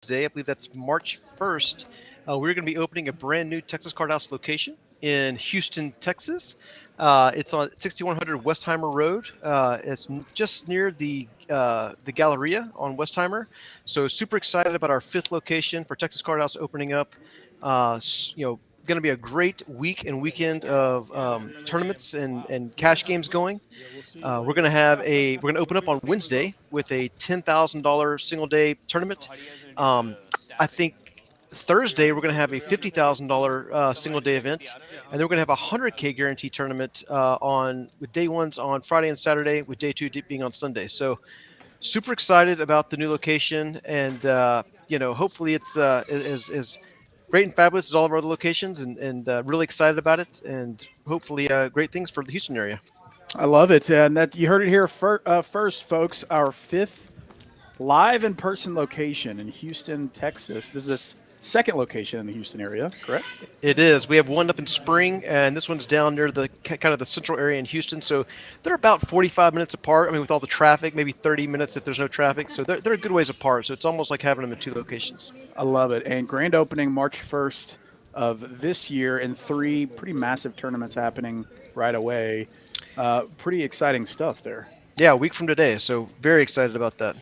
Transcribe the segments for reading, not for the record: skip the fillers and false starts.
Wednesday. I believe that's March 1st. We're going to be opening a brand new Texas Card House location in Houston, Texas. It's on 6100 Westheimer Road. It's just near the Galleria on Westheimer. So super excited about our fifth location for Texas Card House opening up. Going to be a great week and weekend of tournaments and cash games going. We're going to open up on Wednesday with a $10,000 single day tournament. I think Thursday we're going to have a $50,000 single day event, and then we're going to have a 100K guarantee tournament on with day ones on Friday and Saturday, with day two being on Sunday. So super excited about the new location, and hopefully it's as great and fabulous as all of our other locations, and really excited about it, and hopefully great things for the Houston area. I love it. And that you heard it here first, folks. Our fifth live in-person location in Houston, Texas. This is the second location in the Houston area, correct? It is. We have one up in Spring, and this one's down near the kind of the central area in Houston. So they're about 45 minutes apart. I mean, with all the traffic, maybe 30 minutes if there's no traffic. So they're a good ways apart. So it's almost like having them in two locations. I love it. And grand opening March 1st of this year, and three pretty massive tournaments happening right away. Pretty exciting stuff there. Yeah, a week from today. So very excited about that.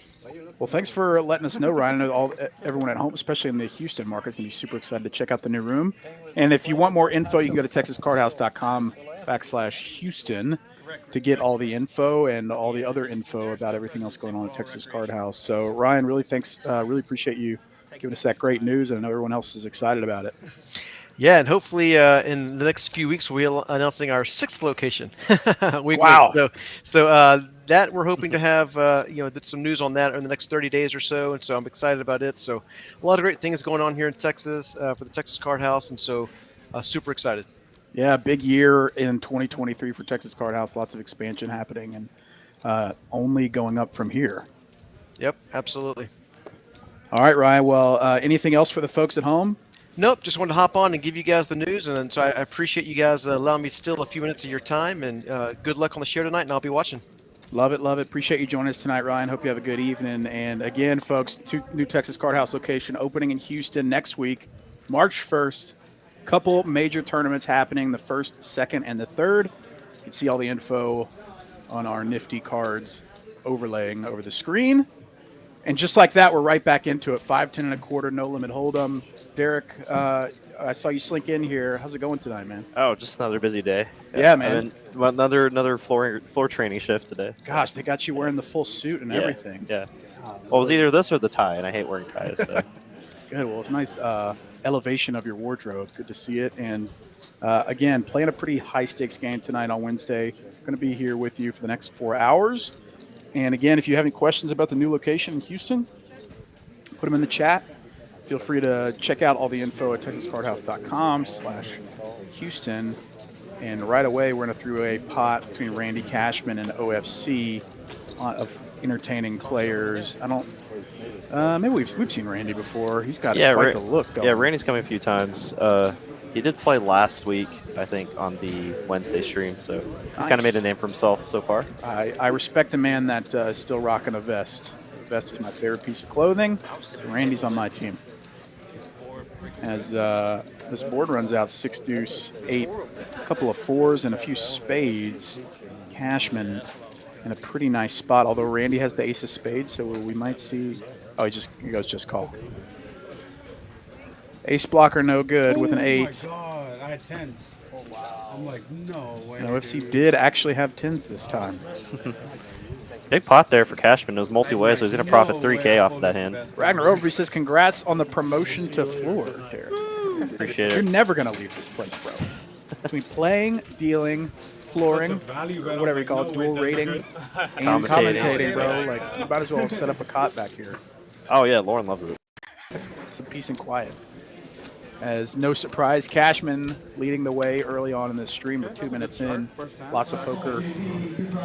Well, thanks for letting us know, Ryan. I know everyone at home, especially in the Houston market, is going to be super excited to check out the new room. And if you want more info, you can go to texascardhouse.com/Houston to get all the info and all the other info about everything else going on at Texas Card House. So, Ryan, really thanks. Really appreciate you giving us that great news, and I know everyone else is excited about it. Yeah, and hopefully in the next few weeks we'll be announcing our sixth location. Wow! So that we're hoping to have some news on that in the next 30 days or so, and so I'm excited about it. So a lot of great things going on here in Texas for the Texas Card House, and so super excited. Yeah, big year in 2023 for Texas Card House. Lots of expansion happening, and only going up from here. Yep, absolutely. All right, Ryan. Well, anything else for the folks at home? Nope, just wanted to hop on and give you guys the news, and so I appreciate you guys allowing me still a few minutes of your time, and good luck on the show tonight, and I'll be watching. Love it, love it. Appreciate you joining us tonight, Ryan. Hope you have a good evening. And again, folks, two new Texas Card House location opening in Houston next week, March 1st. Couple major tournaments happening, the 1st, 2nd, and the 3rd. You can see all the info on our nifty cards overlaying over the screen. And just like that, we're right back into it. 5, 10 and a quarter, no limit hold'em. Derek, I saw you slink in here. How's it going tonight, man? Oh, just another busy day. Yeah, man. Another floor training shift today. Gosh, they got you wearing the full suit and everything. Yeah. Well, it was either this or the tie, and I hate wearing ties. So. Good. Well, it's a nice elevation of your wardrobe. Good to see it. And again, playing a pretty high stakes game tonight on Wednesday. Going to be here with you for the next 4 hours. And again, if you have any questions about the new location in Houston, put them in the chat. Feel free to check out all the info at texascardhouse.com/Houston. And right away, we're going to throw a pot between Randy Cashman and OFC of entertaining players. Maybe we've seen Randy before. He's got quite the look going. Yeah, Randy's come a few times. He did play last week, I think, on the Wednesday stream, so he's kind of made a name for himself so far. I respect a man that is still rocking a vest. The vest is my favorite piece of clothing, so Randy's on my team. As this board runs out, 6 deuce, 8, a couple of 4s, and a few spades. Cashman in a pretty nice spot, although Randy has the ace of spades, so we might see. Oh, he goes just call. Ace blocker no good with an 8. Oh my god, I had 10s. Oh wow. I'm like, no way. And OFC did actually have 10s this time. Big pot there for Cashman. It was multi-way, so he's going to profit 3K off of that hand. Ragnar Overby says, congrats on the promotion to floor, Derek. Appreciate it. You're never going to leave this place, bro. Between playing, dealing, flooring, whatever you call it, dual rating, and commentating, bro. Like, you might as well set up a cot back here. Oh, yeah, Lauren loves it. Some peace and quiet. As no surprise, Cashman leading the way early on in this stream. We're 2 minutes in. Lots of poker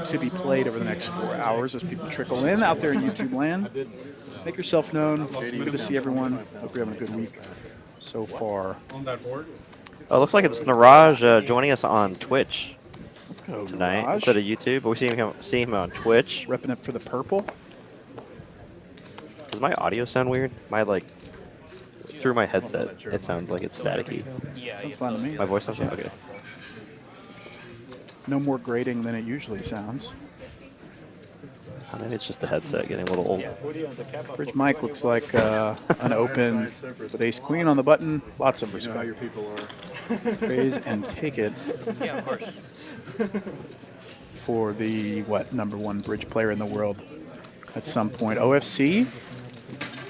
to be played over the next 4 hours as people trickle in out there in YouTube land. Make yourself known. Good to see everyone. Hope you're having a good week so far. Oh, it looks like it's Niraj joining us on Twitch tonight Niraj. instead of YouTube, but we see him on Twitch. Repping it for the purple. Does my audio sound weird? Am I like through my headset. It sounds like it's staticky. Sounds fine to me. My voice sounds okay. No more grating than it usually sounds. Maybe it's just the headset getting a little old. Bridge Mike looks like an open with ace queen on the button. Lots of respect. Raise and take it. Yeah, of course. For the #1 bridge player in the world at some point. OFC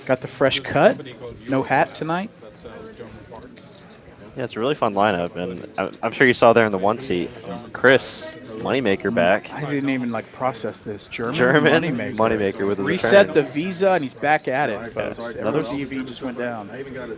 got the fresh cut. No hat tonight. Yeah, it's a really fun lineup, and I'm sure you saw there in the 1 seat, Chris, Moneymaker back. I didn't even process this. German Moneymaker with his reset return. the visa, and he's back at it, folks. Another DV just went down.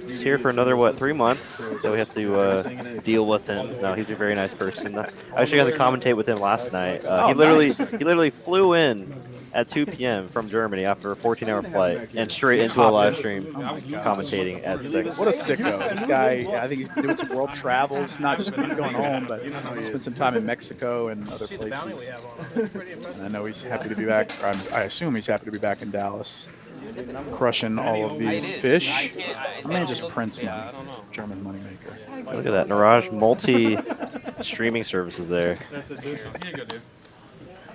He's here for another 3 months, so we have to deal with him. No, he's a very nice person. I actually got to commentate with him last night. He literally flew in at 2 p.m. from Germany after a 14-hour flight and straight into a live stream commentating at 6. What a sicko. This guy, I think he's doing some world travels, not just going home, but spent some time in Mexico and other places. And I know he's happy to be back. Or I assume he's happy to be back in Dallas, crushing all of these fish. I mean, just prints money. German Moneymaker. Look at that. Niraj multi-streaming services there.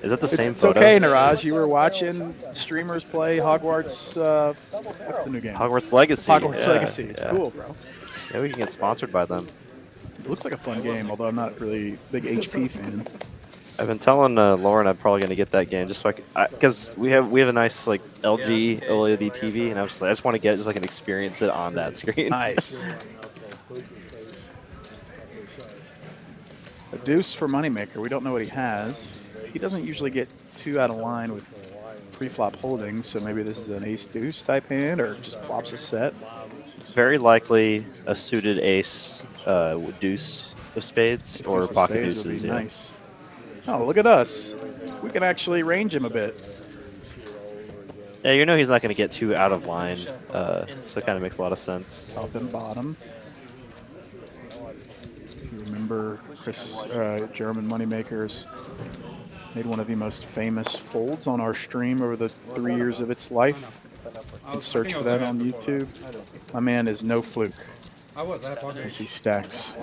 Is that the same It's photo? okay, Niraj. You were watching streamers play Hogwarts. What's the new game? Hogwarts Legacy. Hogwarts Legacy. It's cool, bro. Yeah, we can get sponsored by them. It looks like a fun game, although I'm not really a big HP fan. I've been telling Lauren I'm probably going to get that game just so because we have a nice LG OLED TV, and I just want to get an experience it on that screen. Nice. A deuce for Moneymaker. We don't know what he has. He doesn't usually get too out of line with pre-flop holdings, so maybe this is an ace-deuce type hand, or just flops a set. Very likely a suited ace deuce of spades or pocket Spades would deuces. be Yeah. nice. Oh, look at us. We can actually range him a bit. Yeah, you know he's not going to get too out of line, so it kind of makes a lot of sense. Top and bottom. If you remember, Chris's German Moneymakers made one of the most famous folds on our stream over the 3 years of its life. You can search for that on YouTube. My man is no fluke as he stacks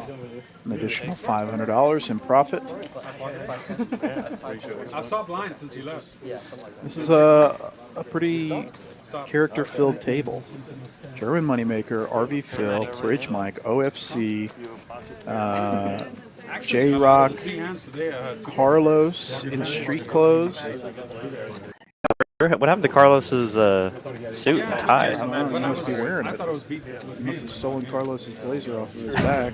an additional $500 in profit. I've stopped blind since you left. This is a pretty character-filled table. German Moneymaker, RV Phil, Bridge Mike, OFC, J-Rock, Carlos in street clothes. What happened to Carlos's suit and tie? I don't know, he must be wearing it. He must have stolen Carlos's blazer off of his back.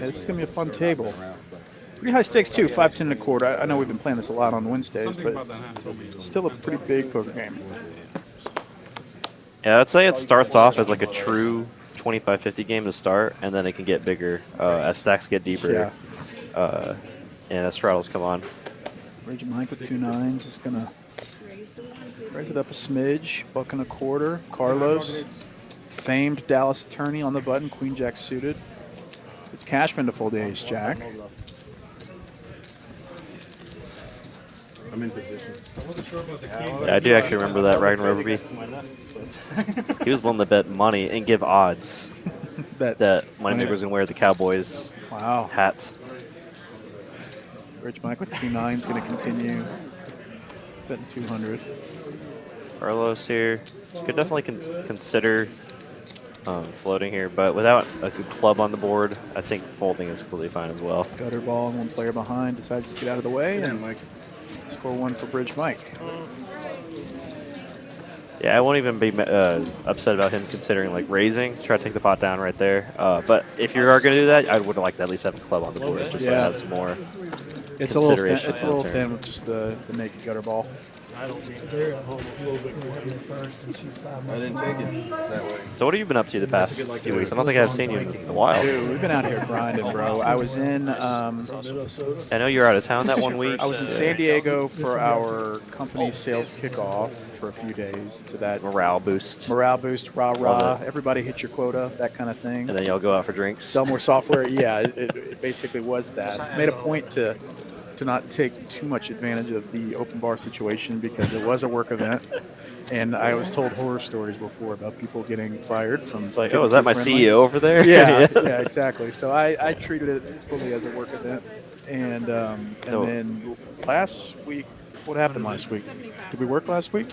This is going to be a fun table. Pretty high stakes too, 5-10 and a quarter. I know we've been playing this a lot on Wednesdays, but still a pretty big poker game. Yeah, I'd say it starts off as a true 25-50 game to start, and then it can get bigger as stacks get deeper. Yeah. And as straddles come on. Bridge Mike with 2 9s is going to raise it up a smidge, buck and a quarter. Carlos, famed Dallas attorney on the button, Queen Jack suited. It's Cashman to fold the ace jack. I'm in position. I wasn't sure about the king. Yeah, I do actually remember that Ragnar Overby. He was willing to bet money and give odds that Moneymaker was going to wear the Cowboys hat. Bridge Mike with 2 9s going to continue betting 200. Carlos here could definitely consider floating here, but without a good club on the board, I think folding is completely fine as well. Gutter ball, one player behind decides to get out of the way, and score 1 for Bridge Mike. Yeah, I won't even be upset about him considering raising, try to take the pot down right there. But if you are going to do that, I would like to at least have a club on the board, just so it has some more consideration. It's a little thin with just the naked gutter ball. I didn't take it that way. So what have you been up to the past few weeks? I don't think I've seen you in a while. Dude, we've been out here grinding, bro. I was in I know you were out of town that 1 week. I was in San Diego for our company sales kickoff for a few days. So that morale boost, rah rah. Everybody hit your quota, that kind of thing. And then y'all go out for drinks. Sell more software. Yeah, it basically was that. Made a point to to not take too much advantage of the open bar situation because it was a work event. And I was told horror stories before about people getting fired from. It's like, being oh, is that too my friendly. CEO over there? Yeah, yeah, exactly. So I treated it fully as a work event. And then last week, what happened last week? Did we work last week?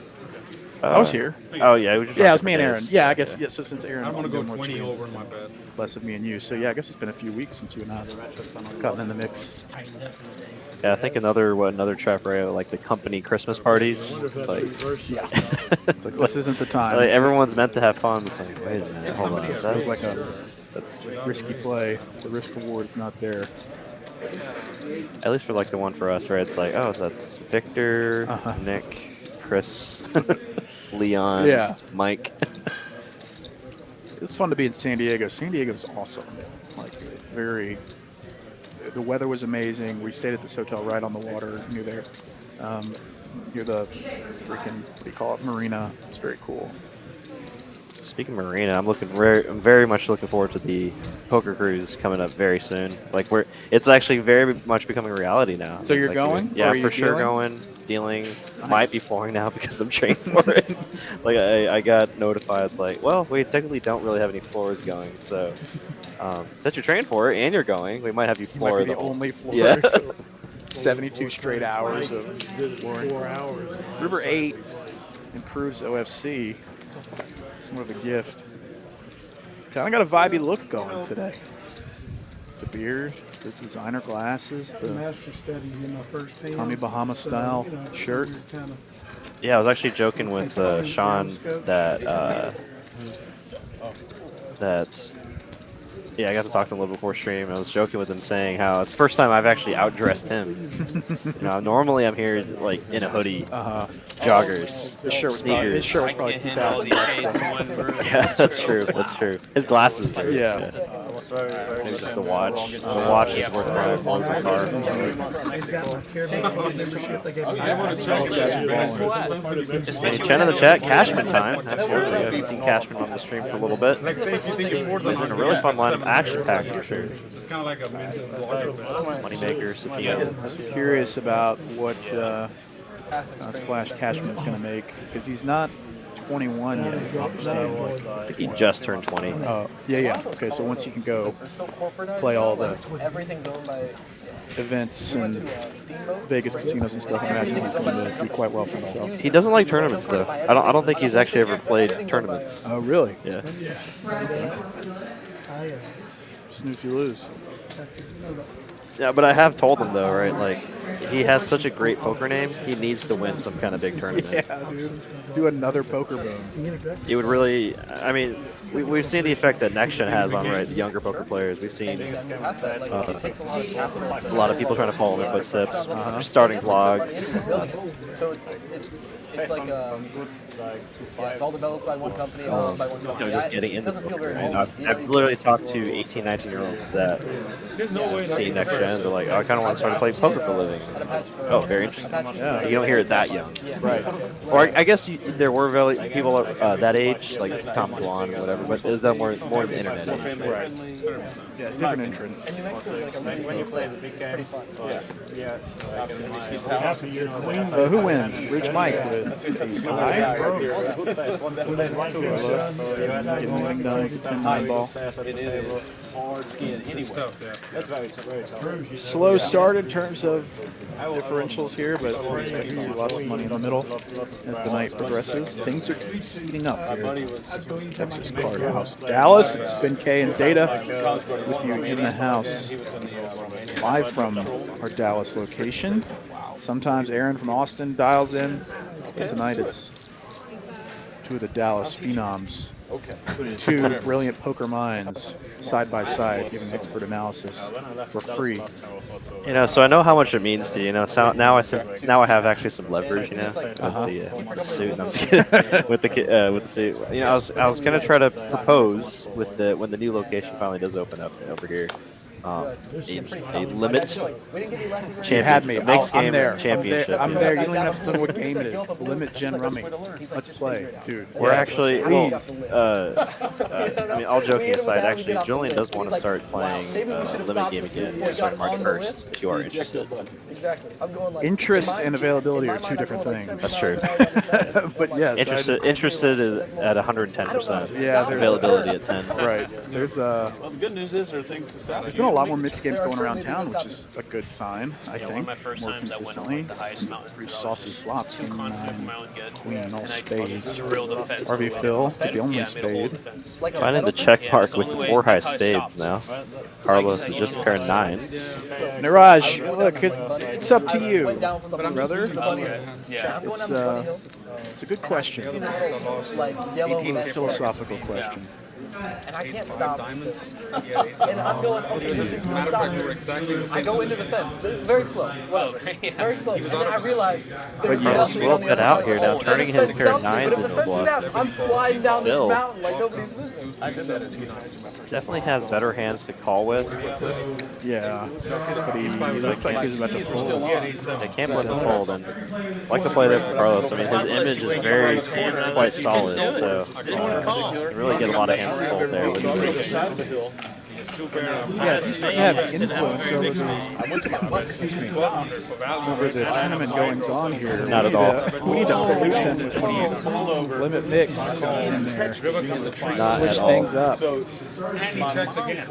I was here. Oh, yeah. We just Yeah, it on was me and different Aaron. days. Yeah, I guess. Yeah, so since Aaron, I'm gonna go doing more 20 streams, over in my bed. less of me and you. So yeah, I guess it's been a few weeks since you and I have gotten in the mix. Yeah, I think another trap area, like the company Christmas parties. Like, Yeah, it's like, this isn't the time. like everyone's meant to have fun. It's like, wait a minute, hold on. It was like that's risky play. The risk reward is not there. At least for like the one for us, right? It's like, oh, that's Victor, Uh-huh. Nick, Chris, Leon, Yeah. Mike. It's fun to be in San Diego. San Diego's awesome. Like the weather was amazing. We stayed at this hotel right on the water near there, near the freaking, what do you call it, marina. It's very cool. Speaking of Marina, I'm very much looking forward to the poker cruise coming up very soon. Like it's actually very much becoming a reality now. So you're Like, going? Or Yeah, are you for sure dealing? dealing. Nice. Might be flooring now because I'm trained for it. Like I got notified like, well, we technically don't really have any floors going, so since you're trained for it and you're going, we might have you You might floor be the the whole. only floor. Yeah. 72 straight hours of flooring. 4 hours. River 8 improves OFC. Somewhat of a gift. Kind of got a vibey look going today. The beard, the designer glasses, the Master studies in my first hand. Tommy Bahama style shirt. Yeah, I was actually joking with Sean that yeah, I got to talk to him a little before stream. I was joking with him saying how it's the first time I've actually outdressed him. Normally I'm here like in a hoodie, joggers, His shirt was probably, his sneakers. shirt was probably $2,000. Yeah, that's true. That's true. His glasses. Are, Yeah. Maybe just the watch. The watch is worth more than the car. Hey, Chen in the chat. Cashman time. Absolutely. I haven't seen Cashman on the stream for a little bit. Like, say if you think you're bored, It's been a really fun lineup. Action packed for sure. It's kind of like a Moneymaker, Safeen. Curious about what Splash Cashman is going to make because he's not 21 yet. I think he just turned 20. Oh, yeah. Okay, so once he can go play all the events and Vegas casinos and stuff, I imagine he's going to do quite well for himself. He doesn't like tournaments though. I don't think he's actually ever played tournaments. Oh, really? Yeah. Snooze, you lose. Yeah, but I have told him though, right? Like he has such a great poker name. He needs to win some kind of big tournament. Yeah, dude. Do another poker boom. It would really. I mean, we've seen the effect that Next Gen has on the younger poker players. We've seen a lot of people trying to follow in their footsteps, starting vlogs. It's like it's all developed by one company, all owned by one company. Just getting It into doesn't feel poker. very And old. I've literally talked to 18, 19-year-olds that see Next Gen. They're like, oh, I kind of want to start to play poker for a living. Oh, very interesting. Yeah. So you don't hear it that young. Right. Or I guess there were people that age, like Tom Dwan or whatever, but it was that more of the internet age. Right. Yeah, different entrance. And New Mexico is like a really cool place. It's pretty fun. Who wins? Rich Mike with high. Ball. Slow start in terms of differentials here, but we're expecting to see lots of money in the middle as the night progresses. Things are heating up here at Texas Card House. Dallas, it's been K and Data with you in the house, live from our Dallas location. Sometimes Aaron from Austin dials in, but tonight it's two of the Dallas phenoms. Two brilliant poker minds side by side giving expert analysis for free. So I know how much it means to you. So now I have actually some leverage. With the suit. No, I'm just kidding. with the suit. I was gonna try to propose when the new location finally does open up over here. a limit You had me. mixed I'm game there. championship. I'm there. You don't even have to tell me what game it is. Limit Gen Rummy. Let's play, dude. We're actually, well, Please. I mean, all joking aside, actually, Julian does want to start playing limit game again starting March 1st, if you are interested. Interest and availability are two different things. That's true. But yes, Interested is at 110%. Yeah, there's- Availability at 10. right. There's Well, the good news is there are things to stop. been a lot more mixed games going around town, which is a good sign, I think. One of my first More times I went on consistently. like, the highest mountain. Pretty saucy flops. Too confident in my own good. Queen, all And spades. Just a real defense. RV Phil, the only Yeah, I made a whole spade. defense. Finding the check Yeah, mark it's the with only way- 4 high that's how it spades stops. now. Carlos is just a pair of 9s. Niraj, look, it's up to you, brother. Yeah. It's a good question. Philosophical question. And I can't stop. And I'm going, okay, so Matter of fact, we were exactly the same. I go into the fence. It's very slow. Very slow. And then I realize But Carlos yes, well cut out here now, turning his pair of 9s But if the into a fence bluff. snaps, I'm sliding down this Still. mountain like nobody's business. Definitely has better hands to call with. yeah. But he looks like he's about to fold. I can't let him fold, and I like to play there for Carlos. I mean, his image is very quite solid, so you really get a lot of hands to fold there. Yes, I have influence over the tournament goings on here. Not at all. We need to hold them limit mix in there. Not Switch at all. things up.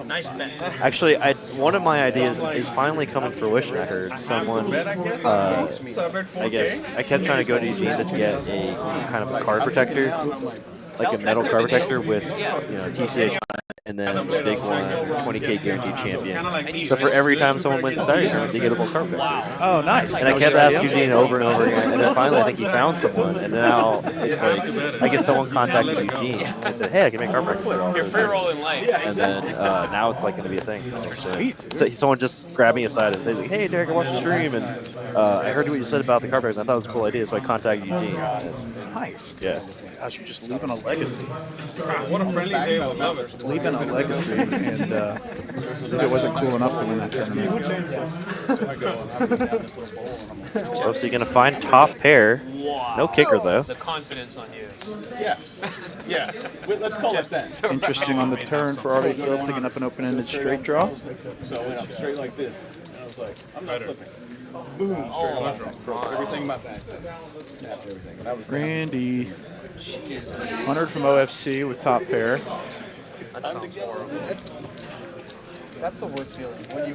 Nice bet. Actually, one of my ideas is finally coming to fruition. I heard someone, I guess, I kept trying to go to Eugene to get a kind of a card protector, like a metal card protector with, TCH on it, and then a big one, 20K guaranteed champion. So for every time someone wins the Saturday tournament, they get a little card protector. Oh, nice. And I kept asking Eugene over and over again, and then finally I think he found someone, and now it's like, I guess someone contacted Eugene and said, hey, I can make card protector. You're free rolling life. And then now it's like going to be a thing. So someone just grabbed me aside and they're like, hey, Derek, I watched the stream, and I heard what you said about the card protectors. I thought it was a cool idea, so I contacted Eugene. Nice. Yeah. Gosh, you're just leaving a legacy. What a friendly table. Love it. Leaving a legacy, and it wasn't cool enough to win that tournament. So you're going to find top pair. No kicker, though. The confidence on you. Yeah. Let's call it that. Interesting on the turn for RV Phil, picking up an open-ended straight draw. So I went up straight like this. And I was like, I'm not flipping. Boom, straight on my back. Broke everything in my back. Snapped everything. And I was Randy, 100 from OFC with top pair. That's the worst feeling.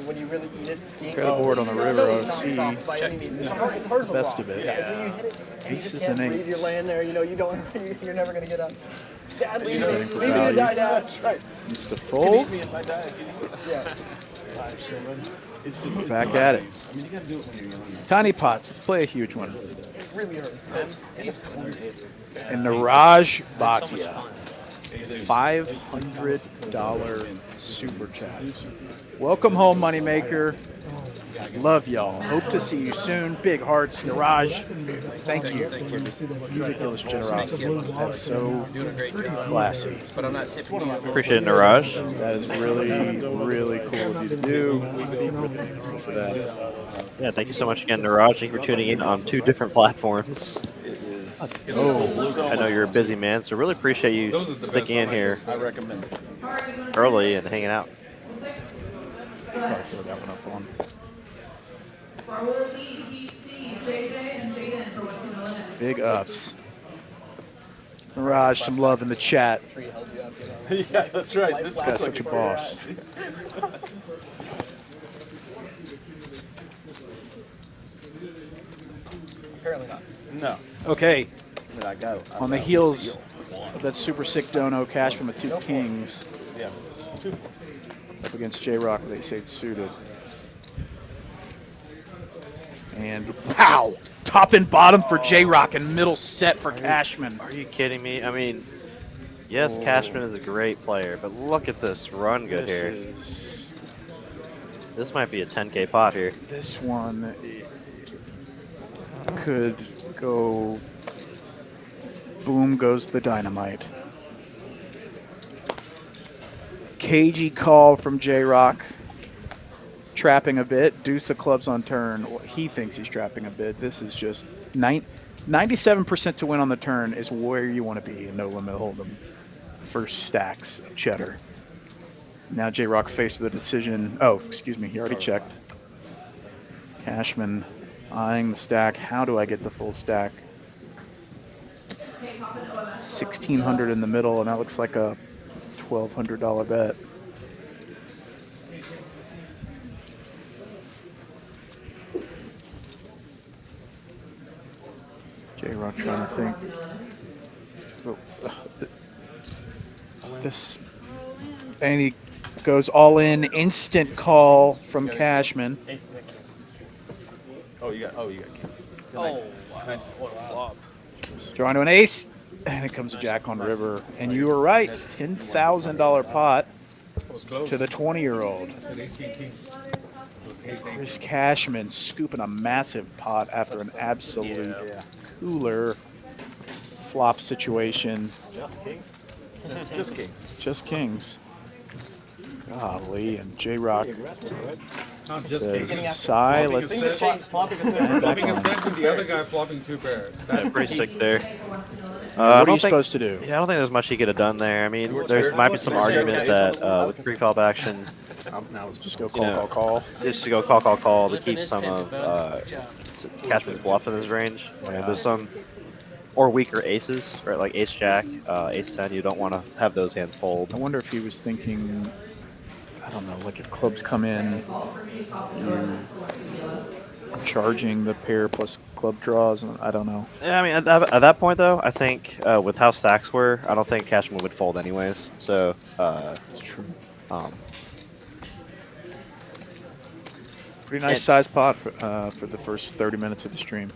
When you really eat it, skiing. Pair the board on the river, It's OFC. not soft by any means. It's hard as a Best rock. of it. And so you hit it, and you Aces just can't and breathe. You're eights. laying there, you don't, you're never going to get up. Dad, leave me. Waiting for Leave me to value. die, Dad. That's right. Needs to fold. me if I died. Yeah. Back at it. Tiny pots. Let's play a huge one. It really hurts. And Niraj Bhatia, $500 super chat. Welcome home, Moneymaker. Love y'all. Hope to see you soon. Big hearts, Niraj. Thank you for ridiculous generosity. That's so classy. Appreciate it, Niraj. That is really, really cool of you to do. For that. Yeah, thank you so much again, Niraj. Thank you for tuning in on 2 different platforms. I know you're a busy man, so really appreciate you sticking in here I recommend it. early and hanging out. Probably throw that one up on. Big ups. Mirage, some love in the chat. Yeah, that's right. This This guy's such a boss. Apparently not. No. Okay, Where'd I go? on the heels of that super sick dono cash from the 2 kings Yeah. up against J-Rock, they say suited. And wow, top and bottom for J-Rock and middle set for Cashman. Are you kidding me? I mean, yes, Cashman is a great player, but look at this run good here. This might be a 10K pot here. This one could go, boom goes the dynamite. Cagey call from J-Rock. trapping a bit. Deuce of clubs on turn. Well, he thinks he's trapping a bit. This is just 97% to win on the turn is where you want to be in no limit hold'em for stacks of cheddar. Now J-Rock faced with a decision. Oh, excuse me, he already checked. Cashman eyeing the stack. How do I get the full stack? 1,600 in the middle, and that looks like a $1,200 bet. J-Rock trying to think. This, and he goes all in. Instant call from Cashman. Oh, you got. Oh, wow. Nice. What a flop. Drawing to an ace, and it comes Jack on river. And you were right, $10,000 pot It was close. to the 20-year-old. I said ace, king, kings. It was ace, eight. Here's Cashman scooping a massive pot after an absolute cooler flop situation. Just kings. Just kings. Just kings. Golly, and J-Rock Not just kings. says, Sai, let's... Flopping a Flopping a set and the other guy flopping two pair. Yeah, pretty sick there. What are you think- supposed to do? Yeah, I don't think there's much he could have done there. I mean, there might be some argument that with pre-flop action, Now let's just go Yeah. call. just to go call to keep some of Cashman's bluff in his range. I mean, there's some, or weaker aces, right? Like ace jack, ace 10. You don't want to have those hands fold. I wonder if he was thinking, I don't know, like if clubs come in, you're charging the pair plus club draws, and I don't know. Yeah, I mean, at that point though, I think with how stacks were, I don't think Cashman would fold anyways. So, It's true. um, Pretty nice size pot for the first 30 minutes of the stream.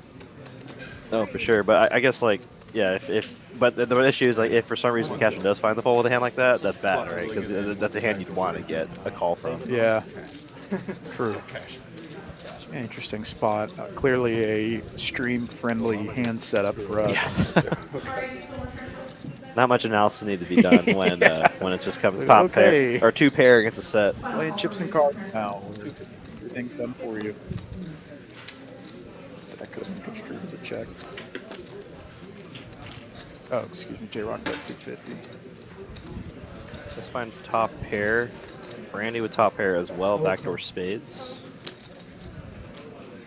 no, for sure. But I guess like, yeah, but the issue is like if for some reason Cashman does find the fold with a hand like that, that's bad, right? Because that's a hand you'd want to get a call from. Yeah, true. Yeah, interesting spot. Clearly a stream-friendly hand setup for us. Not much analysis need to be done when it just comes top Okay. pair or two pair against a set. Playing chips and cards now. Everything's done for you. That could have been construed as a check. Oh, excuse me, J-Rock bet 250. Let's find top pair. Brandy with top pair as well. Backdoor spades.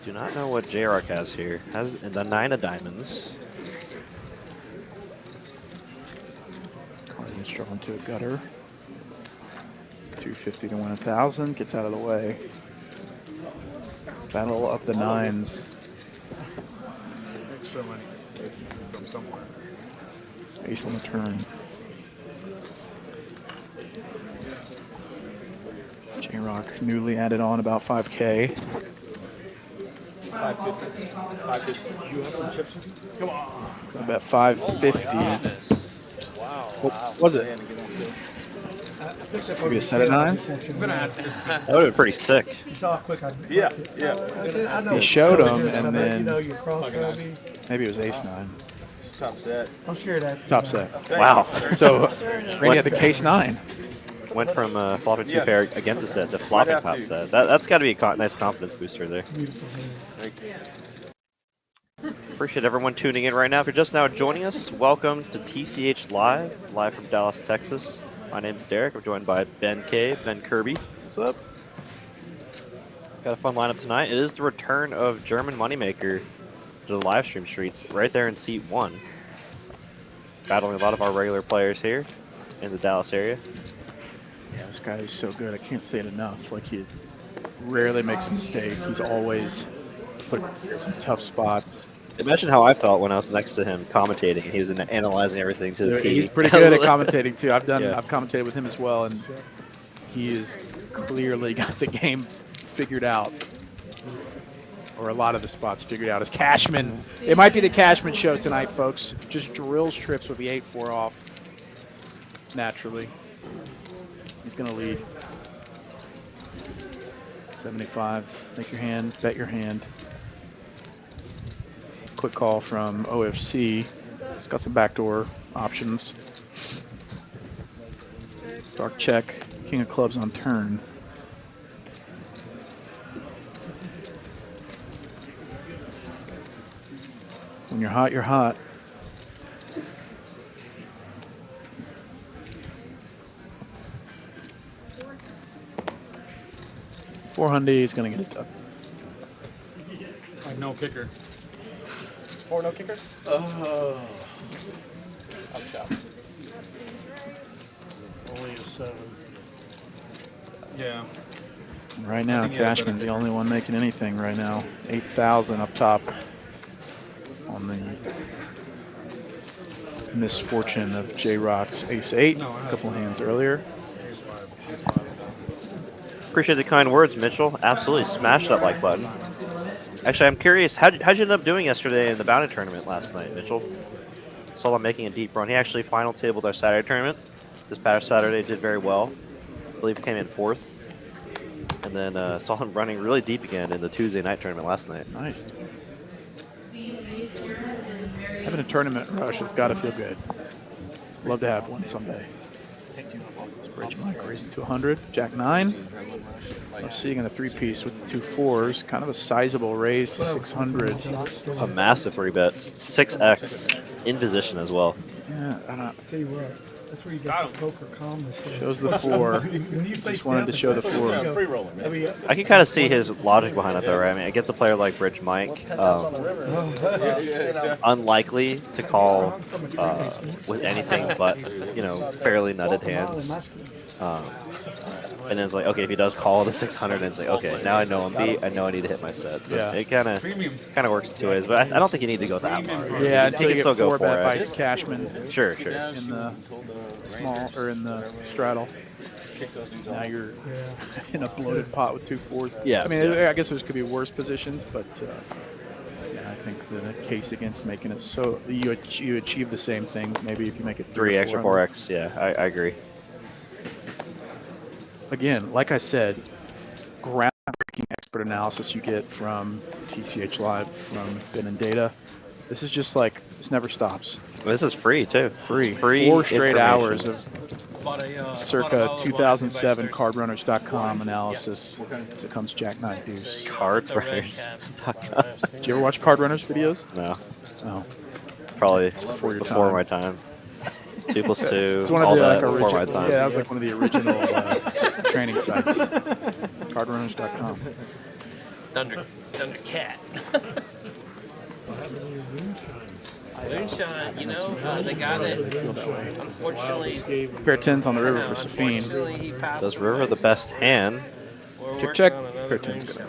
Do not know what J-Rock has here. Has the 9 of diamonds. Cards drawn to a gutter. 250 to win 1,000. Gets out of the way. Battle of the nines. Extra money from somewhere. Ace on the turn. J-Rock newly added on about 5K. 550. You have some chips with you? Come on. About 550. Wow. What was it? Maybe a set of nines? I'm gonna add That would have been pretty sick. Yeah, yeah. He showed him, and then maybe it was ace nine. Top set. Top set. Wow. So Randy had the case nine. Went from flopping two Yes. pair against a set to flopping have top to. set. That's got to be a nice confidence booster there. Appreciate everyone tuning in right now. If you're just now joining us, welcome to TCH live from Dallas, Texas. My name's Derek. I'm joined by Ben K, Ben Kirby. What's up? Got a fun lineup tonight. It is the return of German Moneymaker to the live stream streets right there in seat 1. Battling a lot of our regular players here in the Dallas area. Yeah, this guy is so good. I can't say it enough. Like, he rarely makes a mistake. He's always put some tough spots. Imagine how I felt when I was next to him commentating and he was analyzing everything to the T. He's pretty good at commentating too. I've Yeah. commentated with him as well, and he has clearly got the game figured out, or a lot of the spots figured out. As Cashman, it might be the Cashman show tonight, folks. Just drills trips with the 8-4 off naturally. He's gonna lead 75. Make your hand, bet your hand. Quick call from OFC. It's got some backdoor options. Dark check, king of clubs on turn. When you're hot, you're hot. $400 is going to get it done. Like no kicker. 4 no kickers? Up top. Only a 7. Yeah. Right now, I think he had Cashman's better the only one making anything right now. 8,000 up top on the misfortune of J-Rock's ace-8 a couple hands earlier. Appreciate the kind words, Mitchell. Absolutely smash that like button. Actually, I'm curious, how'd you end up doing yesterday in the bounty tournament last night, Mitchell? Saw him making a deep run. He actually final tabled our Saturday tournament. This past Saturday did very well. I believe came in 4th. And then saw him running really deep again in the Tuesday night tournament last night. Nice. Having a tournament rush has got to feel good. Love to have one someday. Bridge Mike raising to 100. Jack 9. I'm seeing in a 3-piece with the 2 4s. Kind of a sizable raise to 600. A massive 3-bet. 6x in position as well. Yeah, I don't. Tell you what, that's where you got the poker calmness. Shows the 4. When you face Just wanted to show the 4. Free rolling, man. I mean, I can kind of see his logic behind it, though, right? I mean, against a player like Bridge Mike, unlikely to call with anything but, fairly nutted hands. And then it's like, okay, if he does call the 600, then it's like, okay, now I know I'm beat. I know I need to hit my set. So Yeah. it kind of works in 2 ways, but I don't think you need to go that far. Yeah, he until can you still get go 4 bet by 4x. Cashman Sure. in the small or in the straddle. Now you're in a bloated pot with 2 4s. Yeah. I mean, I guess there could be worse positions, but yeah, I think the case against making it so you achieve the same things. Maybe if you make it 3x or 400. 4x. Yeah, I agree. Again, like I said, groundbreaking expert analysis you get from TCH Live, from Ben and Data. This is just like, this never stops. This is free, too. Free 4 Free straight information. hours of circa 2007 cardrunners.com analysis as it comes Jack 9 Deuce. Cardrunners.com. Did you ever watch Card Runners videos? No, Oh. probably Before your before time. my time. 2 plus 2, It's one of all the that like, before my original, time. yeah, that was like one of the original training sites. Cardrunners.com. Thundercat. Moonshine, the guy that unfortunately Pair of 10s on the river for Safeen. unfortunately he passed Does River the best hand? Check. on another Pair of 10s moonshine.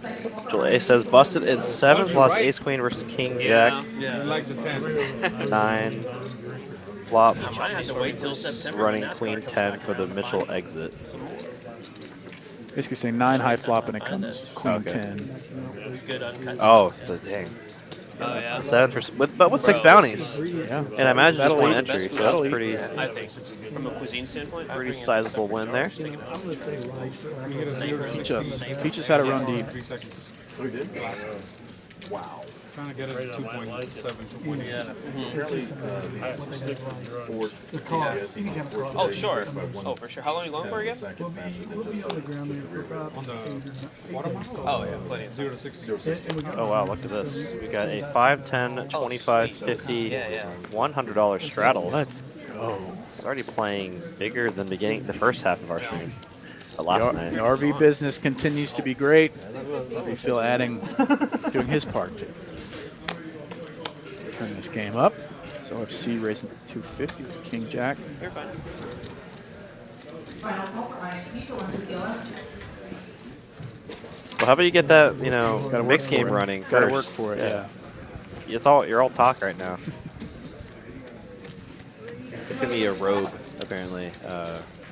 gonna Julie says busted in 7 plus Ace Queen versus King Jack. You like the 10. 9 flop. I might have to wait till September. Running when NASCAR Queen comes 10 back for the to Mitchell find exit. some more. basically say 9 high flop and it comes Queen Okay. 10. Good uncut. Oh, dang. Oh yeah. 7 for, but with 6 bounties. Yeah. And I imagine just That'll one eat. entry, so That'll that's eat. pretty I think from a cuisine standpoint, pretty sizable win there. We hit a 0 to Teach us. 16. Teach us how to run deep. 3 seconds. We did? Wow. Trying to get it at 2.7, 2.8. Oh sure. Oh for sure. How long are you going for again? On the water model? Oh yeah, plenty. 0 to 60. Oh wow, look at this. We got a 5, 10, 25, 50, Yeah. $100 straddle. Let's go. It's already playing bigger than the first half of our stream. Last night. The RV business continues to be great. We feel adding, doing his part. Turn this game up. So FC raising to 250 with King Jack. You're fine. Well, how about you get that, Gotta work mix for game it. running Gotta first? work for it, yeah. You're all talk right now. It's gonna be a robe, apparently.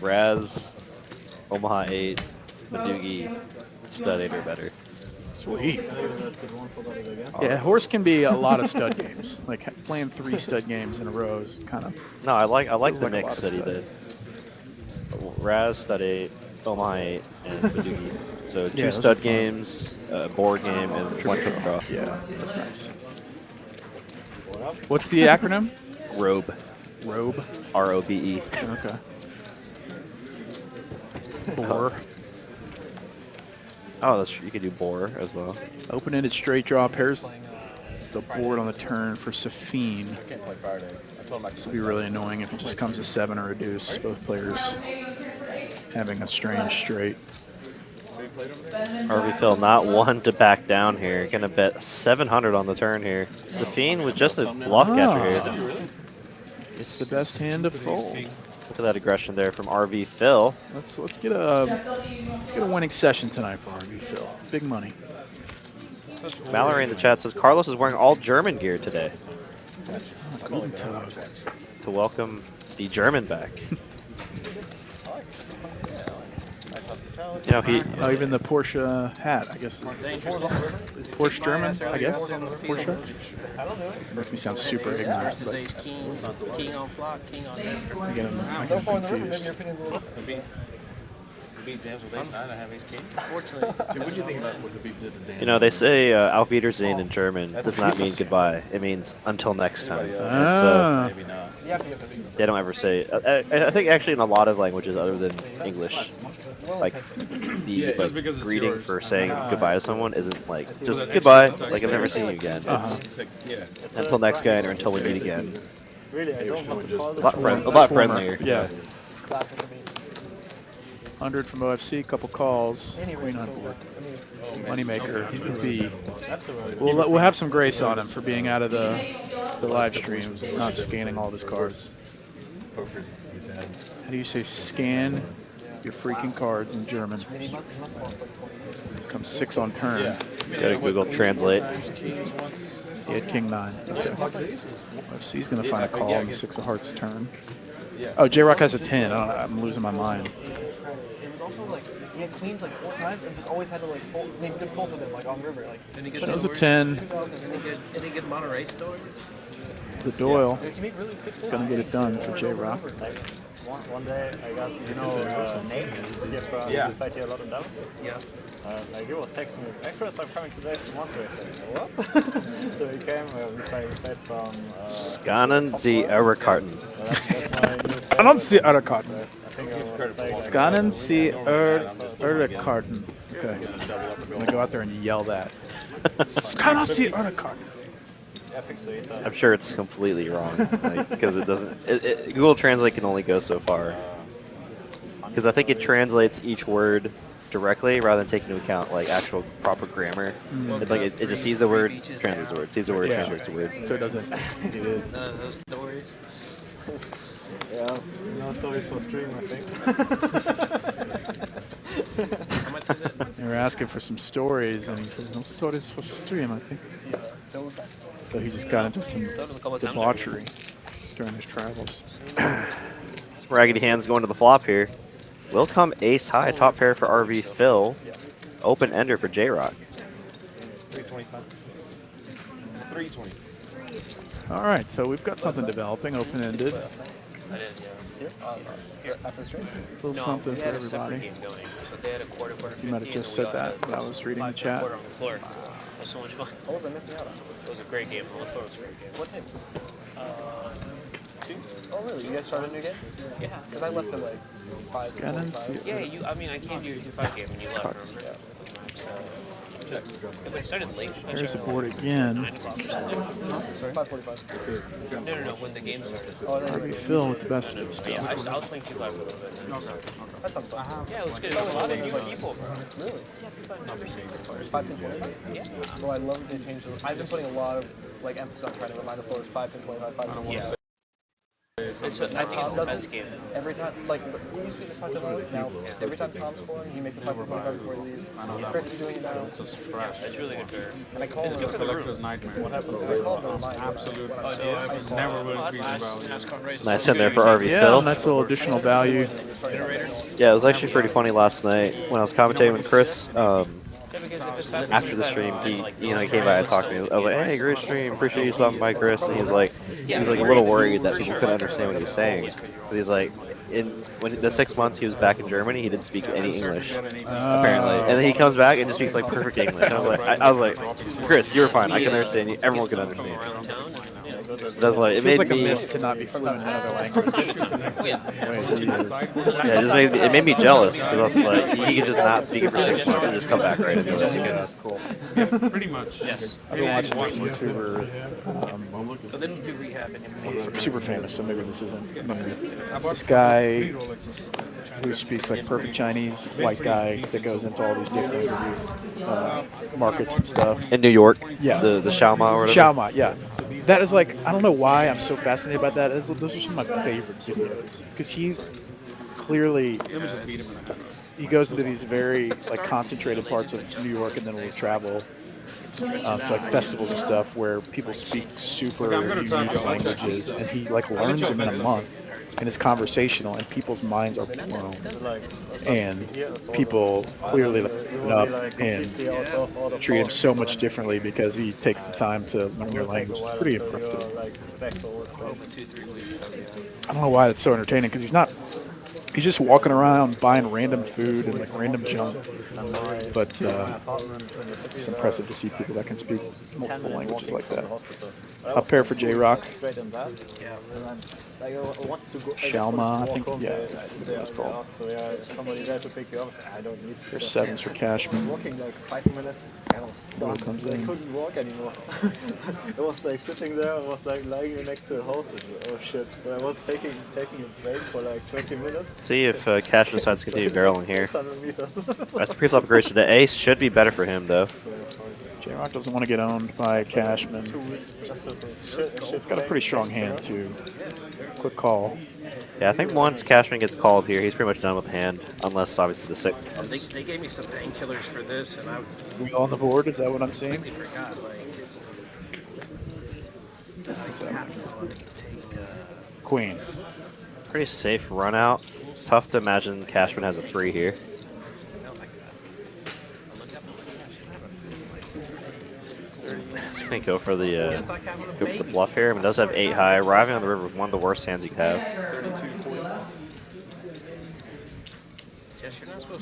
Raz, Omaha 8, Medugi, Stud 8 or better. Sweet. Yeah, horse can be a lot of stud games. Like playing 3 stud games in a row is kind of. No, I like the like a mix lot of that he did. Raz, Stud 8, Omaha 8, and Medugi. So 2 those are stud fun. games, a board game, and 1 triple draw. Yeah, that's nice. What's the acronym? Robe. Robe. R-O-B-E. Okay. Boar. Oh, you could do boar as well. Open-ended straight draw pairs. the board on the turn for Safeen. I can't play Friday. I told him I could This will be really annoying if it just comes to 7 or a deuce. Both players having a strange straight. RV Phil not one to back down here. Gonna bet 700 on the turn here. Safeen with just a bluff catcher here. It's the best hand to fold. Look at that aggression there from RV Phil. Let's get a winning session tonight for RV Phil. Big money. Mallory in the chat says Carlos is wearing all German gear today to welcome the German back. You know, even the Porsche hat, I guess. Is Porsche German? I guess. Porsche. Makes me sound super ignorant. But King on flop, king on never. I get him confused. Dude, what do you think about what the beat did to Dan? You know, they say Auf Wiedersehen in German does not mean goodbye. It means until next time. Ah. Maybe not. They don't ever say. I think actually in a lot of languages other than English, like the greeting for saying goodbye to someone isn't like just goodbye, like I've never seen you again. It's until next guy or until we meet again. A lot friendlier. Yeah. 100 from OFC, couple calls. Queen on board. Moneymaker, B. We'll have some grace on him for being out of the live stream, not scanning all of his cards. How do you say scan your freaking cards in German? Comes 6 on turn. Gotta Google Translate. He had King 9. Okay. OFC's gonna find a call on the 6 of hearts turn. Oh, J-Rock has a 10. I'm losing my mind. Also, like, he had queens like 4 times and just always had to like fold, maybe good fold with him like on river. Like, That was a 10. Any good Monterey stories? The Doyle. Did you make really 6 Gonna get it done for J-Rock. One day I got, Nate, here from Yeah. fight here a lot of Dallas. Yeah. Like he was texting me, hey Chris, I'm coming today to Monterey. I said, what? So he came, we played some... Scannen Sie Ihre Karten. That's my new favorite. I don't see other Karten. I think I will play like Scannen Sie Ihre Karten. Okay. I'm gonna go out there and yell that. Scannen Sie Ihre Karten. I'm sure it's completely wrong because it doesn't. Google Translate can only go so far because I think it translates each word directly rather than taking into account like actual proper grammar. It's like it just sees the word, translates the word, sees the word, translates the word. So it doesn't. Those stories. Yeah, no stories for stream, I think. How much is it? They were asking for some stories, and he said, no stories for stream, I think. So he just got into some debauchery during his travels. Some raggedy hands going to the flop here. Will come ace high, top pair for RV Phil. Open ender for J-Rock. 325. 320. All right, so we've got something developing, open-ended. I did, yeah. After the stream? A little something we for had a separate everybody. game going. So they had a quarter, You might have 50, just and said we all that had when I was reading the chat. quarter on the floor. It was so much fun. What was I missing out on? It was a great game. The whole floor was a great game. What time? 2. Oh, really? You guys started a new game? Yeah. Because I left at like 5. Scannen Sie Yeah, you. I mean, I came to your 2-5 game and you left, remember? So, but I started late. There's the board again. 9 o'clock or something. Sorry? 5:45. No, when the game started. RV Phil with the best of his Yeah, stuff. I was playing 2-5 a little bit. That sounds fun. Yeah, it was good. There was a lot of new people, bro. Really? Yeah, 5 10 25? Yeah. Well, I love they changed it. I've been putting a lot of like emphasis on trying to remind the floors 5 10 25, 5 10 25. I think it's the best game. Every time, like, we used to do this 5 10 25. Now, every time Tom's scoring, he makes a 5 10 25 before he leaves. Chris is doing it now. It's really good for. And I call him. It's good for the room. Nightmare. What happens? I call him my Absolute. It's never will increase in value. Nice in there for RV Yeah, Phil. nice little additional value. Yeah, it was actually pretty funny last night when I was commentating with Chris. After the stream, he came by and talked to me. I was like, "Hey, great stream. Appreciate you stopping by, Chris." And he's like a little worried that people couldn't understand what he was saying. But he's like, when the 6 months he was back in Germany, he didn't speak any English apparently, and then he comes back and just speaks like perfect English. And I was like, Chris, you're fine. I can understand you. Everyone can understand. That's like it It feels made like a me. miss to not be fluent in another language. It made me jealous because I was like, he could just not speak it for 6 months and just come back right into it. Yeah, that's cool. Pretty much. Yes. I've been watching this YouTuber, So they don't do rehab anymore. he's super famous, so maybe this isn't. This guy who speaks like perfect Chinese, white guy that goes into all these different markets and stuff. In New York, Yeah. the Xiaoma or whatever. Xiaoma, yeah. That is like, I don't know why I'm so fascinated by that. Those are some of my favorite videos. Because he's clearly, he goes into these very like concentrated parts of New York and then will travel to like festivals and stuff where people speak super unique languages. And he like learns them in a month. And it's conversational, and people's minds are blown. And people clearly look it up and treat him so much differently because he takes the time to learn their language. It's pretty impressive. I don't know why it's so entertaining because he's just walking around buying random food and like random junk. But it's impressive to see people that can speak multiple languages like that. Up there for J-Rock. Shalma, I think, yeah, that's what it's called. Somebody there to pick you up. I don't need. There's 7s for Cashman. Walking like 5 minutes, and I was Blue stuck. comes I in. couldn't walk anymore. It was like sitting there. I was like lying next to a house. And, oh shit! But I was taking a break for like 20 minutes. See if Cash decides to continue barreling here. 600 meters. That's the pre-flop upgrade today. Ace should be better for him though. J-Rock doesn't want to get owned by Cashman. It's got a pretty strong hand too. Quick call. Yeah, I think once Cashman gets called here, he's pretty much done with hand, unless obviously the 6. They gave me some painkillers for this, and I We on the board? Is that what I'm seeing? completely forgot. Queen. Pretty safe run out. Tough to imagine Cashman has a 3 here. He's gonna go for the bluff here. I mean, it does have 8 high. Arriving on the river with one of the worst hands you could have.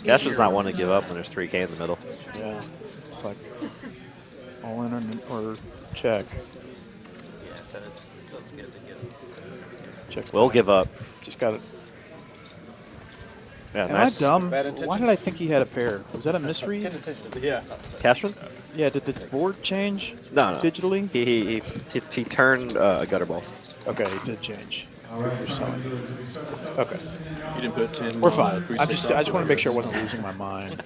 Cashman's not one to give up when there's 3K in the middle. Yeah. It's like all in or check. Check's Will give up. Just got it. Yeah, Am nice. I dumb? Why did I think he had a pair? Was that a misread? Yeah. Cashman? Yeah, did the board change No, no. digitally? He turned a gutter ball. Okay, it did change. You're selling. Okay, You didn't put 10. we're fine. I just want to make sure I wasn't losing my mind.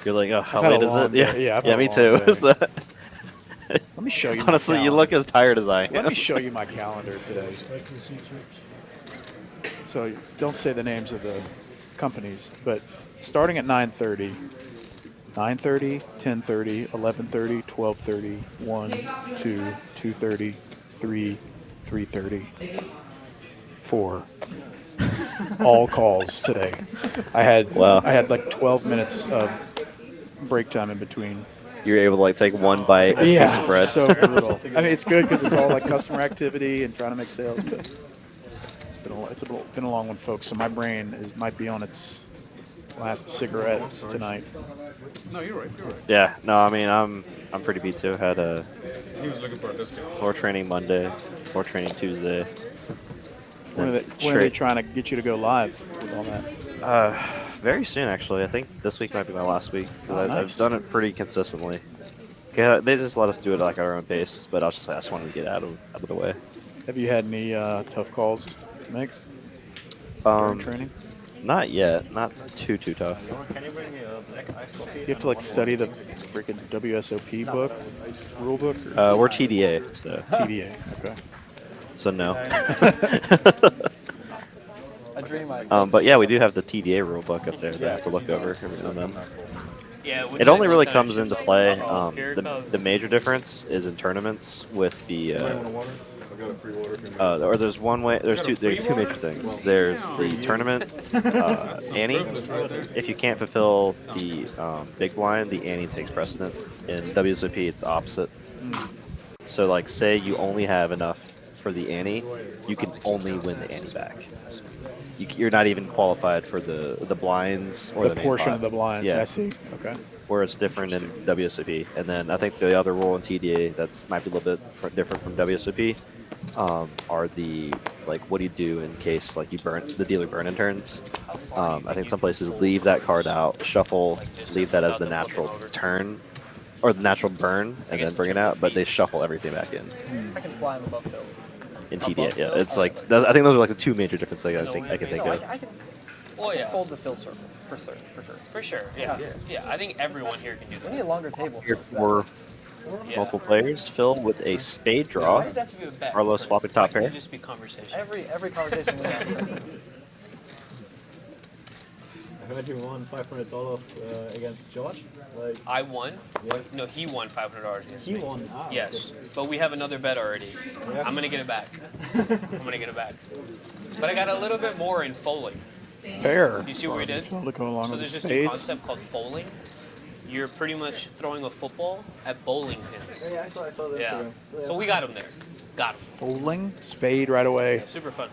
You're like, oh, how had a late is long it? day. Yeah, I've had yeah, a me long too. day. So- Let me show you. my honestly, you calendar. look as tired as I Let am. me show you my calendar today. So don't say the names of the companies, but starting at 9:30, 9:30, 10:30, 11:30, 12:30, 1, 2, 2:30, 3, 3:30, 4. All calls today. I had like 12 minutes of break time in between. You're able to like take one bite of a piece of bread. So brutal. I mean, it's good because it's all like customer activity and trying to make sales, but it's been a long one, folks. So my brain might be on its last cigarette tonight. No, you're right. You're right. Yeah, no, I mean I'm pretty beat too. Had a He was looking for a discount. floor training Monday, floor training Tuesday. When are they trying to get you to go live with all that? Very soon actually. I think this week might be my last week. 'Cause Oh, I've nice. done it pretty consistently. Yeah, they just let us do it like at our own pace, but I just wanted to get out of the way. Have you had any tough calls to make during training? Not yet. Not too tough. Can you bring me a black ice coffee? You have to like study the freaking WSOP book, rule book, or We're TDA, so TDA. Okay. so no. I dream I. But yeah, we do have the TDA rule book up there that I have to look over every now and then. Yeah, It only really comes into play. The major difference is in tournaments with the. Or there's one way. There's two major things. There's the tournament ante. If you can't fulfill the big blind, the ante takes precedent. In WSOP, it's the opposite. So like, say you only have enough for the ante, you can only win the ante back. You're not even qualified for the blinds or the main portion pot. of the blinds. Yeah. I see. Okay. Where it's different in WSOP. And then I think the other rule in TDA that's might be a little bit different from WSOP are the like what do you do in case like you burn the dealer burn in turns. I think some places leave that card out, shuffle, leave that as the natural turn or the natural burn, and then bring it out. But they shuffle everything back in. I can fly him above Phil. In TDA, yeah, it's like I think those are like the two major differences I can think No, of. I can Oh yeah, fold the Phil circle for sure. for sure. Yeah, yeah. I think everyone here can do We need that. a longer table. Here for Yeah. multiple players, Phil with a spade draw. Why does that have to be a bet? Carlos first? flopping Why top can't pair. it just be conversation? Every conversation we have. I heard you won $500 against George. Like I won. Yeah. No, he won $500 against he me. won. Ah, Yes, but we have another bet already. Yeah. I'm gonna get it back. I'm gonna get it back. But I got a little bit more in foaling. Pair. You see what we did? So to go along So with there's the this new spades. concept called foaling. You're pretty much throwing a football at bowling pins. Yeah, I saw this. Yeah. So we got him there. Got him. Folding, spade right away. Super fun.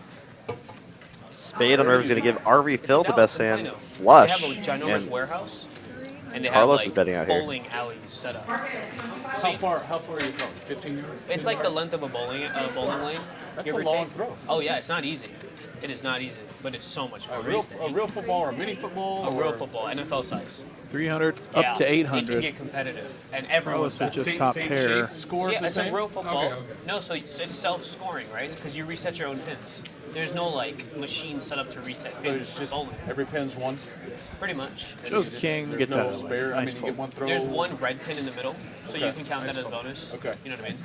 Spade on river's gonna give RV Phil the Now best it's in hand, Plano. flush, They have a ginormous and warehouse, and they Carlos have is betting out like here. bowling alleys set up. How far are you from? 15 yards? It's like the length of a bowling lane. That's give a or long take. throw. Oh yeah, it's not easy. It is not easy, but it's so much A fun. real football or a mini football? A real or- football, NFL size. 300 Yeah, up to It 800. can get competitive, and everyone Carlos is bets. just Same- top same pair. shape, scores Yeah, the it's same? a real football. Okay. No, so it's self-scoring, right? Because you reset your own pins. There's no like machine set up to reset So pins. it's just bowling, every pin's one? pretty much. Shows king, There's gets no out of the way. spare. I Nice mean, you get fold. one throw. There's one red pin in the middle, so you Okay. can count Nice that as fold. bonus. Okay. You know what I mean?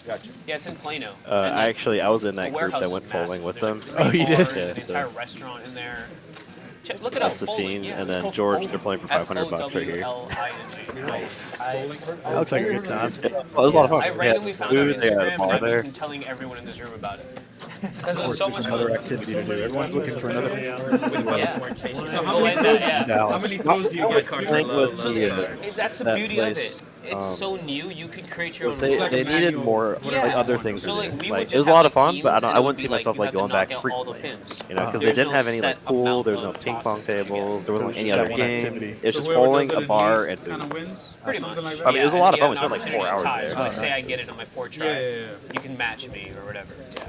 Gotcha. Yeah, it's in Plano. And, I was in the that group warehouse that is went massive. bowling with There's, them. like, Oh, you three did? bars, Yeah, An so- entire restaurant in there. Look it up. Safeen, Bowling, yeah. and It's then called George, bowling. they're playing for $500 right here. FOWLING. Nice. Bowling? That looks like a good time. Well, it was a lot of fun. I We randomly had found it on food, they had Instagram, a and bar I've there. just been telling everyone in this room about it. Because it was so much Another fun. activity to do. Everyone's looking for another. Yeah. So how many throws? How Dallas. many throws do you get? I think with the, That's the that beauty place, of it. It's so new, you could create your own they rules. needed more Yeah. like other things So to like do. we would Like just it was a have, lot of like, fun, but teams, and I it would wouldn't be see myself you like have to going back knock out all the frequently. pins. You know, because they There's didn't no have any like set pool, amount there was no of ping pong tosses that you get. tables, there wasn't was any just other that one game. activity. It's So just whoever bowling, does it a at bar, least and kind food. of wins? Pretty Something much. like that? I mean, it was a lot of fun. We and you spent have like an 4 hours opportunity to there. tie. So like, say I get it on my 4-try, Yeah. you can match me or whatever. Yeah.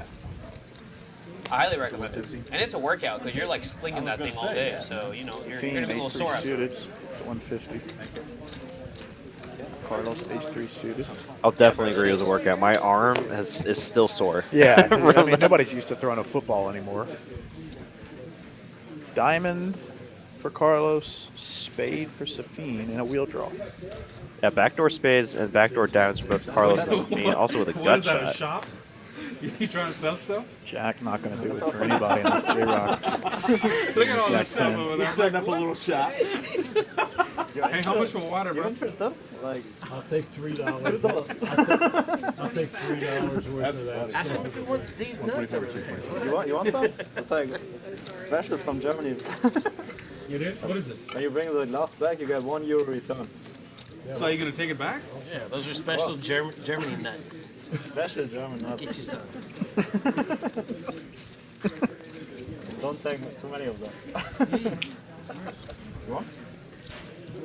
I highly recommend it. And it's a workout because you're like slinging that thing all day. So, you know, you're Safeen, going to be a little ace 3 sore after. suited, 150. Carlos, ace 3 suited. I'll definitely agree it was a workout. My arm is still sore. Yeah, I mean, nobody's used to throwing a football anymore. Diamond for Carlos, spade for Safeen, and a wheel draw. Yeah, backdoor spades and backdoor diamonds for both Carlos and Safeen, also with a What gut is that, a shot. shop? You trying to sell stuff? Jack not going to do it for anybody in this J-Rock. Look at all Jack this stuff 10. over there. Setting up a little shot. Hey, how much for water, bro? Like I'll take $3. I'll take $3 worth of that. Ask him if he wants these nuts over there. you want some? It's like special from Germany. You did? What is it? When you bring the glass back, you get €1 return. So are you going to take it back? Yeah, those are special Germany nuts. Special German nuts. Get you some. Don't take too many of them. You want?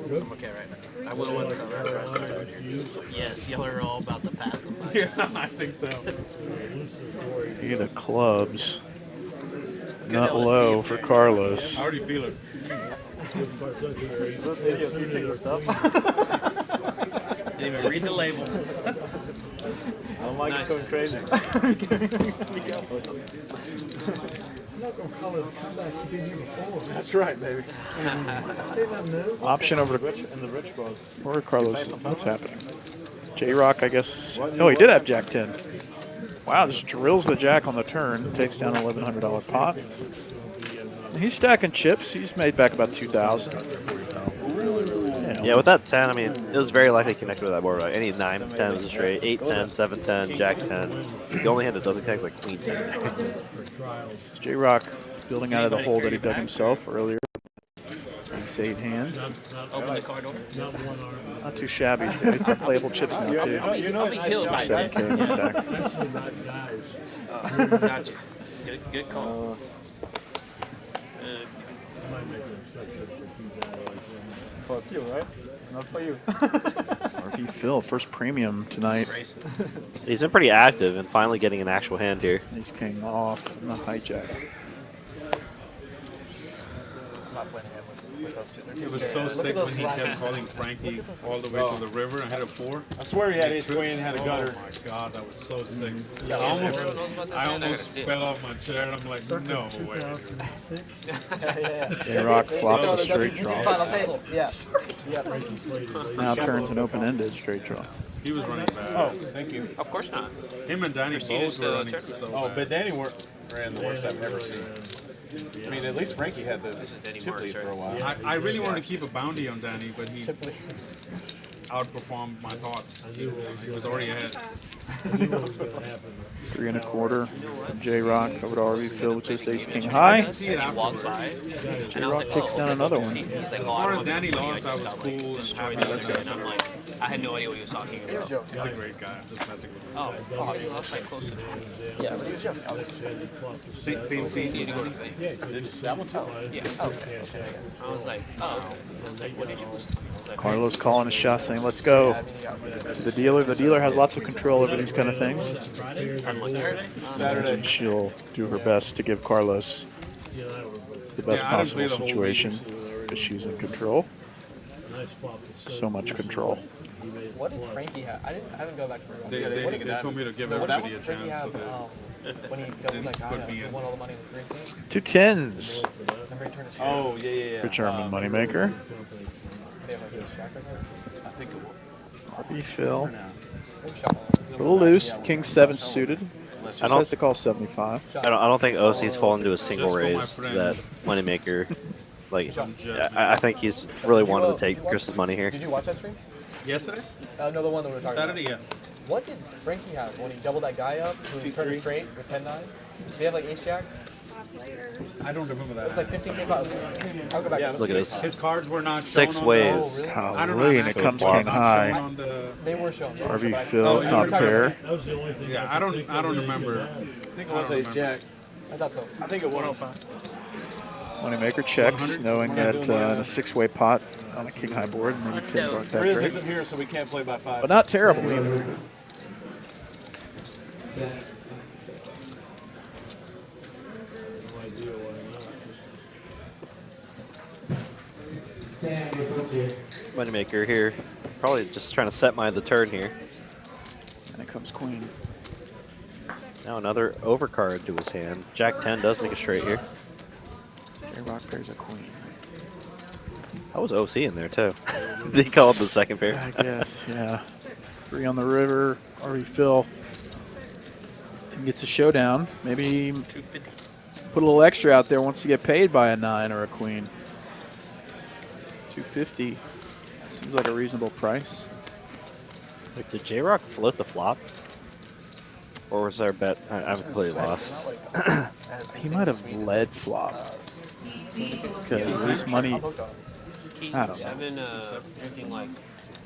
I'm okay right now. I will want some after I start. Yes, y'all are all about to pass them by. Yeah, I think so. Look at the clubs. Not LSD low up for there. Carlos. I already feel it. Those idiots who take the stuff. Didn't even read the label. Oh, Mike Nice. is going crazy. That's right, baby. Option over to In the rich world. where Carlos. What's happening? J-Rock, I guess. Oh, he did have Jack 10. Wow, just drills the Jack on the turn. Takes down $1,100 pot. He's stacking chips. He's made back about 2,000. Yeah, with that 10, I mean, it was very likely connected with that board. Right? Any 9, 10 was a straight, 8, 10, 7, 10, Jack 10. The only hand that doesn't connect is like Queen 10. J-Rock building out of the hole that he dug himself earlier. Ace 8 hand. Open the card over. Not too shabby. He's got playable chips now, too. I'll be healed by that. 7K in the stack. Actually, not guys. Gotcha. Good call. I might make an exception for two guys like that. For you, right? Not for you. RV Phil, first premium tonight. He's been pretty active and finally getting an actual hand here. Ace king off and the hijack. I'm not playing him with those two. They're too It was scary. so Look at sick those when he flashes. kept calling Frankie all the way to the river and hit a 4. I swear he had ace queen and had a gutter. Oh my god, that was so sick. Yeah, I almost fell off my chair and I'm like, no way. 2006. J-Rock flops a straight You draw. did final table. Yeah. Now turns an open-ended straight draw. He was running bad. Oh, thank you. Of course not. Him and Danny both were running so Oh, bad. but Danny ran the worst I've ever seen. I mean, at least Frankie had the Danny chip lead Marks, for a while. I really wanted to keep a bounty on Danny, but he outperformed my thoughts. He was already ahead. 3 1/4 from J-Rock over to RV Phil with just ace king high. See it Walked afterwards. by, and I was J-Rock like, takes down another one. He's like, As oh, far I as don't Danny want to lost, I was just cool and happy. and I'm like, I had no idea what he was talking about. He's a great guy. I'm just messing with him. Oh, he lost like close to 20. Yeah, but he was joking. Obviously. Same scene. Did you go to the That one too. Yeah. I was like, oh. I was like, what did you lose? I was like, Carlos calling a shot saying, let's go. To the dealer. The dealer has lots of control over these kind of things. Saturday. She'll do her best to give Carlos the best Yeah, I didn't play possible the whole situation because she's in control. Nice flop. So much control. What did Frankie have? I didn't go back to the They told me to give everybody a chance. So that when he doubled that guy put up, me he in. won all the money in the 3 seats. 2 10s Remember he turned his Oh, yeah. for German Moneymaker. They have like his track or something. I think it will. RB Phil. Maybe shot A little loose. King 7 suited. Just I don't- has to call 75. I don't think OC's fallen into a single Just for my raise friend. that Moneymaker. Like, I think he's really wanted to take Chris's money here. Did you watch that stream? Yesterday? No, the one that we were talking Saturday, about. yeah. What did Frankie have when he doubled that guy up? Who turned it straight with 10-9? Did he have like ace jack? I don't remember It was that. like 15K pounds. I'll go back. Look at this. His cards were not 6 shown on ways. The, I don't Holy, know. and it actually, comes they're king not high. shown on the, They were shown. RV Phil, you top were talking pair. That was the only thing. yeah, I don't remember. I think it was ace jack. I thought so. I think it was. Moneymaker checks, 100? knowing that in a 6-way pot on a king high board, and maybe 10 aren't that Riz great. isn't here, so we can't play by 5. But not terrible either. Moneymaker here. Probably just trying to set the turn here. And it comes queen. Now another overcard to his hand. Jack 10 does make a straight here. J-Rock pairs a queen. That was OC in there too. He called the second pair. I guess, yeah. 3 on the river. RV Phil gets a showdown. Maybe put a little extra out there wants to get paid by a 9 or a queen. 250. Seems like a reasonable price. Like, did J-Rock float the flop? Or was there a bet? I'm completely lost. He might have led flop. Because this money, I don't know. 7, drinking like,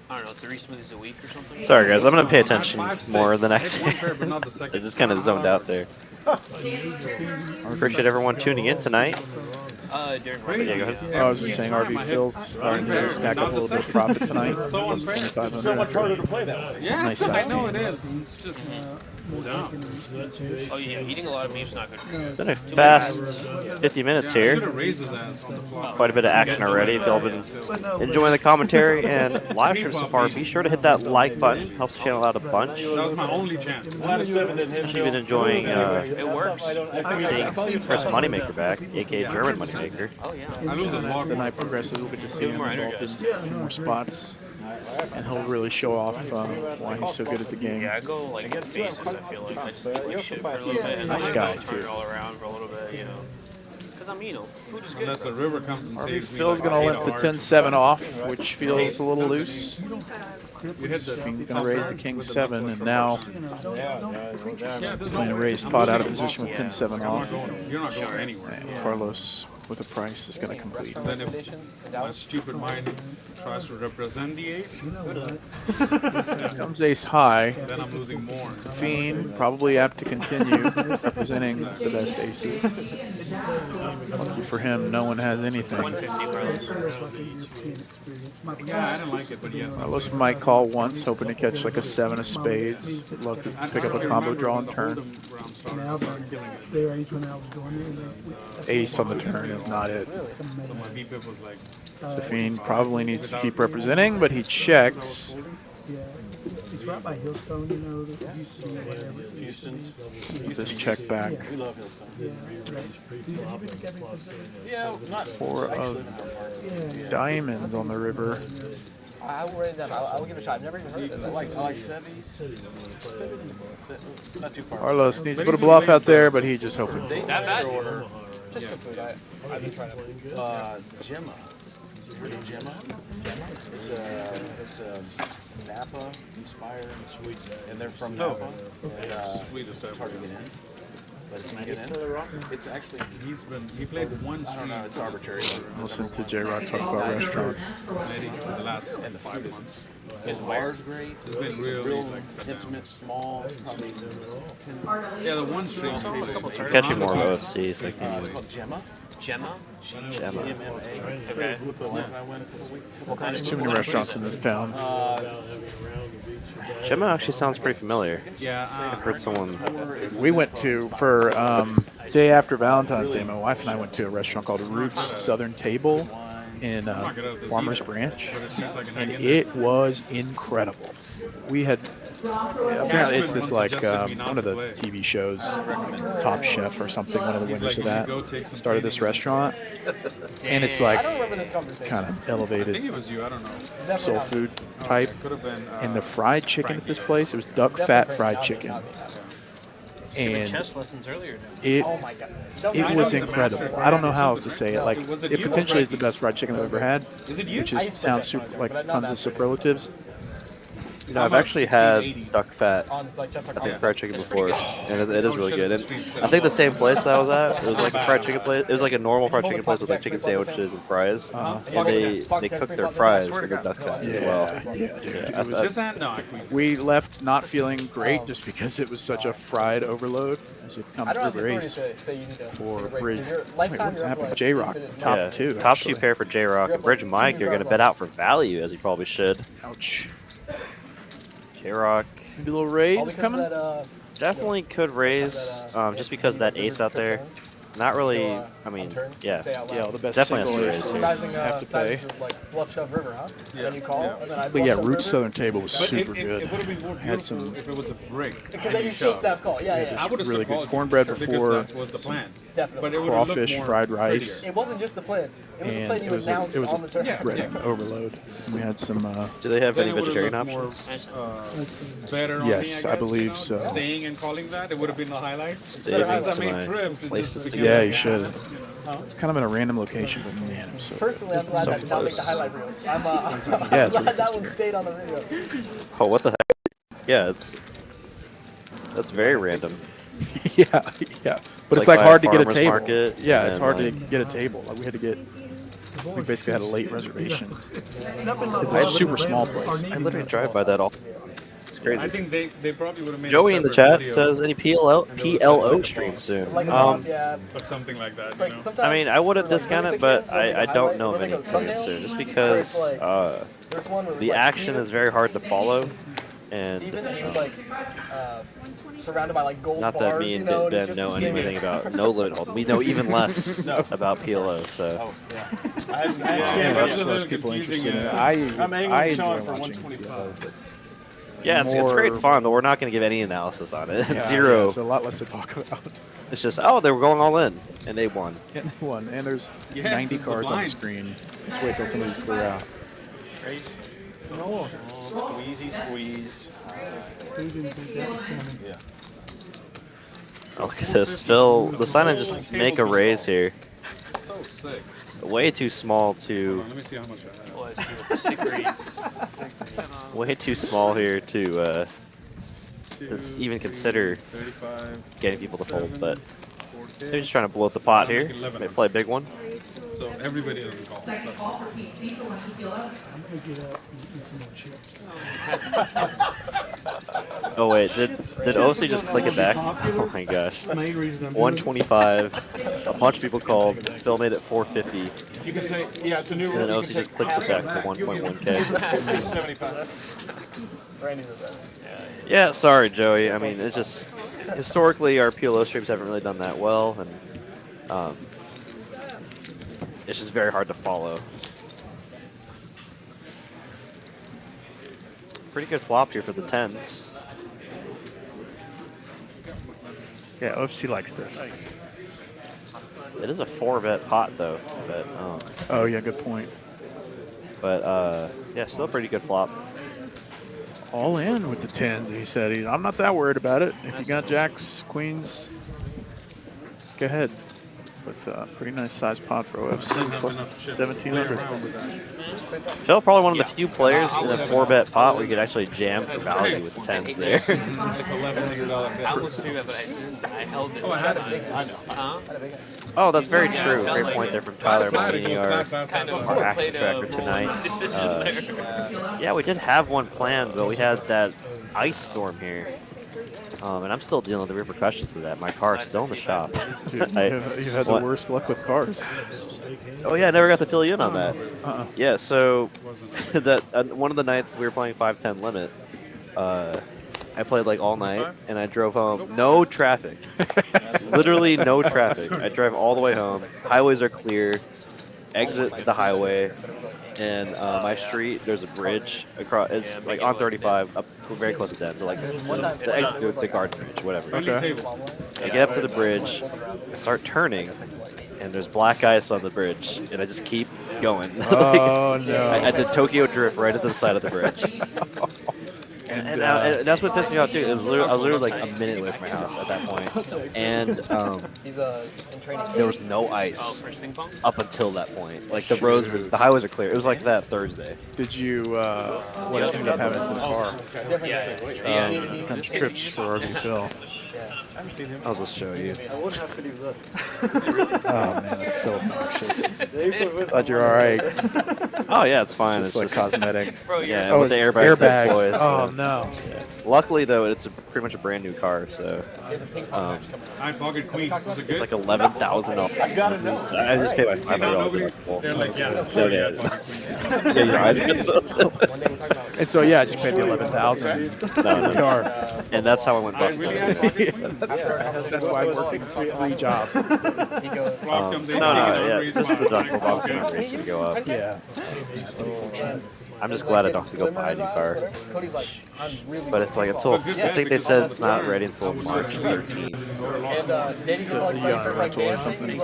I don't know, 3 smoothies a week or something. Sorry guys, I'm gonna pay attention I had 5-6. more the I next hit one year. pair, but not the I second. just kind of zoned out there. Appreciate everyone tuning in tonight. During Yeah, go ahead. I was just saying RV Phil's starting to stack up a little bit of profit tonight. So unfair. So much 2,500. harder to play that way. Yeah, Nice I size know it games. is. It's just dumb. Oh yeah, eating a lot of beef's not good for you. Been a fast 50 minutes Yeah, I should here. have raised his ass on the flop. Quite a bit of action already. If y'all been enjoying the commentary and live stream so far, be sure to hit that like button. Helps the channel out a bunch. That was my only chance. Glad a 7 didn't hit If you've been enjoying It works. seeing Chris Moneymaker back, aka German Moneymaker. Oh yeah. I lose a As lot. the night progresses, we'll get to see him involved in a few more spots. And he'll really show off why he's so good at the game. Yeah, I go like in phases. I feel like I just eat like shit for a little bit and Nice then guy, I turn too. it all around for a little bit, you know. Because I'm, food is good. Unless a river comes and RV saves me. Phil's like going to 8 limp the hours. 10-7 off, which feels a little loose. You hit the He's going top to raise pair the king with 7, the and now Yeah, there's playing a no- raised pot out of position with pin 7 I'm off. not going. You're not going anywhere. And Carlos with a price is going to complete. Then if my stupid mind tries to represent the ace, Comes ace high. then I'm losing more. Fiend probably apt to continue representing the best aces. Lucky for him, no one has anything. 150 pearls. Yeah, I didn't like it, but yes. Unless Mike call once, hoping to catch like a 7 of spades. He'd love to pick up a combo draw on turn. Ace on the turn is not it. So my VPIP was like, Safeen probably needs to keep representing, but he checks. It's right by Hillstone, you know, that used to be whatever. Houston's. With this check back. We love Hillstone. Yeah, Yeah, not 4 of diamonds on the river. I will write it down. I will give it a shot. I've never even heard of it. I like Sevy's. Not too far. Carlos needs to put a bluff out there, but he just hoping. That bad? Just good food. I've been trying to. Gemma. You heard of Gemma? It's a Napa inspired, and they're from Napa. And, it's hard to get in. But if you get in, it's actually he played one I don't stream. know. It's arbitrary. Listen to J-Rock talk about restaurants. For the last And the 5 food months. His bar's great. It's been It's really real like intimate, small. Probably 10. Yeah, the one stream. Catching more OFC. So I It's can called Gemma. Gemma? Gemma. MMA. Okay. The one that I went for the week. What kind of Too many restaurants in this town. Gemma actually sounds pretty familiar. Yeah. I've heard someone. We went to, for day after Valentine's Day, my wife and I went to a restaurant called Roots Southern Table in Farmers Branch, and it was incredible. We had, apparently it's this like one of the TV shows, Top Chef or something, one of the winners of that, started this restaurant, and it's like I don't remember this conversation. kind of I think elevated it was you. I don't know. soul food type. Could have been. And the fried chicken at this place, it was duck fat fried chicken. And Chess lessons earlier. it Oh my god. it was incredible. I don't know how else to say it. Like, it potentially is the best fried chicken I've ever had, Is it you? which is, sounds super, like tons of superlatives. You know, I've actually had duck fat, On like just I think fried chicken before, and it is really good. And I think the same place that I was at, it was like a fried chicken place. It was like a normal fried chicken place with like chicken sandwiches and fries, and they cook their fries like a duck fat as well. It was, Just that? No, I quit. we left not feeling great just because it was such a fried overload. As it I comes don't have to the authority race to say you need to for take a break, Bridge. 'cause your Wait, lifetime what's you're up happening? like J-Rock, infinite- top Yeah, two. top two actually. pair for J-Rock and Bridge and Mike. You're gonna bet out for value as you probably should. Ouch. J-Rock Maybe a little All raise because of coming. that, definitely could raise, just because of that ace out there. Not really. I mean, yeah. Say out loud. Yeah, all the best Definitely single has to aces raise. Sizing, have to sizes pay. of, like Bluff Shove River, huh? And then you call, and then I But yeah, Bluff Shove Roots River. Southern Table was But super it good. would have been more Had beautiful some if it was a break. Because then you still snaps call. Yeah, yeah. I would have really good called you cornbread because before, that was the plan. Definitely. But it would have looked Crawfish, more fried rice. prettier. It wasn't just the plan. It was the And plan you announced it was on the turn. Yeah. bread overload. We had some. Do they have Then any it would have vegetarian looked options? more better on Yes, me, I I guess, believe you know? so. Saying and calling that, it would have been the highlight. Save it Since I to made my trips, it places just to became Yeah, go. you should. It's kind of in a random location, but man, I'm so. Personally, I'm glad So that did not make the close. highlight reels. I'm Yeah, it's glad really that one close stayed on the video. Oh, what the heck? Yeah, that's very random. yeah, yeah. But it's like like by hard a to get a farmer's table. market, Yeah, and it's hard to then, get a table. Like we had to get. We basically had a late reservation. It's It's a super small place. I literally drive by that all. It's I crazy. think they probably would have made Joey a in the separate chat video says any PLO stream soon. Like a boss, yeah. or something like that. It's You like know? sometimes I mean, I would have for, like, discounted, 36 but minutes, I they'll don't make a know of highlight, any they'll make a coming thumbnail, soon, just where because it's like- there's one where it was the like action Steven- is very hard to follow, and Steven, and he was like surrounded by like gold not bars, that me you and know, and Ben it's just know this anything image. about no limit hold. We know even less about PLO, so Yeah, That's it's a those little people confusing, interested in it. I'm angling I Sean enjoy for watching 125. PLO, yeah, it's great More- fun, but we're not going to give any analysis on it. but Zero. There's a lot less to talk about. It's just, oh, they were going all in, and they won. And they won. And there's Yes, 90 it's the cards on the blinds. screen. Let's wait till some of these clear out. No. Squeezy squeeze. Yeah. Oh, look at this. Phil decided to just make a raise here. It's so sick. Way too small to, Let me see how much I have. Well, it's secrets. way too small here to even consider 35, getting people to fold, but 4K. they're just trying to blow up the pot I'll here. make 11 They of play a big one. So everybody on the call. Second call for PC for once you feel out. I'm gonna get up and eat some more chips. Oh wait, did OC just click it back? Oh my gosh. 125. A bunch of people called. Phil made it 450. You can say, yeah, it's a new And then OC just clicks it back to 1.1K. 75. Randy's the best. Yeah, sorry, Joey. I mean, it's just historically our PLO streams haven't really done that well, and it's just very hard to follow. Pretty good flop here for the 10s. Yeah, OFC likes this. It is a 4-bet pot though, but oh yeah, good point. But yeah, still a pretty good flop. All in with the 10s, he said. I'm not that worried about it. If you got jacks, queens, go ahead. But pretty nice size pot for OFC, plus 1,700. Phil, probably one of the few players in a 4-bet pot where you could actually jam for value with the 10s there. It's $1,100. I almost threw it, but I held it. Oh, I had it. I know. Huh? Oh, that's very Yeah, true. I felt Great like point there from Tyler Maloney, our kind of active played tracker a tonight. decision there. Yeah, we did have one planned, but we had that ice storm here. And I'm still dealing with the repercussions of that. My car's still in the shop. Dude, you've had the worst luck with cars. Oh yeah, I never got to fill you in on that. Yeah, so that one of the nights we were playing 5-10 limit, I played like all night and I drove home. No traffic. Literally no traffic. I drive all the way home. Highways are clear. Exit the highway. And my street, there's a bridge across. It's like on 35, up very close to that. So like the exit to the Garden Bridge, whatever. Okay. I get up to the bridge, I start turning, and there's black ice on the bridge, and I just keep going. Oh no! I did Tokyo drift right into the side of the bridge. And that's what pissed me off too. I was literally like a minute away from my house at that point, and there was no ice up until that point. Like the roads, the highways are clear. It was like that Thursday. Did you? What ended up happening to the car? How trips for RV Phil? I'll just show you. I wouldn't have to leave that. Oh man, that's so obnoxious. Glad you're all right. Oh yeah, it's fine. It's It's like just cosmetic. Yeah, Oh, with the airbag. airbags deployed. Oh no. Yeah. Luckily though, it's pretty much a brand new car, so I bugged Queens. Was it good? it's like $11,000. I just paid my $500. They're like, yeah, So yeah, yeah, your eyes get so. And so yeah, I just paid the 11,000. No. Car. And that's how I went busted. That's why I work 3 jobs. No, yeah, just the deductible box rates to go up. Yeah. I'm just glad I don't have to go buy a new car. But it's like until, I think they said it's not ready until March 13th.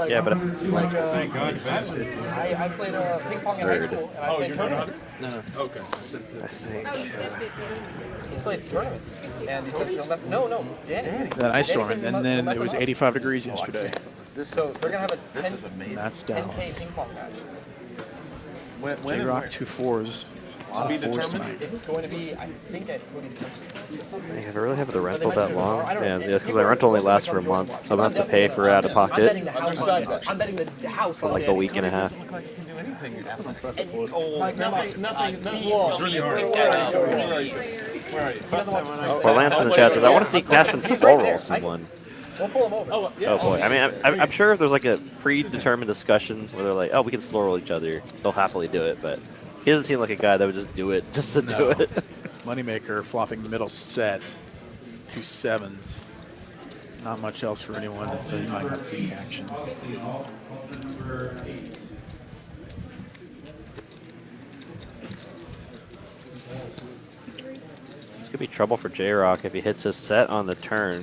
Yeah, but like, Thank God. I played ping pong in high school, and I played tournaments. Okay. I think. He's played tournaments, and he says, no, Danny. Then ice storm, and then it was 85 degrees yesterday. So we're gonna have a 10, That's down. 10K ping pong match. J-Rock 2 4s. A lot of 4s tonight. It's going to be, I think, at Cody's country. If I really have the rental that long? Yeah, because my rental only lasts for a month, so I'm going to have to pay for it out of I'm betting pocket the house on that. I'm betting the house for on like a Danny. week and a half. It's really hard. Or Lance in the chat says, I want to see Cashman slow roll someone. We'll pull him over. Oh boy, I mean, I'm sure if there's like a predetermined discussion where they're like, oh, we can slow roll each other, they'll happily do it, but he doesn't seem like a guy that would just do it just to do it. Moneymaker flopping middle set, 2 7s. Not much else for anyone, so you might not see action. This could be trouble for J-Rock if he hits his set on the turn.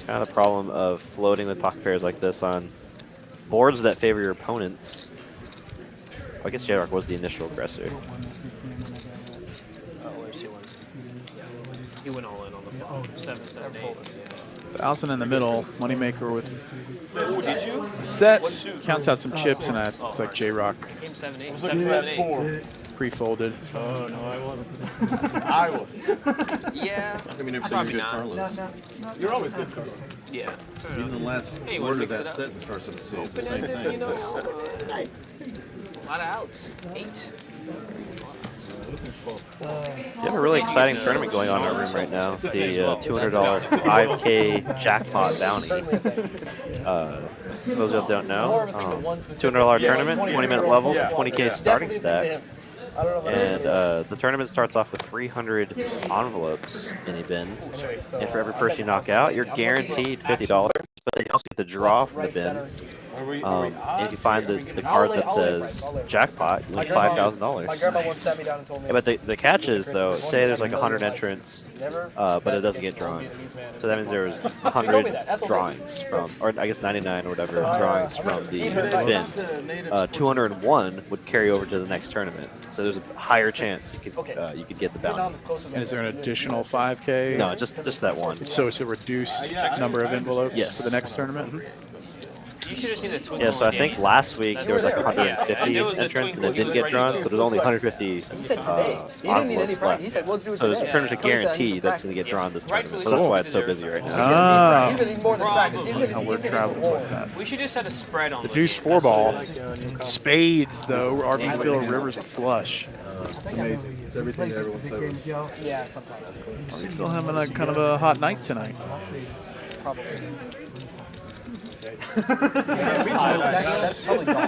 Kind of the problem of floating with pocket pairs like this on boards that favor your opponents. Well, I guess J-Rock was the initial aggressor. Oh, where's he went? He went all in on the flop. 7, 7, 8. 1,000 in the middle. Moneymaker with Oh, did you? a set. What suit? Counts out some chips, and it's like J-Rock Game 7-8. 7-7-8. pre-folded. Oh, no, I won't. I will. Yeah. I mean, never seen Probably you good not. Carlos. You're always good, Carlos. Yeah. Even the last Hey, you word wanna of mix that it up? sentence starts with a C. It's the Open same ended, thing. you know. A lot of outs. 8. You have a really exciting tournament going on in our room right now. The $200 5K jackpot bounty. For those who don't know, $200 tournament, 20-minute levels, 20K starting stack. And the tournament starts off with 300 envelopes in a bin. And for every person you knock out, you're guaranteed $50. But then you also get to draw from the bin. If you find the card that says jackpot, you win $5,000. Yeah, but the catch is, though, say there's like 100 entrants, but it doesn't get drawn. So that means there's 100 drawings from, or I guess 99 or whatever drawings from the bin. 201 would carry over to the next tournament. So there's a higher chance you could get the bounty. And is there an additional 5K? No, just that one. So it's a reduced number of envelopes for the next tournament? You should have seen the twinkle. Yeah, so I think last week there was like 150 entrants and it didn't get drawn, so there's only 150 envelopes left. So there's pretty much a guarantee that's going to get drawn this tournament. So that's why it's so busy right now. He's gonna need more than practice. He's gonna Word travels like that. We should just have a spread on The deuce 4-ball. Spades, though. RB Phil Rivers flush. It's amazing. It's everything that everyone says. Yeah, sometimes. RB Phil having a kind of a hot night tonight. Probably. That's probably gone.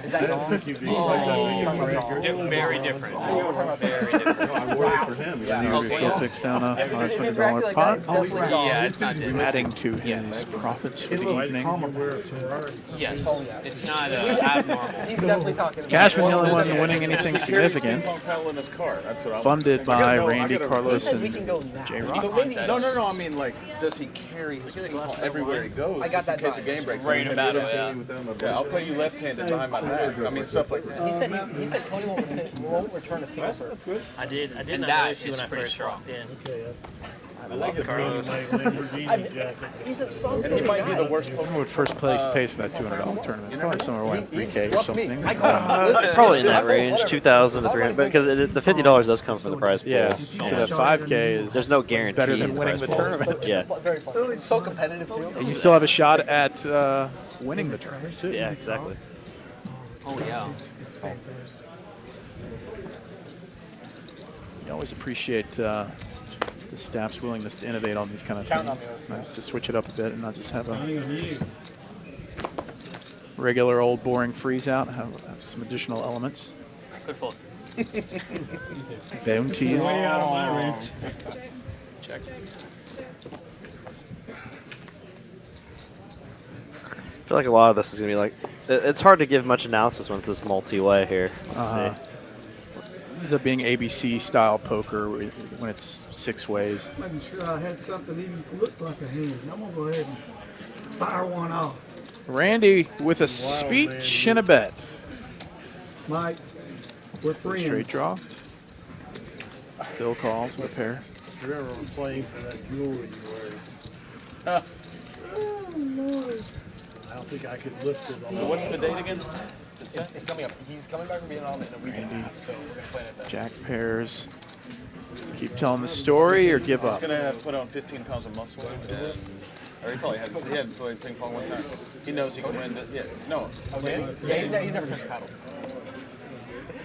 Is that gone? Very different. I worry for him. Phil picks down a $500 pot. Yeah, it's not different. Adding to his profits for the evening. Yes. It's not abnormal. He's definitely talking about Cashman the only one winning anything significant. Funded by Randy, Carlos, and J-Rock. So maybe No, I mean, like, does he carry his ping pong everywhere he goes? I got just in that case a vibe. game breaks. Right about it, Yeah, I'll play you left-handed behind my back. I mean, stuff like that. he said Tony won't return a single serve. That's good. I did And not that notice you is when I pretty first strong. walked in. I like his Lamborghini jacket. He's a sounds And he might be the worst I wonder what first place pays for that $200 tournament. Probably somewhere around 3K or something. Probably in that range, 2,000 to 300, because the $50 does come from the prize pool. Yeah, so that 5K is There's no guarantee better in than the winning prize the pool. tournament. Yeah. Very fun. It's so competitive too. And you still have a shot at winning the tournament, too. Yeah, exactly. Oh, yeah. You always appreciate the staff's willingness to innovate on these kind of things. It's nice to switch it up a bit and not just have a regular old boring freeze out. Have some additional elements. Good fold. Bounties. Way out of my range. Check. I feel like a lot of this is going to be like, it's hard to give much analysis when it's this multi-way here. Let's see. Ends up being ABC style poker when it's 6 ways. Making sure I had something even looked like a hand. I'm gonna go ahead and fire one off. Randy with a speech and a bet. Mike, we're friends. Straight draw. Still calls with a pair. You're ever playing for that jewelry you wear. Oh, Lord. I don't think I could lift it. So what's the date again? It's coming up. He's coming back from Vietnam in a week and a half, so we're gonna play it then. Jack pairs. Keep telling the story or give up. He's gonna put on 15 pounds of muscle, and or he probably had played ping pong one time. He knows he can win. Yeah, no. Yeah, he's never touched paddle.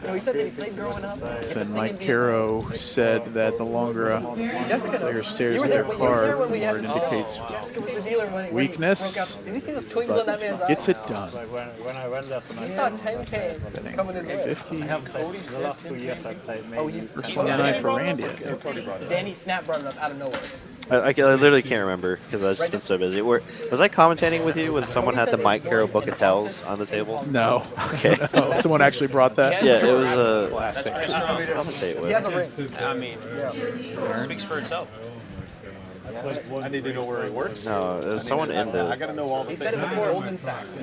No, he said that he played growing up. Then Mike Caro said that the longer a player stares at their card, the more it indicates Jessica was the dealer when it weakness. Did you see the twinkle in that man's eye? Gets it done. When I went there for He saw 10K coming his way. 50. the last 2 years I played maybe. Oh, he's First one tonight for Randy. Danny Snap brought it up out of nowhere. I literally can't remember because I've just been so busy. Was I commentating with you when someone had the Mike Caro Book of Tells on the table? No. Okay. No, someone actually brought that? Yeah, it was a That's commentate He has a with. ring. I mean, speaks for itself. I need to know where he works. No, it was someone in I the. gotta know all the He things. said it was for Goldman Sachs.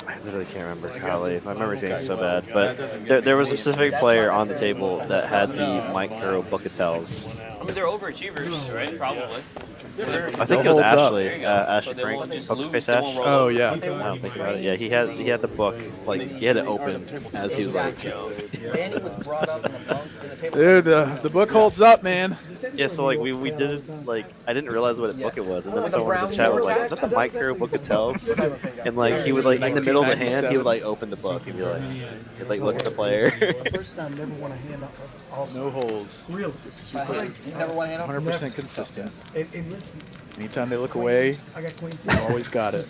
I literally can't remember. Golly, my memory's getting so bad. But there was a specific player on the table that had the Mike Caro Book of Tells. I mean, they're overachievers, right? Probably. I think it was Holds up. Ashley. Ashley But they Frank. won't just Poker lose, Face they Ash. won't roll Oh over. yeah. I don't think about it. Yeah, he had the book. Like he had it open as he was like, Danny was brought up in the bunk in the table. Dude, the book holds up, man. yeah. So like we did it, like I didn't realize what book it was, and then With a someone in the brown chat was like, paperback? "Is that the Micro Book of Tells?" And like he would like in the middle of the hand, he would like open the book and be like, he'd like look at the player. First time, never want to hand off. No holes. Really. You never want to hand off? 100% consistent. And listen, Anytime they look away, I got queen two. you always got it.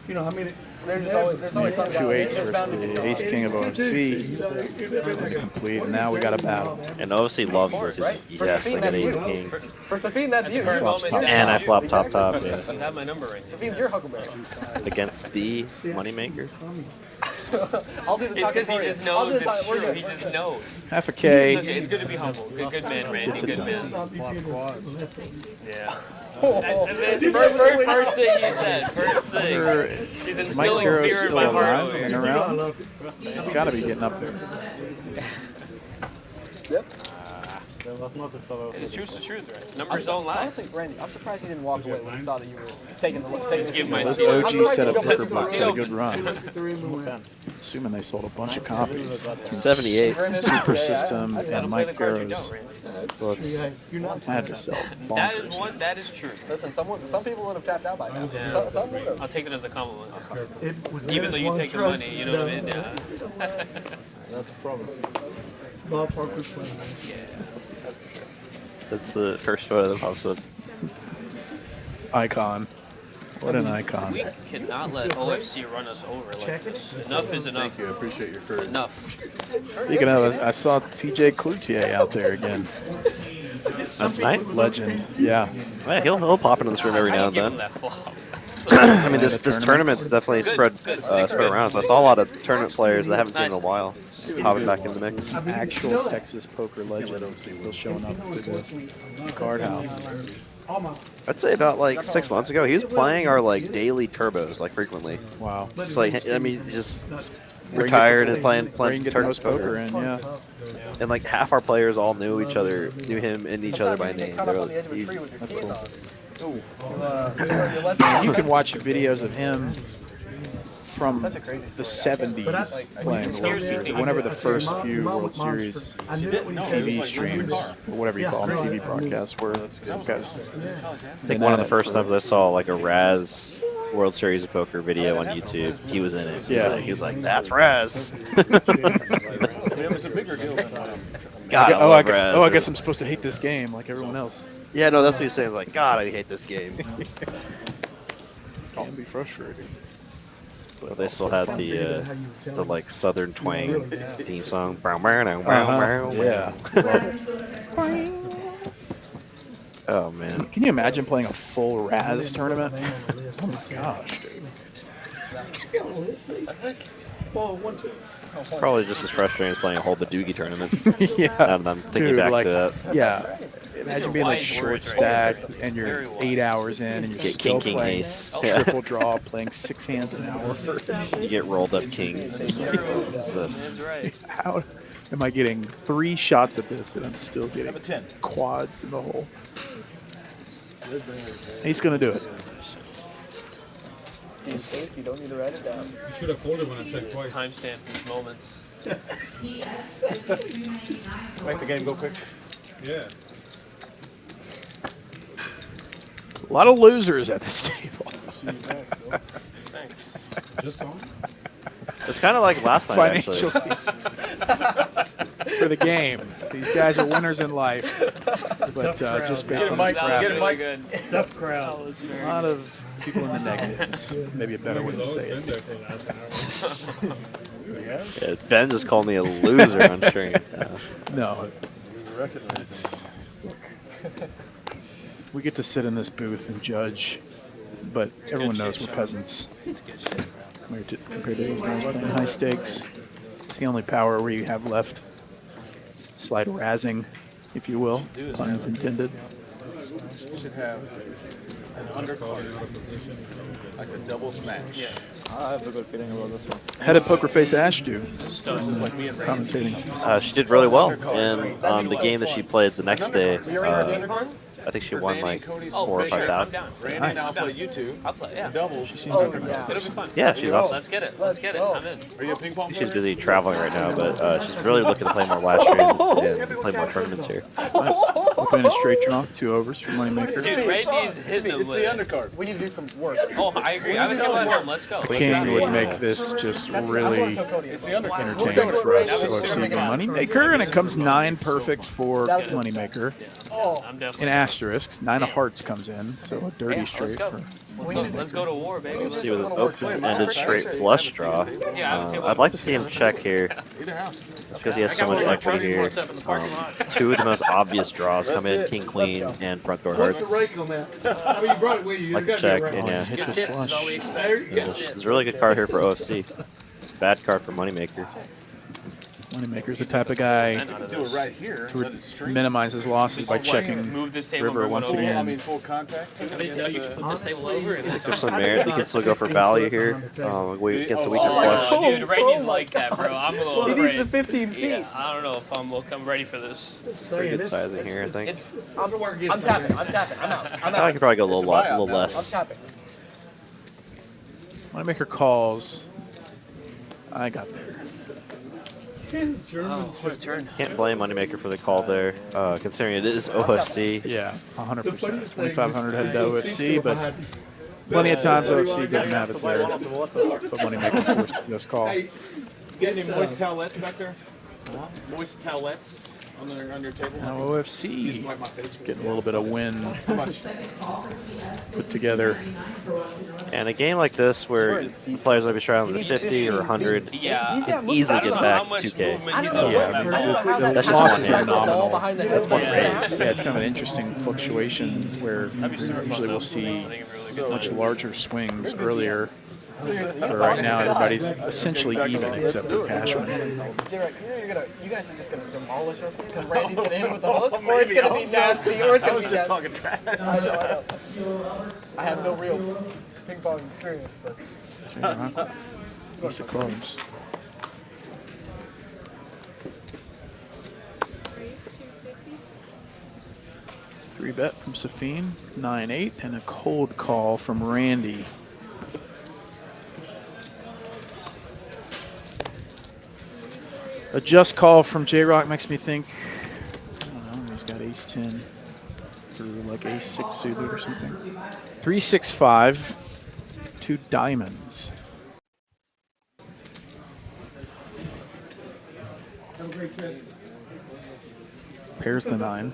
You know, I mean, There's always some Two guy. eights versus the ace king of OFC. It's complete, and now we got a battle. And obviously loves versus Right? yes, I got ace king, For Safeen, that's you. Current Flops moment, top. and I flop top top. Yeah, you have my number right. Safeen's your Huckleberry. against the Moneymaker. I'll do the It's talking because he for you. just I'll do knows the talking. it's We're true. good. He just knows. Half a It's K. okay. It's good to be humble. Good man, Randy. Good man. Yeah. First thing you said. First thing. He's Mike instilling Hero's fear in still my heart. alive over and here. around. He's got to be getting up there. That was not the fellow. It's the truth, right? Numbers don't lie. Honestly, Randy, I'm surprised you didn't walk away when you saw that you were taking the Just give my This seat. OG surprised set you up don't poker put books the had a good run. Offense. Assuming they sold a bunch of copies. 78. Super System I and don't play Mike the cards you Hero's don't, Randy. books had to sell That is bonkers. one. That is true. Listen, some people would have tapped out by now. Yeah. Some would have. I'll take it as a compliment. it was Even though you one take the trust, money, you know what I mean? Yeah. That's a problem. Ballpark was playing. That's the first photo that pops up. Icon. What an icon. We cannot let OFC run us over like this. Enough is enough. Thank you. I appreciate your courage. Enough. Speaking of, I saw TJ Cloutier out there again. That's nice. Legend. Yeah. Yeah, he'll pop into this room every now and Give him then. that flop. I mean, this tournament's definitely Good, spread good. spread around. So I saw a lot of tournament players that I haven't seen in a while just hopping back in the mix. Actual Texas poker legend still showing up to the card house. I'd say about like 6 months ago, he was playing our like daily turbos like frequently. Wow. Just like I mean, just retired and playing Where you can get the most poker in, yeah. And like half our players all knew him and each other by name. Caught They up were on the edge of a huge. tree with your skis on. You can watch videos of him from Such a crazy the story. 70s playing the World Series, whenever the first few World Series I knew it when you said TV it. streams, or whatever you call them, TV broadcasts were. Guys, I think one of the first times I saw like a Raz World Series of Poker video on YouTube, he was in it. Yeah. He was like, "That's Raz." It was a bigger deal than God, I I love Raz. guess I'm supposed to hate this game like everyone else. Yeah, no, that's what he's saying. Like, God, I hate this game. Can be frustrating. But they still had the like Southern twang theme song. Yeah. Oh man. Can you imagine playing a full Raz tournament? Oh my gosh, dude. Probably just as frustrating as playing a whole Badoogie tournament. Yeah. And I'm thinking Dude, back like, to that. yeah. Imagine being like short stack and you're 8 hours in and you're Get still king, playing ace. triple draw, playing 6 hands an hour. You get rolled up kings. What's this? That's right. How am I getting 3 shots at this and I'm still getting quads in the hole? He's gonna do it. You don't need to write it down. You should have folded when I checked twice. Timestamp these moments. Make the game go quick. Yeah. A lot of losers at this table. Thanks. Just on? It's kind of like last night, actually. Financially. For the game. These guys are winners in life. But just based on the That was graph, really good. Tough crowd. That was a very lot good. of people in the negatives. Maybe a better way to say it. Yeah, Ben just called me a loser on stream. No. We get to sit in this booth and judge, but everyone knows we're peasants. Compared to these guys playing high stakes, it's the only power we have left. Slight razzing, if you will, puns intended. You should have an undercard, like a double smash. Yeah. I have a good feeling about this one. How did Poker Face Ash do? Stuff. Like me and Randy. Commentating. She did really well, and on the game that she played the next day, I think she won like Cody's 4 or for sure. 5,000. I'm down. Randy and I'll Nice. play you two. I'll play. Yeah. Doubles. She seems Oh, like a yeah. It'll be fun. Yeah, she's awesome. Let's get it. Let's get it. I'm in. Are you a ping pong player? She's busy traveling right now, but she's really looking to play more live streams and play more tournaments here. Nice. Opening a straight draw, 2 overs for Moneymaker. Dude, Randy's hitting them It's with the it. undercard. We need to do some work. Oh, I agree. I haven't seen one of them. Let's go. King would make this just really It's the undercard. entertaining for us. So Let's it's do it. even Moneymaker, and it comes 9 perfect for Moneymaker. I'm In definitely. asterisks, 9 of hearts comes in, so a dirty Let's straight go. for Let's go to war, baby. Let's see with an open-ended straight flush draw. Yeah, I would say I'd like to see him check here Either house. because he has so much equity here. 2 of the most obvious draws come in: king, queen, and front door What's hearts. the rake on that? I mean, you brought it with you. Like There's to gotta be check, a rake. and yeah, hits his flush. it's a really good card here for OFC. Bad card for Moneymaker. Moneymaker's the type of guy Do it right here. to Let it stream. minimize his losses by checking Move this table river once over. I again. mean, full contact. You can put this table over. And There's some merit. He can still go for value here. Wait against a weaker Oh, flush. dude, Randy's like that, bro. I'm a little He afraid. needs the 15 feet. Yeah, I don't know if I'm ready for this. Pretty good sizing here, I think. It's I'm tapping. I'm tapping. I'm out. I'm I out. could probably go a little I'm less. tapping. Moneymaker calls. I got there. what a turn. Can't blame Moneymaker for the call there, considering it is OFC. Yeah, 100%. 2,500 headed to OFC, but plenty of times OFC doesn't have it there. But Moneymaker forced to just call. Hey, you got any moist towelettes back there? Moist towelettes on your table? Now OFC getting a little bit of win put together. And a game like this where the players might be trying with a 50 or 100, Yeah. you can easily get back how much 2K. movement I he's don't know got what that the ball. how That's that just how one that hand. ball behind the head. That's one phase. Yeah, it's kind of an interesting fluctuation where usually we'll see much larger swings earlier. But right now, everybody's essentially even except for Cashman. You guys are just gonna demolish us because Randy's gonna hit with the hook, or it's gonna be nasty, or it's gonna be nasty. talking trash. I know. I have no real ping pong experience, but Piece of clubs. Three bet from Safeen, 9-8, and a cold call from Randy. A just call from J-Rock makes me think, I don't know, he's got ace-10 through like ace-6 suited or something. 3-6-5, 2 diamonds. Pairs the 9.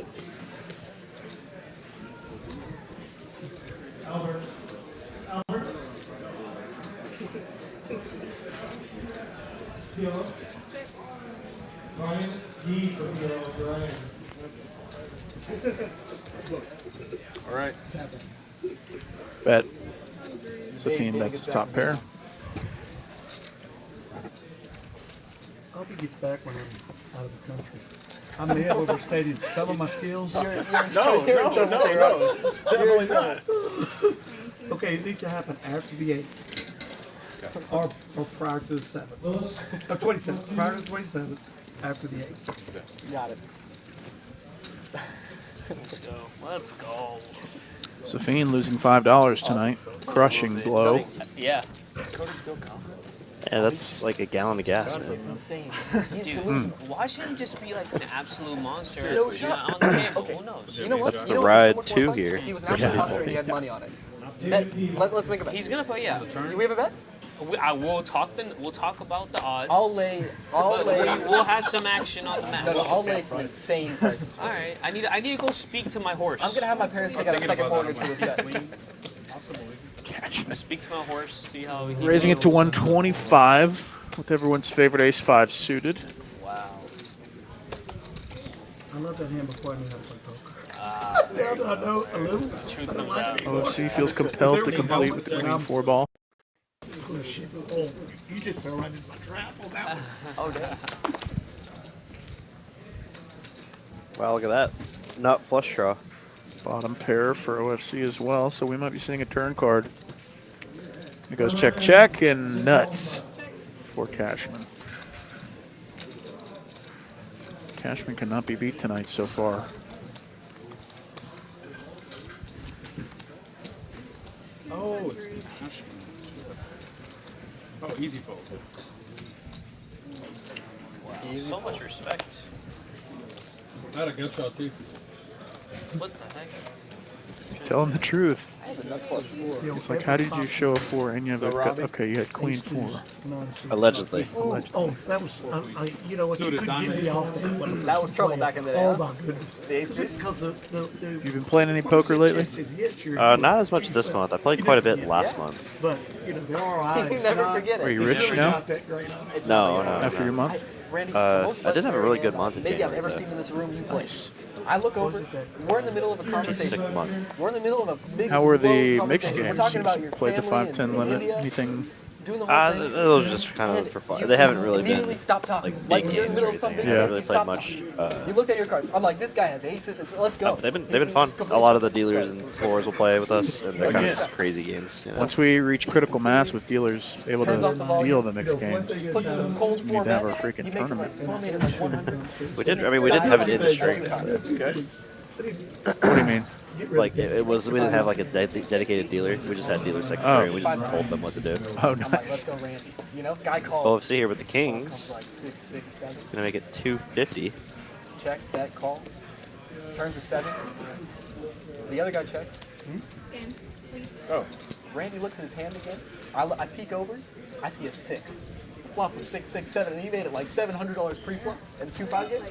All right. Bet. Safeen bets his top pair. I hope he gets back when I'm out of the country. I may have overstated some of my skills. No. Definitely not. Okay, it needs to happen after the 8th. Or prior to the 7th. Or 27th. Prior to the 27th, after the 8th. got it. Let's go. Safeen losing $5 tonight. Crushing blow. Yeah. Yeah, that's like a gallon of gas, man. It's insane. Dude, watch him just be like an absolute monster on the table. Who knows? You know what? That's You the know what's ride so much two more fun? here. He was an for absolute some monster people. and he had money on it. Bet. Let's make a bet. He's gonna play, yeah. Do we have a bet? We'll talk about the odds. I'll lay. We'll have some action on the match. No, I'll lay some insane prices. All right, I need to go speak to my horse. I'm gonna have my parents take out a second mortgage for this bet. Speak to my horse, see how he Raising it to feels. 125 with everyone's favorite ace-5 suited. Wow. I love that hand before I knew how to play poker. Now that I know a little. Truth comes out. OFC feels compelled to complete with the green 4-ball. Oh, shit. Oh, you just fell right into my trap on that one. Oh, damn. Wow, look at that. Nut flush draw. Bottom pair for OFC as well, so we might be seeing a turn card. It goes check, check, and nuts for Cashman. Cashman cannot be beat tonight so far. Oh, it's Cashman. Oh, easy fold. Wow, so much respect. I had a gut shot too. What the heck? He's telling the truth. I have a nut flush. It's like, how did you show a 4 and you have a gut? Okay, you had queen 4. Allegedly. Oh, that was, you know what, you couldn't get me off that one. That was trouble back in the day. Oh huh? my goodness. The ace deuce? Because the You been playing any poker lately? Not as much this month. I played quite a bit last month. But, you know, the ROI You is never not, forget it. Are you rich now? not that great. It's No, not no, After no. your month? Randy, I did have a really good month in maybe I've January, ever though. seen in this room you play. I look over, we're in the middle of a conversation. Sick month. We're in the middle of a big How were the long mixed conversation. games? We're talking about your Played the family 5-10 in limit? India, Anything? doing the whole thing. Those are just kind of for fun. They haven't really immediately been stop talking. like Like big you're in the games middle or of anything. something. I you haven't really played stop much. talking. You looked at your cards. I'm like, this guy has aces. Let's go. They've been fun. A lot of the dealers and floors will play with us, and they're kind of crazy games. You know? Once we reach critical mass with dealers able Turns off the to volume. deal the mixed games, Puts it in a cold we need to have our format. freaking He makes it tournament. like someone made it like 100. We did. I mean, we did have it in the string. What do you mean? Like it was. We didn't have like a dedicated dealer. We just had dealer secretary. We just told them what to do. Oh, I'm like, let's nice. go, Randy. You know, guy calls. Well, see here with the Comes kings, like 6, 6, 7. gonna make it 250. Check that call. Turns to 7. The other guy checks. Oh. Randy looks at his hand again. I peek over. I see a 6. Flop was 6, 6, 7, and he made it like $700 pre-flop and 2-5 game.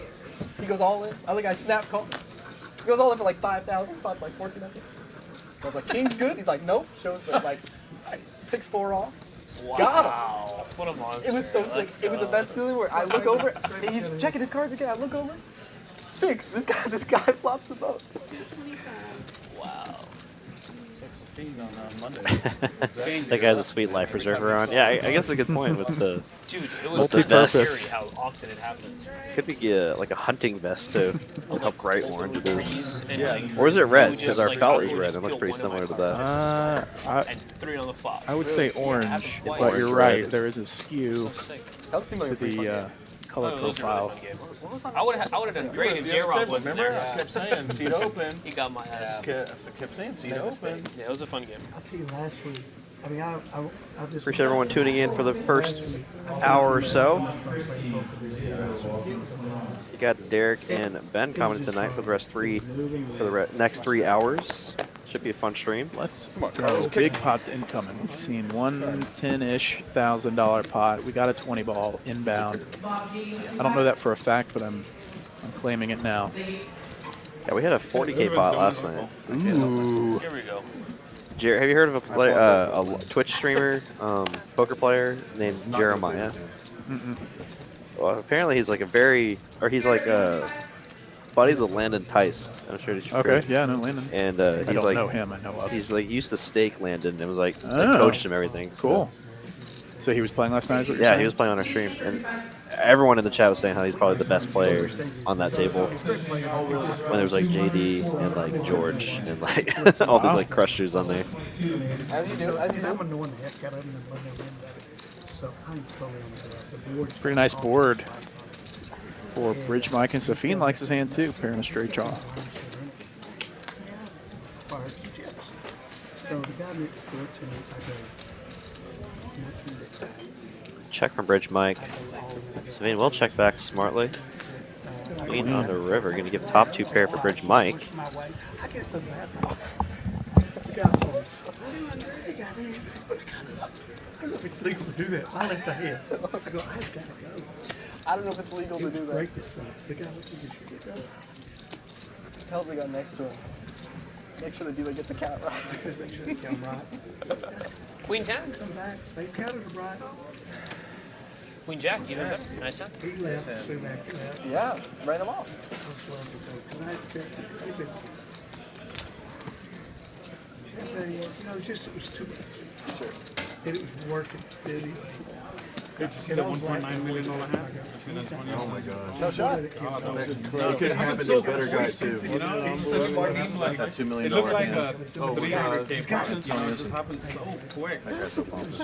He goes all in. Other guy snap call. He goes all in for like 5,000. Spots like 1,400. I was like, King's good. He's like, nope. Shows that like 6-4 off. Wow. Got him. What a monster. It was so sick. It was the best feeling where I look over. He's checking his cards again. I look over. 6. This guy flops the boat. Wow. That guy's a sweet life preserver on. Yeah, I guess that's a good point with the. Dude, it was Multi-purpose. scary how often it happens. Could be like a hunting vest too. Look how bright orange it is. And, like, Or is it red? you Because just, our like, felt I is would red. just It looks peel pretty one of similar my to cards that. and 3 on the flop. I would say orange, happened but twice. you're right. There is a skew So sick. That seemed like to a pretty fun the game. color Oh, it was a profile. really fun game. I would have done great if J-Rob wasn't Remember? there. I kept saying, seat open. He got my ass. I kept saying, seat open. Yeah, it was a fun game. I'll tell you last week, I mean, I just. Appreciate everyone tuning in for the first hour or so. You got Derek and Ben coming tonight for the next 3 hours. Should be a fun stream. Let's go. Big pots incoming. We've seen $110-ish thousand pot. We got a 20 ball inbound. I don't know that for a fact, but I'm claiming it now. Yeah, we had a 40K pot last night. Ooh. Here we go. Have you heard of a Twitch streamer, poker player named Jeremiah? Well, apparently he's like he's like buddies with Landon Tice. I'm sure that you've Okay, heard. yeah, no, Landon. And I he's don't like know him. I know of. he's like used to stake Landon and was like Oh. coached him everything. So. Cool. So he was playing last night? Is what you're Yeah, saying? he was playing on our stream, and everyone in the chat was saying how he's probably the best player on that table. When there was like JD and like George and like all these like crushers on there. As you do, as you do. I'm annoying the heck out of him and letting him win that. So I'm totally on the board. Pretty nice board for Bridge Mike, and Safeen likes his hand too, pairing a straight draw. So the guy next door to me, I go, Check from Bridge Mike. Safeen will check back smartly. Queen on the river, gonna give top 2 pair for Bridge Mike. I get the math off. The guy goes, hey, guy, man, but I don't know if it's legal to do that. I left the head. I go, I've got to go. I don't know if it's legal to do that. Break this thing. The guy looks at you, get up. Tell the guy next to him. Make sure the dealer gets a count right. Make sure they count right. Queen 10? Come back. They counted him right. Queen Jack, even better. Nice sound. He left soon after that. Yeah, ran him off. I was glad to go. Can I accept it? Sleep it. You know, it was too much. Sure. And it was working. Did you see the $1.9 million hat? Oh my god. No shot. It could happen to a better guy too. You know, it seemed like That $2 million it looked like hand. a 300K person, so it just happened so quick. That guy's so pumped.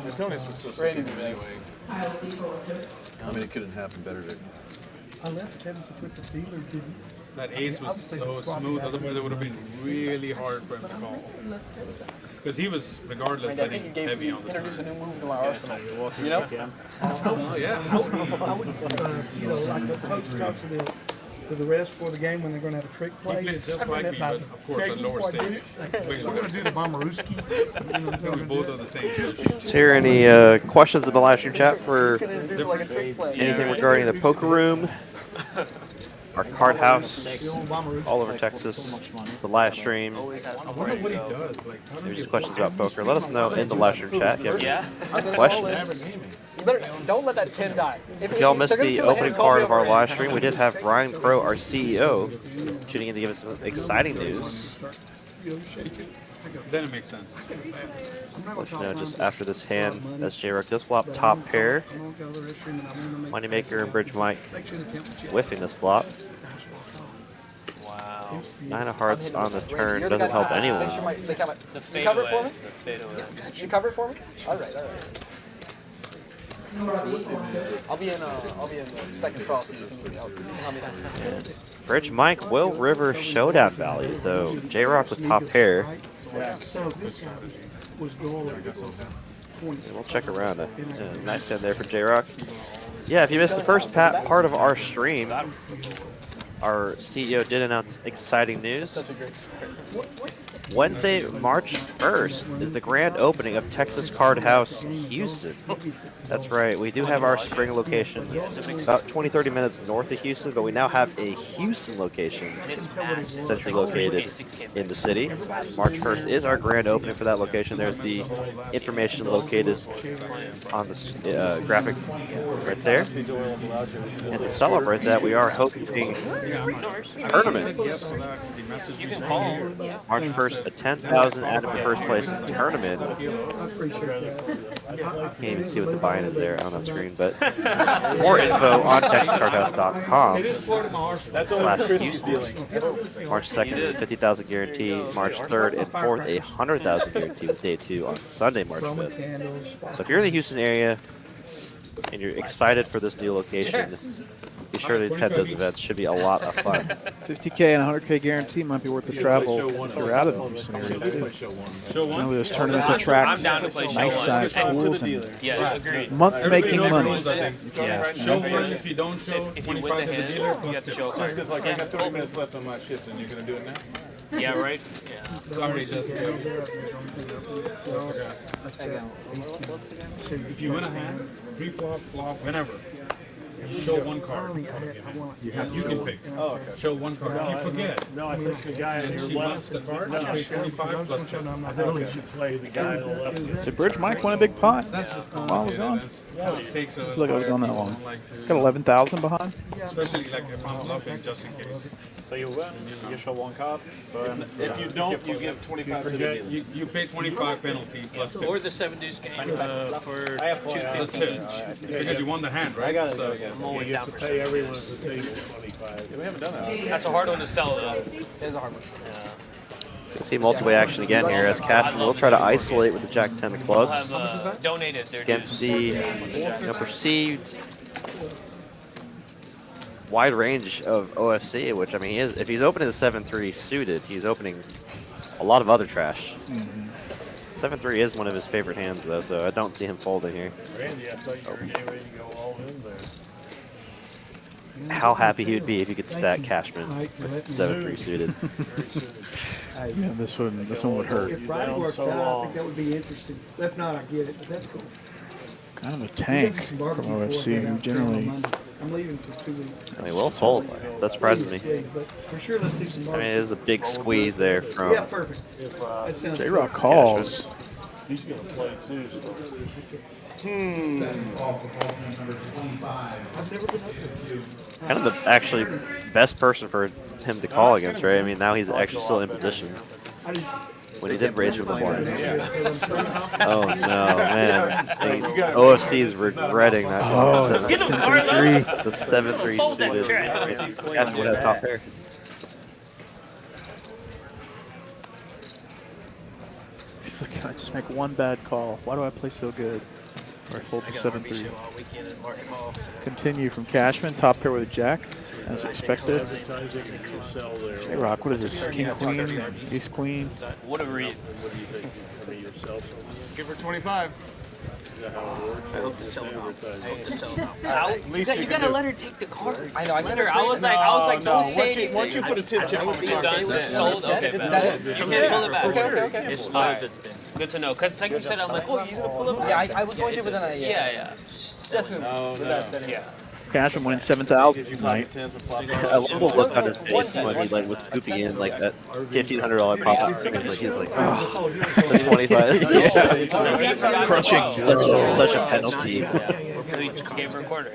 Antonio's was so Randy's sick back. anyway. I mean, it couldn't happen better. I left Kevin to put the dealer didn't. That ace was so smooth, otherwise it would have been really hard for him to call. Because he was, regardless, I betting think you heavy on the introduced a turn. new move to my arsenal. You know? Oh, yeah. I would, you know, like the coach talks to the rest for the game when they're going to have a trick play. He plays just like me, but of course at lower stakes. We're going to do the Bomberuski. We both are the same. Is there any questions in the live stream chat for It's like a trick play. anything regarding the poker room, our card house, all over Texas, the live stream? I wonder what he does. Like, how does There's he just questions about poker. Let us know in the live stream chat if you have any questions. You better, don't let that 10 die. If y'all missed the opening part of our live stream, we did have Ryan Crow, our CEO, tuning in to give us some exciting news. Then it makes sense. Let you know just after this hand, as J-Rock does flop top pair. Moneymaker and Bridge Mike whiffing this flop. Wow. 9 of hearts on the turn doesn't help anyone. You cover it for me? You cover it for me? All right. I'll be in the second stall for you. You can help me down. Bridge Mike will river showdown value, though J-Rock with top pair. We'll check around it. Nice hand there for J-Rock. Yeah, if you missed the first part of our stream, our CEO did announce exciting news. Wednesday, March 1st is the grand opening of Texas Card House Houston. That's right, we do have our spring location about 20-30 minutes north of Houston, but we now have a Houston location essentially located in the city. March 1st is our grand opening for that location. There's the information located on the graphic right there. And to celebrate that, we are hosting tournaments. You can call. March 1st, a 10,000 added for first place tournament. Can't even see what the buy-in is there on that screen, but more info on TexasCardHouse.com. /Houston. March 2nd is a 50,000 guarantee. March 3rd and 4th, a 100,000 guarantee with day 2 on Sunday, March 5th. So if you're in the Houston area and you're excited for this new location, be sure to attend those events. Should be a lot of fun. 50K and 100K guarantee might be worth the travel if you're out of the Houston area too. I know there's tournaments attract nice sized pools and month-making money. Yeah. Show one if you don't show. 25 to the dealer plus the show. Because like I got 30 minutes left on my shift, and you're gonna do it now. Yeah, right. Sorry, Jessica. If you win a hand, pre-flop, flop, whenever. You show one card. You can pick. Oh, okay. Show one card. If you forget, No, I think the guy and she wants the card, you pay 25 plus 2. I think you should play the guy on the left. Did Bridge Mike win a big pot? That's just While I was gone? takes a Look, I was gone that long. like to, Got 11,000 behind. especially like if I'm bluffing just in case. So you win, you show one card. So If you don't, you give 25 to the dealer. You pay 25 penalty plus 2. Or the 7 deuce game for The 2. Because you won the hand, right? I got it. So, I'm always You down have for to pay everyone at the table 25. We haven't done that. That's a hard one to sell though. It is a hard one. See multi-way action again here as Cashman will try to isolate with the Jack 10 of We'll clubs have donated their against dues. the perceived wide range of OFC, which I mean, if he's opening the 7-3 suited, he's opening a lot of other trash. 7-3 is one of his favorite hands though, so I don't see him folding here. Randy, I thought you were getting ready to go all in there. How happy he would be if he could stack Cashman with 7-3 suited. Yeah, this one would hurt. If Friday works out, I think that would be interesting. If not, I get it, but that's cool. Kind of a tank from OFC generally. I'm leaving for 2 weeks. I mean, will fold. That surprises me. But for sure, let's do some I mean, it is a big squeeze there from Yeah, perfect. That sounds J-Rock calls. He's going to play too. kind of the actually best person for him to call against, right? I mean, now he's actually still in position. When he did raise from the blinds. Oh no, man. OFC is regretting that. Oh, the 7-3 suited. Cashman would have top pair. He's like, can I just make one bad call? Why do I play so good? Or hold I the got an 7-3. RV show all weekend at Market Hall. Continue from Cashman, top pair with a jack, as expected. Hey, Rock, what is this? King, queen, ace, queen. Whatever you. Give her 25. I hope to sell them out. I hope to sell them out. You gotta let her take the cards. I know. I Let her. I was like, don't say anything. Once you put a tip chip on the He's card, done. it's Sold. Okay, Is bet. that it? You can't pull it back. Okay. As smooth as it's been. Good to know. Cause like you said, I'm like, oh, he's gonna pull it back. Yeah, I was going to, but then I Yeah. That's the best. Yeah. Cashman winning 7,000 tonight. I love the look on his face when he like was scooping in like that $1,500 profit. He's like, oh, the 25. Yeah. Crushing. Such a penalty. So you gave her a quarter.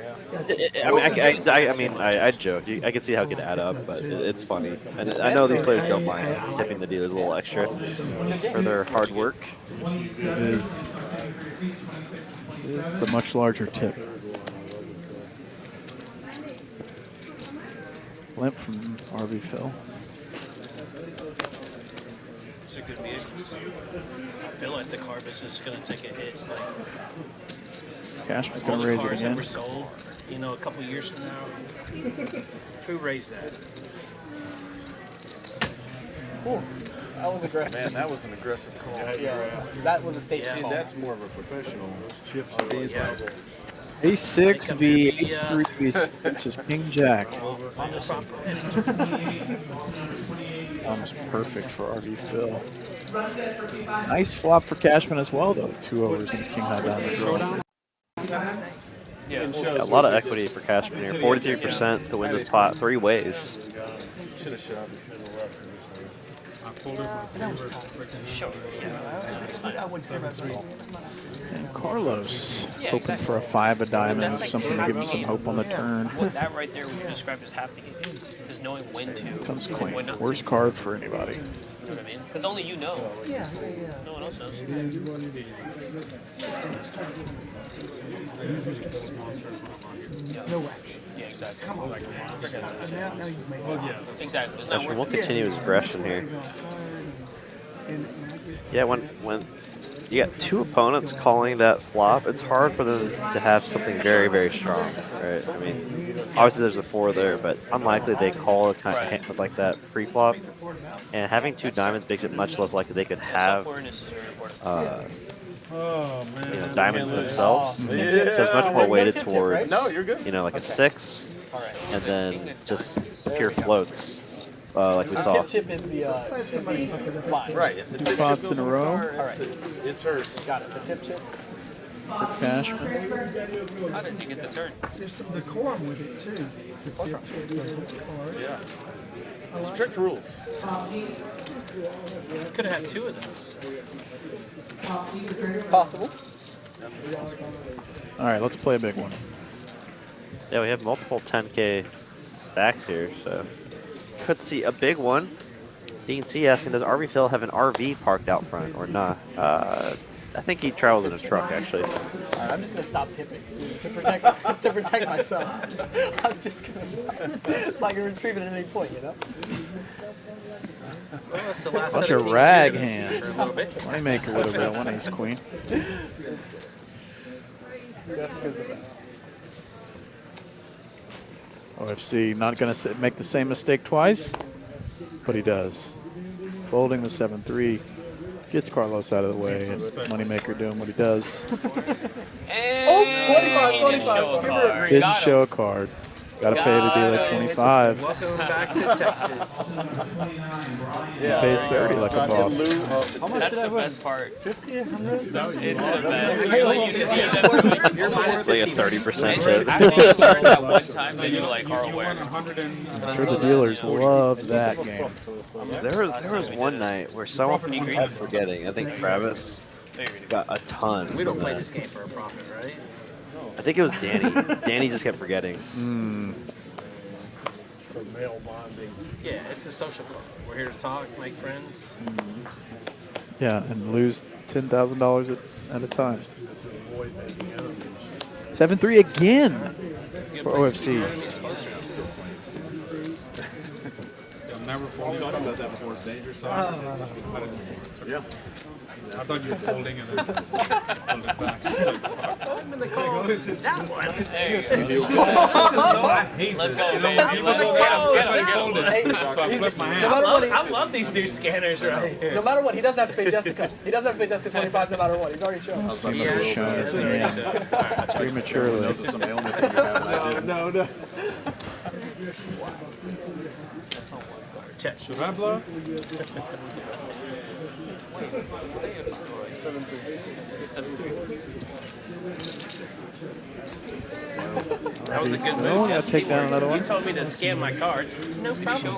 Yeah. I mean, I joke. I can see how it could add up, but it's funny. And I know these players don't mind tipping the dealers a little extra for their hard work. It is the much larger tip. Limp from RV Phil. It's a good vehicles. I feel like the Carvis is going to take a hit. Like, Cashman's all going to the raise it cars that again. were sold, you know, a couple years from now. Who raised that? Cool. That was aggressive. Man, that was an aggressive call. Yeah. That was a statement call. That's more of a professional. Ace 6 v Ace 3 v 6 is King Jack. Almost perfect for RV Phil. Nice flop for Cashman as well, though. 2 overs and a king high down the draw. Yeah, a lot of equity for Cashman here. 43% to win this pot 3 ways. Should have shot between the left. And Carlos hoping for a 5 of diamonds, something to give him some hope on the turn. That right there would be described as half the game. Is knowing when to. Comes queen. When not Worst card for anybody. to. You know what I mean? Because only you know. Yeah. No one else knows. No action. Yeah, exactly. Come on. Now you've made it. Exactly. It's not Cashman worth will it. continue his aggression here. Yeah, when you got 2 opponents calling that flop, it's hard for them to have something very, very strong, right? I mean, obviously there's a 4 there, but unlikely they call it kind of hand like that pre-flop. And having 2 diamonds makes it much less likely they could have you know, diamonds themselves. So it's much more weighted towards, you know, like a 6, and then just pure floats. Like we saw. Tip is the line. Right. 2 spots in a row. Alright. It's hers. Got it. The tip chip. For Cashman. How does he get the turn? There's some decorum with it too. Yeah. Strict rules. Could have had 2 of those. Possible. All right, let's play a big one. Yeah, we have multiple 10K stacks here, so could see a big one. Dean C asking, does RV Phil have an RV parked out front or not? I think he travels in a truck, actually. Alright, I'm just gonna stop tipping to protect myself. I'm just gonna stop. So I can retrieve it at any point, you know? Well, that's the last Bunch set of of rag teams hands. for a little bit. Moneymaker with a real one, ace queen. Just because of that. OFC not going to make the same mistake twice, but he does. Folding the 7-3 gets Carlos out of the way, and Moneymaker doing what he does. And 25. Didn't show a card. Got to pay the dealer 25. Welcome back to Texas. He pays 30 like a boss. That's the best part. 50, 100? It's the best. Like you see that It's like a 30% tip. after you start that one time, then you're like, Carl, where? I'm sure the dealers love that game. There was one night where someone kept forgetting. I think Travis got a ton. We don't from play that. this game for a profit, right? I think it was Danny. Danny just kept forgetting. For male bonding. Yeah, it's a social club. We're here to talk, make friends. Yeah, and lose $10,000 at a time. 7-3 again for OFC. They'll never fall. We talked about that before. It's dangerous. Yeah. I thought you were folding and then fold it back. I'm in the call. That one. There you go. I hate Let's this. go, You know, baby. people go, I folded. So I flip my hand. No matter what, I love these new scanners right here. no matter what, he doesn't have to pay Jessica. He doesn't have to pay Jessica 25 no matter what. He's already shown. He must have shown his hand prematurely. Knows of some illness that you have and I didn't. No. Should I bluff? That was a good No, move. gotta take down another You one. told me to scan my cards. No problem.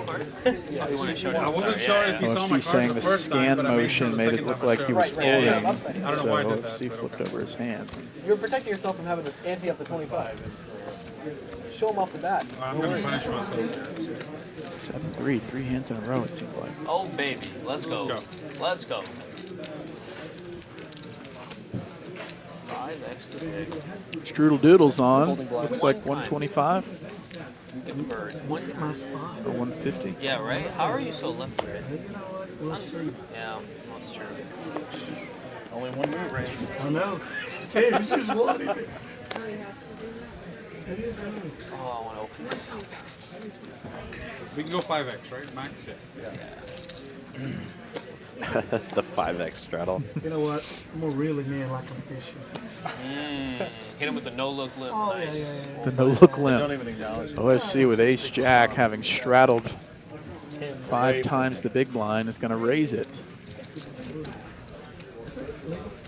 You want to show I wasn't sure if you Oh, saw my he's cards saying the the first time, scan but I made sure motion the made second it look time like for he sure. was Right, folding. yeah. I don't know So why I did that. he flipped over his hand. You're protecting yourself from having to ante up to 25. Show him off the bat. I'm going to punish myself. 7-3, 3 hands in a row, it seems like. Oh, baby. Let's go. Let's go. 5x to big. Strudel Doodle's on. Folding blind. Looks like 125 Get the bird. My spot. or 150. Yeah, right? How are you so left-handed? We'll see. Yeah, that's true. Only one move, right? I know. Damn, it's just one. Isn't it? Oh, I want to open this so bad. We can go 5x, right? Max? The 5x straddle. You know what? I'm gonna reel him in like I'm fishing. Hit him with the no-look limp. Oh, Nice. The no-look Don't limp. even acknowledge it. OFC with Ace Jack having straddled 5 times the big blind is going to raise it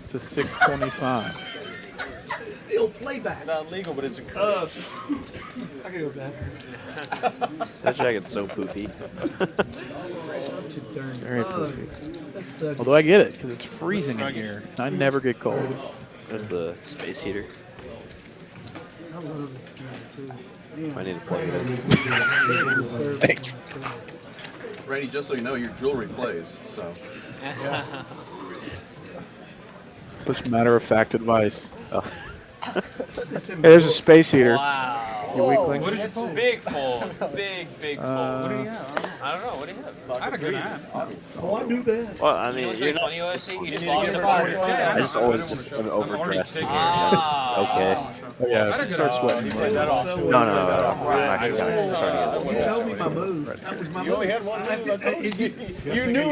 to 625. It'll play back. Not legal, but it's encouraged. I can go back. That jacket's so poofy. Very poofy. Although I get it, because it's freezing in here. I never get cold. There's the space heater. I love this game too. I need to plug it in. Thanks. Randy, just so you know, your jewelry plays, so. Such matter-of-fact advice. Oh. Hey, there's a space heater. Wow. You weakling. What did you fold? Big fold. Big fold. What do you have? I don't know. What do you have? I had a good hand. Oh, I knew that. Well, I You know mean, what's you're really not. funny, OSC? You just lost the I just always just am overdressed in here. Okay. Oh, yeah, if you start sweating. No. I'm actually kind of starting to You get told me my move. That was my move. You only had one move. I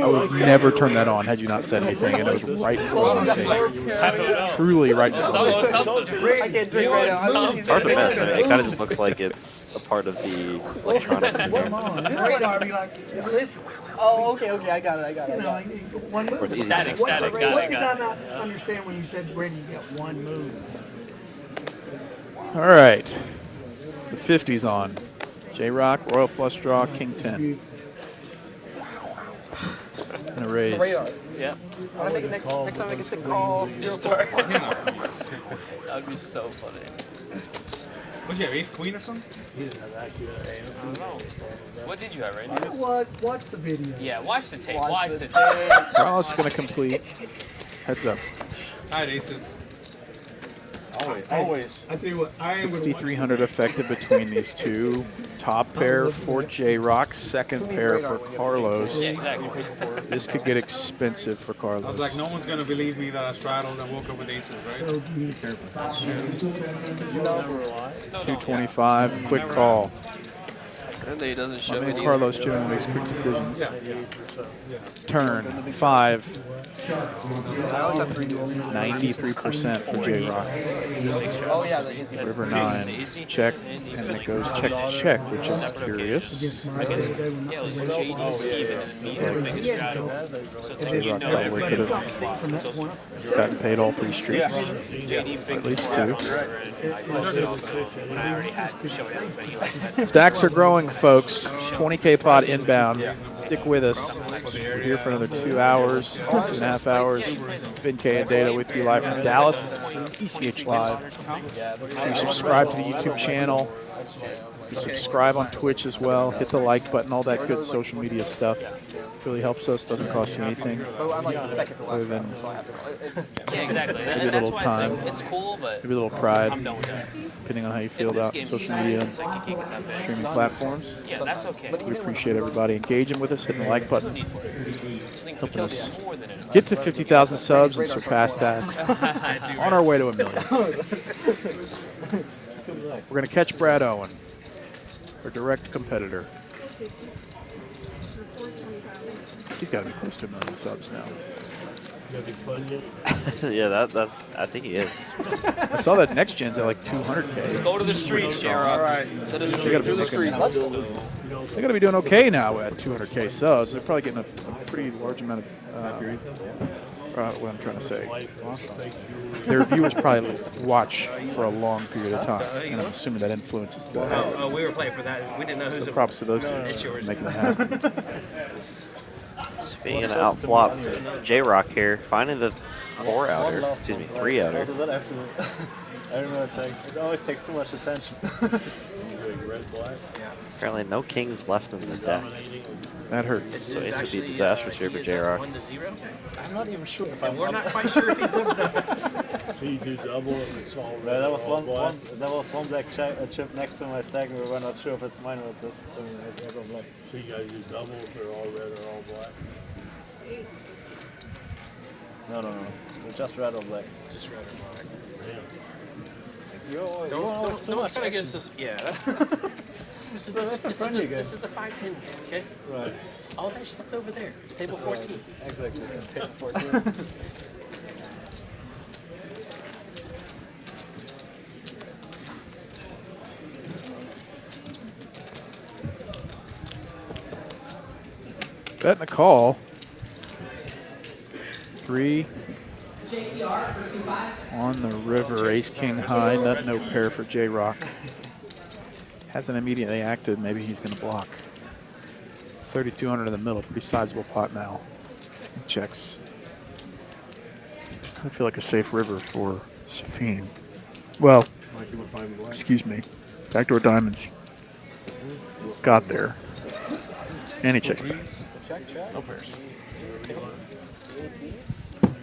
would have never turned that on had you not said anything, and it was right in front of my face. Truly right in front of my face. I can't drink right now. Part of the mess. I mean, it kind of just looks like it's a part of the electronics in here. Come on. Radar be like, listen. Oh, okay, I got it. You know, one move. Static, What got did it. I not understand when you said, Randy, you got one move? All right. The 50's on. J-Rock, Royal Flush Draw, King 10. And a raise. Radar. Yep. I make it next time I make a sick call. Start. That would be so funny. What you have, ace queen or something? I don't know. What did you have, Randy? Watch the video. Yeah, watch the tape. Watch the tape. Carlos is going to complete. Heads up. I had aces. Always. I tell you what, I am going to 6,300 affected between these two. Top pair for J-Rock, second pair for Carlos. Yeah, exactly. This could get expensive for I Carlos. was like, no one's going to believe me that I straddled and woke up with aces, right? 225, quick call. And he doesn't My show man it either. Carlos Jones makes quick decisions. Turn, 5. 93% for J-Rock. Oh, yeah, the easy. River 9, check, and it goes check, check, which is curious. Yeah, it was JD, Steven, and me. The biggest straddle. So it's like, you J-Rock know, probably could have gotten paid all 3 streets. JD big At least 2. and I already had showed everybody like that. Stacks are growing, folks. 20K pot inbound. Stick with us. We're here for another 2 hours, 2.5 hours. VinK and Data with you live from Dallas. TCH Live. You subscribe to the YouTube channel. You subscribe on Twitch as well. Hit the like button, all that good social media stuff. Really helps us. Doesn't cost you anything. I'm like the second to Other last than one, so I have to. Yeah, exactly. maybe a That's little why time, it's cool, but maybe a little pride, I'm done with that. depending on how you feel In this about game, social media and it's like you can't get that big. streaming platforms. Yeah, that's okay. We appreciate everybody engaging with us. us, hitting the like button. I think for Helping kills us more than enough. get to 50,000 subs and surpass that. I do On our way to 1 million. We're going to catch Brad Owen, our direct competitor. He's got to be close to 1 million subs now. Yeah, that's. I think he is. I saw that next gen's at like 200K. Let's go to the streets, J-Rock. All right. To the They gotta be streets. They got to be doing okay now at 200K subs. They're probably getting a pretty large amount of, what I'm trying to say. Their viewers probably watch for a long period of time, and I'm assuming that influences that. Oh, we were playing for that. We didn't know who's So props to those It's two yours. for making that happen. Speaking of outflops, J-Rock here, finding the 4-outer, excuse me, 3-outer. After that, I have to. I don't know. It's like it always takes too much attention. Apparently, no kings left in the deck. That hurts. So ace would be disastrous here for J-Rock. 1-0. I'm not even sure if And we're not quite sure if he's over there. So you do double and it's all red. That was one black chip next to my stack. We were not sure if it's mine or it's his. So red or black. So you guys do double if they're all red or all black? No. It's just red or black. Just red or black. Don't try to get us. Yeah, that's this is That's a friendly game. This is a 5-10 game, okay? Right. All that shit's over there. Table 14. Exactly. Table 14. Betting a call. 3 on the river. Ace King high. Nut no pair for J-Rock. Hasn't immediately acted. Maybe he's going to block. 3,200 in the middle. Pretty sizable pot now. Checks. I feel like a safe river for Safeen. Well, excuse me. Backdoor diamonds. Got there. And he checks back. No pairs.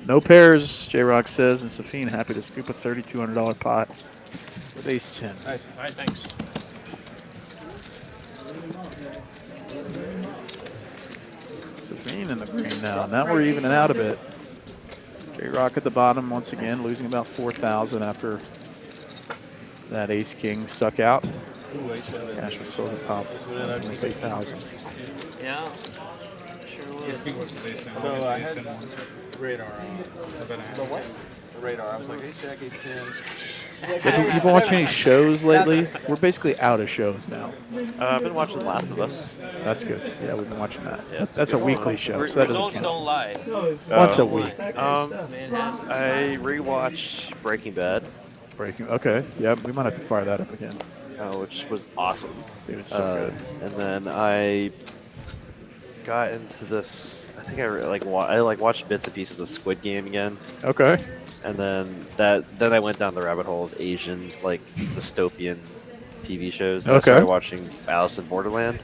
No pairs, J-Rock says, and Safeen happy to scoop a $3,200 pot with ace 10. Nice, thanks. Safeen in the green now. Now we're evening out a bit. J-Rock at the bottom once again, losing about 4,000 after that ace king suck out. Cashman still at the top. Almost 8,000. Yeah. Ace King was the ace 10. No, I Ace had 10 won. radar. The what? The radar. I was like, ace jack, ace 10. Have you been watching any shows lately? We're basically out of shows now. I've been watching Last of Us. That's good. Yeah, we've been watching that. Yeah, That's a weekly show, so that doesn't Results count. don't lie. Once a week. I rewatched Breaking Bad. Okay. Yeah, we might have to fire that up again. Which was awesome. It was so good. And then I got into this. I think I watched bits and pieces of Squid Game again. Okay. And then I went down the rabbit hole of Asian dystopian TV shows. And I started watching Alice in Borderland.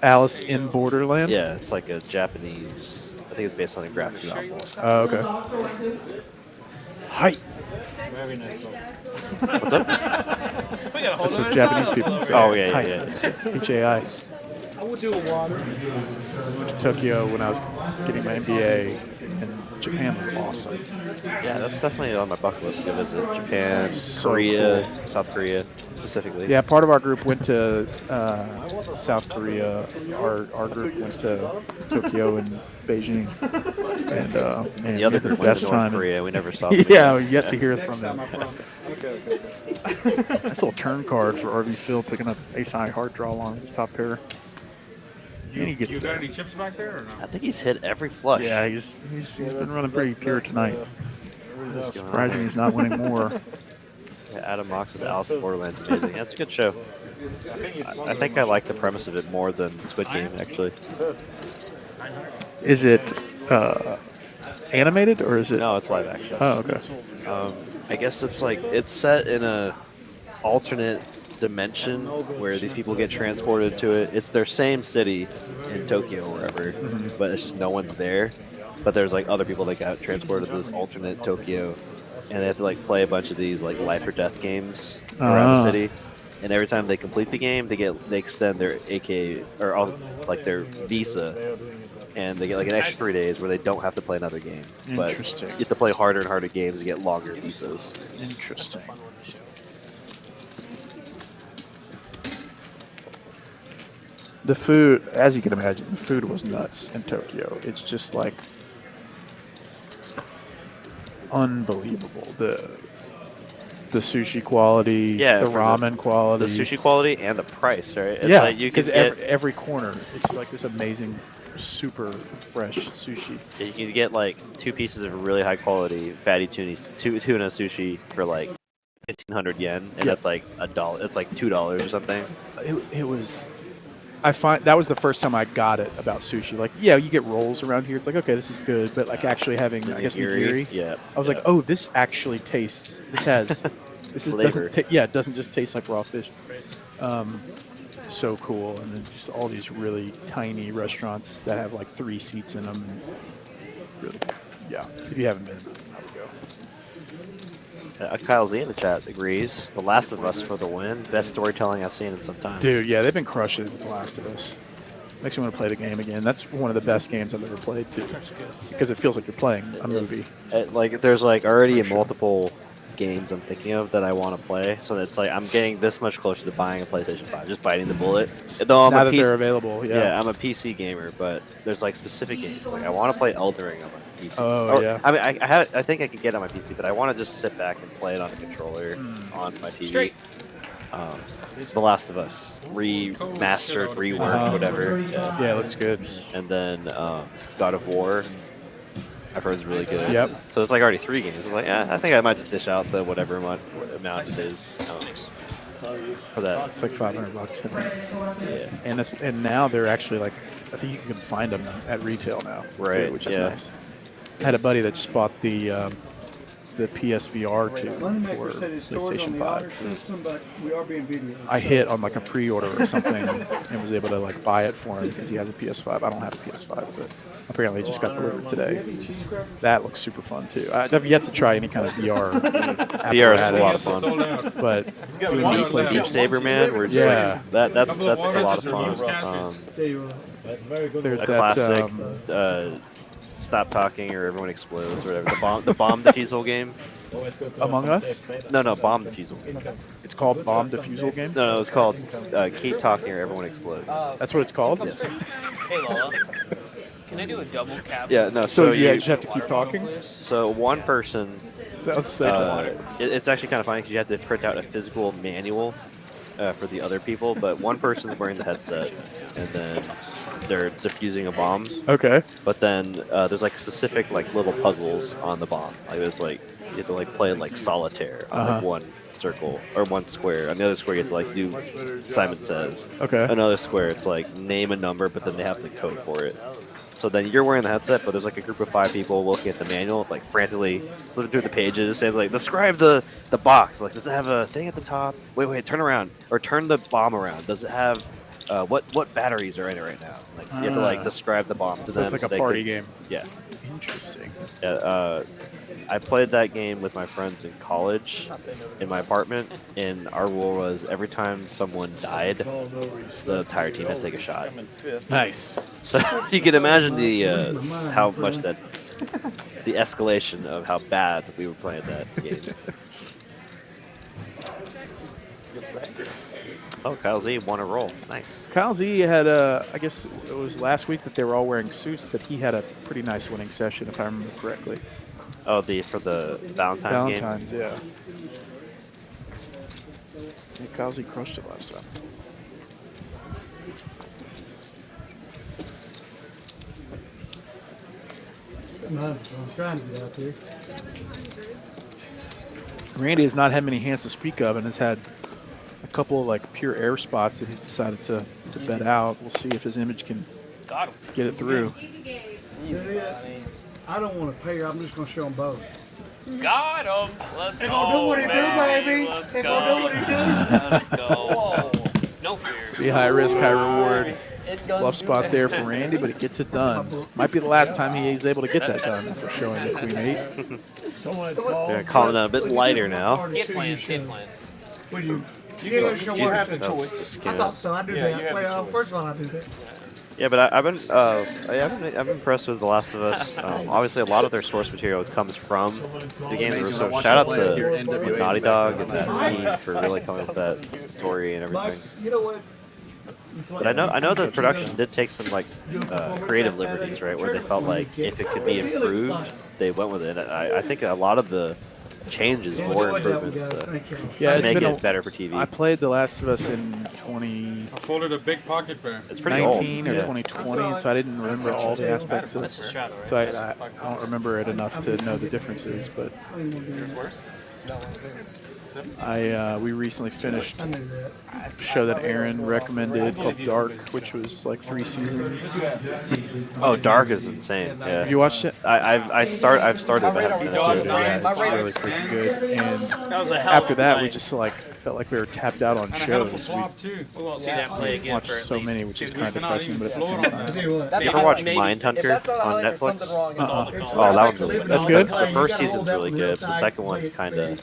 Alice in Borderland? Yeah, it's like a Japanese. I think it's based on a graphic novel. Oh, okay. Hi. Very nice one. What's up? We gotta hold That's on what to Japanese ourselves people over say. Oh, yeah. H-A-I. I would do a water. Went to Tokyo when I was getting my MBA, and Japan was awesome. Yeah, that's definitely on my bucket list to go visit. Japan, So Korea, cool. South Korea specifically. Yeah, part of our group went to South Korea. Our group went to Tokyo and Beijing. And man, The other we had group the went best to North time. Korea. We never saw them. Yeah, we yet to hear from them. Okay. Nice little turn card for RV Phil picking up ace high hard draw along his top pair. And he gets You there. got any chips back there or no? I think he's hit every flush. Yeah, he's been running pretty pure tonight. What's going on Surprising there? he's not winning more. Yeah, Adam Mox's Alice in Borderland's amazing. Yeah, it's a good show. I think I like the premise of it more than Squid Game, actually. Is it animated or is it? No, it's live action. Oh, okay. I guess it's set in a alternate dimension where these people get transported to it. It's their same city in Tokyo or wherever, but it's just no one's there. But there's other people that got transported to this alternate Tokyo, and they have to play a bunch of these life or death games around the city. and every time they complete the game, they extend their AK or like their visa, and they get like an extra 3 days where they don't have to play another game. But Interesting. you have to play harder and harder games to get longer visas. Interesting. The food, as you can imagine, the food was nuts in Tokyo. It's just like unbelievable. The sushi quality, Yeah, the for ramen quality, the sushi quality, and the price, right? It's yeah, like you because can get every corner, it's like this amazing, super fresh sushi. you can get like 2 pieces of really high quality fatty tuna sushi for like 1,500 yen, and Yeah. that's like $1. It's like $2 or something. It was. I find that was the first time I got it about sushi. Like, yeah, you get rolls around here. It's like, okay, this is good, but like actually having, I guess, nigiri. Yeah. I was like, oh, this actually tastes. This has. This is, Flavor. it doesn't just taste like raw fish. So cool, and then just all these really tiny restaurants that have like 3 seats in them. And really, yeah. If you haven't been, I would go. Kyle Z in the chat agrees. The Last of Us for the win. Best storytelling I've seen in some time. Dude, yeah, they've been crushing The Last of Us. Makes me want to play the game again. That's one of the best games I've ever played too, because it feels like you're playing a movie. Like there's like already multiple games I'm thinking of that I want to play, so it's like I'm getting this much closer to buying a PlayStation 5, just biting the bullet. Though I'm Now a that they're available, yeah. I'm a PC gamer, but there's like specific games. Like I want to play Elden Ring on my PC. Oh, yeah. I mean, I think I can get it on my PC, but I want to just sit back and play it on a controller on my TV. The Last of Us remastered, reworked, whatever. Yeah, it looks good. And then God of War. I've heard it's really good. Yep. So it's like already 3 games. It's like, I think I might just dish out the whatever amount it is for that. It's like $500. Yeah. And now they're actually like, I think you can find them at retail now. Right. Too, which is yeah. nice. I had a buddy that just bought the PSVR 2 for PlayStation 5. But we are being videoed. I hit on like a pre-order or something and was able to like buy it for him because he has a PS5. I don't have a PS5, but apparently it just got delivered today. That looks super fun too. I've yet to try any kind of VR. VR is a lot of fun. But Deep Saber, man, we're just like, that's a lot of fun. There's A that, classic. Stop talking or everyone explodes or whatever. The bomb defusal game. Among Us? No, bomb defusal. It's called Bomb Defusal Game? No, it's called Keep Talking or Everyone Explodes. That's what it's called? Yeah. Hey, Lola. Can I do a double cap? Yeah, no, So you you just have to keep talking? So one person. Sounds sick. It's actually kind of funny because you have to print out a physical manual for the other people, but one person's wearing the headset and then they're defusing a bomb. Okay. But then there's like specific like little puzzles on the bomb. Like it's like you have to like play like solitaire on like one circle or one square. On the other square you have to like do Simon Says. Okay. Another square it's like name a number, but then they have the code for it. So then you're wearing the headset, but there's like a group of 5 people looking at the manual, like frantically flipping through the pages, saying like, describe the box. Like, does it have a thing at the top? Wait, turn around or turn the bomb around. Does it have what batteries are in it right now? Like you have to like describe the bomb to them. It's like so a party game. Yeah. Interesting. Yeah. I played that game with my friends in college in my apartment, and our rule was every time someone died, the entire team had to take a shot. Nice. So you can imagine the how much the escalation of how bad we were playing that game. Oh, Kyle Z won a roll. Nice. Kyle Z had I guess it was last week that they were all wearing suits, that he had a pretty nice winning session, if I remember correctly. Oh, for the Valentine's game? Valentine's, yeah. Kyle Z crushed it last time. I'm trying to get out there. Randy has not had many hands to speak of and has had a couple of like pure air spots that he's decided to bet out. We'll see if his image can get it through. I don't want to pay her. I'm just going to show them both. Got him. Let's go. If I do what he do, baby. Let's If go. I do what he do. Let's go. Whoa. No fear. Be high risk, high reward. Bluff spot there for Randy, but it gets it done. Might be the last time he's able to get that done after showing the Queen 8. They're calling it a bit lighter now. Get plans. Get plans. What do you? You know, sure Excuse what me, happened. that's I skin. thought so. I do Yeah, you that. have Wait, your choice. first of all, I do that. Yeah, but I've been impressed with The Last of Us. Obviously, a lot of their source material comes from the game. So shout out to Naughty Dog and that team for really coming up with that story and everything. You know what? But I know the production did take some like creative liberties, right? Where they felt like if it could be improved, they went with it. I think a lot of the changes were improvements Yeah, to it's make been it better for TV. I played The Last of Us in 2019 I folded a big pocket bear. It's pretty old. or Yeah. 2020, so I didn't remember all the aspects of That's a it. shadow, right? So I don't remember it enough to know the differences, but we recently finished a show that Aaron recommended called Dark, which was like 3 seasons. Oh, Dark is insane. Yeah. Have you watched it? I've started, but haven't finished it. Yeah, it's really freaking good. And That was a hell after of a that, we night. just like felt like we were tapped out on And a hell of a shows. flop too. We won't see that play again Watched for at so least many, which is 2 kind of cannot depressing, even but at the float same on time. that. You ever watch maybe- Mindhunter on Netflix? Uh-uh. Oh, that one's really good. That's good? The first season's really good. The second one's kind of.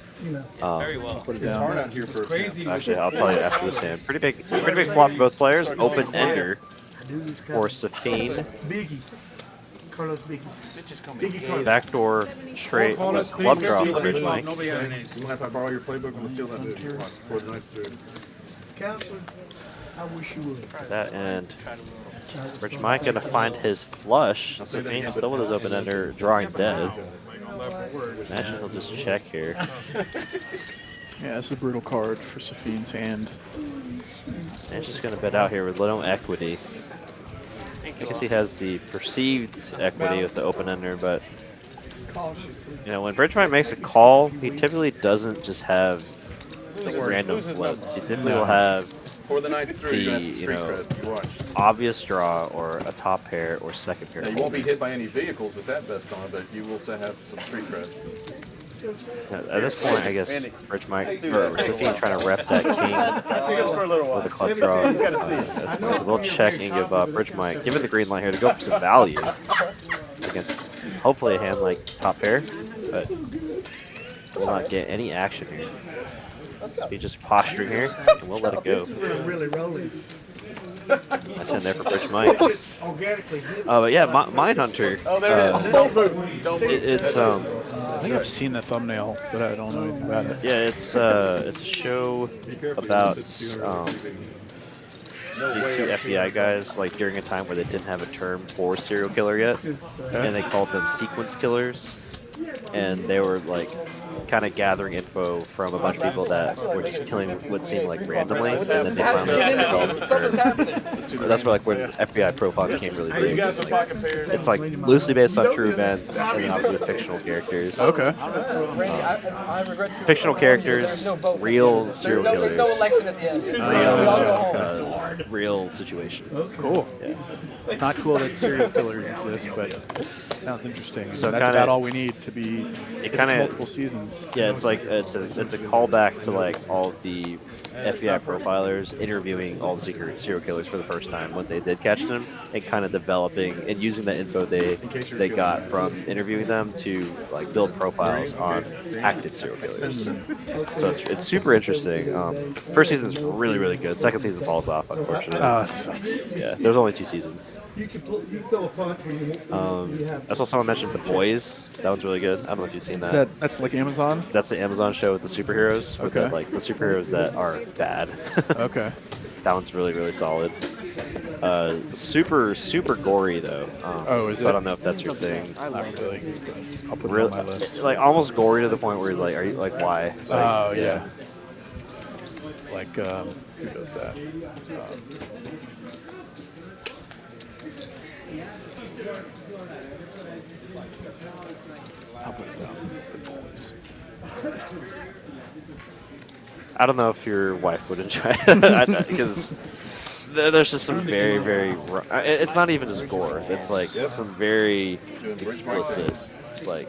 Very well. Put it down. It's crazy. Actually, I'll tell you after this game. Pretty big flop for both players. Open ender for Safeen. Biggie. Carlos Biggie. Backdoor straight with club draw for Bridge Mike. Nobody had an ace. You mind if I borrow your playbook? I'm gonna steal that movie for the next two. Counselor, I wish you would. That and Bridge Mike gonna find his flush. Safeen still with his open ender, drawing dead. Imagine he'll just check here. Yeah, it's a brutal card for Safeen's hand. And just gonna bet out here with little equity. I guess he has the perceived equity with the open ender, but you know when Bridgemite makes a call, he typically doesn't just have random floats. He typically will have For the night's the three, you know, you watch. obvious draw or a top pair or second pair. Now, you won't be hit by any vehicles with that vest on, but you will still have some street cred. At this point, I guess Bridgemite or Safeen trying to rep that king with a club draw. That's a little check and give up. Bridgemite given the green light here to go for some value against hopefully a hand like top pair, but will not get any action here. So he's just posturing here, and we'll let it go. Really rolling. That's in there for Bridge Mike. Organically. But yeah, Mindhunter. Oh, there it is. Don't move. Don't move. It's I think I've seen the thumbnail, but I don't know anything about it. yeah, it's a show about these two FBI guys, like during a time where they didn't have a term for serial killer yet, and they called them sequence killers. And they were like kind of gathering info from a bunch of people that were just killing what seemed like randomly, and then they finally developed a term. So that's where like when FBI profile became really big. It's like loosely based on true events, and obviously with fictional characters. Okay. Fictional characters, real serial killers, No election at the end. real situations. Cool. Yeah. Not cool that serial killers exist, but sounds interesting. So So that's kinda- about all we need to be. It if kinda- it's multiple seasons. Yeah, it's like it's a callback to like all of the FBI profilers interviewing all the secret serial killers for the first time when they did catch them, and kind of developing and using the info they got from interviewing them to like build profiles on active serial killers. So it's super interesting. First season's really good. Second season falls off, unfortunately. Oh, it sucks. Yeah, there's only 2 seasons. You can throw a punch when you have. I saw someone mention The Boys. That one's really good. I don't know if you've seen that. That's like Amazon? That's the Amazon show with the superheroes. With Okay. like the superheroes that are bad. Okay. That one's really solid. Super gory though. Oh, is so it? I don't know if that's your thing. Not really. I'll put it Real, on my list. like almost gory to the point where you're like, are you like why? Like, Oh, yeah. Like, who does that? I'll put it down. The Boys. I don't know if your wife would enjoy it because there's just some very. It's not even just gore. It's like some very explicit, like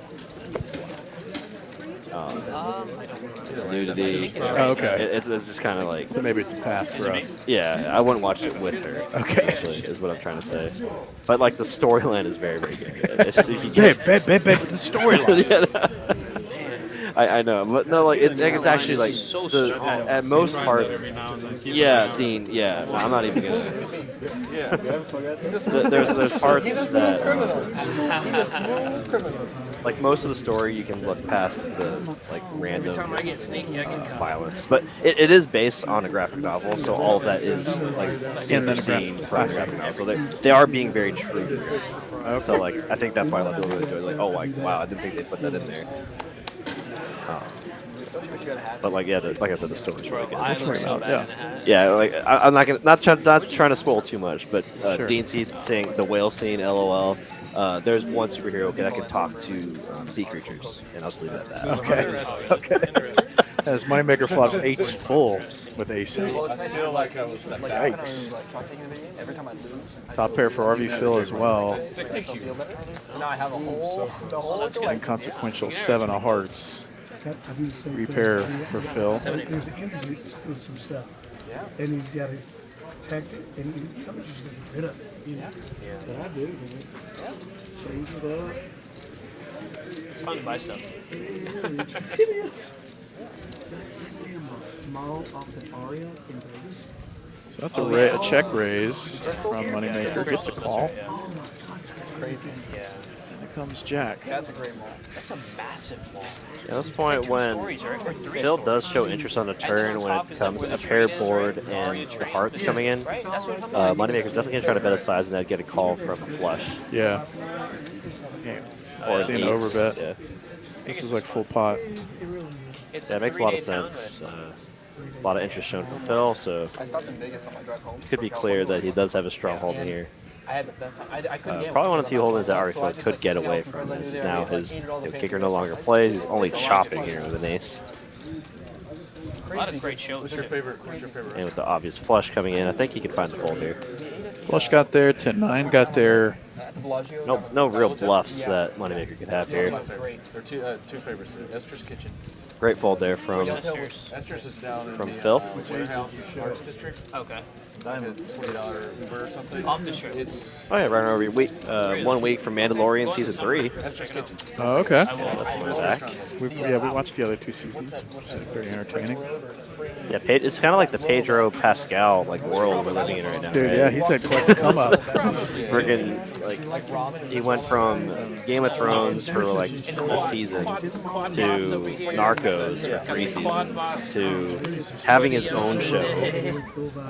nudity. Oh, okay. It's just kind of like. So maybe it's a pass for us. Yeah, I wouldn't watch it with her. Okay. Actually, is what I'm trying to say. But like the storyline is very good. It's just if you get Babe, the storyline. I know, but no, like it's actually like so the strong. at most parts. Every now and then. Keep Yeah, it around. Dean. Yeah, no, I'm not even gonna. Yeah. There's parts that He's a smooth criminal. like most of the story you can look past the like random Every time I get sneaky, I get caught. violence, but it is based on a graphic novel, so all of that is like scene for scene from the graphic novel. So they are being very true to it. So like I think that's why a lot of people really enjoy it. Like, oh like wow, I didn't think they put that in there. But like yeah, like I said, the story's really good. I look so bad in a hat. Yeah, like I'm not gonna not trying to spoil too much, but Sure. Dean saying the whale scene, LOL. There's one superhero that can talk to sea creatures, and I'll just leave it at that. Okay. Okay. As Moneymaker flops 8's full with ace 8. Well, it's nice feel like I was like I kind of like try taking a video. Every time I lose, I Top pair for RV Phil as well. still feel better. So now I have a whole collection. Inconsequential 7 of hearts. I do the same thing. Repair for Phil. There's an energy with some stuff. Yeah. And you've got to protect it, and somebody's just going to get rid of it. You know? But I do, man. Change it up. It's fun to buy stuff. It is. Mall off the Aria in Vegas. So that's a check raise from Moneymaker. Gets a call. Oh my God, It's crazy. Yeah. And here comes Jack. That's a great mall. That's a massive mall. At this point, when Stories, right? Or 3 Phil stories. does show interest on the turn when it comes a pair board and the hearts coming in, Right? That's what I'm talking about. Moneymaker's definitely gonna try to bet a size and then get a call from a flush Yeah. or an Seeing eight. overbet. Yeah. This is like full pot. It's Yeah, it makes a lot of 3-day town sense. event. A lot of interest shown from Phil, so I stopped in Vegas on my drive home. could be clear that he does have a strong hold here. I had the best time. I couldn't gamble. Probably one of the few holdings that So I Aristotle just, could like, get hung out away with some from friends I this. knew there. Now We had, like, his $8 kicker no longer plays. He's only chopping here with an ace. A lot of great shows. What's your too. favorite? What's your favorite? And with the obvious flush coming in, I think he can find the fold here. Flush got there. 10-9 got there. No real bluffs that Moneymaker could have here. Great. There are two favorites. Esther's Kitchen. Great fold there from Esther's is down in the Phil. Warehouse Arts District. Okay. Diamond $20 Uber or something. Off the strip. It's Oh yeah, right over week 1 week from Mandalorian season 3. Esther's Kitchen. Oh, okay. That's my back. We watched the other 2 seasons. Very entertaining. Yeah, it's kind of like the Pedro Pascal like world we're living in right now. Dude, right? yeah, he's had quite the come up. Friggin' like he went from Game of Thrones for like a season to Narcos for 3 seasons to having his own show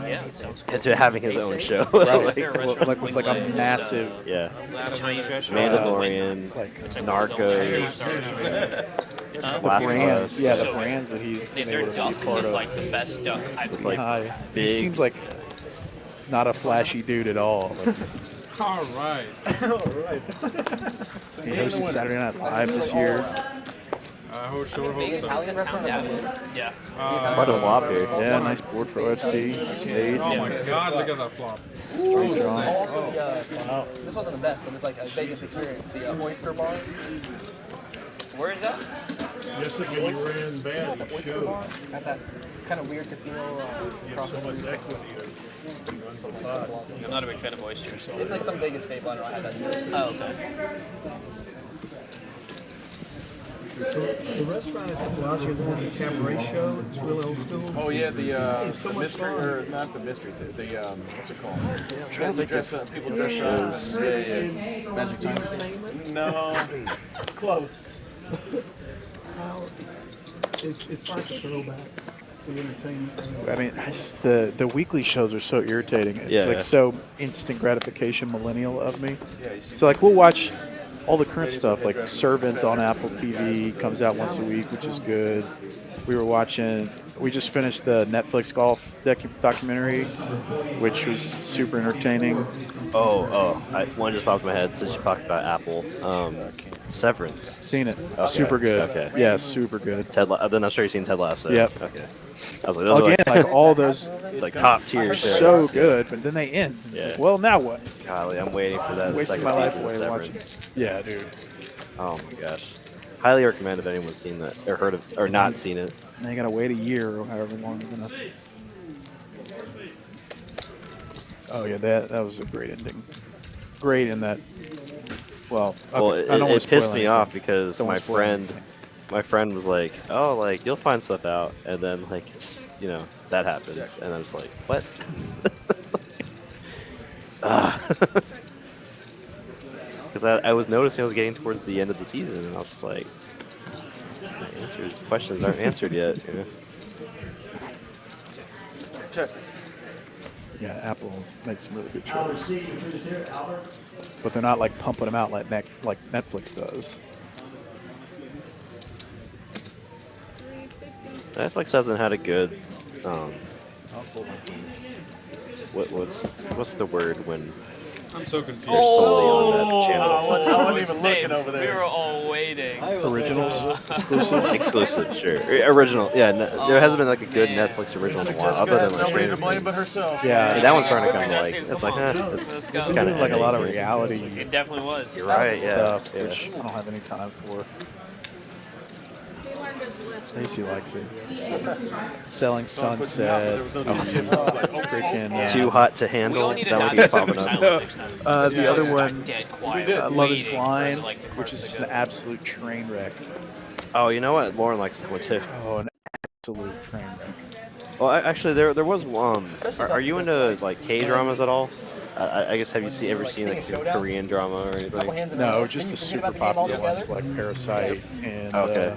Yeah. Sounds and to having his own show. Like with like a massive. Yeah, Chinese restaurant. Mandalorian, Narcos, Last of Brands, Us. yeah, the brands that he's been Their able to be duck part is of. like the best duck I've Like, ever. He big. seems like not a flashy dude at all. All right. He hosted Saturday Night Live this year. I hope sure hope so. Italian restaurant. Yeah. Quite a flop here. Yeah, nice board for OFC. Spade. Oh my God! Look at that flop. Straight draw. Also, this wasn't the best, but it's like a Vegas experience. The Oyster Bar. Where is that? Just like when you were in bed, The Oyster Bar. Got that kind of weird casino across the street. I'm not a big fan of oysters. It's like some Vegas staple. I don't know. I had that. Oh, okay. The restaurant is watching has a cabaret show. It's real old school. Oh yeah, the It's so much mystery, fun. or not the mystery, the what's it called? People dress up. People dress up. Yeah. Magic time. No, close. It's like a throwback. The entertainment thing. I mean, the weekly shows are so irritating. It's Yeah. like so instant gratification millennial of me. So like we'll watch all the current stuff like Servant on Apple TV comes out once a week, which is good. We just finished the Netflix golf documentary, which was super entertaining. One just popped in my head since you talked about Apple. Severance. Seen it. Okay. Super good. Okay. Yeah, super good. Then I'm sure you've seen Ted Lasso. Yep. Okay. I was like, those Again, are like all those like top tier shows. so good, but then they end. Yeah. Like, well, now what? Golly, I'm waiting for that Wasting second my life season of away watching. Severance. Yeah, dude. Oh my gosh. Highly recommend if anyone's seen that or heard of or not seen it. And they gotta wait a year or however long they're gonna. Oh yeah, that was a great ending. Great in that. Well, Well, okay, I don't wanna it pissed spoil me anything. off because Don't my wanna spoil friend my friend was like, "Oh, like you'll find stuff out," and then like you know that happens, and I was like, "What?" Because I was noticing I was getting towards the end of the season, and I was just like, questions aren't answered yet. You know? Yeah, Apple makes some really good shows, but they're not like pumping them out like Netflix does. Netflix hasn't had a good. What's the word when I'm so confused. you're solely on that channel? I wasn't even Same. looking over We there. were all waiting. Originals, exclusive. Exclusive, sure. Original, yeah. There hasn't been like a good Netflix original in a while, Jessica other has than like nobody to Stranger blame but Things. herself. Yeah, Yeah, that one's starting to come to like it's like it's They kind do of like a lot of reality It definitely was. You're right, yeah. stuff, which I don't have any time for. Stacy likes it. Selling Sunset. Freaking. Too hot to handle. We That one keeps popping up. The other one, Dead quiet. Love Is waiting Blind, for, like, the which is cards just to an go. absolute train wreck. Oh, you know what? Lauren likes that one too. Oh, an absolute train wreck. Well, actually, there was Are you into like K dramas at all? I guess have you ever seen like a Korean drama or anything? No, just the super popular ones like Parasite and Okay.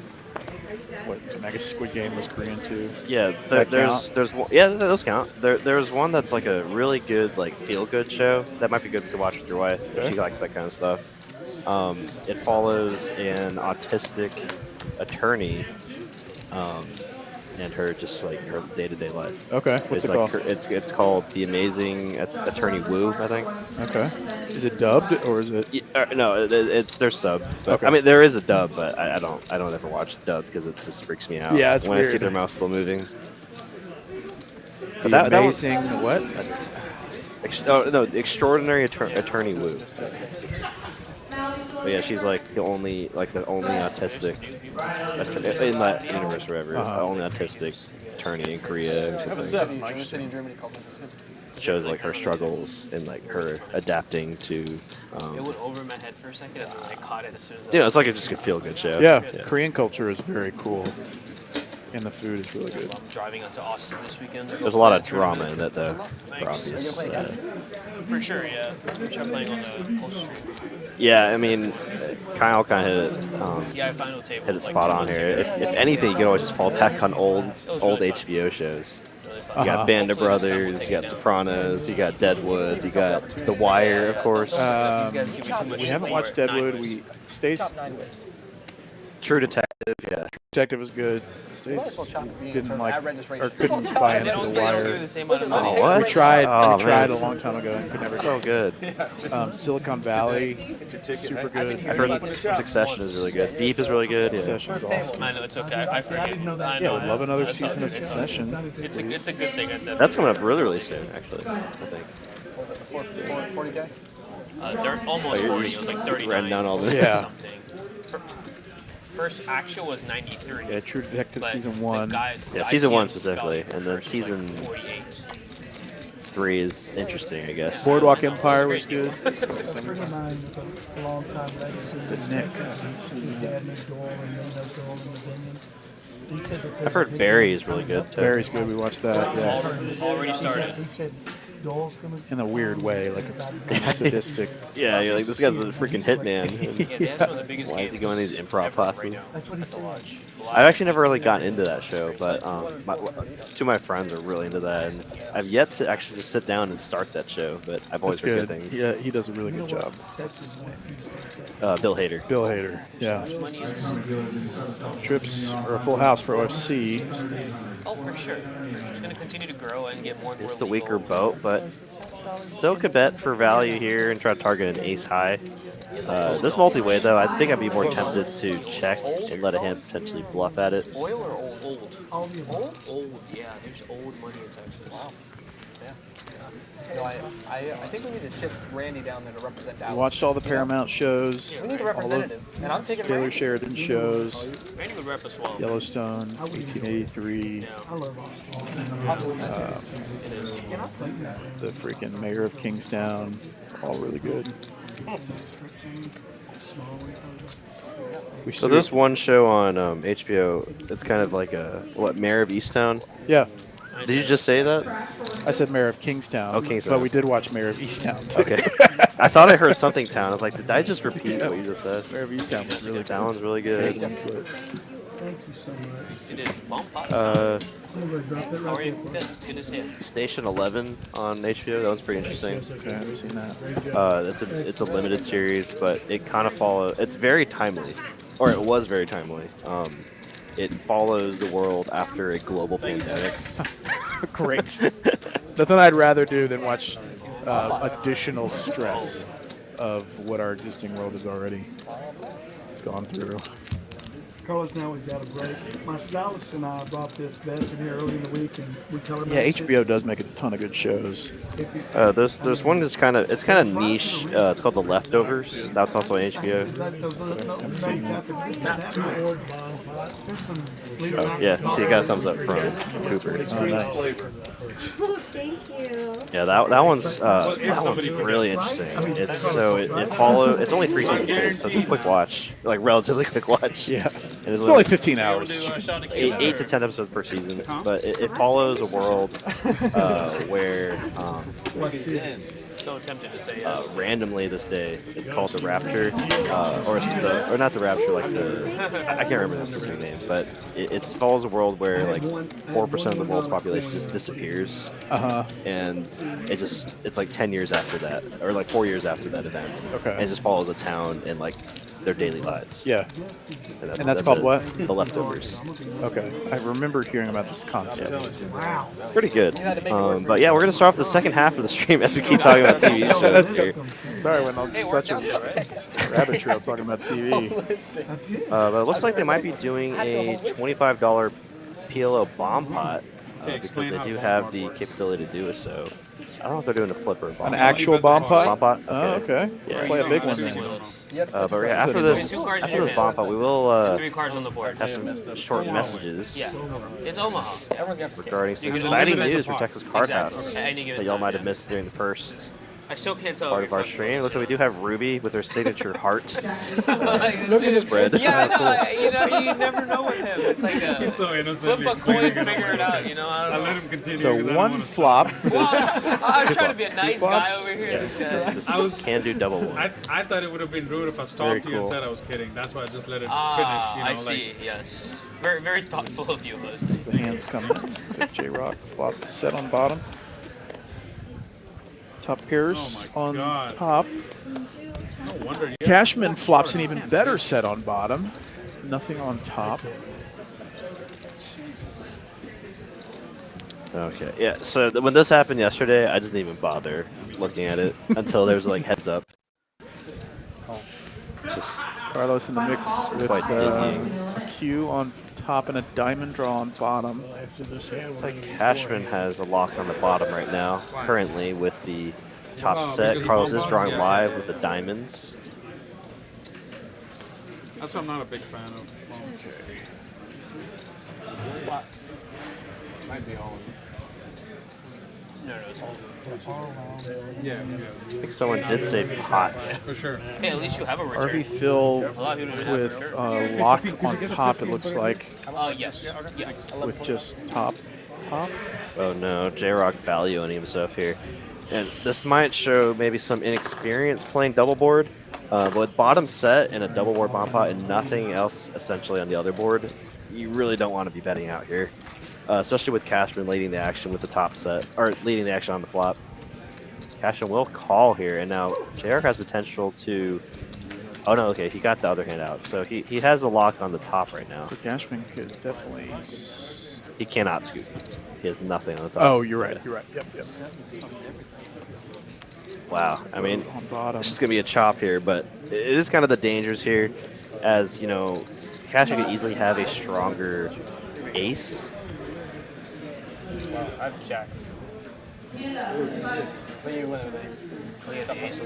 I guess Squid Game was Korean too. Yeah, there's one, yeah, those count. There's one that's like a really good like feel good show that might be good to watch with your wife if she likes that kind of stuff. It follows an autistic attorney, and her just like her day-to-day life. Okay, what's It's it like called? it's called The Amazing Attorney Woo, I think. Okay, is it dubbed or is it? No, it's their sub. But, Okay. I mean, there is a dub, but I don't ever watch the dub because it just freaks me out. Yeah, it's when I see weird. their mouth still moving. But The that one- Amazing what? The Extraordinary Attorney Woo. But yeah, she's like the only autistic in that universe, whatever. The only autistic attorney in Korea. Or something. Mississippi. There's a city in Germany called Mississippi. Shows like her struggles and like her adapting to. It went over my head for a second, and then I caught it as soon as. You know, it's like just a feel good show. Yeah, Korean culture is very cool, and the food is really good. I'm driving out to Austin this weekend. There's a lot of drama in it though, for obvious. For sure, yeah. I'm sure playing on the post stream. Yeah, I mean, Kyle kind of hit it. Yeah, final table. Hit it spot on here. If anything, you can always just fall back on old HBO shows. You got Band of Brothers, you got Sopranos, you got Deadwood, you got The Wire, of course. We haven't watched Deadwood. True Detective, yeah. Detective was good. Stace didn't like or couldn't They buy into don't- The they don't Wire. do the same amount of money. Oh, what? We tried. Oh, we tried man. a long time ago and could never. So good. Silicon Valley, super good. I've heard Succession is really good. Beef is really good. Yeah. Succession is awesome. I know, it's okay. I forget. I know. Yeah, would love another That's season of okay. Succession. It's a good thing. That's coming up really soon, actually. I think. 40K? They're almost Oh, 40. It was like 39. Writing down all this. Yeah. Something. First actual was 93. Yeah, True Detective but season the 1. Yeah, season 1 ICM specifically, got and then first, season like 48. 3 is interesting, I guess. Boardwalk Empire was good. A friend of mine with a long time legacy. Nick. His dad made Doyle and then Doyle and the Dominion. He said that I've heard Barry is really good too. Barry's good. We watched that. Yeah. Already started. He said Doyle's gonna. In a weird way, like it's kind of sadistic. Yeah, you're like, this guy's a freaking hitman. Yeah, they have some of the biggest Why is he games going to these improv classes? That's what he said. I've actually never really gotten into that show, but two of my friends are really into that, and I've yet to actually just sit down and start that show, but I've always That's heard good. good things. Yeah, he does a really good job. Bill Hader. Bill Hader. Yeah. Trips or a full house for OFC. Oh, for sure. It's going to continue to grow and get more and more. It's the weaker boat, but still could bet for value here and try to target an ace high. This multi-way, though, I think I'd be more tempted to check and let a hand potentially bluff at it. Oil or old? Old? Yeah, there's old money in Texas. Wow. No, I think we need to shift Randy down there to represent Dallas. We watched all the Paramount shows. We need a all of representative, and I'm taking Taylor Randy. Sheridan shows. Randy would rep as well. Yellowstone, 1883. I love Austin. The freaking Mayor of Kingstown. All really good. So there's one show on HBO. It's kind of like a Mayor of Easttown. Yeah. Did you just say that? I said Mayor of Kingstown. Oh, Kingstown. But we did watch Mayor of Easttown. Too. Okay. I thought I heard something town. I was like, did I just repeat what you just said? Mayor of Easttown was really That one's really good. Thank you so much. It is bump up. Uh, I'm gonna drop it How are right you? there. Good to see you. Station 11 on HBO. That one's pretty interesting. Okay, I haven't seen that. It's a limited series, but it kind of follows. It's very timely, or it was very timely. It follows the world after a global pandemic. Great. Nothing I'd rather do than watch additional stress of what our existing world has already gone through. Carlos, now we've got a break. My stylist and I brought this vest in here early in the week, and we color Yeah, matched it. HBO does make a ton of good shows. There's one that's kind of niche. It's called The Leftovers. That's also on HBO. Oh, yeah, see, you got a thumbs up from Cooper. Oh, nice. Thank you. Yeah, that one's really interesting. It's only 3 seasons, so it's a quick watch, like relatively quick watch. Yeah, it's only 15 hours. 8 to 10 episodes per season, but it follows a world where So tempted to say yes. randomly this day it's called the Rapture, or not the Rapture, like I can't remember the specific name, but it follows a world where like 4% of the world's population just disappears, and it's like 10 years after that, or like 4 years after that event. Okay. And it just follows a town and like their daily lives. Yeah. And that's called what? The Leftovers. Okay. I remember hearing about this concept. Wow. Pretty good. But yeah, we're gonna start off the second half of the stream as we keep talking about TV shows here. Sorry, I went on such a rabbit trail talking about TV. But it looks like they might be doing a $25 PLO bomb pot because they do have the capability to do it. So I don't know if they're doing a flip or a bomb. An actual bomb pot? Bomb pot. Oh, okay. Yeah. Let's play a big one then. But yeah, after this bomb pot, we will 3 cards on the board. have some short messages Yeah. It's Omaha. regarding some You can exciting limit it news to for Texas Card Exactly. House At any given that y'all time, might have yeah. missed during the first I still can't tell. part if of our you're stream. Looks like we do have Ruby with her signature heart Look at spread. Yeah, I know. You never know with him. It's like a He's so innocent. flip a coin, figure it out. You know, I I don't let know. him continue. So 'cause I don't one wanna flop. Well, I was trying to be a nice flops? guy over here. This guy. This can do double one. I thought it would have been rude if I stopped Very you and cool. said I was kidding. That's why I just let it Ah, finish. You know, I like, see. Yes, very very thoughtful of you, host. The hands coming. So J-Rock flop set on bottom. Top pairs Oh my on God. top. no wonder. You Cashman flops an even better set on bottom. Nothing on top. Okay, yeah. So when this happened yesterday, I just didn't even bother looking at it until there was like heads up. Just Carlos in the mix with quite dizzying. a Q on top and a diamond draw on bottom. Looks like Cashman has a lock on the bottom right now, currently with the top set. because he Carlos is bombs, drawing yeah. live with the diamonds. That's what I'm not a big fan of. Might be all. No, it's all. Yeah, I think someone did say pot. for sure. Hey, at least you have a return. RV Phil A lot of people don't have a with return. lock on top, it looks like, Yes. Yeah. with just top. Oh no, J-Rock valuing himself here. And this might show maybe some inexperience playing double board. But with bottom set and a double board bomb pot and nothing else essentially on the other board, you really don't want to be betting out here. Especially with Cashman leading the action with the top set, or leading the action on the flop. Cashman will call here, and now JR has potential to... Oh no, okay, he got the other hand out. So he has a lock on the top right now. So Cashman could definitely... He cannot scoop. He has nothing on the top. Oh, you're right. You're right. Yep. Wow, I mean, On bottom. this is going to be a chop here, but it is kind of the dangers here, as, you know, Cashman could easily have a stronger ace. I have jacks. But you win with ace.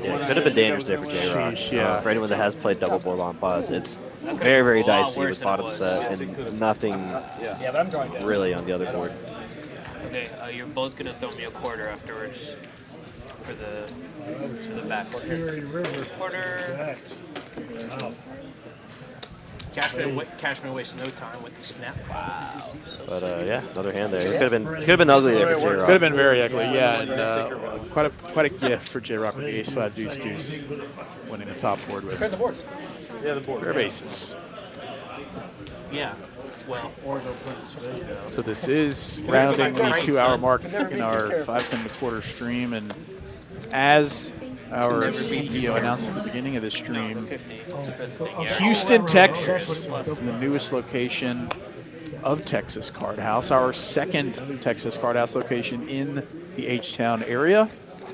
Yeah, it could have been dangerous there for J-Rock. Sheesh, yeah. For anyone that has played double board on pods, it's very, very a lot dicey worse with than it bottom was. set and nothing Yeah, but I'm drawing down. really on the other board. Okay, you're both gonna throw me a quarter afterwards for the back. Quarter. Cashman wastes no time with the snap. Wow. But yeah, another hand there. It could have been ugly there for J-Rock. Could have been very ugly, yeah. And quite a gift for J-Rock with the ace-5 deuce-deuce, winning the top board with Clear the board. yeah, the board. Rare bases. Yeah. Well, So this is rounding the 2-hour mark in our 5-10 and a quarter stream, and as our CEO announced at the beginning of the stream, Houston, Texas, the newest location of Texas Card House, our second Texas Card House location in the H-Town area.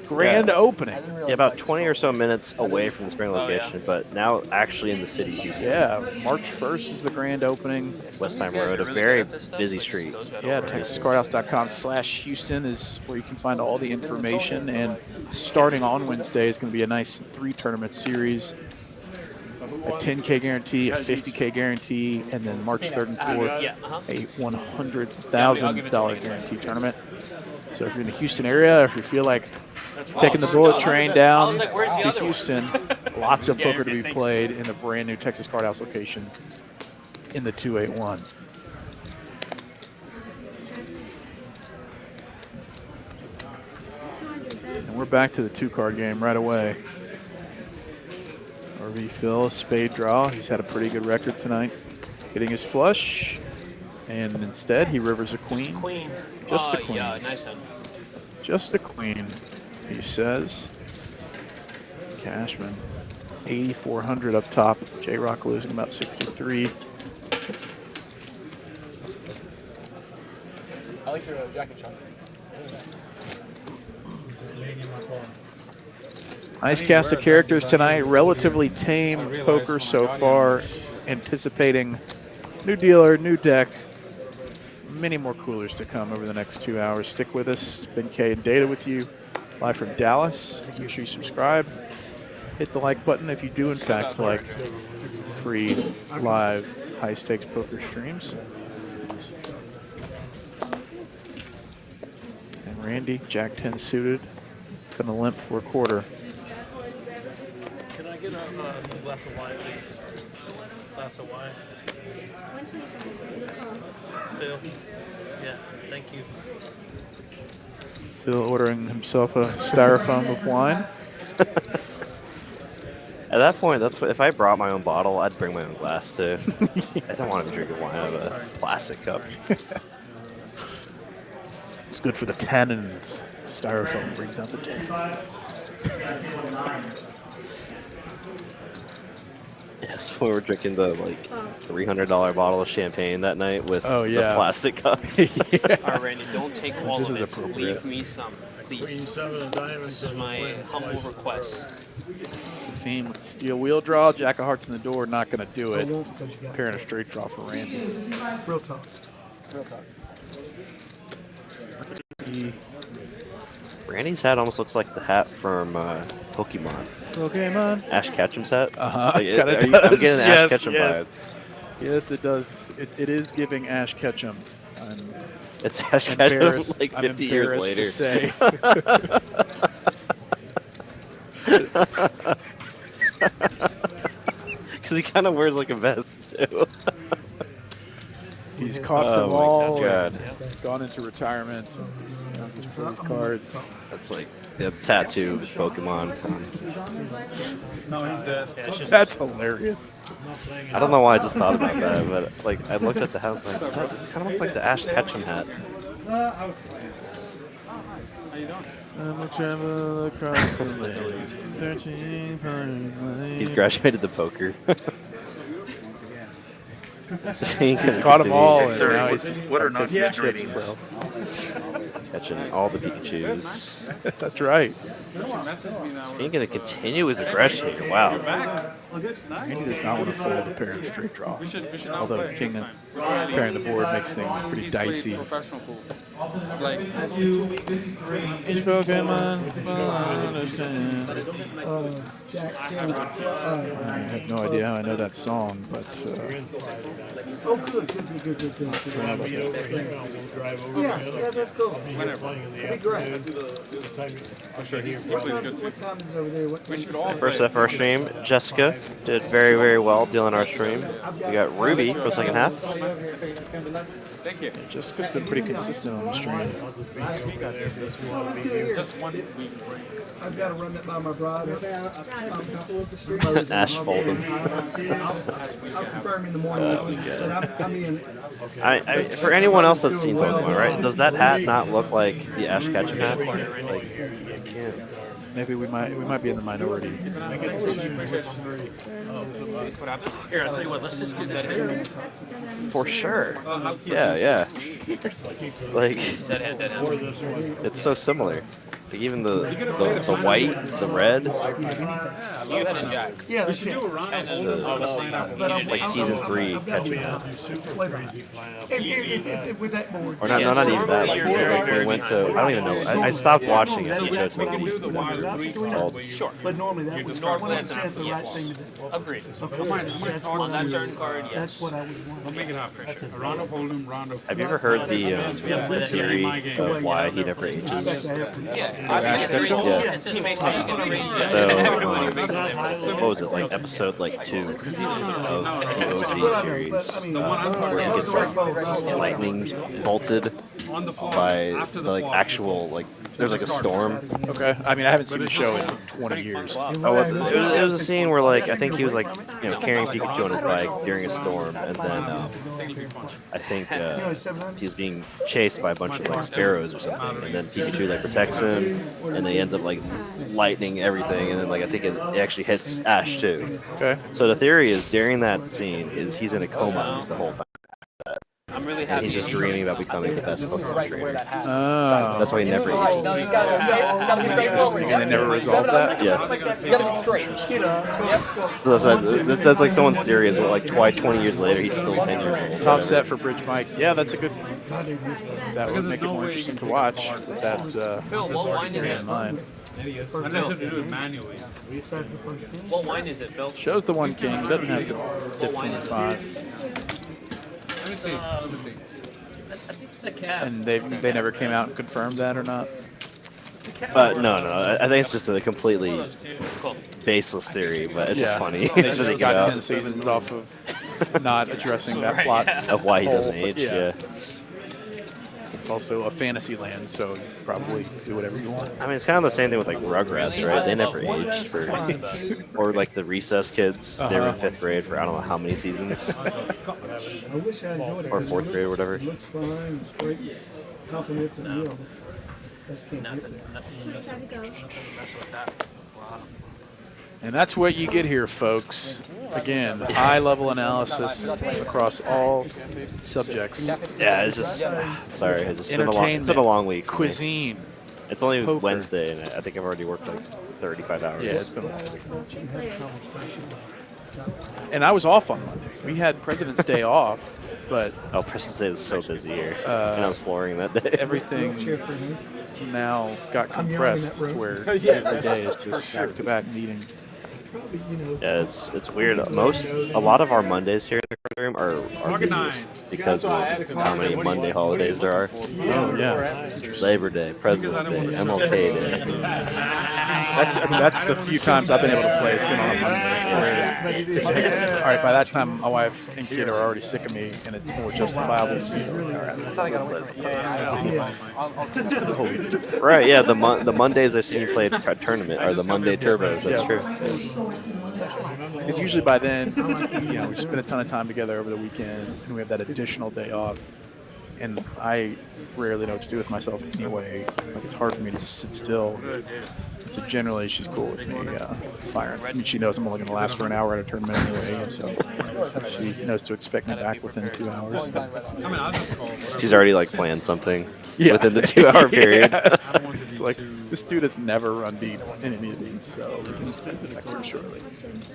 Grand opening. Yeah, about 20 or so minutes away from the spring location, but now actually in the city of Houston. Yeah, March 1st is the grand opening. Westheimer Road, a very busy street. Yeah, TexasCardHouse.com/Houston is where you can find all the information. And starting on Wednesday is going to be a nice 3-tournament series. A 10K guarantee, a 50K guarantee, and then March 3rd and 4th, a $100,000 guarantee tournament. So if you're in the Houston area, if you feel like taking the bullet train down to Houston, lots of poker to be played in the brand new Texas Card House location in the 281. And we're back to the 2-card game right away. RV Phil, spade draw. He's had a pretty good record tonight, hitting his flush, and instead he rivers a queen. Just a queen. Yeah, nice hand. Just a queen, he says. Cashman, 8,400 up top. J-Rock losing about 63. I like your jacket, Chuck. Nice cast of characters tonight. Relatively tame poker so far. Anticipating new dealer, new deck. Many more coolers to come over the next 2 hours. Stick with us. It's been K and Data with you, live from Dallas. Make sure you subscribe. Hit the like button if you do, in fact, like free live high-stakes poker streams. And Randy, Jack 10 suited, gonna limp for a quarter. Can I get a glass of wine, please? Glass of wine. Phil. Yeah, thank you. Phil ordering himself a styrofoam of wine. At that point, that's what, if I brought my own bottle, I'd bring my own glass too. I don't want to be drinking wine out of a plastic cup. It's good for the tannins. Styrofoam brings out the tannins. Yes, we were drinking the $300 bottle of champagne that night with the plastic cups. All right, Randy, don't take all of it. Leave me some, please. This is my humble request. Safeen with steel wheel draw. Jack of hearts in the door, not going to do it. Pairing a straight draw for Randy. Real talk. Randy's hat almost looks like the hat from Pokemon. Ash Ketchum's hat. Uh-huh. I'm getting Ash Ketchum vibes. Yes, it does. It is giving Ash Ketchum. It's Ash Ketchum like 50 years later. To say. Because he kind of wears like a vest too. He's caught them all. Gone into retirement. Just for his cards. That's like a tattoo of his Pokemon. No, he's dead. That's hilarious. I don't know why I just thought about that, but like I looked at the house like this kind of looks like the Ash Ketchum hat. How you doing? I'm a travel across the lake, searching for a He's graduated to poker. He's caught them all, and now he's just what are not chips, generating? bro. Catching all the Pikachus. That's right. He's going to continue his aggression here. Wow. Randy does not want to fold a pair of straight draw. Although King Preparing the board makes things pretty dicey. Professional pool. Like, Each Pokemon will understand. Jack, I have no idea how I know that song, but oh, good. Yeah, that's cool. That'd be great. I'm sure he's What good time too. is it over there? We should all First up for our stream, Jessica did very, very well dealing our stream. We got Ruby for the second half. Thank you. Jessica's been pretty consistent on the stream. Just 1 week. I've got to run that by my bride. Ash Fold'em. I'll confirm in the morning. But I'm in. For anyone else that's seen Pokemon, right? Does that hat not look like the Ash Ketchum hat? Like, I can't. Maybe we might be in the minority. Here, I'll tell you what. Let's just do this. For sure. Yeah. Like, it's so similar. Like even the white, the red. You had a jack. Yeah, that's it. Like season 3 Ketchum hat. With that board. Or not even that. Like we went to, I don't even know. I stopped watching it. Sure. But normally that was Normally 100% the right thing to do. Agreed. That's On that turn card, yes. That's what I was We'll wanting. make it out for sure. A round of Hold'em, round of. Have you ever heard the theory of why he never ages? Yeah. I mean, it's just basically you can read. Everybody makes it different. What was it, like episode 2 of the OG series, where he gets lightning bolted On the floor. by After the the fall. actual there's a storm. Okay. I mean, I haven't seen the show in 20 years. Oh, well, it was a scene where I think he was carrying Pikachu on his bike during a storm, and then I think he was being chased by a bunch of sparrows or something, and then Pikachu protects him, and then he ends up lightning everything, and then I think it actually hits Ash too. Okay. So the theory is during that scene is he's in a coma the whole time. I'm really And happy. he's just dreaming about becoming the best Pokemon trainer. Oh. That's why he never No, ages. it's gotta be straightforward. And they never resolved that? Yeah. It's gotta be straight. That's someone's theory is 20 years later he's still 10 years old. Top set for Bridge Mike. Yeah, that's a good. That would make it more interesting to watch. With that Phil, what wine is it? in mind. Unless you do it manually. What wine is it, Phil? Shows the 1 king. Doesn't have to tip 25. Let me see. And they never came out and confirmed that or not. No. I think it's just a completely baseless theory, but it's just funny. They just got 10 seasons off of not addressing that plot of why he doesn't hole, age. but Yeah. It's also a fantasy land, so you probably do whatever you want. I mean, it's kind of the same thing with Rugrats, right? They never aged for, or the Recess kids. They were in 5th grade for I don't know how many seasons, I wish I enjoyed it. or 4th grade or whatever. It looks fine, it's great. Compliments and you know. That's can't hit that. And that's what you get here, folks. Again, high-level analysis across all subjects. Yeah, it's just sorry. It's been a long week. Cuisine. It's only poker. Wednesday, and I think I've already worked 35 hours. Yeah, it's been a long week. And I was off on Monday. We had President's Day off, but President's Day was so busy here, and I was flooring that day. Everything now got compressed to where every day is just back-to-back meetings. Yeah, it's weird. A lot of our Mondays here in the room are busiest because of how many Monday holidays there are. Oh yeah, Labor Day, President's Day, MLK Day. That's the few times I've been able to play. It's been on a Monday. Where it's all right, by that time my wife and kid are already sick of me, and it's more justifiable to Right? Yeah, the Mondays I've seen you play a tournament are the Monday turbos. That's true. Because usually by then, we spend a ton of time together over the weekend, and we have that additional day off. And I rarely know what to do with myself anyway. It's hard for me to just sit still. So generally, she's cool with me firing. I mean, she knows I'm only going to last for an hour at a tournament anyway. So She knows to expect me back within 2 hours. I mean, I'll just call. She's already like planned something Yeah. within the 2-hour period. Yeah. I don't want to It's be like, too. this dude has never run beat in any of these, so we can expect it back pretty shortly.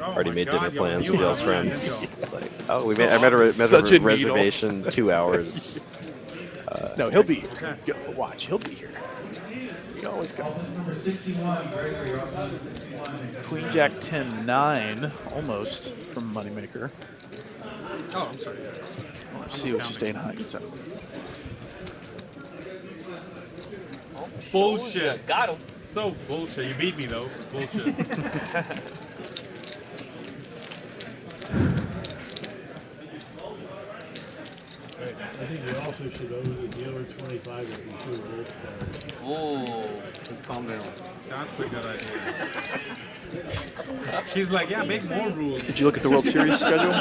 Oh Already my made God, dinner yo, plans you with are y'all's right. friends. Yo. It's like, oh, I met a Such a needle. reservation 2 hours. No, he'll be here. Watch, he'll be here. He always comes. Queen Jack 10-9, almost, from Moneymaker. Oh, I'm sorry. Let's see what you staying high gets out. Bullshit. Got him. So bullshit. You beat me though. Bullshit. I think we also should owe the dealer 25 if we should have Ooh. Calm down. That's a good idea. She's like, yeah, make more rules. Did you look at the World Series schedule?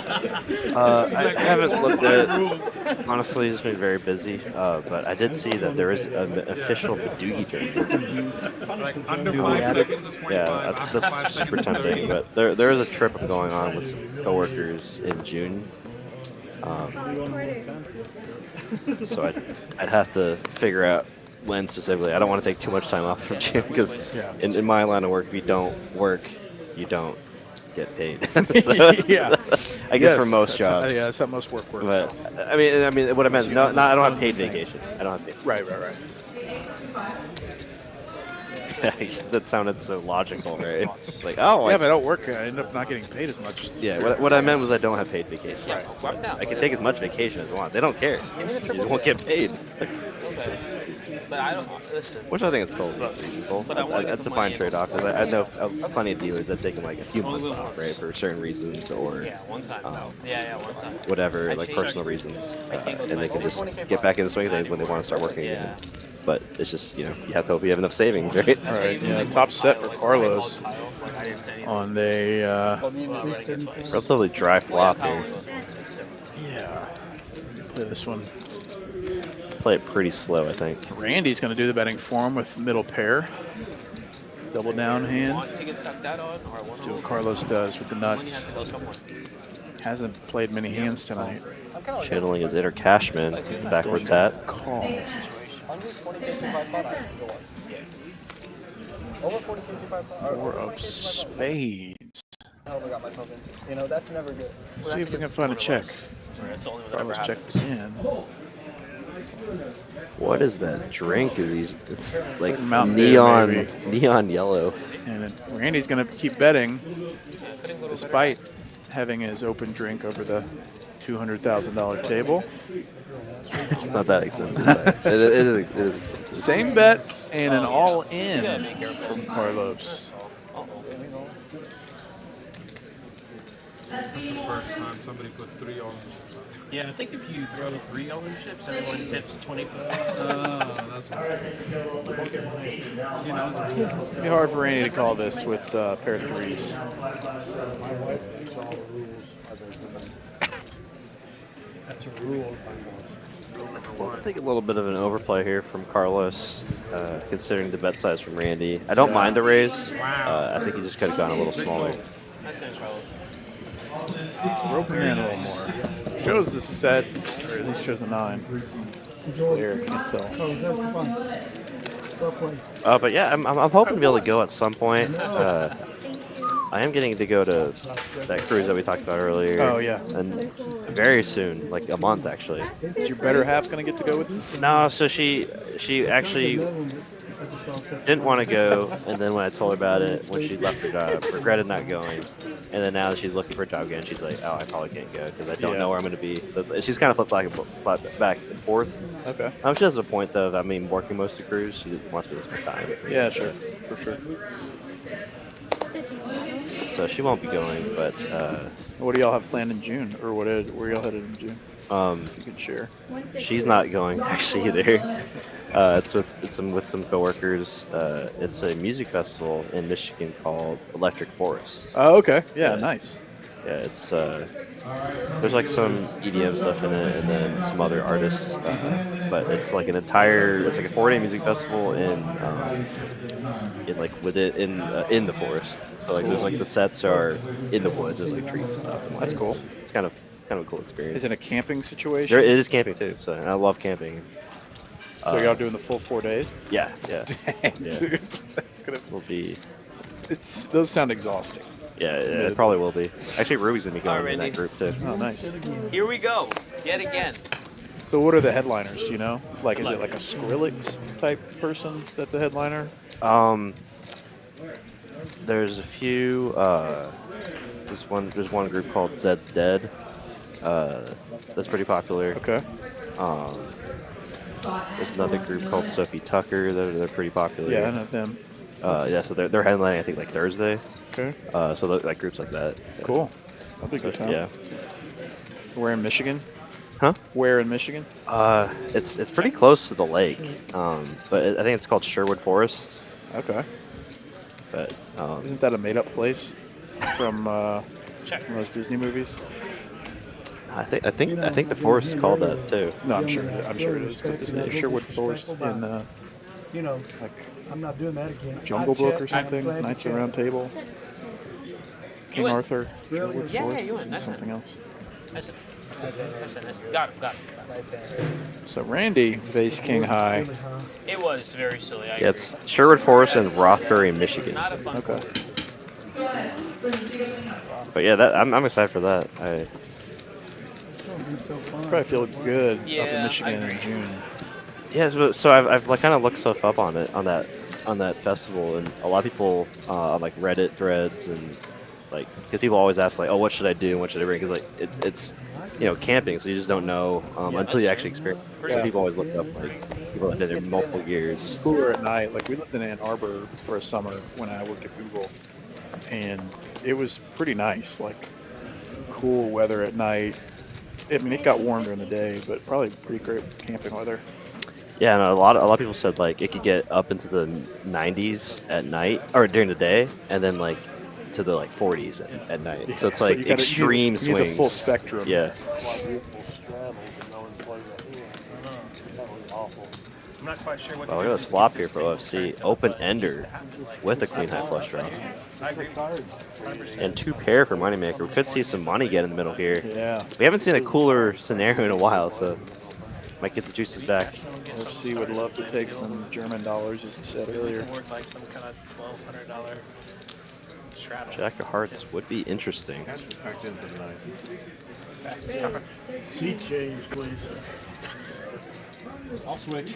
I haven't looked at it. Honestly, it's been very busy. But I did see that there is an official Badoogie tournament. Like under 5 seconds is 25. Yeah, after 5 that's super seconds, 30. tempting. But there is a trip I'm going on with some coworkers in June. So I'd have to figure out when specifically. I don't want to take too much time off from June because in my line of work, if you don't work, you don't get paid. So, Yeah. I guess for most jobs. Yeah, that's how most work works. But I mean, what I meant, no, I don't have paid vacation. I don't have paid. Right. That sounded so logical, right? Like, oh, Yeah, if I don't work, I end up not getting paid as much. yeah. What I meant was I don't have paid vacation. I can take as much vacation as I want. They don't care. You just won't get paid. Okay. But I don't listen. Which I think is totally reasonable. But I wanna get That's the a fine money in. trade-off because I know plenty of dealers that taken like a few months off, right, for certain reasons or Yeah, one time. Yeah, one time. whatever, I like changed- personal reasons, I can't go and to they my can school. just get back in the swing of things when they want to start working again. But it's just, you have to hope you have enough savings, right? All right, yeah, top set for Carlos on a Relatively dry flop here. yeah. Play this one. Play it pretty slow, I think. Randy's going to do the betting for him with middle pair. Double down hand. Want to get sucked out on or one See what Carlos does with the Money nuts. has to go somewhere. Hasn't played many hands tonight. Channeling his inner Cashman, backwards hat. Call. Under 40k 25 pot, I think it was. Over 40k 25 pot. Four of spades. I hope I got myself into. You know, that's never good. Let's see if we can find a check. That's the only one that ever Carlos check happened. this in. What is that drink? It's like Mountain Dew, maybe. neon yellow. And then Randy's going to keep betting despite having his open drink over the $200,000 table. It's not that expensive. It is expensive. Same bet and an all-in from Carlos. That's the first time somebody put 3 on the chips on. Yeah, I think if you throw 3 ownerships, everyone tips 24. That's right. He knows the rules. It'd be hard for Randy to call this with pair of threes. My wife makes all the rules other than that's a rule. Well, I think a little bit of an overplay here from Carlos, considering the bet size from Randy. I don't mind the raise. I think he just could have gone a little smaller. Rope him in a little more. Shows the set, or at least shows the 9. There, can't tell. Oh, that's fine. Well played. But yeah, I'm hoping to be able to go at some point. I am getting to go to that cruise that we talked about earlier. Oh, yeah. And very soon, like a month actually. Is your better half going to get to go with you? No, so she actually didn't want to go, and then when I told her about it, when she left her job, regretted not going, and then now that she's looking for a job again, she's like, oh, I probably can't go because I don't know where I'm going to be. So she's kind of flipped back and forth. Okay. She has a point though. I mean, working most of the cruise, she wants me to spend time. Yeah, sure, for sure. So she won't be going, but what do y'all have planned in June, or where y'all headed in June? If you could share. She's not going actually either. It's with some coworkers. It's a music festival in Michigan called Electric Forest. Oh, okay. Yeah, nice. Yeah, it's there's like some EDM stuff in it, and then some other artists. But it's like it's like a 4-day music festival in like in the forest. So like there's like the sets are in the woods. There's like trees and stuff. And, like, That's cool. It's kind of a cool experience. Is it a camping situation? It is camping too. So and I love camping. So y'all doing the full 4 days? Yeah, yeah. Dang, Yeah. dude. That's gonna Will be. those sound exhausting. Yeah, it probably will be. Actually, Ruby's gonna be going in that group too. Oh, nice. Here we go, yet again. So what are the headliners? Do you know? Like, is it like a Skrillex type person that's the headliner? There's a few. There's one group called Zed's Dead. That's pretty popular. Okay. There's another group called Sophie Tucker. They're pretty popular. Yeah, I know them. Yeah, so they're headlining I think like Thursday. Okay. So like groups like that. Yeah. Cool. That'll be a good time. Yeah. Where in Michigan? Huh? Where in Michigan? It's pretty close to the lake. But I think it's called Sherwood Forest. Okay. But isn't that a made-up place from those Disney movies? I think the forest is called that too. No, I'm sure it is. But the Sherwood Forest in You know, like I'm not doing that again. Jungle Book or something. Knights of the Round Table. King Arthur. Sherwood Yeah, Forest, you went. and That's something it. else. That's it. Got him. So Randy, Vase King High. It was very silly. Yeah, it's Sherwood Forest in Rothbury, Michigan. Not a fun Okay. But yeah, I'm excited for that. Probably feel good up in Yeah, Michigan in June. Yeah, so I've like kind of looked stuff up on that festival, and a lot of people on like Reddit threads and like because people always ask like, oh, what should I do and what should I bring? Because like it's camping, so you just don't know until you actually experience. So people always look up like people that have been there multiple years. Cooler at night. Like we lived in Ann Arbor for a summer when I worked at Google, and it was pretty nice. Like cool weather at night. I mean, it got warm during the day, but probably pretty great camping weather. Yeah, and a lot of people said like it could get up into the 90s at night or during the day, and then like to the like 40s at night. Yeah, so it's so like you gotta- extreme you need swings. the full spectrum. Yeah. I'm not quite sure what Oh, look at this flop here for OFC. Open ender with a queen high flush draw. I agree. 100%. And 2 pair for Moneymaker. We could see some money get in the middle here. Yeah. We haven't seen a cooler scenario in a while, so might get the juices back. OFC would love to take some German dollars, as you said earlier. Work like some kind of $1,200 straddle. Jack of Hearts would be interesting. Sea change, please. I'll switch.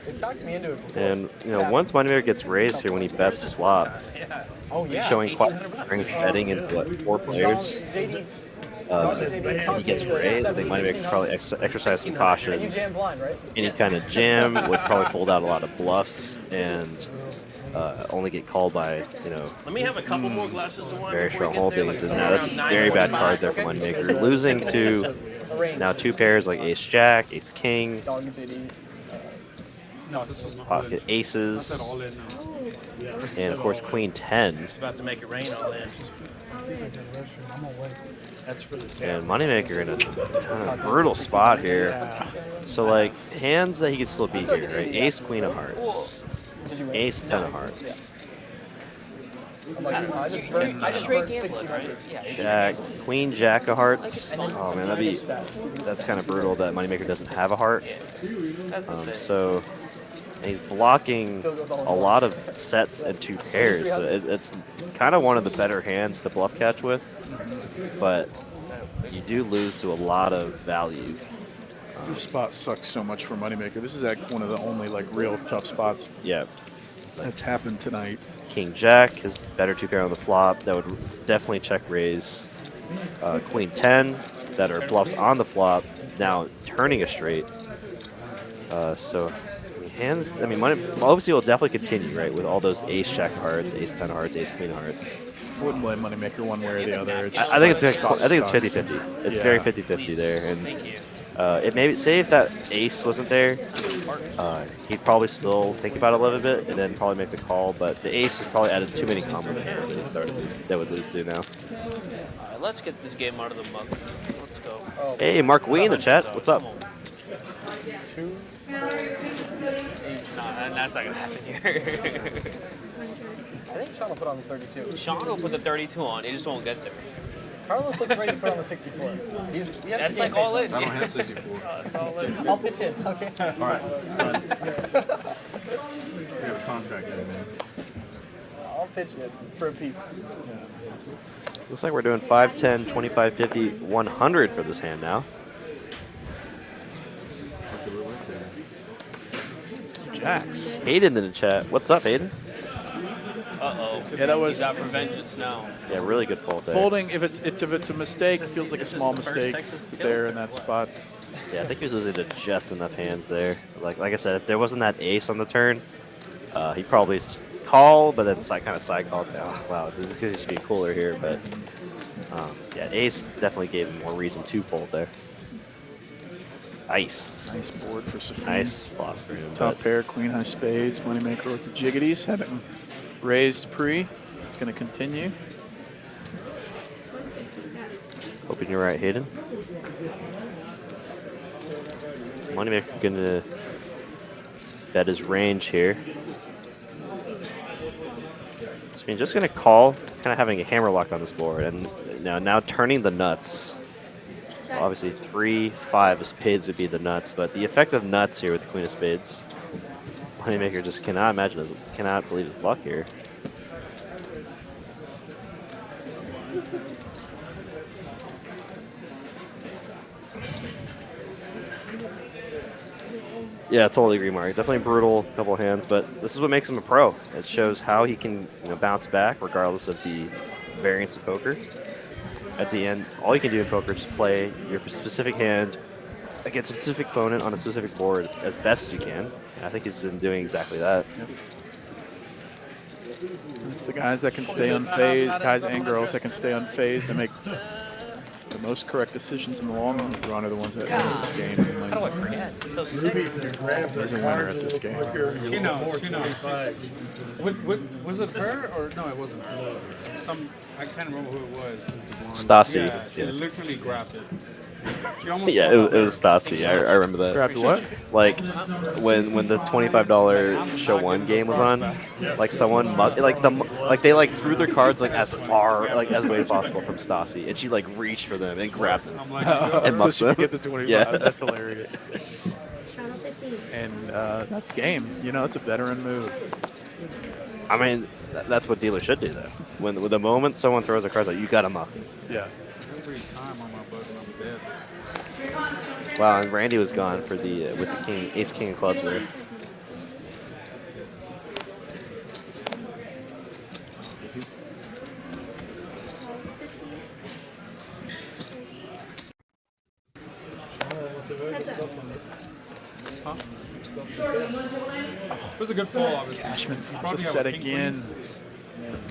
They talked me into it before. And once Moneymaker gets raised here when he bets the flop, Yeah. Oh yeah. showing quite 1,800 strength betting into what 4 players. He gets raised. I think Moneymaker's probably exercise some And you caution. jam blind, right? Any kind of jam would probably fold out a lot of bluffs and only get called by Let me have a couple more glasses of wine. very before strong we get there, holdings. like And now that's a around very bad 9:45. card there for Moneymaker. Losing to now 2 pairs like Ace Jack, Ace King, Dog JD. No, this is not pocket That's aces, it all in now. and of course Queen 10. It's about to make it rain all in. That's for the And Moneymaker in a kind of brutal spot here. So like hands that he could still beat here, right? Ace Queen of Hearts, Ace 10 of Hearts, I'm like, I just burned 1,600. Jack, Queen Jack of Hearts. Oh man, that's kind of brutal that Moneymaker doesn't have a heart. So and he's blocking a lot of sets and 2 pairs. So it's kind of one of the better hands to bluff catch with, but you do lose to a lot of value. This spot sucks so much for Moneymaker. This is like one of the only like real tough spots Yeah. that's happened tonight. King Jack, his better 2 pair on the flop. That would definitely check raise. Queen 10, that are bluffs on the flop. Now turning a straight. So hands. I mean, obviously will definitely continue, right, with all those Ace Jack hearts, Ace 10 hearts, Ace Queen hearts. Wouldn't blame Moneymaker one way or the other. I think it's 50-50. It's Yeah. very 50-50 there, and It maybe say if that ace wasn't there, he'd probably still think about it a little bit and then probably make the call. But the ace has probably added too many combos that he started that would lose to now. Alright, let's get this game out of the muck. Let's go. Oh, Hey, Mark Wee in the chat. What's up? Come on. 2. Nah, that's not gonna happen here. I think Sean will put on the 32. Sean will put the 32 on. He just won't get there. Carlos looks ready to put on the 64. He has That's the like game all face in. on. I don't have 64. That's all in. I'll pitch in. Okay. All right. Done. We have a contract in, man. I'll pitch in for a piece. Looks like we're doing 5, 10, 25, 50, 100 for this hand now. Jacks. Hayden in the chat. What's up, Hayden? Uh-oh. Yeah, that was He's out for vengeance now. Yeah, really good fold there. folding. If it's a mistake, it feels like a small mistake there in that spot. Yeah, I think he was losing to just enough hands there. Like I said, if there wasn't that ace on the turn, he'd probably call, but then kind of side call down. Wow, this is going to just be cooler here. But yeah, ace definitely gave him more reason to fold there. Nice. Nice board for Safeen. Nice flop for him. Top but pair, queen high spades, moneymaker with the jiggities. Having raised pre. Going to continue. Hoping you're right, Hayden. Moneymaker going to bet his range here. So he's just going to call, kind of having a hammer lock on this board, and now turning the nuts. Well, obviously 3, 5 of spades would be the nuts, but the effect of nuts here with the queen of spades, Moneymaker just cannot believe his luck here. Yeah, totally agree, Mark. Definitely brutal couple of hands, but this is what makes him a pro. It shows how he can bounce back regardless of the variance of poker. At the end, all you can do in poker is just play your specific hand against a specific opponent on a specific board as best as you can. And I think he's been doing exactly that. Yep. It's the guys that can stay unfazed, guys and girls that can stay unfazed and make the most correct decisions in the long run are the ones that win this game. How do I forget? It's so sick. There's a winner at this game. She knows. She knows. Was it her or no? It wasn't her. I can't remember who it was. Stasi. Yeah, she literally grabbed it. Yeah, it was Stasi. I remember that. Grabbed what? Like when the $25 show 1 game was on, like someone they threw their cards as far as way possible from Stasi, and she reached for them and grabbed them and so mucked she them. could get the 25. Yeah. That's hilarious. And that's game. It's a veteran move. I mean, that's what dealers should do though. When the moment someone throws a card, you gotta muck it. Yeah. Every time on my button, I'm dead. Wow, and Randy was gone for the with the king, ace king of clubs there. Huh? It was a good fall, obviously. Cashman Probably to have set a king again.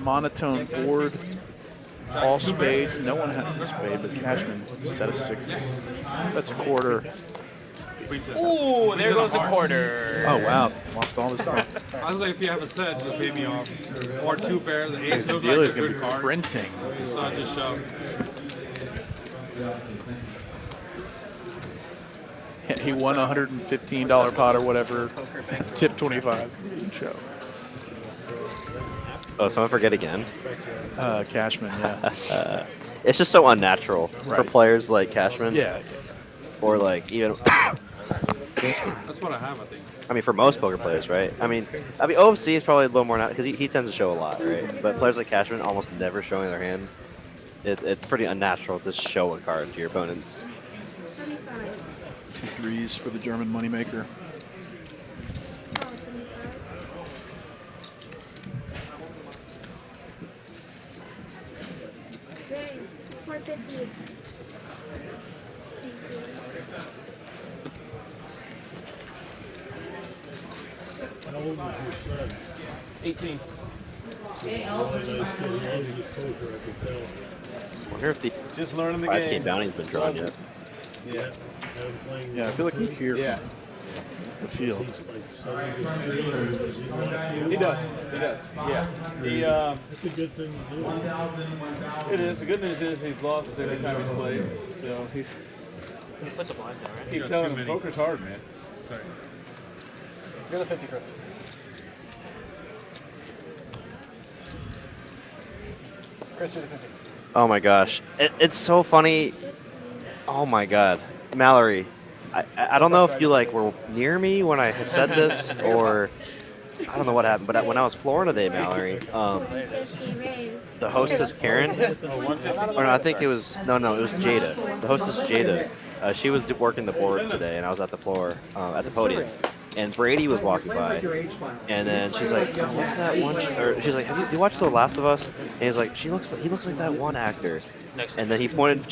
Monotone board. All spades. No one has a spade, but Cashman set of 6s. That's a quarter. Ooh, there goes a quarter. Oh, wow. Lost all his money. I was like, if you have a set, you'll pay me off. Or 2 pair, the ace The looked like dealer's a going to good be card. printing. So I just shoved. He won a $115 pot or whatever. Tip 25. Show. Oh, someone forget again? Cashman, yeah. It's just so unnatural for players like Cashman. Yeah. Or even. That's what I have, I think. I mean, for most poker players, right? I mean, OFC is probably a little more because he tends to show a lot, right? But players like Cashman almost never showing their hand. It's pretty unnatural to show a card to your opponents. 2 threes for the German moneymaker. Grace, 450. 18. I wonder if the just learning the 5K game. bounty's been drawn yet. Yeah. Yeah, I feel like you hear Yeah. from the field. He does. Yeah. It's a good thing to do. It is. The good news is he's lost every time he's played. So he's. You put the blinds in, right? Keep telling him poker's hard, man. Sorry. You're the 50, Chris. Chris, you're the 50. Oh my gosh, it's so funny. Oh my God, Mallory, I don't know if you like were near me when I had said this, or I don't know what happened, but when I was flooring today, Mallory, the hostess Karen, or no, I think it was it was Jada. The hostess Jada. She was working the board today, and I was at the floor at the podium. And Brady was walking by, and then she's like, "Oh, "What's that one?" Or she's like, "Have you watched The Last of Us?" And he's like, he looks like that one actor." And then she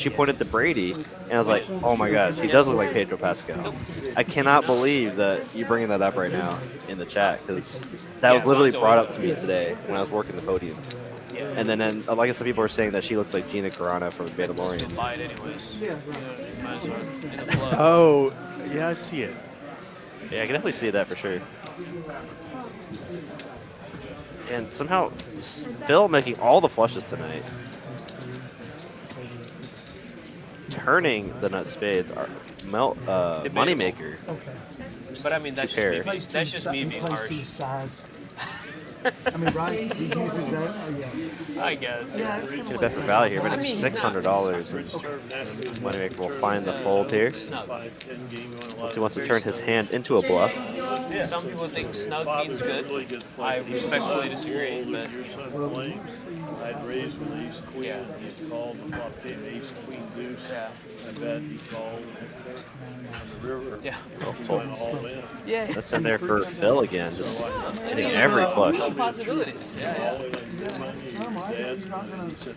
pointed to Brady, and I was like, "Oh my God, he does look like Pedro Pascal." I cannot believe that you're bringing that up right now in the chat, because that was literally brought up to me today when I was working the podium. And then I guess some people are saying that she looks like Gina Carano from The Mandalorian. Buy it anyways. Oh, yeah, I see it. Yeah, I can definitely see that for sure. And somehow, Phil making all the flushes tonight. Turning the nut spades are Moneymaker. But I mean, that's just me being harsh. I mean, right? He uses that. Oh, yeah. I guess. Yeah, He's gonna bet for value here, but it's $600. And Moneymaker will find the fold here. Once he wants to turn his hand into a bluff. Some people think snug means good. I respectfully disagree, but I'd raise with ace queen, and he'd call the flop game ace queen deuce. Yeah. I bet he called on the river. Yeah. All in. Yeah. That's in there for Phil again, just hitting every flush. No possibilities. Yeah.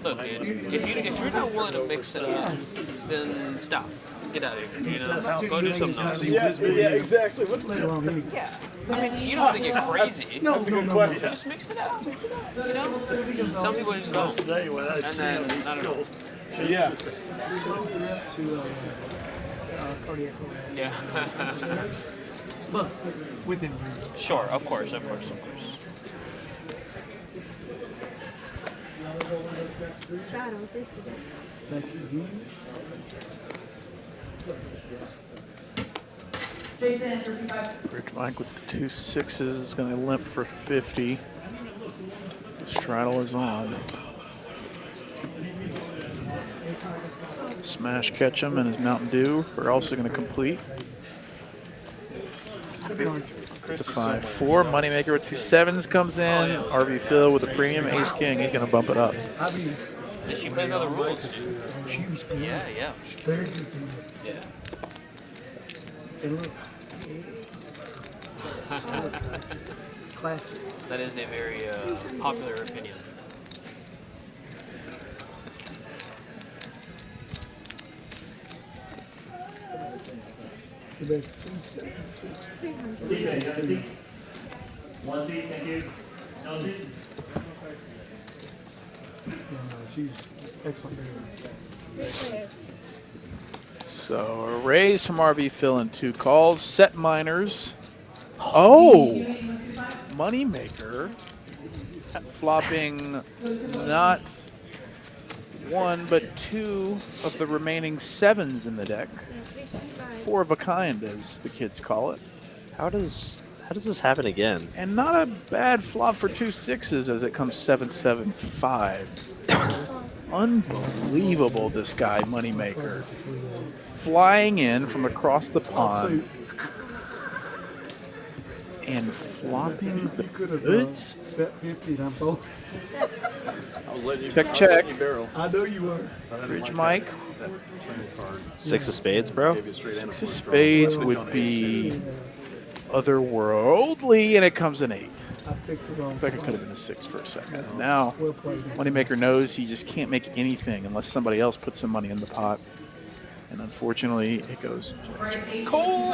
Look, dude, if you're not willing to mix it up, then stop. Get out of here. You know, go do something else. Yeah, exactly. Yeah. I mean, you don't have to get crazy. That's a good question. Just mix it up. You know? Some people just don't. And then, I don't know. Yeah. Yeah. But within reason. Sure, of course. Straddle 50. Bridge Mike with the 2 6s is going to limp for 50. The straddle is on. Smash Ketchum and his Mountain Dew are also going to complete. The 5-4. Moneymaker with 2 7s comes in. RV Phil with a premium ace king. He's going to bump it up. I mean, She plays other rules. she was good. Yeah. Very good. Yeah. And look. Classic. That is a very popular opinion. The best 2 7. One seat, thank you. No seat. She's excellent. So a raise from RV Phil and 2 calls. Set minors. Oh! Moneymaker flopping not 1 but 2 of the remaining 7s in the deck. 4 of a kind, as the kids call it. How does this happen again? And not a bad flop for 2 6s as it comes 7-7-5. Unbelievable, this guy, Moneymaker. Flying in from across the pond and flopping the goods. Bet 50 and I'm both. I was letting you Check. I know you were. Bridge Mike. 6 of spades, bro. 6 of spades would be otherworldly, and it comes an 8. I picked the wrong. I think it could have been a 6 for a second. Now, Moneymaker knows he just can't make anything unless somebody else puts some money in the pot. And unfortunately, it goes. Cool.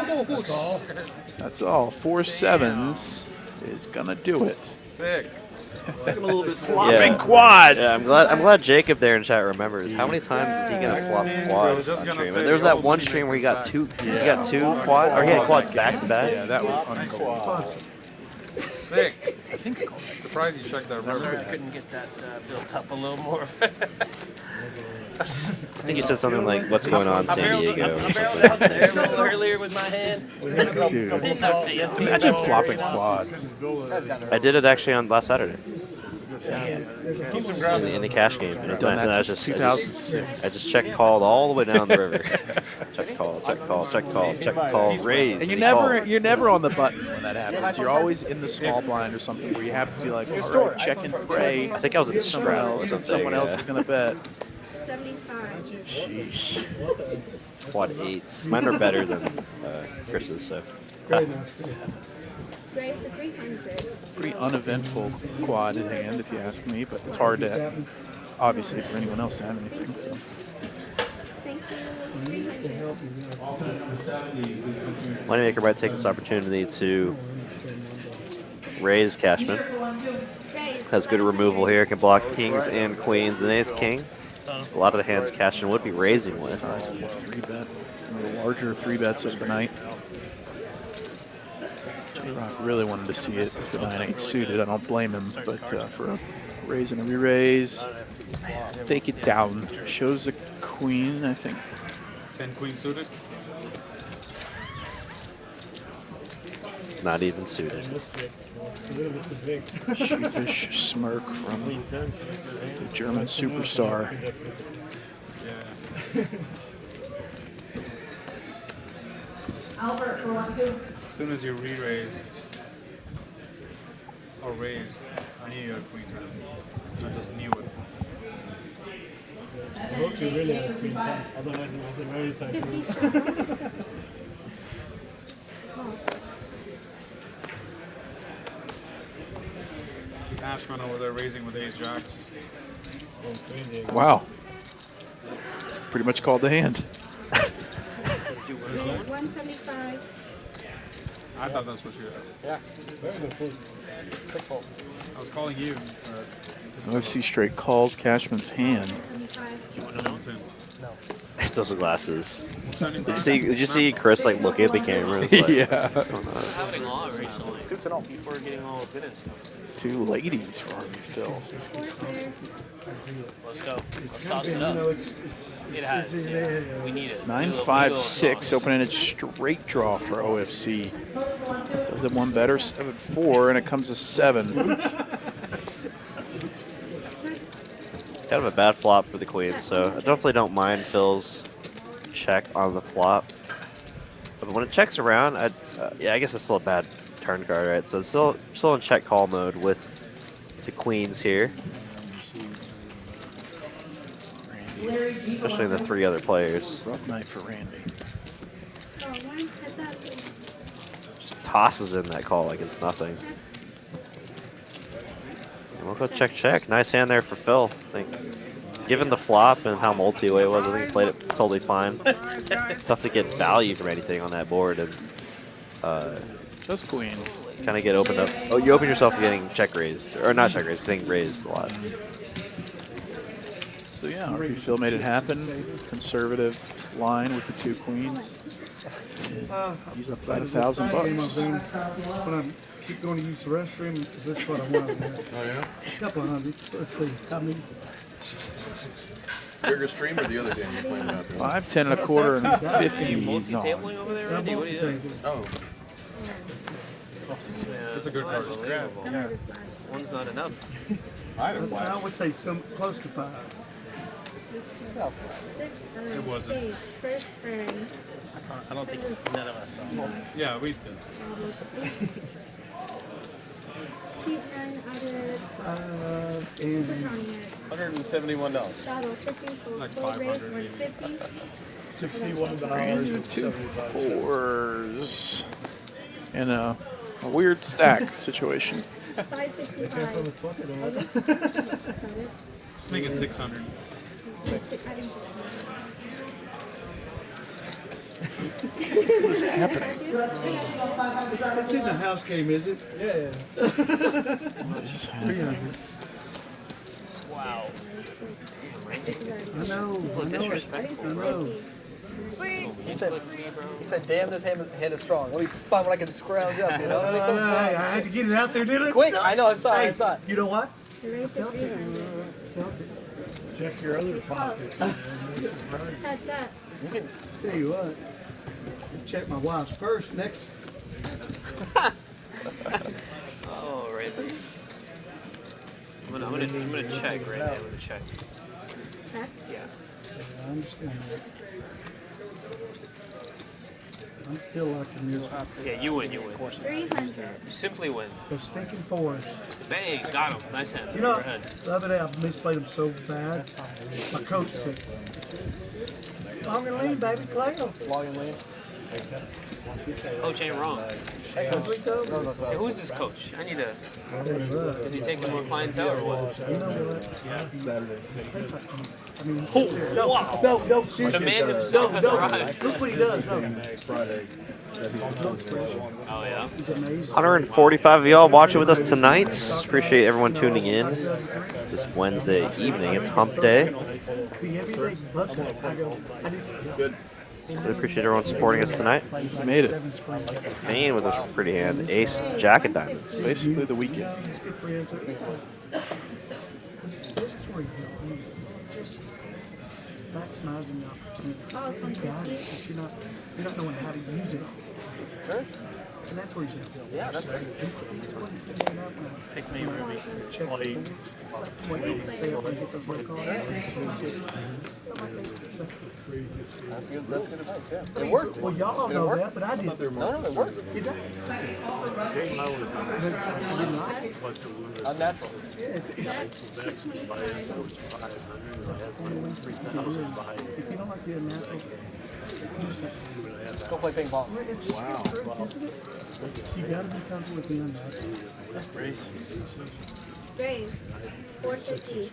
That's all. 4 7s is gonna do it. Sick. Flopping quads. Yeah, I'm glad Jacob there in chat remembers. How many times is he gonna flop quads on stream? And there was that one stream where he got two quads, or he had quads back to back. Yeah, that was unbelievable. Sick. I think surprised you checked that river. Sorry, I couldn't get that built up a little more. I think you said something like, "What's going on, San Diego?" I barreled out there a little earlier with my hand. Dude, imagine flopping quads. I did it actually on last Saturday. In the cash game. And Done I that just, since 2006. I just check called all the way down the river. Check call, raise. And you're never on the button when that happens. You're always in the small blind or something where you have to be like, all right, check and pray. I think I was in the someone strap. else, someone else is gonna bet. 75. Sheesh. Quad 8s. Mine are better than Chris's, so. Grace a 300. Pretty uneventful quad in hand, if you ask me, but it's hard to, obviously, for anyone else to have anything. So. Thank you. 300. Moneymaker might take this opportunity to raise Cashman. Has good removal here, can block kings and queens and ace king. A lot of the hands Cashman would be raising with. Sizable 3-bet, one of the larger 3-bets of the night. J-Rock really wanted to see it if the 9-8 suited. I don't blame him, but for a raise and a re-raise, take it down. Shows a queen, I think. 10 queen suited. Not even suited. Sheepish smirk from the German superstar. Albert, as soon as you re-raised or raised, I knew you had queen 10. I just knew it. I hope you really had queen 10. Otherwise it was a very tight race. Cashman over there raising with ace jacks. Wow. Pretty much called the hand. 175. I thought that's what you had. Yeah. Very good foot. I was calling you. OFC straight calls Cashman's hand. 75. No. Those glasses. Did you see Chris like looking at the camera? Like, yeah. What's going on? Happening a lot recently. Suits and all. People are getting all good and stuff. 2 ladies for me, Phil. Let's go. Let's toss it up. It has. Yeah. We need it. 9-5-6, opening it straight draw for OFC. Does it one better, 7-4, and it comes to 7. Kind of a bad flop for the queen, so I definitely don't mind Phil's check on the flop. But when it checks around, yeah, I guess it's still a bad turn card, right? So it's still in check call mode with the queens here, especially the 3 other players. Rough night for Randy. Oh, one heads up. Just tosses in that call like it's nothing. We'll go check. Nice hand there for Phil. I think, given the flop and how multi-way it was, I think he played it totally fine. Tough to get value from anything on that board, and those queens kind of get opened up. Oh, you open yourself to getting check raised, or not check raised, getting raised a lot. So yeah, RP Phil made it happen. Conservative line with the 2 queens. He's up about $1,000. When I keep going to use the restroom, is this what I want? Oh yeah? A couple of hundred. Let's see. How many? Bigger stream or the other game you're playing out there? 5, 10 and a quarter, and 50 he's on. Multi-tabling over there, Randy? What are you doing? Oh. It's a good card. Unbelievable. One's not enough. I would say some close to 5. 6 It wasn't. spades. First earn. I don't think none of us saw. Yeah, we did. Seat earn added. $171. Battle 50 for Like full raise 500. 150. 2 4s. In a weird stack situation. 555. Just make it 600. What's happening? It's in the house game, is it? Yeah. 300. Wow. I know. Disrespectful. I know. See? He said, damn, this hand is strong. Let me find what I can scrounge up, you know? I had to get it out there, didn't I? Quick, I know, I saw it, I saw it. You know what? Raise to 300. Check your other pocket. That's up. You can tell you what. Check my wife's purse next. Oh, right there. I'm gonna check right now. I'm gonna check. Check? Yeah. I understand that. I feel like the music. Yeah, you win. 300. You simply win. Those stinking fours. Bang, got him. Nice hand. You know, Overhead. the other day I misplayed them so bad. My coach said, long and lean, baby, play them. Long and lean. Coach ain't wrong. Hey, coach. Hey, who's this coach? I need to. Is he taking more clientele or what? You know what? I mean, he Oh, sits there. No, wow. no, seriously. The man himself has arrived. Look what he does. No. Oh, yeah? He's amazing. 145 of y'all watching with us tonight. Appreciate everyone tuning in this Wednesday evening. It's hump day. Good. Really appreciate everyone supporting us tonight. Made it. Safeen with a pretty hand. Ace, Jack, and Diamonds. Basically the weekend. Maximizing the opportunity. You got it, but you're not knowing how to use it. Sure. And that's where he's at. Yeah, that's good. Pick me, Ruby. Check the thing. Wait to say if I get those work on. That's good advice, yeah. It worked. Well, y'all don't know that, but I did. No, it worked. You did. Unnatural. If you don't like the unnatural, do something. Go play ping pong. It's different, isn't it? You gotta be comfortable with the unnatural. Raise. Raise. 450.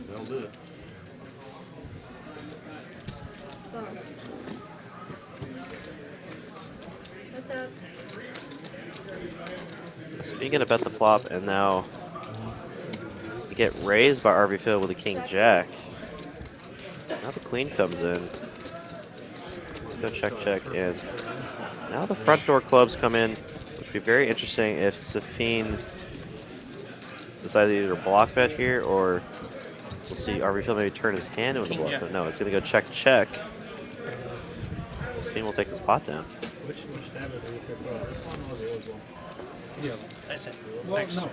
They'll do it. Go. What's up? Speaking of bet the flop, and now you get raised by RV Phil with a king jack. Now the queen comes in. Go check, and now the front door clubs come in, which would be very interesting if Safeen decided to either block bet here or we'll see RV Phil maybe turn his hand into a block bet. No, it's going to go check. Safeen will take the spot down. Well, no.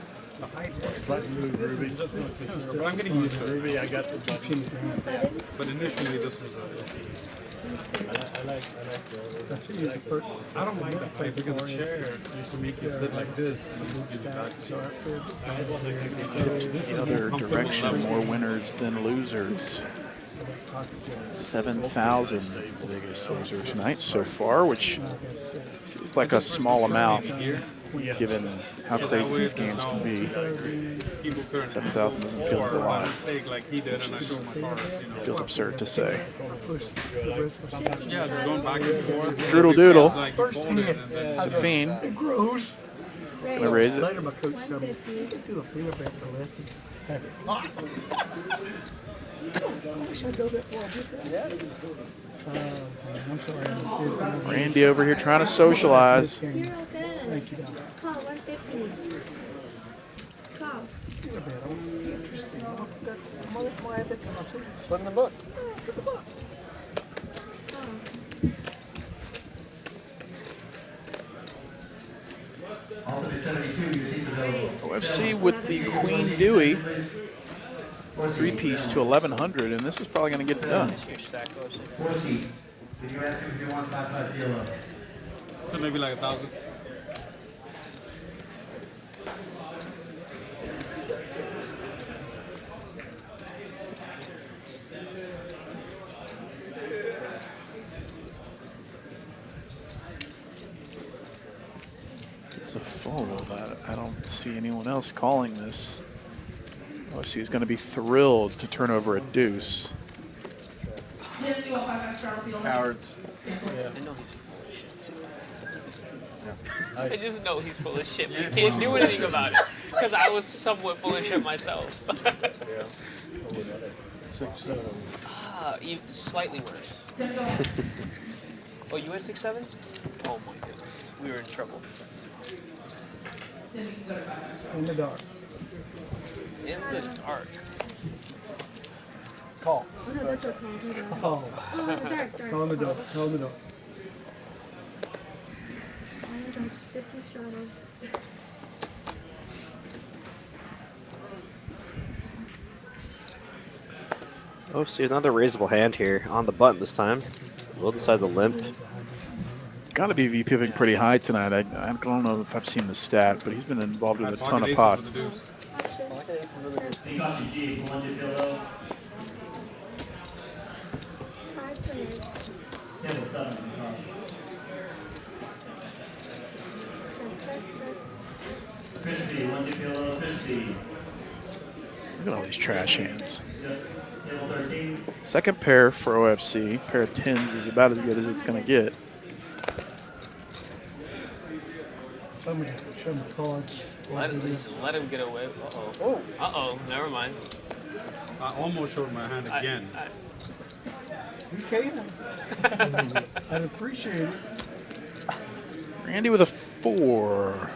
But I'm getting used to it. Ruby, I got the button. But initially, this was a. I don't like that play because the chair used to make you sit like this and move you back. The other direction, more winners than losers. 7,000 biggest loser tonight so far, which feels like a small amount given how crazy these games can be. 7,000 doesn't feel like a lot. Feels absurd to say. Yeah, just going back and forth. Doodle doodle. Safeen. Safeen. Gonna raise it. Later, my coach told me, you can do a finger bet for less than have it. I wish I'd go that far. I'm sorry. Randy over here trying to socialize. You're all good. Thank you, Doc. Call 150. Call. Interesting. I'm gonna add that to my tools. Put in the book. Put the book. OFC with the Queen Dewey. 3-piece to 1,100, and this is probably going to get it done. So maybe like 1,000. It's a full, but I don't see anyone else calling this. OFC is going to be thrilled to turn over a deuce. Cowards. I just know he's full of shit, but you can't do anything about it. Because I was somewhat full of shit myself. Slightly worse. Oh, you had 6-7? Oh my goodness. We were in trouble. In the dark. In the dark. Call. Oh no, that's what calls it. Oh, Oh, dark, dark. call in the dark. Call in the dark. Oh, dark's 50 strata. Oh, see another raisable hand here on the button this time. We'll decide the limp. Got to be VPing pretty high tonight. I don't know if I've seen the stat, but he's been involved with a ton of pots. Look at all these trash hands. Second pair for OFC. Pair of 10s is about as good as it's going to get. Show me cards. Let him get away. Uh-oh. Uh-oh. Never mind. I almost showed my hand again. You can. I'd appreciate it. Randy with a 4.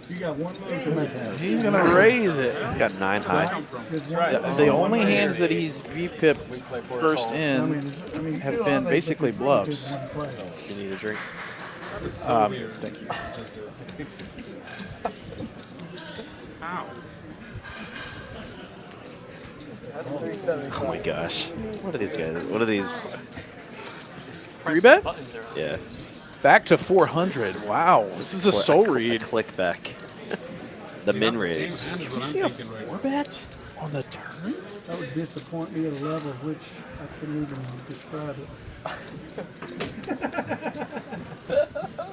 You got one move to make. He's going to raise it. He's got 9 high. The only hands that he's VPipped first in have been basically bluffs. You need a drink? Thank you. Ow. That's 375. Oh my gosh. What are these guys? What are these? 3-bet? Yeah. Back to 400. Wow. This is a soul read. Click back. The min raise. Can you see a 4-bet on the turn? That would disappoint me at a level which I couldn't even describe it.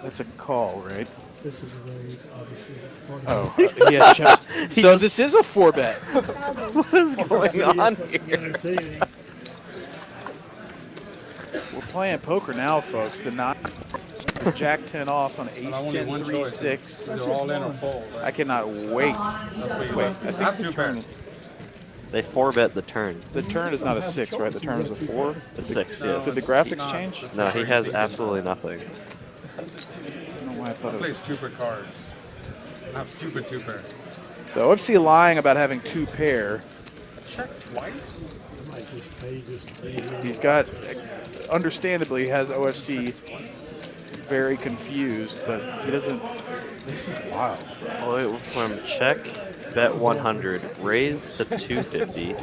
That's a call, right? This is a raise, obviously. Oh, yeah. So this is a 4-bet. What is going on here? We're playing poker now, folks. The 9, Jack 10 off on Ace 10, 3, 6. They're all in or full, right? I cannot wait. Wait, I think the turn. They 4-bet the turn. The turn is not a 6, right? The turn is a 4. A 6, yes. Did the graphics change? No, he has absolutely nothing. I don't know why I thought I it play was. stupid cards. I have stupid 2-pair. So OFC lying about having 2 pair. Check twice? He's got, understandably, has OFC very confused, but he doesn't. This is wild. Well, it went from check, bet 100, raise to 250,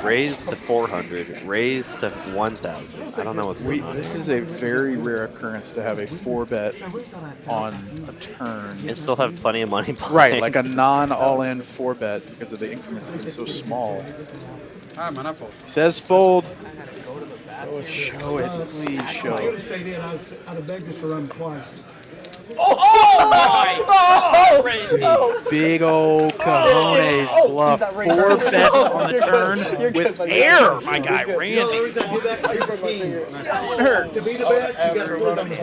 raise to 400, raise to 1,000. I don't know what's going on. This is a very rare occurrence to have a 4-bet on a turn. And still have plenty of money behind. Right, like a non-all-in 4-bet because of the increments being so small. Ah, man, I fold. Says fold. Show it, please show I would it. have stayed in. I'd have begged us to run twice. Big old cojones bluff. 4 bets on the turn with air, my guy, Randy.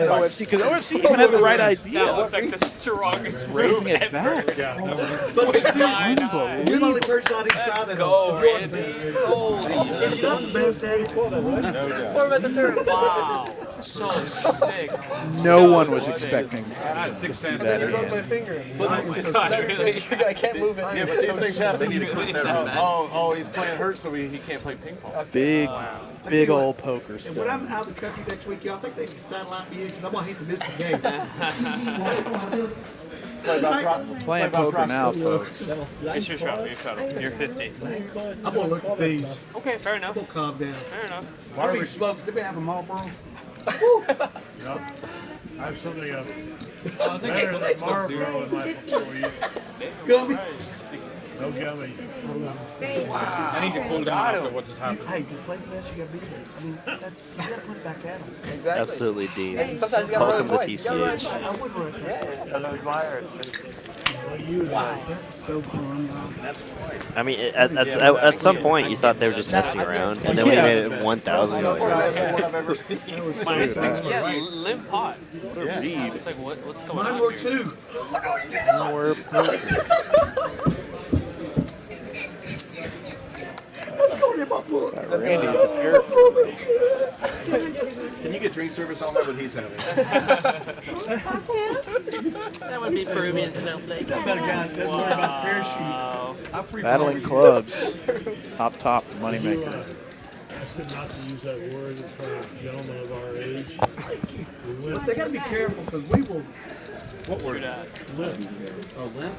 OFC, because OFC even had the right idea. That was like the strongest Raising move it back. You're the only person I didn't try Let's that go, on. Randy. Holy It's not the best hand in the right? Form at the turn. wow. So sick. No one was expecting I had 6-10. that There goes my hand. finger. God, really? I can't move it. Yeah, but these things happen. They need to clip that, man. Oh, he's playing hurt, so he can't play ping pong. Big old poker And stuff. when I'm out of the country next week, y'all think they can satellite me in? Because I'm going to hate to miss the game. Playing poker now, folks. It's your shot. Your shot. You're 50. I'm going to look at these. Okay, fair enough. We'll calm down. Fair enough. Why are we smoking? Did we have them all, bro? I have something I'll take better it. than Marlboro in my portfolio. Gummy. No gummy. I need to cool down after what just happened. Hey, if you play the best, you got to beat them. I mean, that's, you got to put it back at them. Exactly. Absolutely, Dean. Sometimes you gotta run Welcome it to twice. You gotta run it TCH. I would run it. Yeah. So fun, y'all. I mean, at some point you thought they were just messing around, and then we made it 1,000. My instincts were right. Limp pot. Yeah. It's like, what's going Mine on were here? too. Nowhere perfect. Let's go get my book. Randy's a parrot. Can you get drink service on that what he's having? That would be Peruvian snowflake. That better guy doesn't worry about parachute. Battling clubs. Top, the Moneymaker. That's good not to use that word in front of gentlemen of our age. But they gotta be careful because we will. What word? Limp. Oh, limp?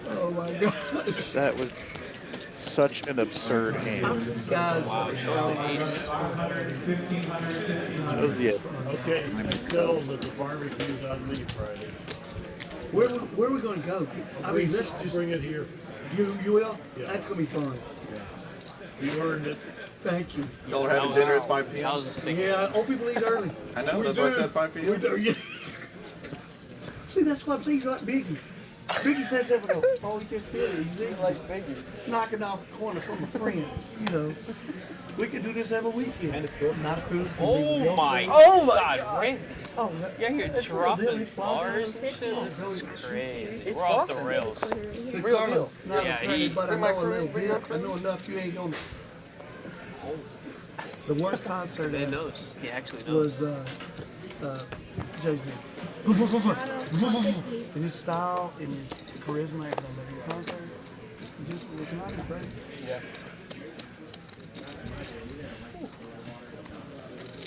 Oh my gosh. That was such an absurd hand. Guys. Wow, shows an ace. Josie it. Okay, settled that the barbecue's on me Friday. Where are we gonna go? I mean, let's just. Bring it here. You will? Yeah. That's gonna be fun. You earned it. Thank you. Y'all are having dinner at 5 That p.m.? was a sick. Yeah, old people eat early. I know, We that's why I do. said 5 p.m. We do, yeah. See, that's why I'm saying you're like Biggie. Biggie says that, we go, oh, he just did it. He's like Biggie. Knocking off the corner from a friend, you know. We can do this every weekend. Not approved. Oh my Oh my God, God. Randy. Oh, You're here that's dropping real deal. bars and shit. This is crazy. It's We're off the awesome. rails. real deal. Not Yeah, a attorney, but I bring my know a crew, little bring bit. my I know enough you ain't gonna. The worst concert He knows. He actually was knows. Jay-Z. In his style, in his charisma, and the concert, it just was not impressive.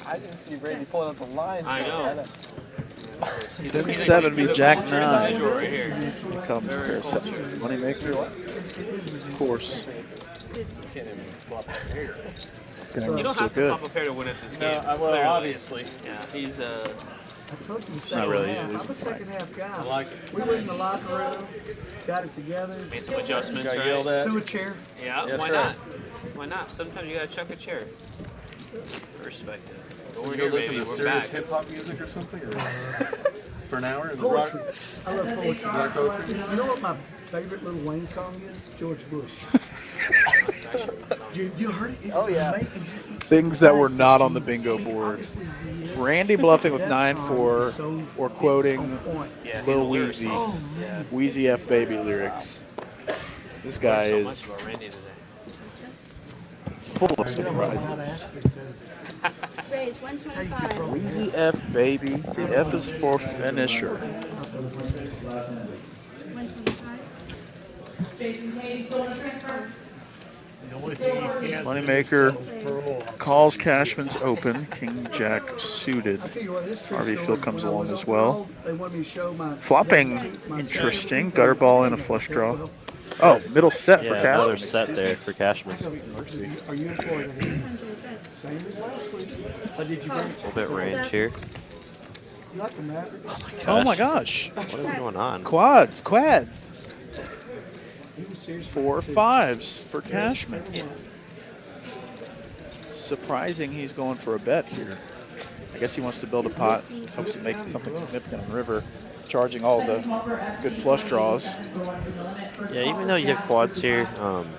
I didn't see Randy pulling up the line. I know. 10-7 be Jack 9. Visual right here. Becomes Moneymaker. Of course. You don't So have to good. pop a pair to win at this game. well, clearly. obviously. Yeah, he's I told you the Not second really, half. he's I'm a second half guy. I like it. We went in the locker room, got it together, made some adjustments, Got right? yelled at. threw a chair. Yeah, Yes, why sir. not? Why not? Sometimes you gotta chuck a chair. Respect it. But we're You here, go listen baby. to We're serious back. hip hop music or something? Or for an hour? And Poetry. I love poetry. Black poetry? You know what my favorite Lil Wayne song is? George Bush. you heard it? Oh, yeah. Things that were not on the bingo board. Randy bluffing with 9-4 or quoting Yeah, Lil lyrics. Weezy. Weezy F Baby lyrics. This guy So much is about Randy today. full of surprises. Raise 125. Weezy F Baby. The F is for finisher. 125. The only thing you can't Moneymaker calls Cashman's open. King Jack suited. RV Field comes along as well. Flopping, interesting. Gutter ball and a flush draw. Oh, middle set for Yeah, another Cashman. set there for Cashman. Are you employed? Same as last week. But did you bring A little bit range here. You like the Mavericks? Oh my gosh. What is going on? Quads. 4 5s for Cashman. Surprising he's going for a bet here. I guess he wants to build a pot. Hopes to make something significant on river. Charging all the good flush draws. Yeah, even though you have quads here,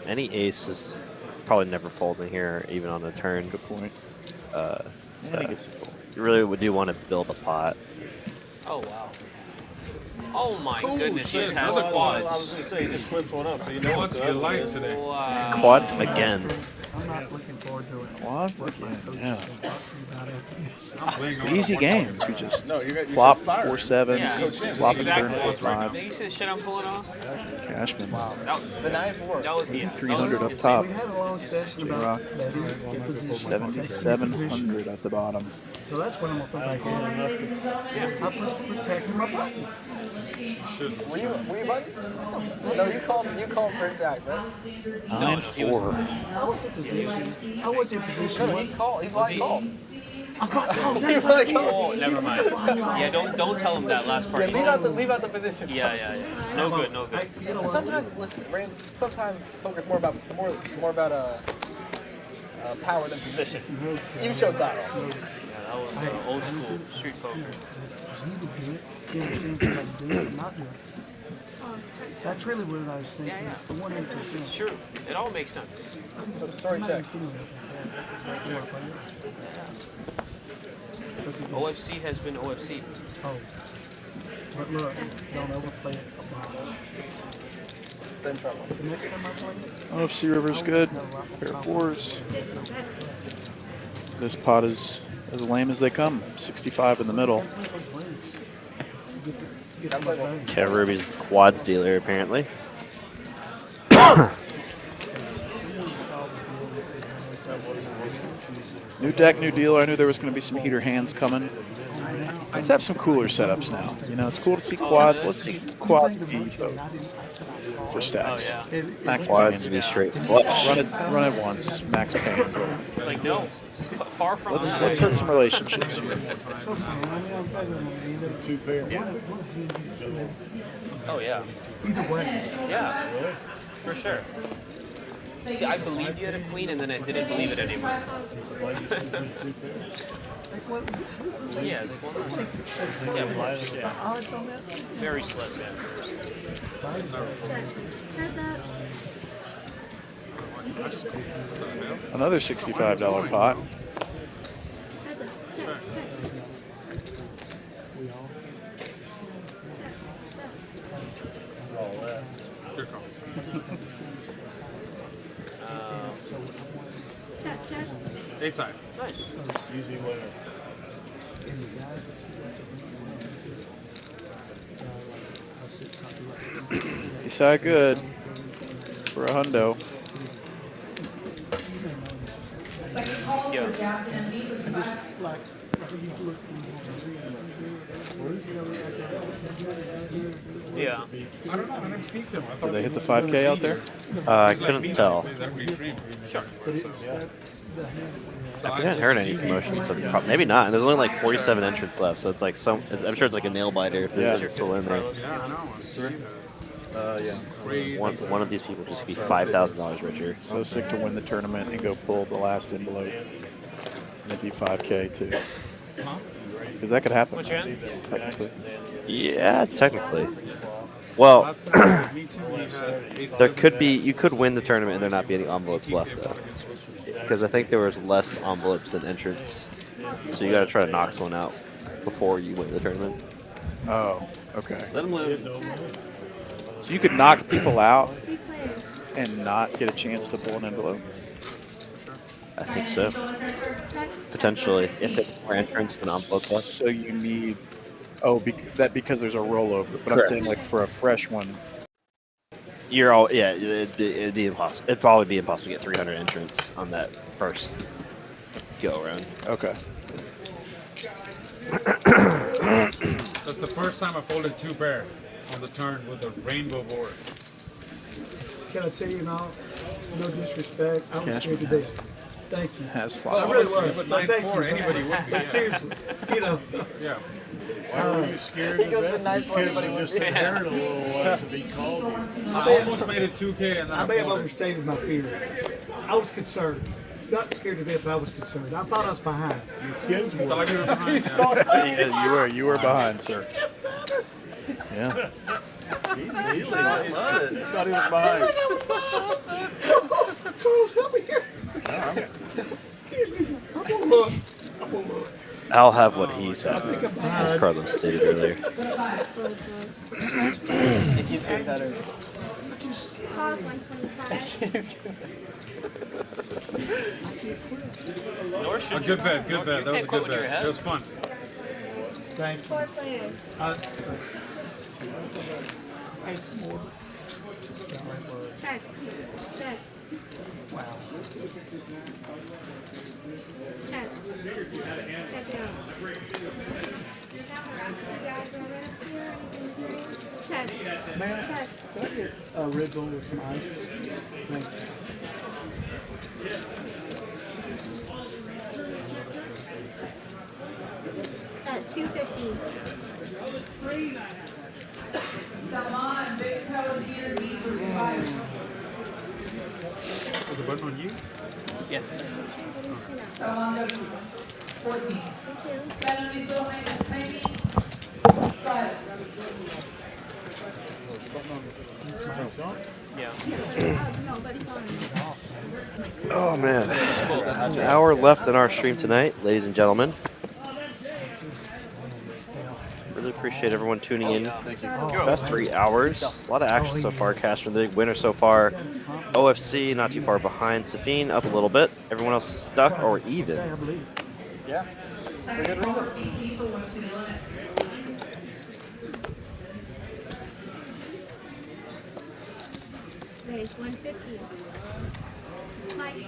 any ace is probably never folding here, even on the turn. Good point. So he gets a fold. you really do want to build a pot. Oh, wow. Oh, my goodness. He shit, has another quad. I was quads. going to say, he just flips one up, so you know What's what's the light today? Wow. Quads again. I'm not looking forward to it. Quads again, yeah. About it. It's an easy game if you just No, you flop said fire. 4 7s, Yeah, flop the exactly. turn 4 5s. You see the shit I'm pulling off? Cashman. The 9-4. That was, yeah. 300 up We top. had a long session about betting, get position, 7,700 at the bottom. So that's what I'm gonna put back in. I'm protecting my button. Were you button? No, you called for Jack, right? 9-4. I was in position. I was in position. No, he called. He blind called. Oh, Oh, never mind. Yeah, don't tell him that last part. Yeah, he leave said. out the position. Yeah. No good, no good. You know what? Sometimes, listen, Randy. Sometimes poker's more about power than position. You showed that off. Yeah, that was old school street poker. You would do it. You understand somebody do it, not do it. Oh, That's really what I was thinking. Yeah, The 100%. It's true. It all makes sense. So story check. OFC has been OFC. Oh. But look, don't overplay it. Then trouble. The next time I play it, OFC River's good. Pair of fours. This pot is as lame as they come. 65 in the middle. Kev Ruby's the quads dealer, apparently. New deck, new dealer. I knew there was going to be some heater hands coming. Let's have some cooler setups now. You know, it's cool to see quads. Let's see quad E vote for stacks. Oh, yeah. Max Quads Payne. be straight flush. Run it once. Max Payne. Like, no. Far from Let's hurt some relationships here. Oh, yeah. either way. Yeah. For sure. See, I believed you had a queen, and then I didn't believe it anymore. Yeah, like, well, yeah, very sledgehammer. Another $65 pot. A side. Nice. Usually winner. He said good for a hundo. Yeah. I don't know. I didn't speak to him. I Did thought they hit the 5K out there? I couldn't tell. Sure. I haven't heard any promotions, so maybe not. There's only like 47 entrants left, so it's like I'm sure it's like a nail biter if it's still in there. Yeah, I know. One of these people just be $5,000 richer. So sick to win the tournament and go pull the last envelope. And it'd be 5K too. Because that could happen. What's your end? Technically. Yeah, technically. Well, there could be. You could win the tournament and there not be any envelopes left though. Because I think there was less envelopes than entrants, so you got to try to knock one out before you win the tournament. Oh, okay. Let them live. So you could knock people out and not get a chance to pull an envelope? I think so. Potentially, if there's more entrants than envelopes left. So you need... Oh, because there's a rollover. But Correct. I'm saying like for a fresh one. You're all it'd be impossible. It'd probably be impossible to get 300 entrants on that first go around. Okay. That's the first time I folded 2 pair on the turn with a rainbow board. Can I tell you now, no disrespect, I was scared to death. Thank you. Has I flowers. really was. But But thank 9-4, you. anybody would be. But seriously, you know. Yeah. Why were you scared of that? You kids have just inherited a little while to be called. I almost made it 2K and then I may have folded. overstated my fear. I was concerned. Not scared to death, but I was concerned. I thought I was behind. Your kids were. Thought you were behind, yeah. Yeah, you were behind, sir. Yeah. He thought he was behind. Charles, help me here. I'm gonna look. I'm gonna look. I'll have what he's had, as Carlos stated earlier. It keeps getting better. Pause 125. Nor should A good bet, good bet. That was a good bet. It was fun. Thank you. 4 players. Check. Check. Wow. Check. Check it out. Check. Man, Check. can I get a Red Bull with some ice? Thank you. At 250. Was the button on you? Yes. Yeah. Oh man, an hour left in our stream tonight, ladies and gentlemen. Really appreciate everyone tuning in. Thank you. Best 3 hours. A lot of action so far. Cashman, the big winner so far. OFC not too far behind. Safeen up a little bit. Everyone else stuck or even. Yeah. For good reason. Raise 150. Mike.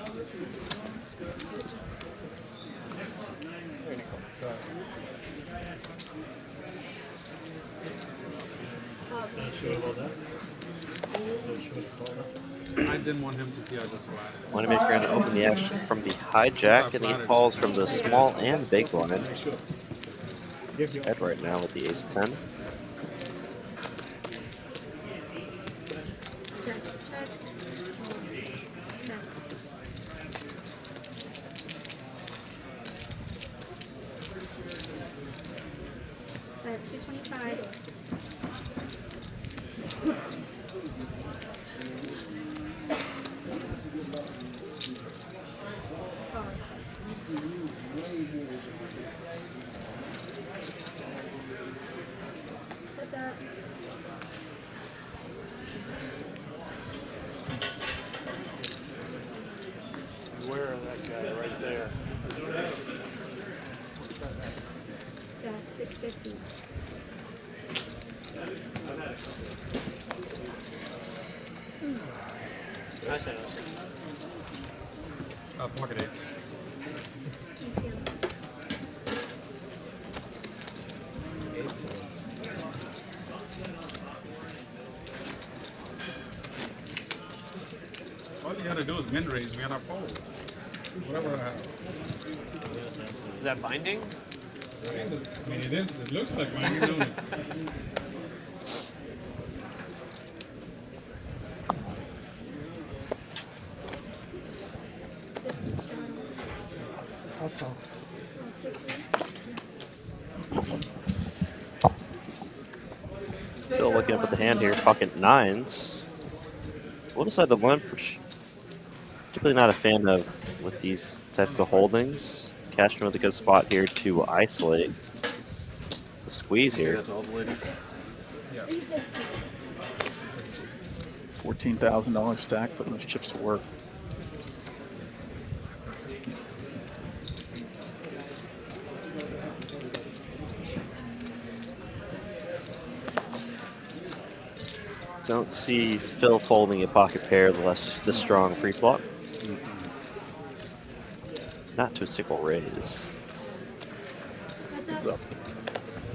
I didn't want him to see I just won. Moneymaker going to open the action from the hijack, and he falls from the small and big line. Head right now with the ace 10. Set 225. What's up? Beware of that guy right there. Got 650. Nice. Pocket eights. Thank you. All you gotta do is min raise. We gotta fold. Whatever. Is that binding? I mean, it is. It looks like mine. Don't it? That's all. Still looking up at the hand here, pocket nines. We'll decide to limp, which typically not a fan of with these sets of holdings. Cashman with a good spot here to isolate the squeeze here. That's all the ladies. $14,000 stack, putting those chips to work. Don't see Phil folding a pocket pair unless the strong pre-flop. Not to a sickle raise. What's up?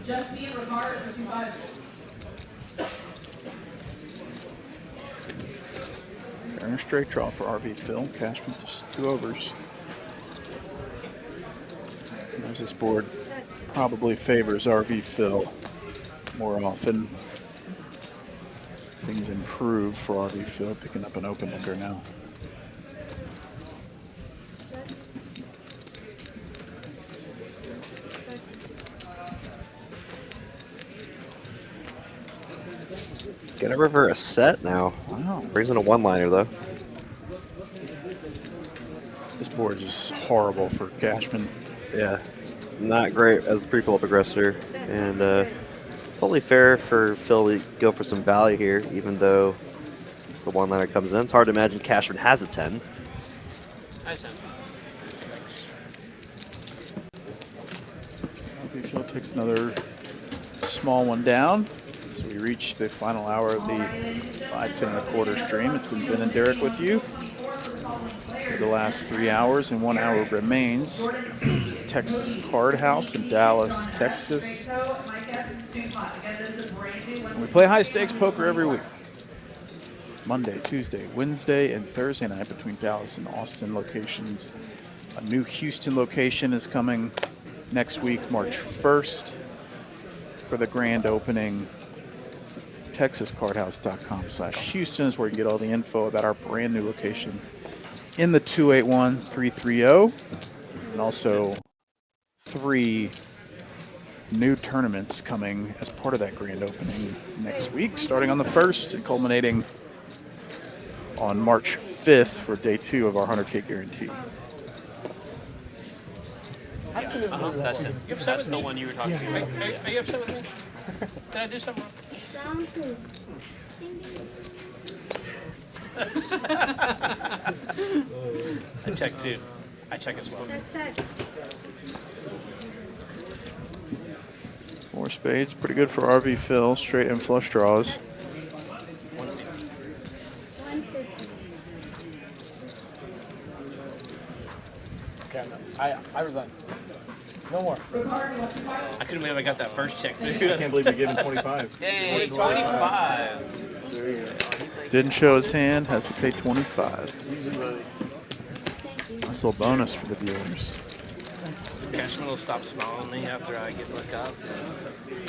Just be in regard for 2-5. Fair and straight draw for RV Phil. Cashman just 2 overs. As this board probably favors RV Phil more often. Things improve for RV Phil, picking up an open ender now. Gonna revert a set now. Wow. Brings in a one-liner though. This board is horrible for Cashman. Yeah, not great as the pre-flop aggressor, and totally fair for Phil to go for some value here, even though the one-liner comes in. It's hard to imagine Cashman has a 10. Nice. RV Phil takes another small one down. So we reach the final hour of the 5-10-1/4 stream. It's been Ben and Derek with you for the last 3 hours, and 1 hour remains. This is Texas Card House in Dallas, Texas. And we play high stakes poker every week. Monday, Tuesday, Wednesday, and Thursday night between Dallas and Austin locations. A new Houston location is coming next week, March 1st, for the grand opening. TexasCardHouse.com/Houston is where you can get all the info about our brand new location in the 281-330, and also 3 new tournaments coming as part of that grand opening next week, starting on the 1st and culminating on March 5th for day 2 of our 100K guarantee. That's it. That's the one you were talking about. Are you upset with me? Did I do something wrong? Round 2. I check too. I check as well. Check. 4 spades, pretty good for RV Phil. Straight and flush draws. 150. Okay, I resign. No more. I couldn't believe I got that first check. I can't believe you're giving 25. Dang, 25. Didn't show his hand, has to pay 25. Nice little bonus for the viewers. Cashman will stop smiling at me after I look up.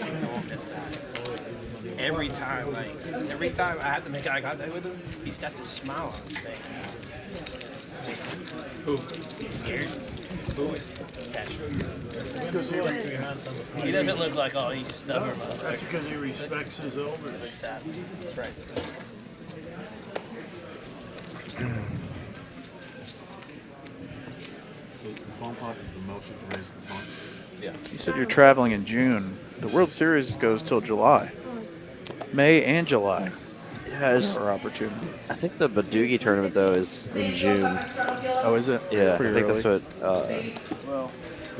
I won't miss that. Every time I have to make eye contact with him, he's got this smile on his face. Who? He's scared. Who? Cashman. He doesn't look like, oh, he's stubborn. That's because he respects his elders. Exactly. That's right. So the phone pot is the most you can raise the phone. Yeah. You said you're traveling in June. The World Series goes till July. May and July. Yeah, are opportunities. I think the Badugi tournament though is in June. Oh, is it? Yeah, Pretty I think early.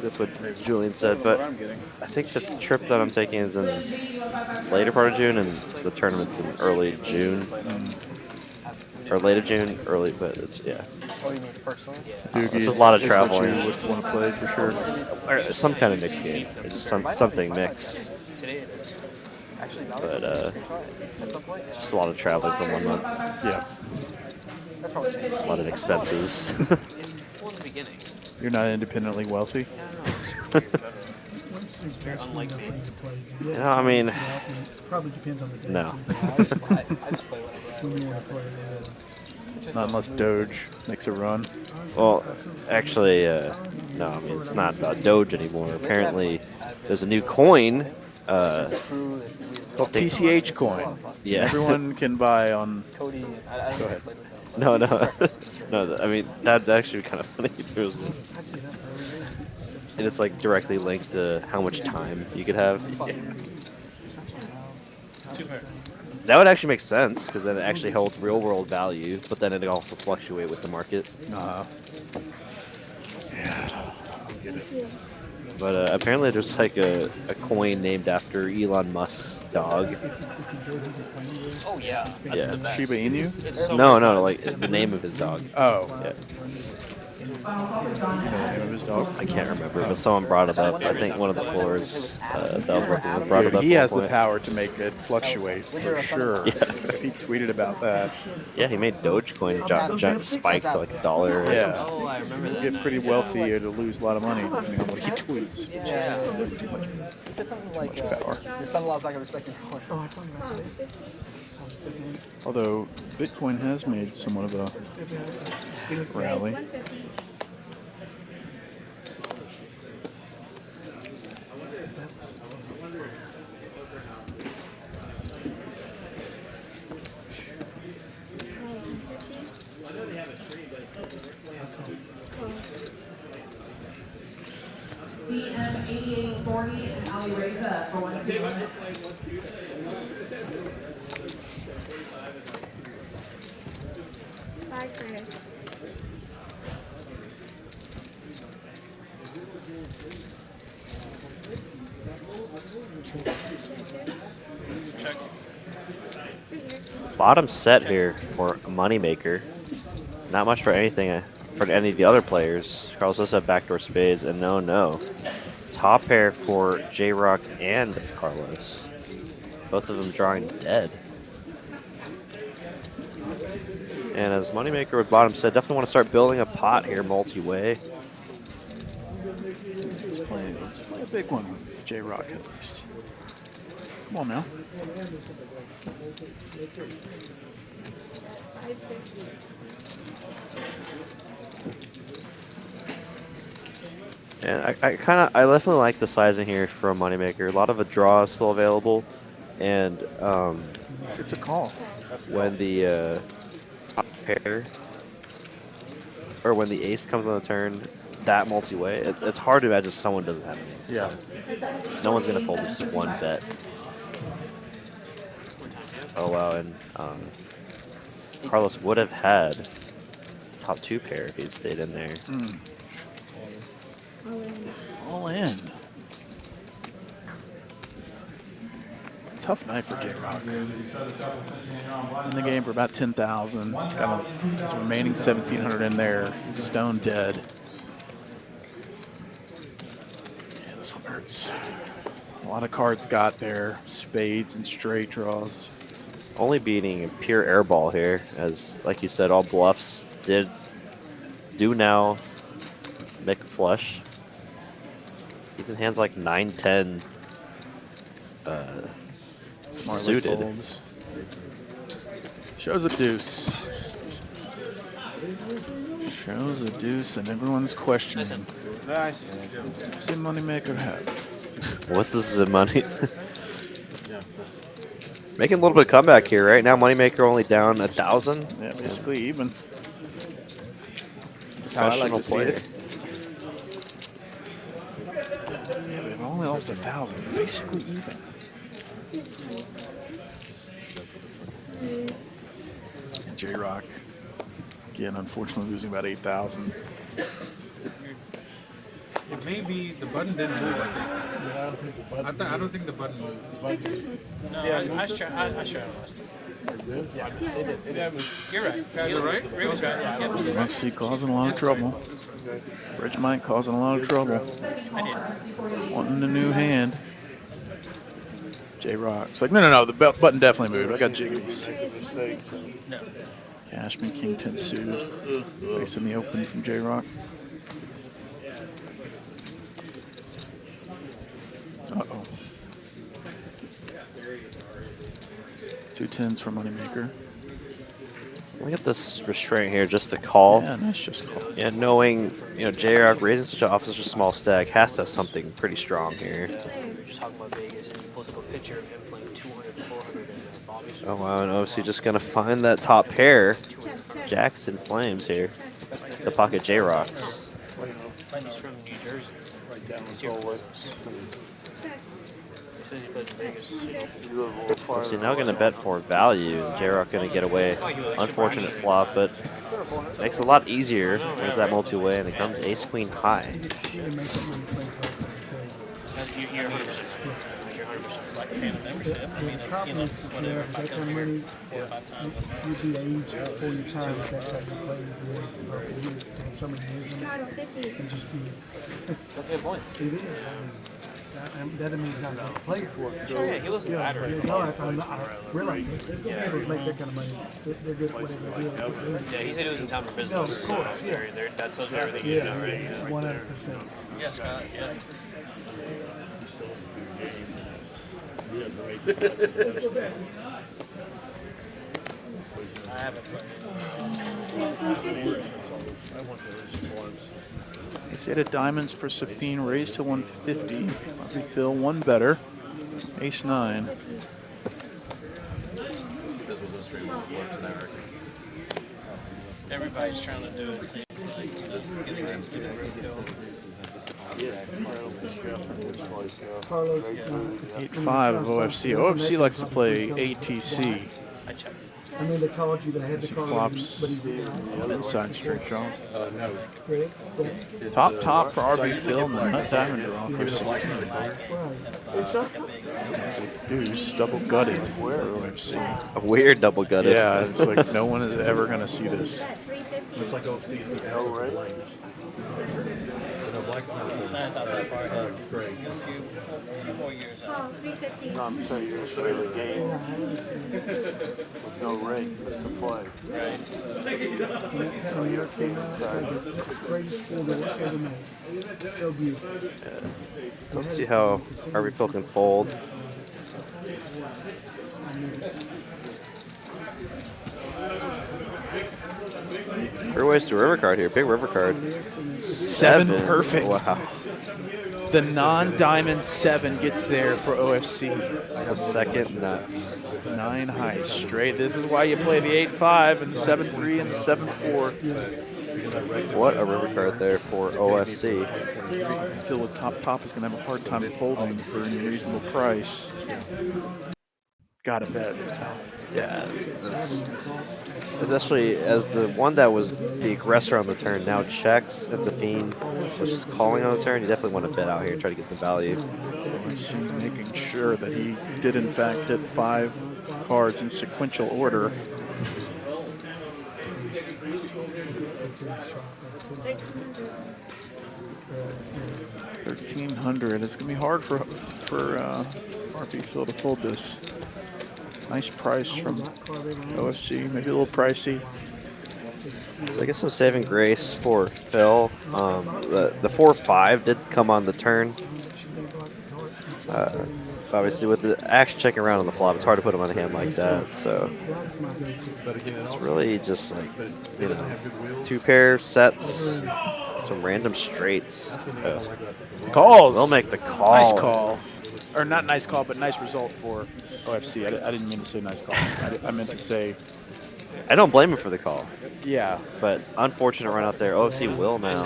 that's what Julian said. But I think the trip that I'm taking is in later part of June, and the tournament's in early June. Or late of June, early, but it's Oh, you mean personally? It's just a lot of is what traveling. you would want to play for sure. Or some kind of mixed game, or just something mixed. Today it is. Actually, no. But At some point, yeah. just a lot of traveling for 1 month. Yeah. That's probably A lot of expenses. Well, in the beginning. You're not independently wealthy. Unlike me. You know, I mean, Probably depends on the day. no. I just play whatever Not unless Doge makes a run. Well, actually, no, I mean, it's not about Doge anymore. Apparently, there's a new coin. Called TCH coin. Yeah. Everyone can buy on. Cody, Go ahead. No. No, I mean, that's actually kind of funny. And it's like directly linked to how much time you could have. That would actually make sense, because then it actually holds real world value, but then it also fluctuate with the market. But apparently there's like a coin named after Elon Musk's dog. Oh yeah. That's Yeah. the best. Shiba Inu? It's so No, like the name of his dog. Oh. Yeah. The name of his dog? I can't remember, but someone brought it up. I think one of the floors that I was working with brought it up. He at has one the point. power to make it fluctuate for sure. Yeah. He tweeted about that. Yeah, he made Dogecoin spike to like $1. Yeah. Oh, I remember that. Get pretty wealthy or to lose a lot of money depending on what he tweets. Yeah. He said something like, your son-in-law's not going to respect your coin. Although Bitcoin has made somewhat of a rally. CM8840 and Ali Reza for 121. Bottom set here for Moneymaker. Not much for anything for any of the other players. Carlos does have backdoor spades, and no. Top pair for J-Rock and Carlos. Both of them drawing dead. And as Moneymaker with bottom set, definitely want to start building a pot here multi-way. Let's play a big one with J-Rock at least. Come on now. And I definitely like the sizing here from Moneymaker. A lot of a draw is still available, and It's a call. when the top pair or when the ace comes on the turn, that multi-way, it's hard to imagine someone doesn't have an ace. Yeah. No one's gonna fold just one bet. Oh wow, and Carlos would have had top 2 pair if he'd stayed in there. All in. Tough night for J-Rock. In the game for about 10,000. Got his remaining 1,700 in there. Stone dead. Yeah, this one hurts. A lot of cards got there. Spades and straight draws. Only beating a pure airball here, as like you said, all bluffs do now make a flush. Even hands like 9-10 suited. Folds. Shows a deuce. Shows a deuce, and everyone's questioning. Does the Moneymaker have? What does the money? Making a little bit of comeback here, right? Now Moneymaker only down 1,000. Yeah, basically even. That's how I like to see player. it. Yeah, they've only lost 1,000. Basically even. And J-Rock, again, unfortunately losing about 8,000. It may be the button didn't move. I don't think the button moved. No, I tried last time. Yeah, it did. You're right. Is it right? Ray was right. Yeah. UFC causing a lot of trouble. Bridge Mike causing a lot of trouble. I did. Wanting a new hand. J-Rock. It's like, no, the button definitely moved. I got jiggies. No. Cashman, King 10 suited. Facing the open from J-Rock. Uh-oh. 2 10s for Moneymaker. Look at this restraint here, just the call. Yeah, nice just call. Yeah, knowing, J-Rock raising off such a small stack has to have something pretty strong here. We're just talking about Vegas, and he pulls up a picture of him playing 200, 400 in Bobby's. Oh wow, and obviously just gonna find that top pair. Jackson Flames here. The pocket J-Rocks. He's from New Jersey. Says he plays in Vegas. So now gonna bet for value. J-Rock gonna get away. Unfortunate flop, but makes it a lot easier. There's that multi-way, and it comes ace queen high. You're 100%. You're 100%. Like paying a membership. I mean, it's, whatever. If I come here 4 or 5 times. You'd be age before your time if that's how you play so many years and just be. That's a good point. It is. That means I'm not going to play for it. Sure, yeah, he wasn't bad or anything. No, I realize people make that kind of money. They're good at whatever they do. Yeah, he said he was in town for business. No, of course, yeah. That tells me everything you know, right? 100%. Yes, Scott. Yeah. I haven't played. Ace-8 of diamonds for Safeen, raised to 150. Bobby Phil, one better. Ace-9. Everybody's trying to do it. See, like, get a Carlos, 8-5 of OFC. OFC likes to play ATC. I checked. I mean, they called you, but I had to He call flops but he's inside straight draw. Really? Top for RB Phil, and the nut diamond draw for Safeen. Deuce, double gutted for OFC. A weird double gutted. Yeah, it's like no one is ever going to see this. Looks like OC's the L, right? I thought that far ahead. A few more years out. 350. No, I'm saying you're going to show you the game with no ring, just to play. Right. New York came out, the greatest school that was ever made. So beautiful. Let's see how RB Phil can fold. Three ways to river card here. Big river card. 7 perfect. Wow. The non-diamond 7 gets there for OFC. A second nuts. 9 high straight. This is why you play the 8-5 and the 7-3 and the 7-4. What a river card there for OFC. Phil with top is going to have a hard time folding for a reasonable price. Gotta bet. Yeah, especially as the one that was the aggressor on the turn now checks, and Safeen was just calling on the turn. You definitely want to bet out here and try to get some value. Making sure that he did in fact hit 5 cards in sequential order. $1,300. It's gonna be hard for RP Phil to fold this. Nice price from OFC, maybe a little pricey. So I guess some saving grace for Phil. The 4-5 did come on the turn. Obviously, with the action checking around on the flop, it's hard to put him on a hand like that. So it's really just like, 2 pair sets, some random straights. Calls. They'll make the call. Nice call. Or not nice call, but nice result for OFC. I didn't mean to say nice call. I meant to say... I don't blame him for the call. Yeah. But unfortunate run out there. OFC will now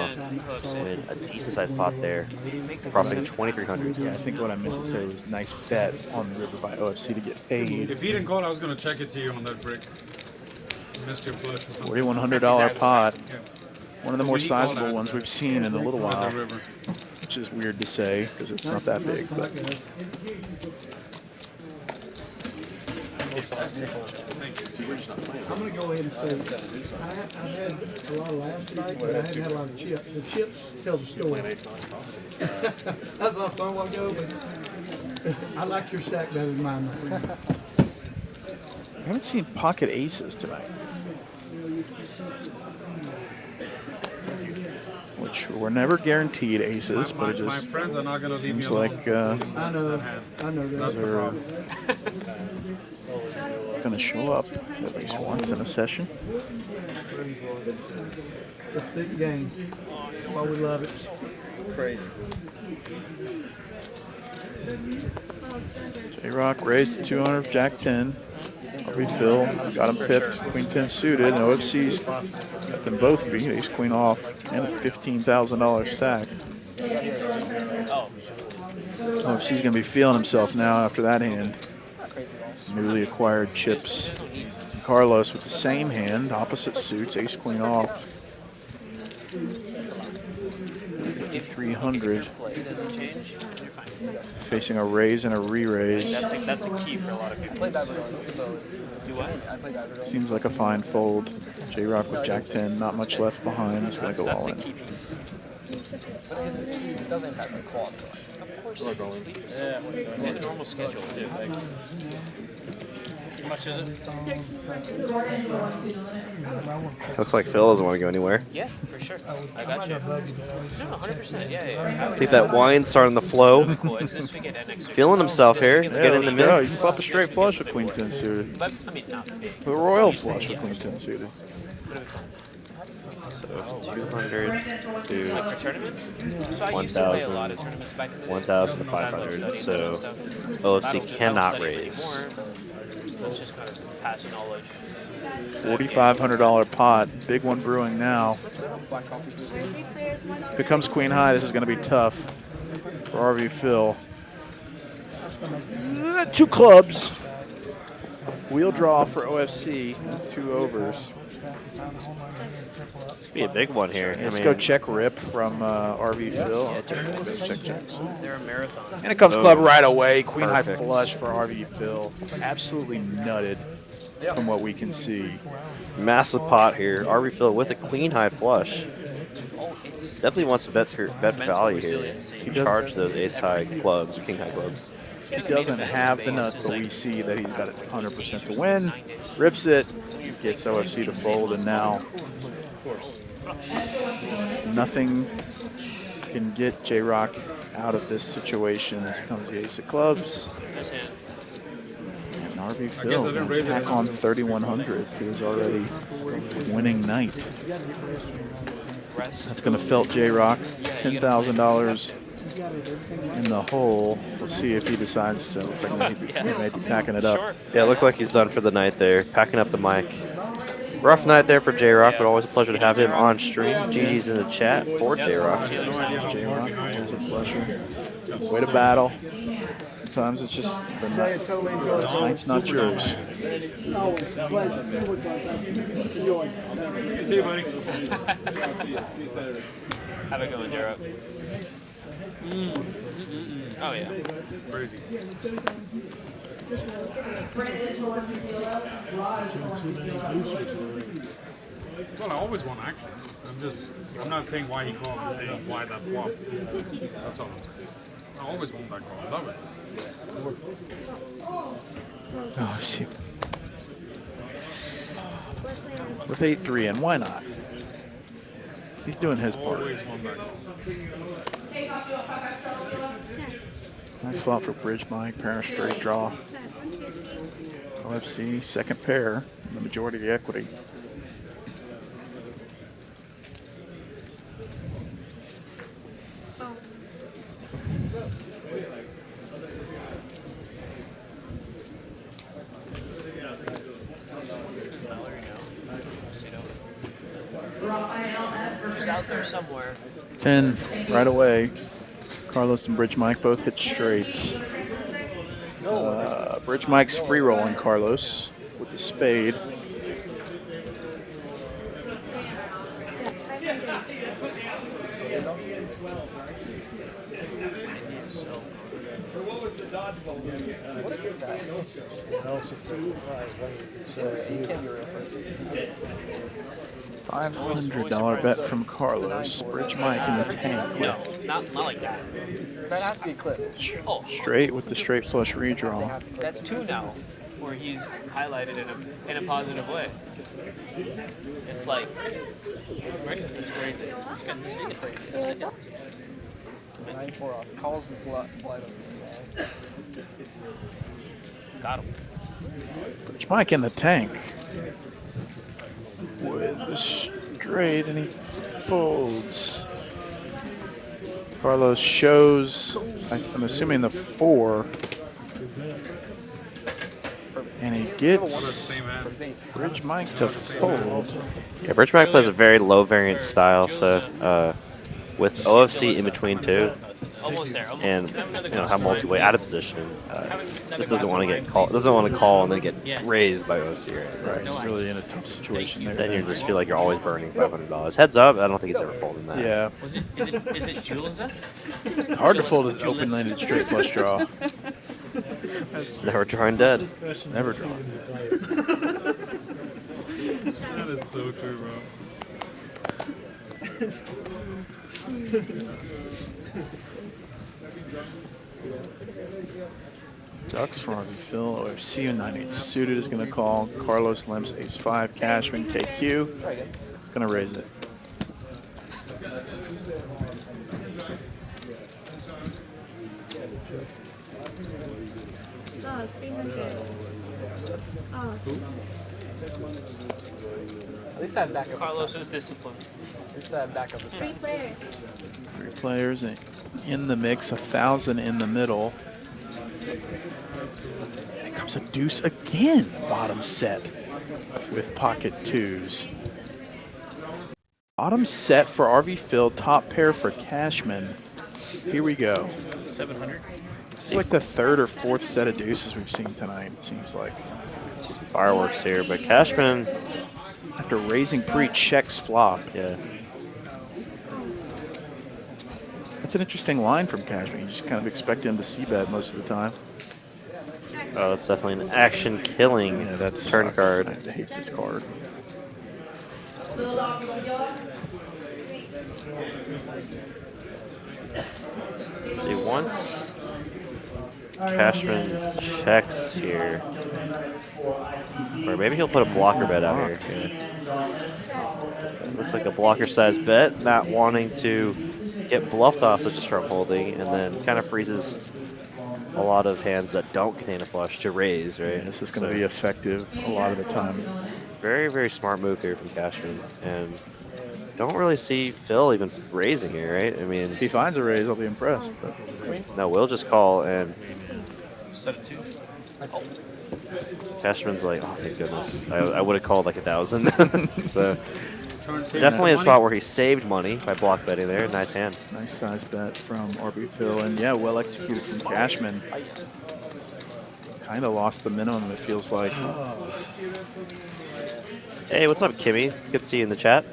win a decent-sized pot there, profiting 2,300. Yeah, I think what I meant to say was nice bet on the river by OFC to get paid. If he didn't call, I was going to check it to you on that brick. Missed your flush or something. $4,100 pot. One of the more sizable ones we've seen in a little while. Which is weird to say because it's not that big. But. I'm going to go ahead and say I had a lot last night, but I hadn't had a lot of chips. The chips tell the story. That's not fun while ago, but I like your stack better than mine. I haven't seen pocket aces tonight. Which were never guaranteed aces, but it just my friends are not going to leave me seems like I know that. they're going to show up at least once in a session. The sick game. Why we love it. Crazy. J-Rock raised to 200, Jack 10. RB Phil got him pipped, Queen 10 suited, and OFC's got them both beat, ace queen off, and a $15,000 stack. OFC's going to be feeling himself now after that hand. Newly acquired chips. Carlos with the same hand, opposite suits, ace queen off. 300. Facing a raise and a re-raise. That's a key for a lot of people. I play that regardless, so it's what? I play that regardless. Seems like a fine fold. J-Rock with Jack 10, not much left behind. He's going to go all in. It doesn't impact the quality. Of course it does. Yeah, and the normal schedule too. How much is it? Looks like Phil doesn't want to go anywhere. Yeah, for sure. I got you. No, 100%. Yeah. I think that wine's starting to flow. Feeling himself here. Get in the mix. He's got the straight flush with Queen 10 suited. The royal flush with Queen 10 suited. 200 to 1,000, 1,000 to 500. So OFC cannot raise. It's just kind of past knowledge. $4,500 pot. Big one brewing now. If it comes queen high, this is going to be tough for RV Phil. 2 clubs. Wheel draw for OFC. 2 overs. This could be a big one here. Let's go check rip from RV Phil. Check. They're a marathon. And it comes club right away. Queen high flush for RV Phil. Absolutely nutted from what we can see. Massive pot here. RV Phil with a queen high flush. Definitely wants to bet value here. He charged those ace high clubs or king high clubs. He doesn't have the nuts, but we see that he's got it 100% to win. Rips it, gets OFC to fold, and now nothing can get J-Rock out of this situation. As comes the ace of clubs. And RV Phil back on 3,100. He was already winning night. That's going to felt J-Rock $10,000 in the hole. We'll see if he decides to. Looks like he may be packing it up. Yeah, it looks like he's done for the night there, packing up the mic. Rough night there for J-Rock, but always a pleasure to have him on stream. GG's in the chat for J-Rock. J-Rock, always a pleasure. Way to battle. Sometimes it's just the night's not yours. See you, buddy. Have it going, Jared. Oh, yeah. Crazy. Well, I always want action. I'm not saying why he called. I'm saying why that flop. That's all I'm saying. I always want that call. I love it. Oh, I see. With 8-3, and why not? He's doing his part. Always want that call. Nice flop for bridge Mike, pair straight draw. OFC, second pair, the majority of the equity. She's out there somewhere. 10 right away. Carlos and Bridge Mike both hit straights. Bridge Mike's free rolling Carlos with the spade. $500 bet from Carlos. Bridge Mike in the tank. No, not like that. That has to be clipped. Oh, Straight with the straight flush redraw. that's two now, where he's highlighted in a positive way. It's like, it's crazy. It's good to see it. 9-4 off. Calls the blind up the Got him. Bridge Mike in the tank. With the straight, and he folds. Carlos shows, I'm assuming the 4. And he gets Bridge Mike to fold. Yeah, Bridge Mike plays a very low variance style, so with OFC in between two, Almost there. and how multi-way out of position, just doesn't want to get called. Doesn't want to call and then get raised by OFC. Right, he's really in a tough situation there. Then you just feel like you're always burning $500. Heads up, I don't think he's ever folding that. Yeah. Is it Jules? Hard to fold an open-landed straight flush draw. Never drawing dead. Never drawing. That is so true, bro. Ducks for RV Phil. OFC 9-8 suited is going to call. Carlos limps ace-5. Cashman KQ. He's going to raise it. Oh, 300. Oh. At least I have backup. Carlos is disciplined. At least I have backup. 3 players. 3 players in the mix. 1,000 in the middle. And comes a deuce again. Bottom set with pocket 2s. Bottom set for RV Phil. Top pair for Cashman. Here we go. 700. It's like the 3rd or 4th set of deuces we've seen tonight, it seems like. See some fireworks here, but Cashman, after raising pre, checks flop. Yeah. That's an interesting line from Cashman. You just kind of expect him to c-bet most of the time. Oh, that's definitely an action-killing turn card. I hate this card. See, once Cashman checks here, or maybe he'll put a blocker bet out here. Yeah. Looks like a blocker-sized bet, not wanting to get bluffed off such a strong holding, and then kind of freezes a lot of hands that don't contain a flush to raise, right? Yeah, this is going to be effective a lot of the time. Very, very smart move here from Cashman, and don't really see Phil even raising here, right? I mean, If he finds a raise, I'll be impressed. But no, we'll just call, and Set of 2. Cashman's like, oh, thank goodness. I would have called like 1,000. So definitely a spot where he saved money by block betting there. Nice hand. nice size bet from RB Phil, and yeah, well executed from Cashman. Kind of lost the minimum, it feels like. Hey, what's up, Kimmy? Good to see you in the chat.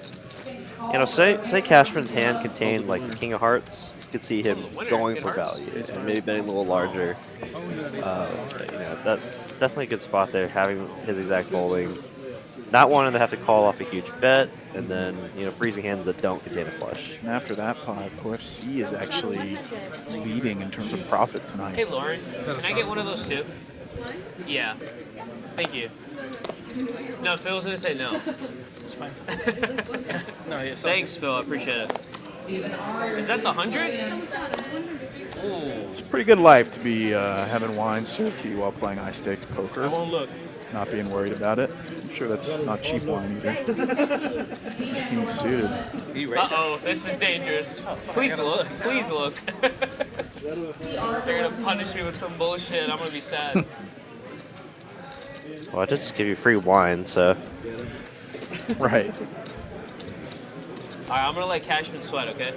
You know, say Cashman's hand contained like the King of Hearts. You could see him going for value and maybe betting a little larger. You know, that's definitely a good spot there, having his exact folding. Not wanting to have to call off a huge bet, and then, you know, freezing hands that don't contain a flush. And after that pot, OFC is actually leading in terms of profit tonight. Hey, Lauren, can I get one of those too? Yeah. Thank you. No, Phil was going to say no. No, yeah, Thanks, Phil. I appreciate it. Is that the 100? Ooh. It's a pretty good life to be having wine served to you while playing high stakes poker. I won't look. Not being worried about it. I'm sure that's not cheap wine either. Just being suited. Uh-oh, this is dangerous. Please look. Please look. They're going to punish me with some bullshit. I'm going to be sad. Well, I did just give you free wine, so. Right. All right, I'm going to let Cashman sweat, okay?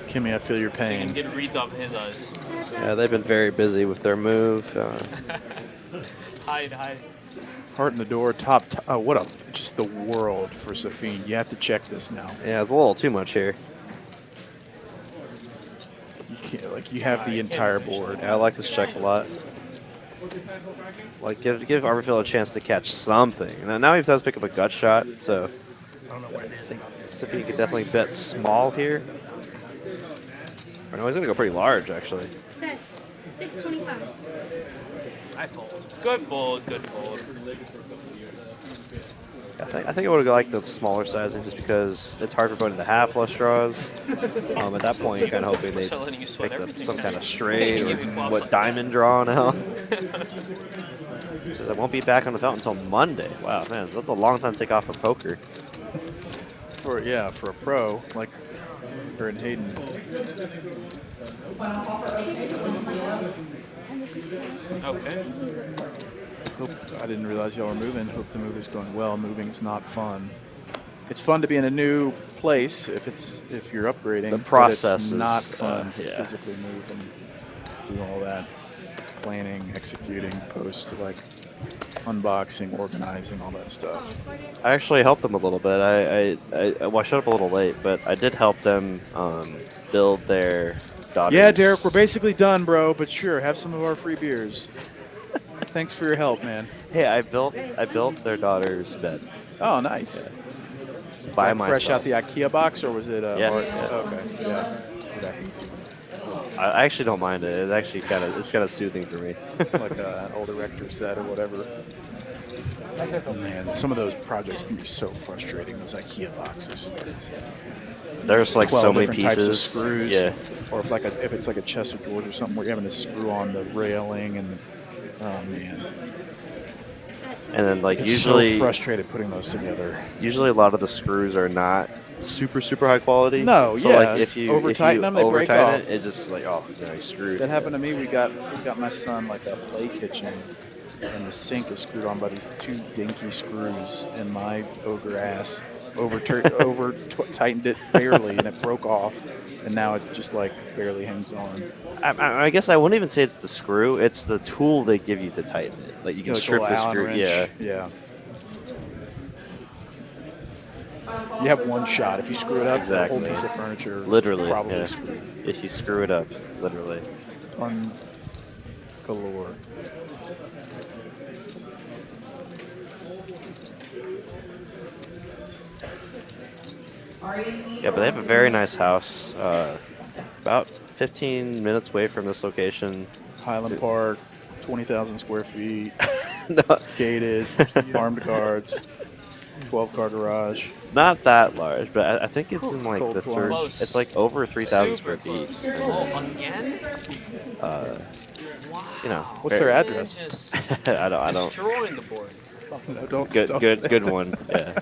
Kimmy, I feel your You pain. can get reads off of his eyes. Yeah, they've been very busy with their move. Hide. Heart in the door, top. Oh, what a just the world for Safeen. You have to check this now. Yeah, it's a little too much here. You can't, like, you have the entire board. Yeah, I like this check a lot. Like, give Arborfield a chance to catch something. Now he does pick up a gut shot, so. I don't know where it is. Safeen could definitely bet small here. Or no, he's gonna go pretty large, actually. Okay, 625. I fold. Good fold. Good fold. I think I would go like the smaller sizing just because it's hard for putting the half flush draws. At that point, you're kind of hoping they pick up some kind of straight or what diamond draw now. Says I won't be back on the felt until Monday. Wow, man, that's a long time to take off of poker. For a pro like her and Hayden. Okay. Hope, I didn't realize y'all were moving. Hope the move is going well. Moving is not fun. It's fun to be in a new place if you're upgrading. The process is not is, fun to yeah. physically move and do all that planning, executing, post, like unboxing, organizing, all that stuff. I actually helped them a little bit. I showed up a little late, but I did help them build their daughters. Yeah, Derek, we're basically done, bro. But sure, have some of our free beers. Thanks for your help, man. Hey, I built their daughter's bed. Oh, nice. Yeah. By myself. Fresh out the IKEA box, or was it? Yeah. Okay. Yeah. I actually don't mind it. It's actually kind of soothing for me. Like an old erector set or whatever. Oh, man, some of those projects can be so frustrating. Those IKEA boxes. There's like so many different types of pieces. screws. Yeah. Or if it's like a chest of drawers or something where you're having to screw on the railing and oh man. And then like It's usually so frustrated putting those together. Usually a lot of the screws are not super high quality. No, so yeah. like if you over-tighten them, they break off. it, it's just like you're screwed. That happened to me. We got my son like a play kitchen, and the sink is screwed on by these two dinky screws, and my ogre ass tightened it barely, and it broke off, and now it just like barely hangs on. I guess I wouldn't even say it's the screw. It's the tool they give you to tighten it. Like you can strip the screw. Wrench. Yeah. Yeah. You have one shot. If you screw it up, Exactly. the whole piece of furniture Literally. probably Yeah. screwed. If you screw it up, literally. Puns galore. Yeah, but they have a very nice house. About 15 minutes away from this location. Highland Park, 20,000 square feet, No. gated, armed guards, 12-car garage. Not that large, but I think it's in like Cold the third. close. It's like over 3,000 Super square feet. Oh, again? You know. What's their address? Just I don't. destroying the board. No, don't. Good one. Yeah.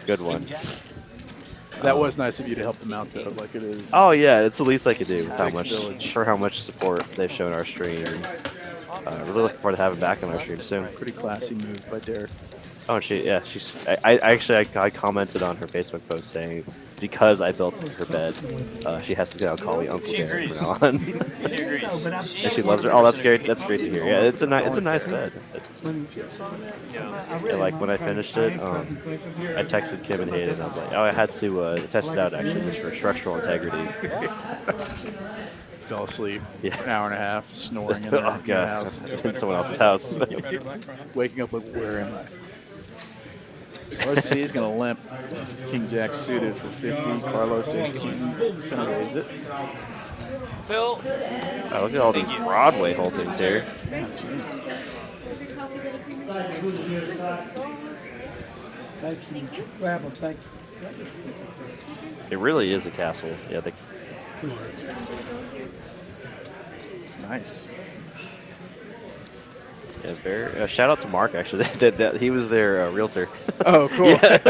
Good one. That was nice of you to help them out, though. Like it is. Oh yeah, it's the least I could do with Village. how much support they've shown our stream. Really looking forward to having back on our stream soon. Pretty classy move by Derek. Oh, she's. I commented on her Facebook post saying because I built her bed, she has to now call me Uncle Derek from now on. She agrees. And she loves her. Oh, that's great. That's great to hear. Yeah, it's a nice bed. It's, yeah, like when I finished it, I texted Kim and Hayden. I was like, oh, I had to test it out actually just for structural integrity. Fell asleep. Yeah. An hour and a half, snoring in the house. In someone else's house. Waking up like, where am I? OFC is going to limp. King Jack suited for 50. Carlos is King. He's going to raise it. Phil. Oh, look at all these Broadway holdings here. Thank you. Grab them, thank you. It really is a castle. Yeah, Nice. Yeah, very. Shout out to Mark actually. He was their realtor. Oh, cool. Yeah.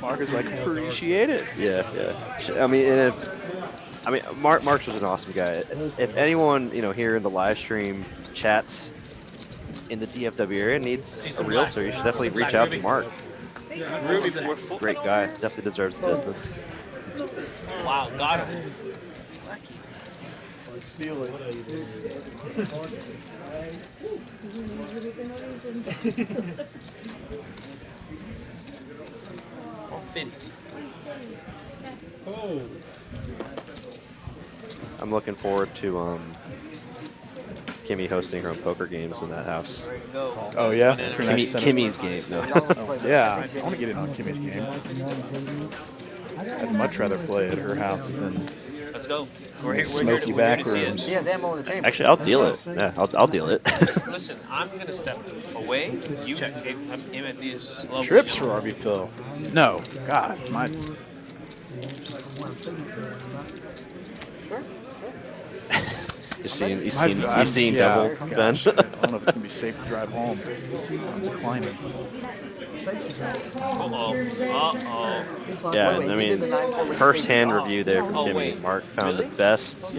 Mark is like, appreciate it. Yeah. I mean, Mark was an awesome guy. If anyone here in the live stream chats in the DFW area needs a realtor, you should definitely reach out to Mark. Great guy. Definitely deserves the business. Wow, got him. I'm looking forward to Kimmy hosting her own poker games in that house. Oh yeah, Kimmy's game. No. Yeah, I want to get in on Kimmy's game. I'd much rather play at her house than Let's go. smoky back rooms. He has ammo in the chamber. Actually, I'll deal it. Yeah, I'll deal it. Listen, I'm gonna step away. You aim at these levels. Trips for RB Phil. No, God, my. You seen double, Ben? I don't know if it's gonna be safe to drive home. I'm declining. Yeah, I mean, first-hand review there from Jimmy. Mark found the best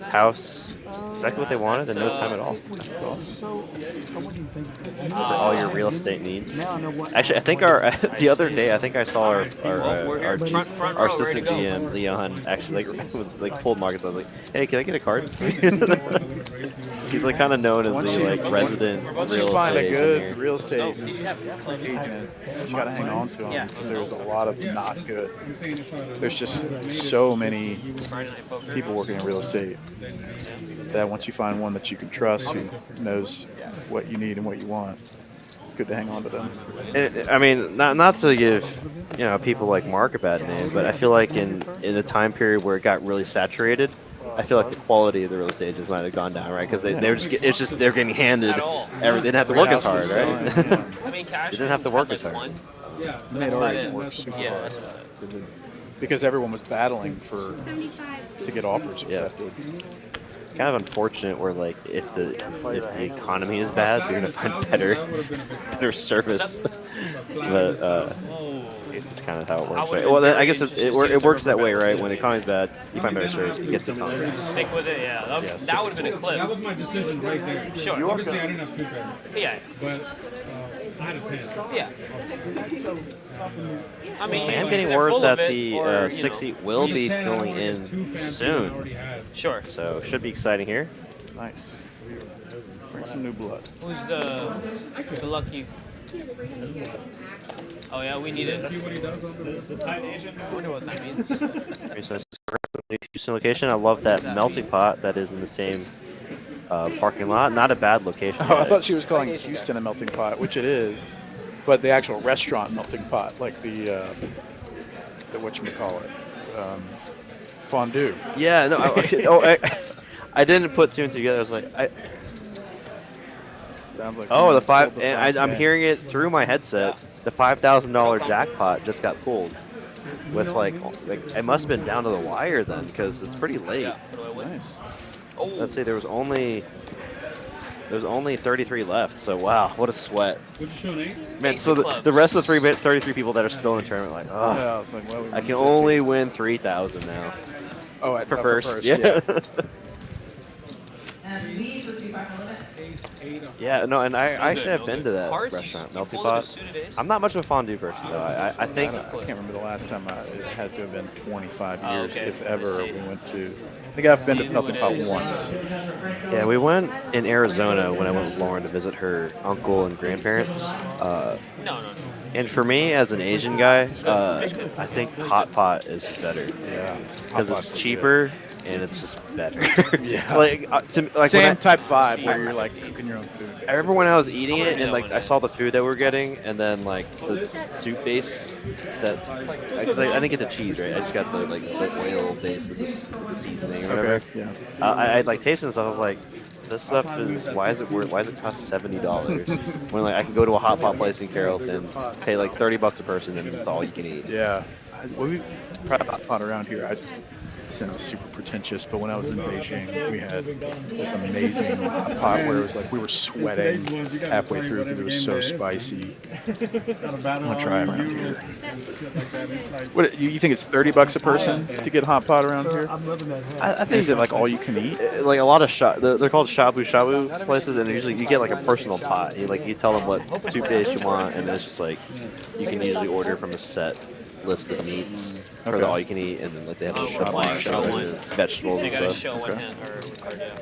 house, exactly what they wanted in no time at all. That's awesome. For all your real estate needs. Actually, I think the other day, I think I saw our assistant GM Leon actually pulled Marcus. I was like, hey, can I get a card? He's like kind of known as the resident Once real you find a estate good engineer. real estate agent, you gotta hang on to them because there's a lot of not good. There's just so many people working in real estate that once you find one that you can trust, who knows what you need and what you want, it's good to hang on to them. And, I mean, not to give people like Mark a bad name, but I feel like in a time period where it got really saturated, I feel like the quality of the real estate agents might have gone down, right? Because they're getting handed everything. They didn't have to work as hard, right? They didn't have to work as hard. They already worked super hard because everyone was battling to get offers accepted. Kind of unfortunate where if the economy is bad, you're gonna find better service. But this is kind of how it works, right? Well, then I guess it works that way, right? When the economy's bad, you find better service, you get the economy. Stick with it, yeah. That would have been a clip. That was my decision right there. Sure. Obviously, I didn't have two better. Yeah. But I had a 10. Yeah. I mean, I am getting word that the 60 will be filling in soon. Sure. So should be exciting here. Nice. Bring some new blood. Who's the lucky? Oh yeah, we need it. See what he does on the tight agent. I wonder what that means. Okay, so Houston location. I love that melting pot that is in the same parking lot. Not a bad location. Oh, I thought she was calling Houston a melting pot, which it is, but the actual restaurant melting pot, like the whatchamacallit, fondue. Yeah, no. I didn't put two and two together. I was like, Sounds like the five. And I'm hearing it through my headset. The $5,000 jackpot just got pulled. With it must have been down to the wire then, because it's pretty late. Nice. Let's say there was only There's only 33 left, so wow, what a sweat. What'd you show an ace? Man, Ace so of the clubs. rest of the 33 people that are still in the tournament, like, oh, Yeah, it's like, well, we I won can 50. only win 3,000 now. Oh, For first, yeah. And leave for 3-5 limit. Yeah, no, and I actually have no been good. to that Cards, restaurant, you Melty folded a Pot. suited ace? I'm not much of a fondue person, though. I think I can't remember the last time. It had to have been 25 Oh, years, okay. if Let me ever, see. we went to. I think I've been See to who Melting it Pot is. once. yeah, we went in Arizona when I went with Lauren to visit her uncle and grandparents. No. And for me, as an Asian guy, I think hot pot is just better. Yeah, Because it's cheaper and it's just better. Yeah. like Same type vibe where you're like cooking your own food. I remember when I was eating it and like I saw the food that we were getting and then like the soup base that because I didn't get the cheese, right? I just got the oil base with the seasoning or whatever. Okay, yeah. I like tasted this. I was like, this stuff is why is it cost $70 when like I can go to a hot pot place in Carrollton, pay like $30 a person and it's all you can eat. Yeah. We tried hot pot around here. It sounds super pretentious, but when I was in Beijing, we had this amazing hot pot where it was like we were sweating halfway through because it was so spicy. I'm gonna try it around here. What you think it's $30 a person to get hot pot around here? I think is it like all you can eat? Like a lot of they're called shabu shabu places, and usually you get like a personal pot. You tell them what soup base you want, and it's just like you can usually order from a set list of meats for the all you can eat, and then like they have a vegetables and You gotta stuff. show one hand or yeah.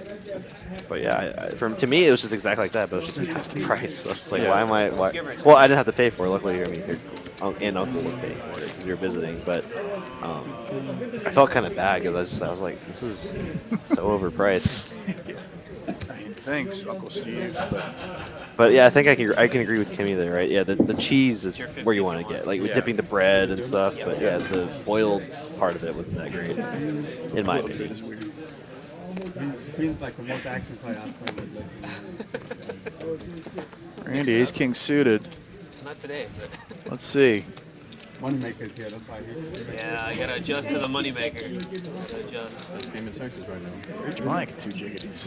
But yeah, to me it was just exactly like that, but it was just like half the price. So I was just like, Yeah. why? Well, I didn't have to pay for it. Luckily, I mean, your aunt and uncle were paying for it because you're visiting. But I felt kind of bad because I was like, this is so overpriced. Thanks, Uncle Steve. But yeah, I think I can agree with Kimmy there, right? Yeah, the cheese is where you want to get, like with dipping the bread and stuff. But yeah, the boiled part of it wasn't that great, in my opinion. Feels like the most action play I've played with. Randy, ace king suited. Not today, but Let's see. Moneymaker's here, that's why yeah, I gotta adjust to the moneymaker. Adjust. Best game in Texas right now. Rich Mike, 2 jiggities.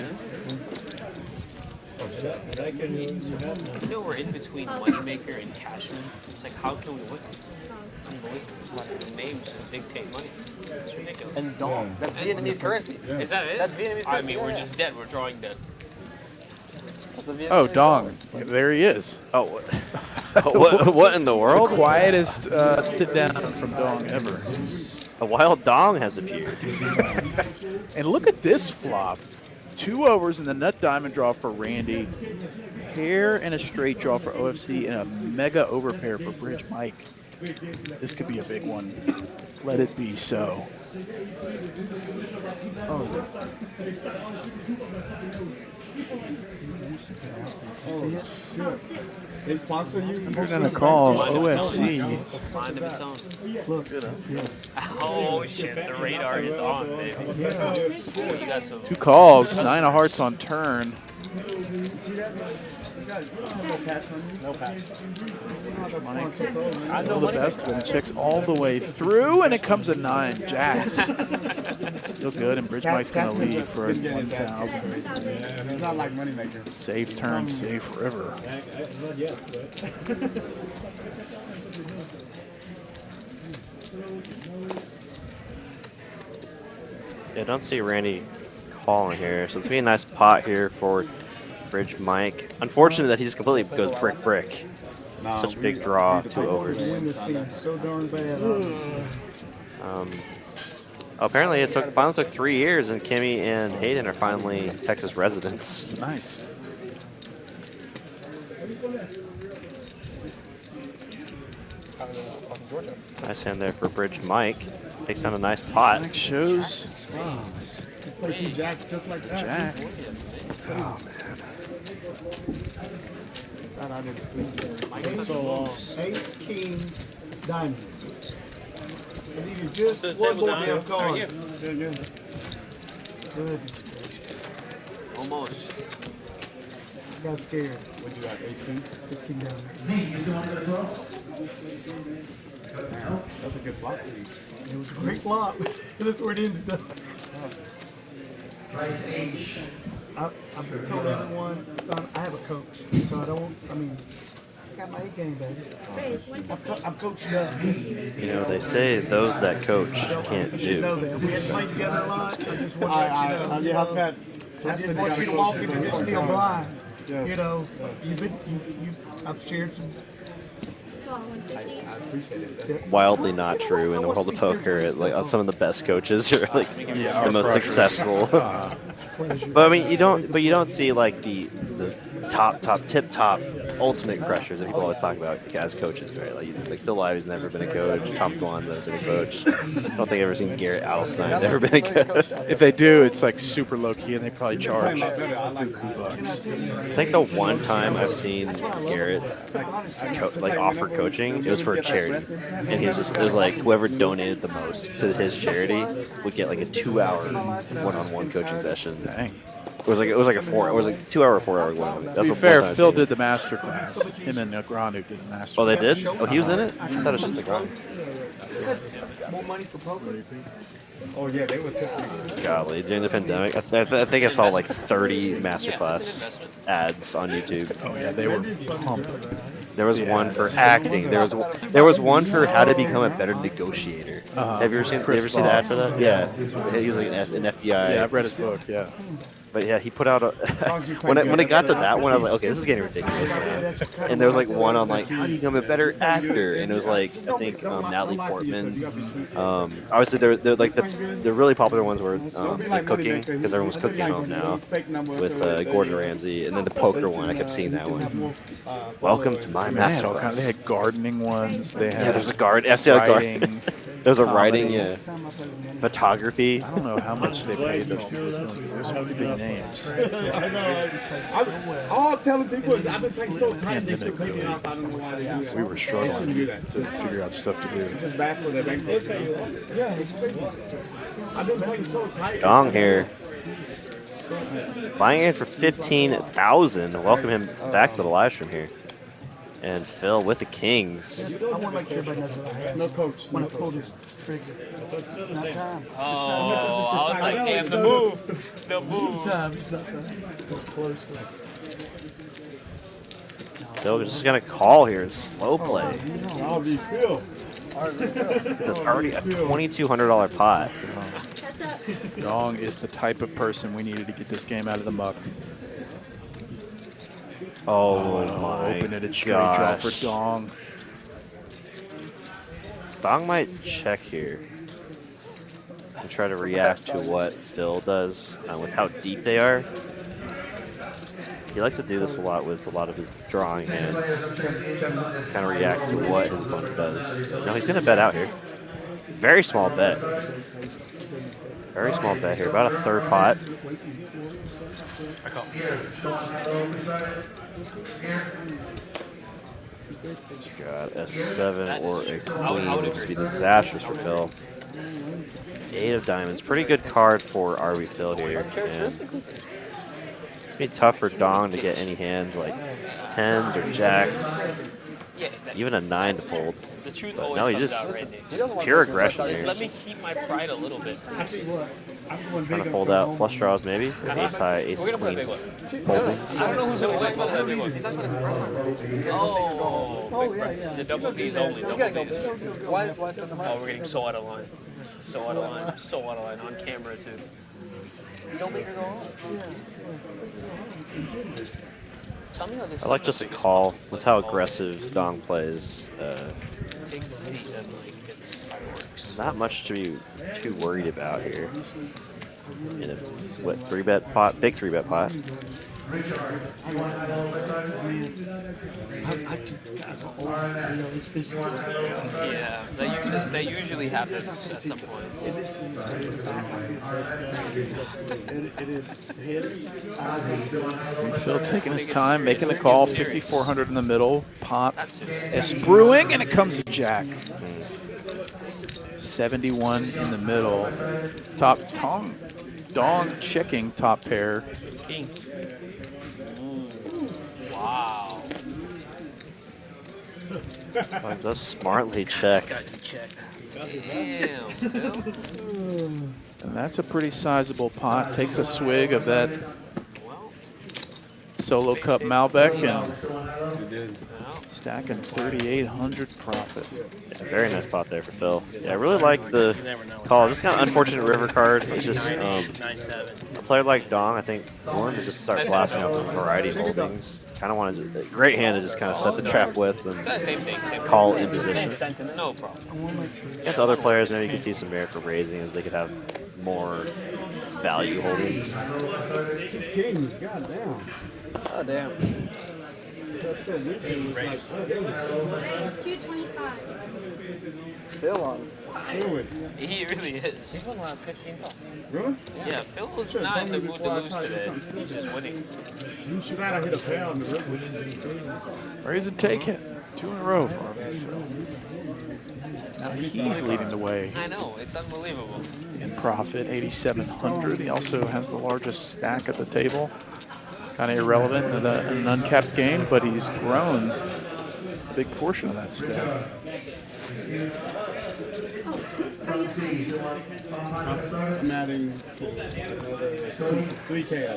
You know we're in between Moneymaker and Cashman. It's like, how can we win? It's unbelievable. The names just dictate money. It's ridiculous. And dong. That's Vietnamese currency. Is that it? That's Vietnamese currency. I mean, we're just dead. We're drawing dead. That's a Vietnamese Oh, Dong. There he is. Oh, what in the world? The quietest sit down from Dong ever. A wild dong has appeared. And look at this flop. 2 overs in the nut diamond draw for Randy. Pair and a straight draw for OFC and a mega overpair for Bridge Mike. This could be a big one. Let it be so. They sponsor you? We're going to call OFC. Mind of its own. Look, Oh shit, the radar is on, baby. Oh, you got some. 2 calls, 9 of hearts on turn. no patch. All the best of it. Checks all the way through, and it comes a 9. Jacks. Still good, and Bridge Mike's going to leave for 1,000. It's not like Moneymaker. Safe turn, safe river. Yeah, I don't see Randy calling here, so it's gonna be a nice pot here for Bridge Mike. Unfortunate that he just completely goes brick. Such a big draw, 2 overs. So darn bad. Apparently it finally took 3 years, and Kimmy and Hayden are finally Texas residents. Nice. Nice hand there for Bridge Mike. Takes down a nice pot. Mike shows. Play 2 jacks just like that. Jack. Oh, man. God, I didn't squeeze it. So, ace, king, diamond. I needed just one more damn card. Yeah. Good. Almost. I got scared. What you got, ace, king? Ace, king, diamond. That's a good flop for you. It was a great flop. That's where it ended up. I've told everyone I have a coach, so I don't. I mean, I got my A game, baby. I'm coached up. You know, they say those that coach can't You should know do. that. We had played together a lot. I just want to let you know. I just want you to walk into this deal blind. You know, I've shared some. Wildly not true in the world of poker. Like some of the best coaches are like the most successful. But I mean, you don't see like the top tip top ultimate crushers that people always talk about as coaches, right? Like Phil Ivey's never been a coach. Tom Gwan's never been a coach. I don't think I've ever seen Garrett Alstein never been a coach. If they do, it's like super low key, and they probably charge $2. I think the one time I've seen Garrett offer coaching, it was for a charity, and it was like whoever donated the most to his charity would get like a 2-hour one-on-one coaching session. Dang. It was like a 2-hour, 4-hour one. To be fair, Phil did the master class. Him and Negreanu did the master class. Oh, they did? Oh, he was in it? I thought it was just Negreanu. More money for poker. Oh yeah, they were. Golly, during the pandemic, I think I saw like 30 masterclass ads on YouTube. Oh yeah, they were pumped. There was one for acting. There was one for how to become a better negotiator. Have you ever seen the ad for that? Yeah, he was like an FBI. Yeah, I've read his book. Yeah. But yeah, he put out a when I got to that one, I was like, okay, this is getting ridiculous now. And there was like one on like how do you become a better actor, and it was like I think Natalie Portman. Obviously, they're like the really popular ones were the cooking because everyone's cooking at home now with Gordon Ramsay, and then the poker one. I kept seeing that one. Welcome to my masterclass. They had gardening ones. They had there's a garden. Gardening. There's a writing, photography. I don't know how much they paid them. There's some big names. All I'm telling people is I've been playing so tight. They still pay me off. I don't know why they do that. We were struggling to figure out stuff to do. I've been playing so tight. Dong here. Buying in for 15,000. Welcome him back to the live stream here. And Phil with the Kings. I want to make sure everybody knows what I have. No coach. When I pull this trigger. It's not time. Oh, I was like, damn, the move. The move. It's not time. Close. Phil just gonna call here and slow play. I'll be Phil. That's already a $2,200 pot. Dong is the type of person we needed to get this game out of the muck. Oh my open it a straight draw for Dong. Dong might check here and try to react to what Phil does with how deep they are. He likes to do this a lot with a lot of his drawing hands. Kind of react to what his opponent does. No, he's going to bet out here. Very small bet. Very small bet here. About a third pot. God, a 7 or a queen would just be disastrous for Phil. 8 of diamonds. Pretty good card for RB Phil here. And it's going to be tough for Dong to get any hands like 10s or jacks. Even a 9 to fold. The truth But always no, he comes just out, Randy. pure aggression Just here. let me keep my pride a little bit. Trying to fold out flush draws maybe. Ace high, ace We're gonna queen. play Foldings. I don't know who's gonna win. He's not gonna Oh, yeah. the double D's only. Double D's. Why is the Oh, we're getting so out of line. So out of line. So out of line on camera too. Don't make her go on. Tell me how this. I like just a call with how aggressive Dong plays. Take the seat and like it's fireworks. Not much to be too worried about here. In a 3-bet pot, big 3-bet pot. Yeah, that usually happens at some point. Phil taking his time, making the call. 5,400 in the middle. Pop. It's brewing, and it comes a jack. 71 in the middle. Top Dong checking top pair. Wow. Like does smartly check. Damn. And that's a pretty sizable pot. Takes a swig of that solo cup Malbec and stacking 3,800 profit. Yeah, very nice pot there for Phil. Yeah, I really like the call. This kind of unfortunate river card. It's just a player like Dong, I think, willing to just start blasting out the variety holdings. Kind of wanted a great hand to just kind of set the trap with and call in position. No problem. Against other players, maybe you could see some merit for raising as they could have more value holdings. Kings, goddamn. Oh, damn. That's so weird. It was like, oh, they were Raise 225. Still on. He really is. He's won the last 15 pots. Really? Yeah, Phil was not in the mood to lose today. He's just winning. You should not have hit a pound. The river didn't Raise and take it. 2 in a row for Phil. Now he's leading the way I know, it's unbelievable. in profit, 8,700. He also has the largest stack at the table. Kind of irrelevant in an uncapped game, but he's grown a big portion of that stack. I'm adding 3K, I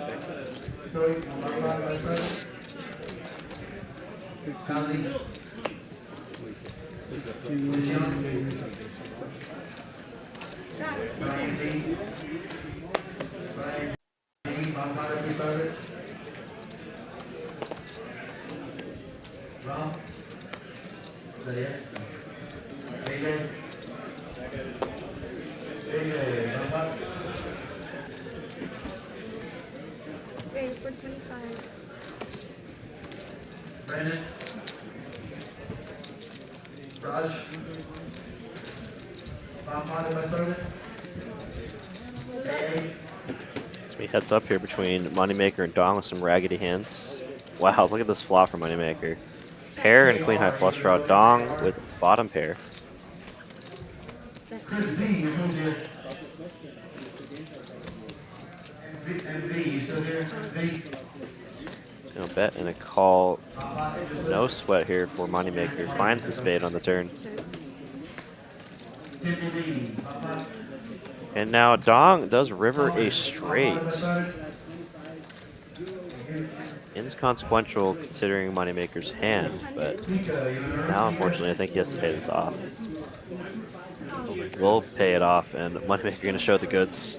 Raise 425. Brandon. Raj. So he heads up here between Moneymaker and Dong with some raggedy hands. Wow, look at this flop for Moneymaker. Pair and queen high flush draw. Dong with bottom pair. Chris B, you're moved here. And V, you still here? V. Gonna bet and a call. No sweat here for Moneymaker. Finds the spade on the turn. And now Dong does river a straight. Inconsequential considering Moneymaker's hand, but now unfortunately I think he has to pay this off. We'll pay it off, and Moneymaker gonna show the goods.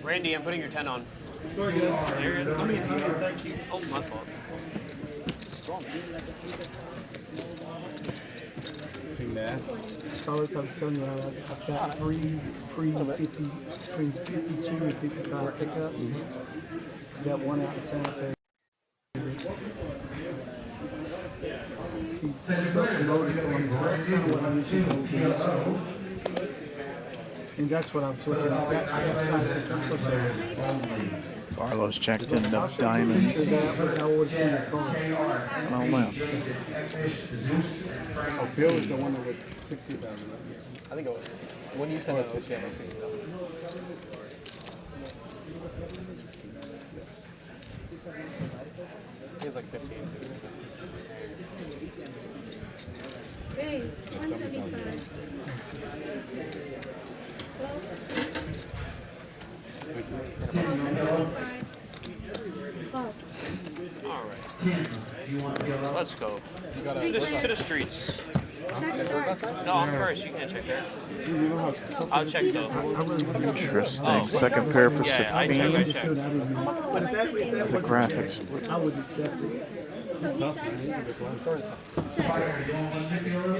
Randy, I'm putting your 10 on. Sorry, guys. Thank you. Oh, my fault. Too nasty. So I was telling you, I've got three 50, between 52 and 55 pickups. Got one out in Santa Fe. And that's what I'm looking at. Carlos checked in the diamonds. Oh, wow. Oh, Bill is the one that was 60,000. I think it was. When you sent it to us, yeah, 60,000. He has like 15, 16. Raise 175. Alright. Let's go. To the streets. No, I'm first. You can't check that. I'll check though. Interesting. Second pair for Yeah, I Safeen. check. The graphics. I would accept it.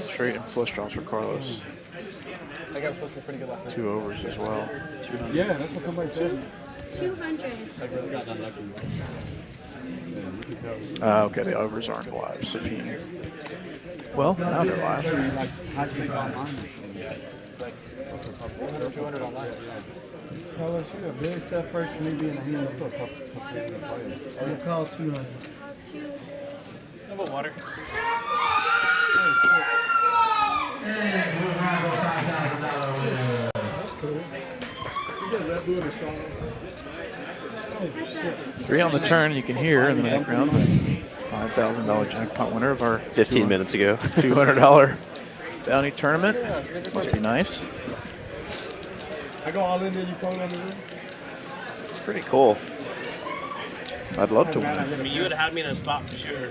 Straight and flush draws for Carlos. I think I was supposed to be pretty good last night. 2 overs as well. 200. Yeah, that's what somebody said. 200. Okay, the overs aren't live. Safeen. Well, now they're live. Like 200 online. Carlos, you're a very tough person. Me being a hand, that's so tough to play. I'm gonna call 200. How about water? That's cool. You got Red Bull or Charlotte? 3 on the turn, you can hear in the background. 5 $5,000 jackpot winner of our 15 minutes ago. $200 bounty tournament. Must be nice. I go all in there, you phone number. It's pretty cool. I'd love to win. I mean, you would have had me in a spot for sure.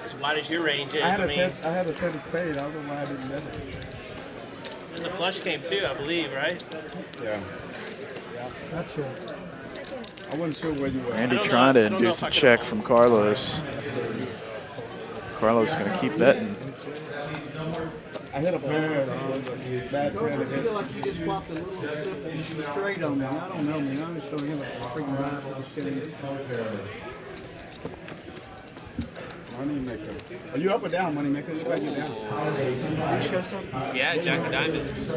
As wide as your range is, I had I a mean, I had a 10 spade. I don't know why I didn't get it. and the flush came too, I believe, right? Yeah. Not sure. I wasn't sure where you were. Randy trying to induce a check from Carlos. Carlos is going to keep betting. I hit a pair. Bad pair. I feel like you just flopped a little straight on me. I don't know, man. I'm just showing him a freaking ride for this kid. Moneymaker. Are you up or down, Moneymaker? Look like you're down. You show something? Yeah, Jack of Diamonds. I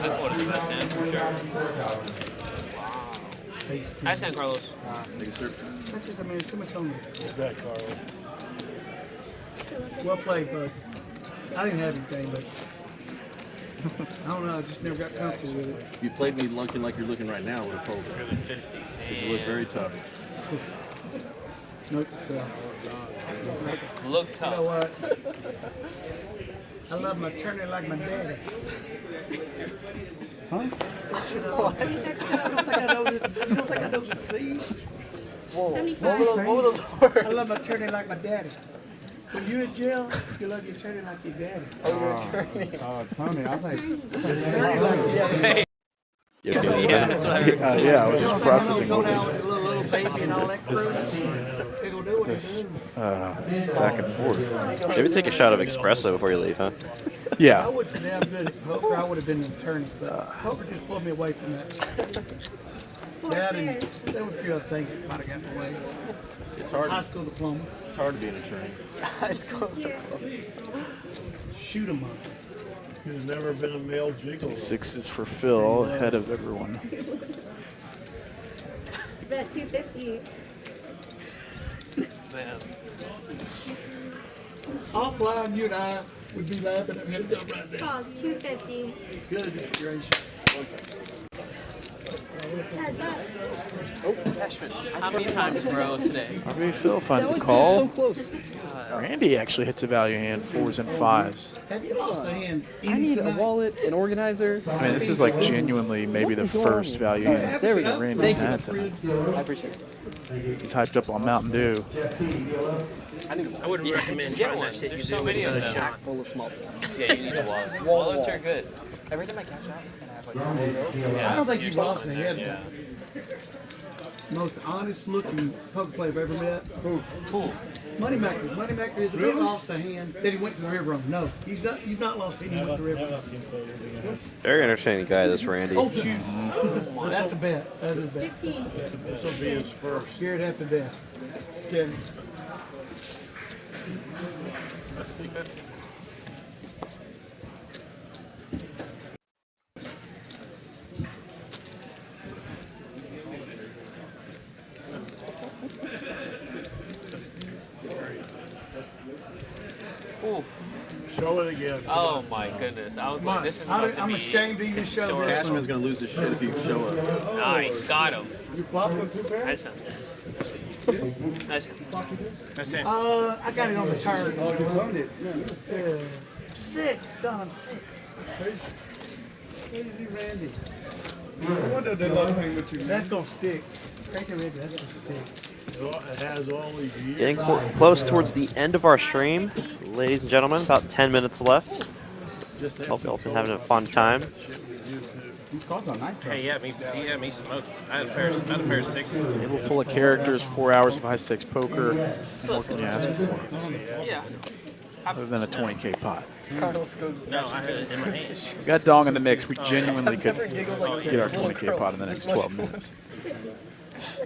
thought it was the best hand for sure. Wow. Nice hand, Carlos. That's just, I mean, it's too much on me. That, Carl. Well played, bud. I didn't have anything, but I don't know. I just never got comfortable with it. If you played me looking like you're looking right now, I would have folded. 50. You look very tough. Note to self. Look You tough. know what? I love my turning like my daddy. Huh? You don't think I know the seed? What were those words? I love my turning like my daddy. When you're in jail, you love your turning like your daddy. Oh, you're a attorney. Tony, I think. Turning like your daddy. Yeah, that's what I heard. Yeah, I was just processing Go all down this, with a little baby and all that crew. They gonna do what they do. back and forth. Maybe take a shot of espresso before you leave, huh? I Yeah. wasn't damn good at poker. I would have been an attorney, but poker just pulled me away from that. That and there were a few other things that might have gotten in the way. It's hard. High school diploma. It's hard to be an attorney. It's called Shoot 'em up. There's never been a male jiggle. Sixes for Phil, ahead of everyone. Bet 250. Man. Offline, you and I would be laughing at him right there. Calls 250. Good gracious. Heads up. Cashman, how many times in a row today? RV Phil finds a call. so close. Randy actually hits a value hand, 4s and 5s. Have you lost a hand? I need a wallet, an organizer. I mean, this is like genuinely maybe the first value hand There we go. Randy's Thank had you. tonight. I appreciate it. He's hyped up on Mountain Dew. I would recommend Get trying one. that shit. There's You so do many with of the them. shot. Full of small bills. Yeah, you need a wallet. Wall to Wallets wall. are good. Every time I cash out, and I have like 20 bills. I don't think you've lost a head. Yeah. Most honest looking poker player I've ever met. Moneymaker. Moneymaker is a bit lost a hand. Then he went to the river on. No, he's not. You've not lost any. He went to the river. Very entertaining guy, this Randy. Oh shoot! That's a bet. That's a bet. 15. This will be his first. Scared half to death. Scared. Oof. Show it again. Oh my goodness. I was like, this is about to I'm be ashamed to even show this. Cashman's gonna lose his shit if you show up. nice. Got him. You flopped with 2 pairs? Nice hand. Nice hand. Nice hand. I got it on the turn. Oh, you owned it. Sick. Don, I'm sick. Crazy Randy. I wonder if they love playing with you. That's gonna stick. Crazy Randy, that's gonna stick. It has all these years. Getting close towards the end of our stream, ladies and gentlemen. About 10 minutes left. Hope you all been having a fun time. These cards are nice though. Hey, he had me smoked. I had a pair of sixes. Table full of characters, 4 hours of high stakes poker. What can you ask for? Yeah. Other than a 20K pot. Carlos goes. No, I had it in my hand. We got Dong in the mix. We genuinely could Never giggled like a get our little 20K girl. pot in the next 12 minutes.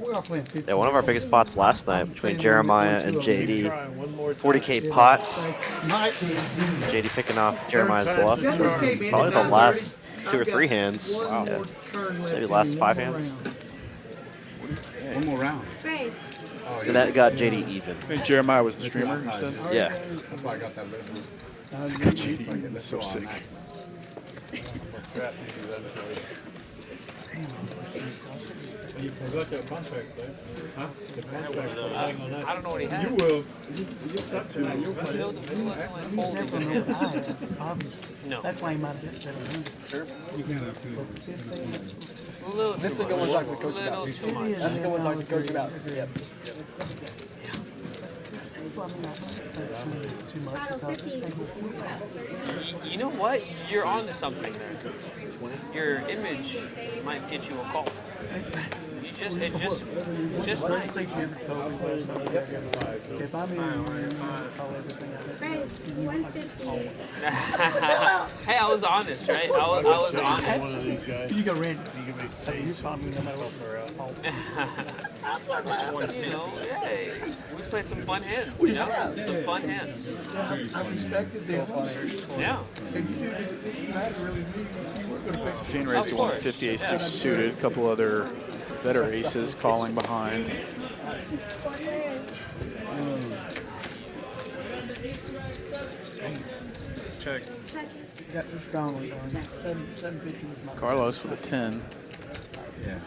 We're all playing 50. Yeah, one of our biggest pots last night between Jeremiah and JD. One more time. 40K pots. Mike, JD picking off Jeremiah's bluff. that just came in Probably at the 9:30. last 2 or I've 3 got hands. one Yeah. more turn left Maybe and last one 5 more hands. round. One more round. Raise. So that got JD even. I think Jeremiah was the streamer, you said? Yeah. That's why I got that little. JD, that's so sick. You forgot your contract, right? Huh? The contract for playing on that. I don't know what he had. You will. No. That's why he might have hit 700. You can't have two. This is a good one to talk to the coach about. That's a good one to talk to the coach about. Yep. You know what? You're on to something there. Your image might get you a call. It's just nice. If I'm in, call everything out. Price, 150. Hey, I was honest, right? I was honest. You go red. You call me no matter what. You know, hey, we played some fun hands. You know, some fun hands. I respected them. Yeah. Safeen raised to 150 ace deuce suited. A couple other better aces calling behind. Check. Got the strong one going. 750 was my Carlos with a 10. Yeah.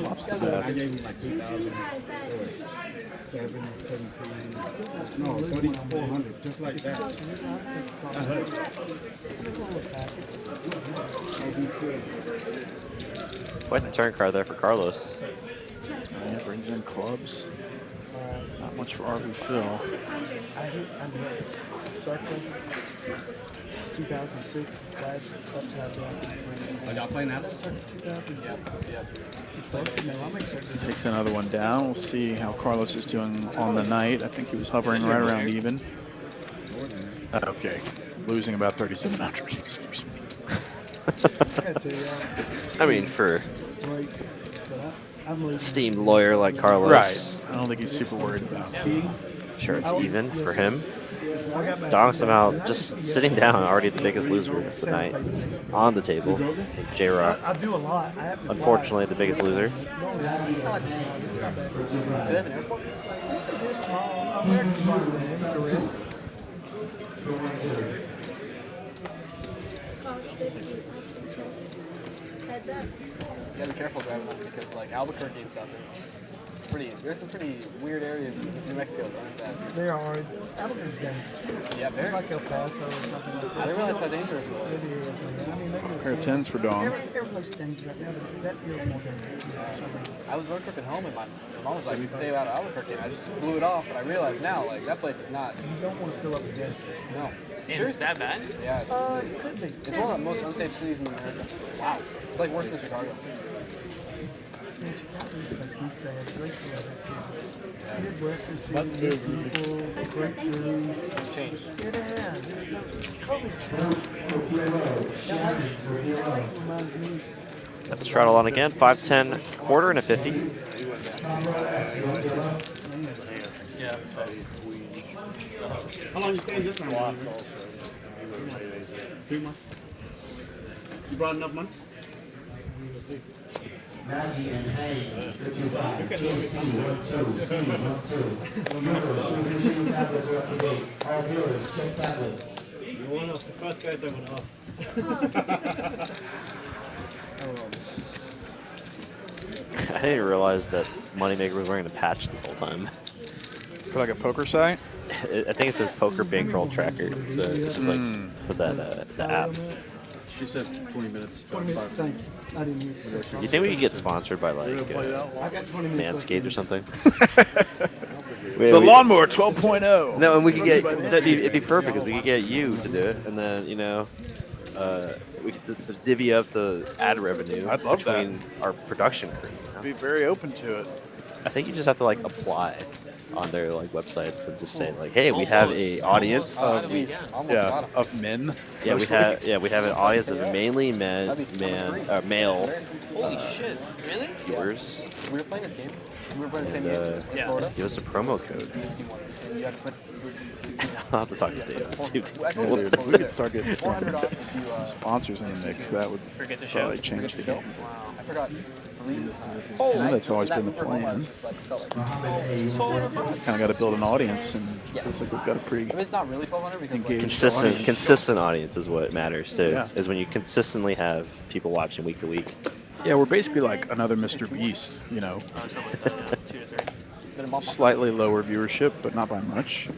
Pops the I best. gave him like 2,000. 717. No, 3,400. Just like that. Quite the turn card there for Carlos. Yeah, brings in clubs. Not much for RV Phil. I hit circle 2006 last upside down. Are y'all playing that? Takes another one down. We'll see how Carlos is doing on the night. I think he was hovering right around even. Okay. Losing about 3,700. Excuse me. I mean, for esteemed lawyer like Carlos. Right. I don't think he's super worried about it. Sure, it's even for him. Dong somehow just sitting down, already the biggest loser of the night on the table. J-Rock, I do a lot. I have to unfortunately, the biggest loser. Do they have an airport? They're small. American ones, correct? Heads up. You gotta be careful driving them because like Albuquerque and stuff, there's some pretty weird areas in New Mexico that aren't that. There are. Albuquerque's dangerous. Yeah, very. Like El Paso or something like that. I didn't realize how dangerous it was. It is, man. I mean, they Pair of 10s for Dong. every place is dangerous right now, but that feels more dangerous. I was road tripping home and my mom was like, stay out of Albuquerque, and I just blew it off, but I realized now, like, that place is not. You don't want to fill up the gas. No. Damn, is that bad? Yeah. It could be. It's one of the most unsafe cities in America. Wow. It's like worse than Chicago. Midwestern city, people, great food. It's changed. It has. COVID reminds me. Got the straddle on again. 5, 10, quarter, and a 50. Yeah. How long you staying this time? 3 months. You brought enough money? Maggie and Hay, the two back. JC, 1-2. Remember, supervision tablets are up to date. All dealers, check tablets. You're one of the first guys I would ask. I didn't realize that Moneymaker was wearing a patch this whole time. For like a poker site? I think it says poker bankroll tracker. So it's just like for that the app. She said 20 minutes. 20 minutes, thanks. I didn't hear. You think we could get sponsored by like I got 20 minutes. Manscaped or something? The lawnmower 12.0. No, and we could get it'd be perfect because we could get you to do it, and then we could just divvy up the ad revenue I'd love between our production crew. I'd be very open to it. I think you just have to like apply on their like websites and just say like, hey, we have a audience of men. Yeah, we have an audience of mainly male Holy shit! Really? viewers. We were playing this game. We were playing the same And, game in Florida. give us a promo code. 51. And you had to put. I'll have to talk to Dave. We could start getting some sponsors in the mix. That would Forget the show. probably change the game. Wow. I forgot 3 this time. Yeah, that's always been the plan. Kind of got to build an audience, and it feels like we've got a pretty I mean, it's not really 1,200 because engaged Consistent audience. consistent audience is what matters too. Yeah. Is when you consistently have people watching week to week. Yeah, we're basically like another Mr. Beast, you know. Oh, something like that. Yeah. 2 to 3. Slightly lower viewership, but not by much.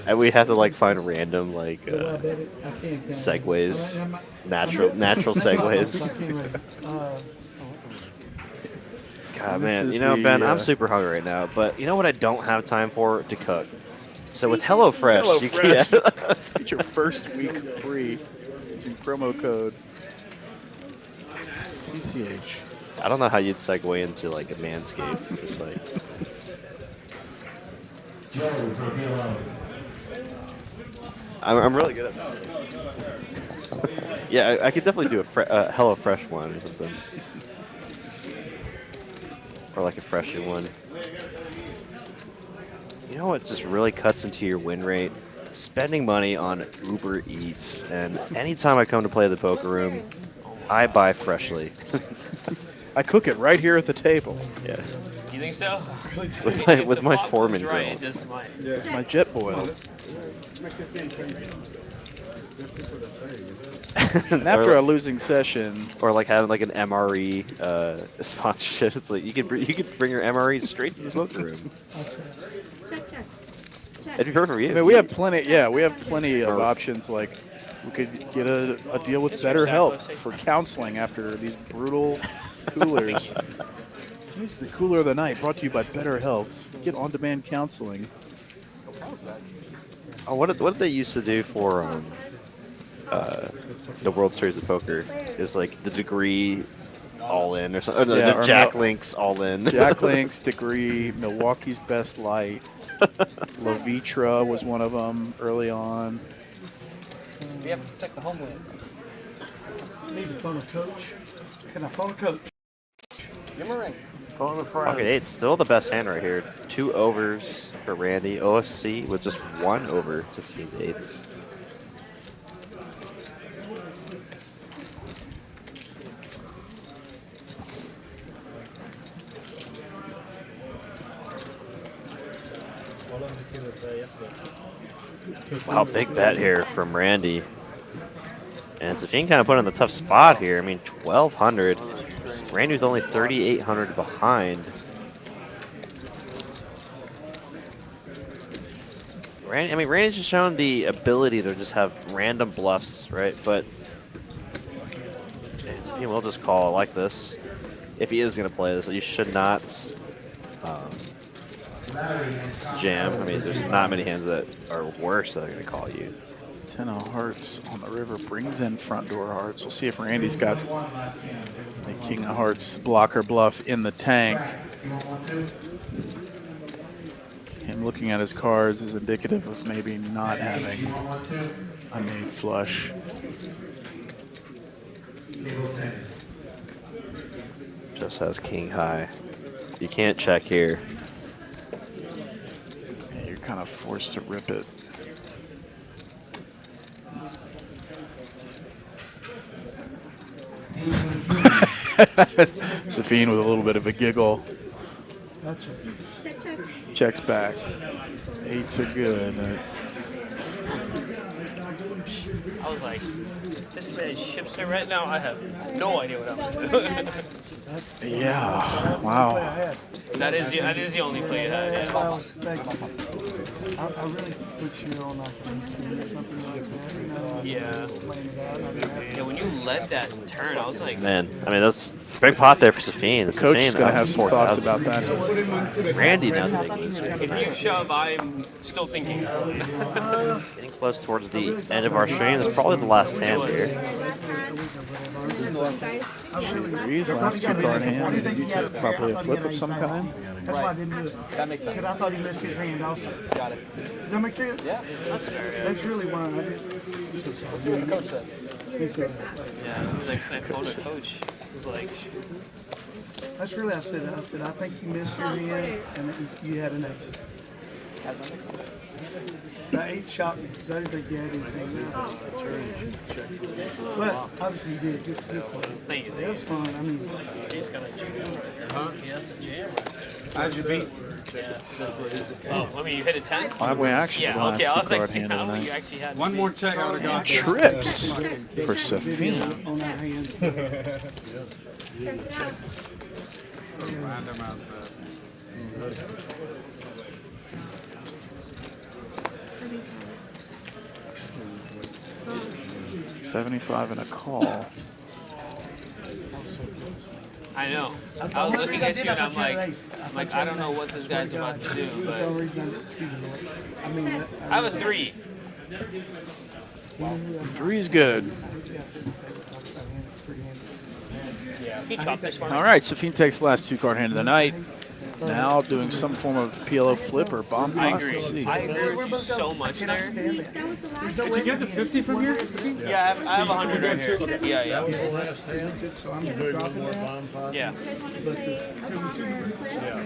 And we have to like find random like segues, natural segues. God, man, you know, Ben, I'm super hungry right now, but you know what I don't have time for? To cook. So with HelloFresh, you can get your first week free using promo code TCH. I don't know how you'd segue into like a Manscaped, just like. I'm really good at that. Yeah, I could definitely do a HelloFresh one or something. Or like a fresher one. You know what just really cuts into your win rate? Spending money on Uber Eats. And anytime I come to play the poker room, I buy freshly. I cook it right here at the table. Yeah. You think so? With my Foreman grill. Right, just might. My jet boil. And after a losing session, or like having like an MRE sponsorship, it's like you could bring your MRE straight to the poker room. Have you heard from you? I mean, we have plenty. Yeah, we have plenty of options. Like, we could get a deal with BetterHelp for counseling after these brutal coolers. Here's the cooler of the night, brought to you by BetterHelp. Get on-demand counseling. Oh, what did they used to do for the World Series of Poker? Is like the degree all in or something. Yeah, the Jack Links all in. Jack Links, Degree, Milwaukee's Best Light, La Vitra was one of them early on. We have to protect the homeland. Need to phone a coach. Can I phone a coach? Give him a ring. Phone a friend. Okay, it's still the best hand right here. 2 overs for Randy. OSC with just 1 over to Safeen's 8s. Wow, big bet here from Randy. And Safeen kind of put in the tough spot here. I mean, 1,200. Randy was only 3,800 behind. Randy's just shown the ability to just have random bluffs, right? But Safeen will just call it like this. If he is going to play this, you should not jam. I mean, there's not many hands that are worse that are going to call you. 10 of hearts on the river brings in front door hearts. We'll see if Randy's got the king of hearts blocker bluff in the tank. Him looking at his cards is indicative of maybe not having a made flush. Just has king high. You can't check here. Yeah, you're kind of forced to rip it. Safeen with a little bit of a giggle. Checks back. 8s are good. I was like, this man ships it right now. I have no idea what I'm doing. Yeah. Wow. That is the only play you had. Yeah. I was thinking, I really put you on like this game or something like that. You know, Yeah. Yeah, when you let that turn, I was like, Man, I mean, that's a big pot there for Safeen. The coach is Safeen, going to have some thoughts 4,000. about that. Randy now taking if you shove, I'm still thinking. Getting close towards the end of our stream. That's probably the last hand here. Degrees, last 2 card hand. Did you take probably a flip of some kind? That's why I didn't do it. That makes sense. Because I thought he missed his hand also. Got it. Does that make sense? Yeah. That's fair, yeah. That's really why I did. Let's see what the coach says. He said, Yeah, I was like, can I phone a coach? He was like, that's really, I said, I think you missed your hand and you had an ace. That makes sense. The ace shocked me because I didn't think you had anything now. But obviously you did. Good play. thank you. That was fun. I mean, He's gonna jam right there, huh? He has to jam right there. How'd you beat? Oh, I mean, you hit a 10? Five-way action for the Yeah, last okay, I was two-card like, hand of the how night. you actually had One more check, I would have got Trips for Safeen. On our hands. random ass bet. 75 and a call. I know. I was looking at you and I'm like, I don't know what this guy's about to do, but I have a 3. Three's good. He chopped this one. All right, Safeen takes the last two-card hand of the night. Now doing some form of PLO flip or bomb pot. I agree. Let's see. I agree with you so much there. Did you get the 50 from here? Yeah, I have 100 right here. Yeah, yeah. Yeah.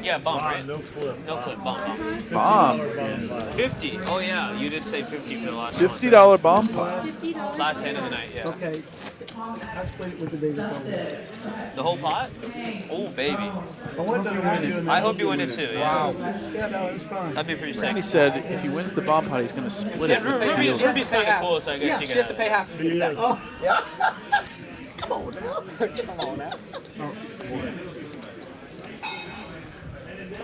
Yeah, bomb, right? No flip, bomb. Bomb. 50. Oh, yeah. You did say 50 for the last $50 bomb pot. one. Last hand of the night, yeah. Okay. I split it with the baby. The whole pot? Oh, baby. I want them to win. I hope you win it too, yeah. Wow. Yeah, no, it was fun. That'd be pretty sick. Randy said if he wins the bomb pot, he's going to split it. with the Ruby's dealer. kind of cool, so I guess Yeah, you she can has to pay half. Exactly. Oh. Yeah. Come on now. Come on now.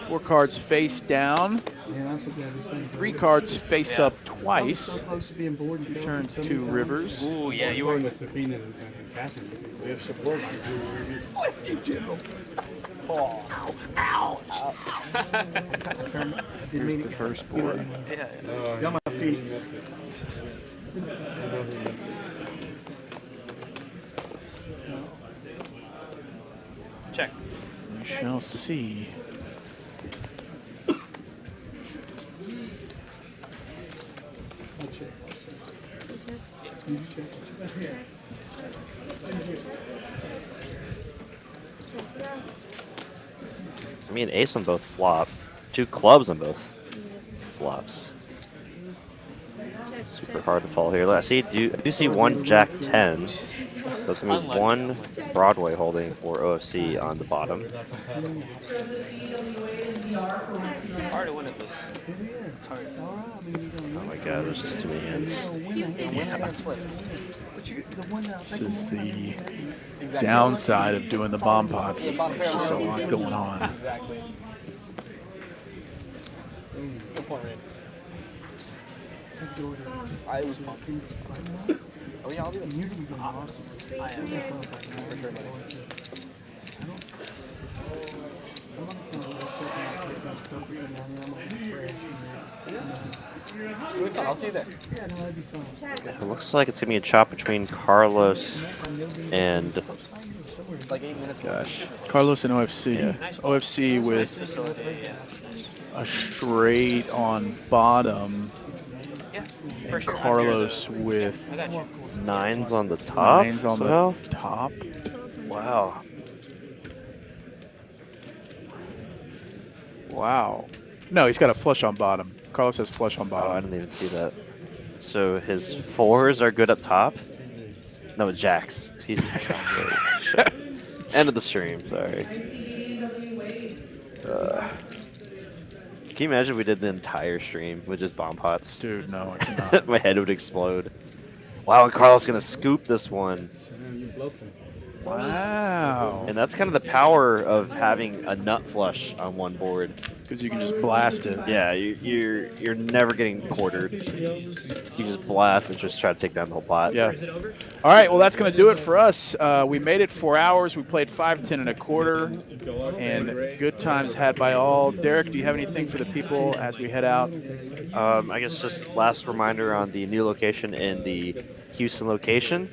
4 cards face down. Yeah, I'm so glad you're saying 3 cards face up so twice. close to being bored. He turns 2 rivers. Ooh, yeah, you were. with Safeen and Cashman. We have support. Here's the first board. Got my feet. Check. We shall see. I mean, ace on both flop. 2 clubs on both flops. Super hard to fall here. I do see 1 Jack 10. So it's going to be 1 Broadway holding for OFC on the bottom. Hard to win at this. It's hard. Oh my god, there's just too many hands. This is the downside of doing the bomb pots. There's just a lot going on. Exactly. Good point, Randy. I was pumped. Oh yeah, I'll do it. I am. For sure, buddy. I'll see you there. It looks like it's going to be a chop between Carlos and... Like 8 minutes. Gosh. Carlos and OFC. Yeah. OFC with a straight on bottom. And Carlos with 9s on the top. 9s on somehow? the top. Wow. Wow. No, he's got a flush on bottom. Carlos has flush on Oh, bottom. I didn't even see that. So his 4s are good up top? No, jacks. Excuse me. Shit. End of the stream, sorry. Can you imagine if we did the entire stream with just bomb pots? Dude, no, I cannot. My head would explode. Wow, and Carlos gonna scoop this one. Wow. And that's kind of the power of having a nut flush on one board. Because you can just blast it. Yeah, you're never getting quartered. You just blast and just try to take down the whole pot. Yeah. All right, well, that's going to do it for us. We made it 4 hours. We played 5, 10 and a quarter. And good times had by all. Derek, do you have anything for the people as we head out? I guess just last reminder on the new location in the Houston location.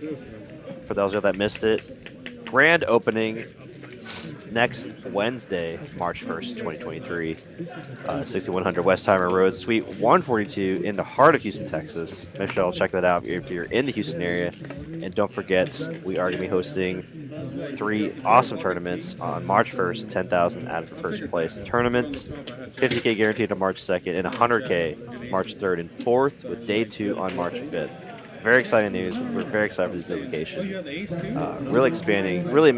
For those of you that missed it, grand opening next Wednesday, March 1st, 2023. 6100 Westheimer Road, Suite 142 in the heart of Houston, Texas. Make sure to check that out if you're in the Houston area. And don't forget, we are going to be hosting 3 awesome tournaments on March 1st, 10,000 out of first place tournaments, 50K guaranteed on March 2nd, and 100K March 3rd and 4th, with day 2 on March 5th. very exciting news. We're very excited for this new location. Really expanding, really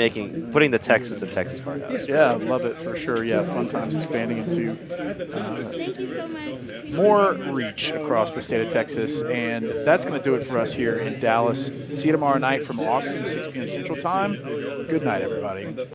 putting the Texas in Texas Card House. Yeah, love it for sure. Yeah, fun times expanding into Thank you so much. more reach across the state of Texas. And that's going to do it for us here in Dallas. See you tomorrow night from Austin, 6 p.m. Central Time. Good night, everybody.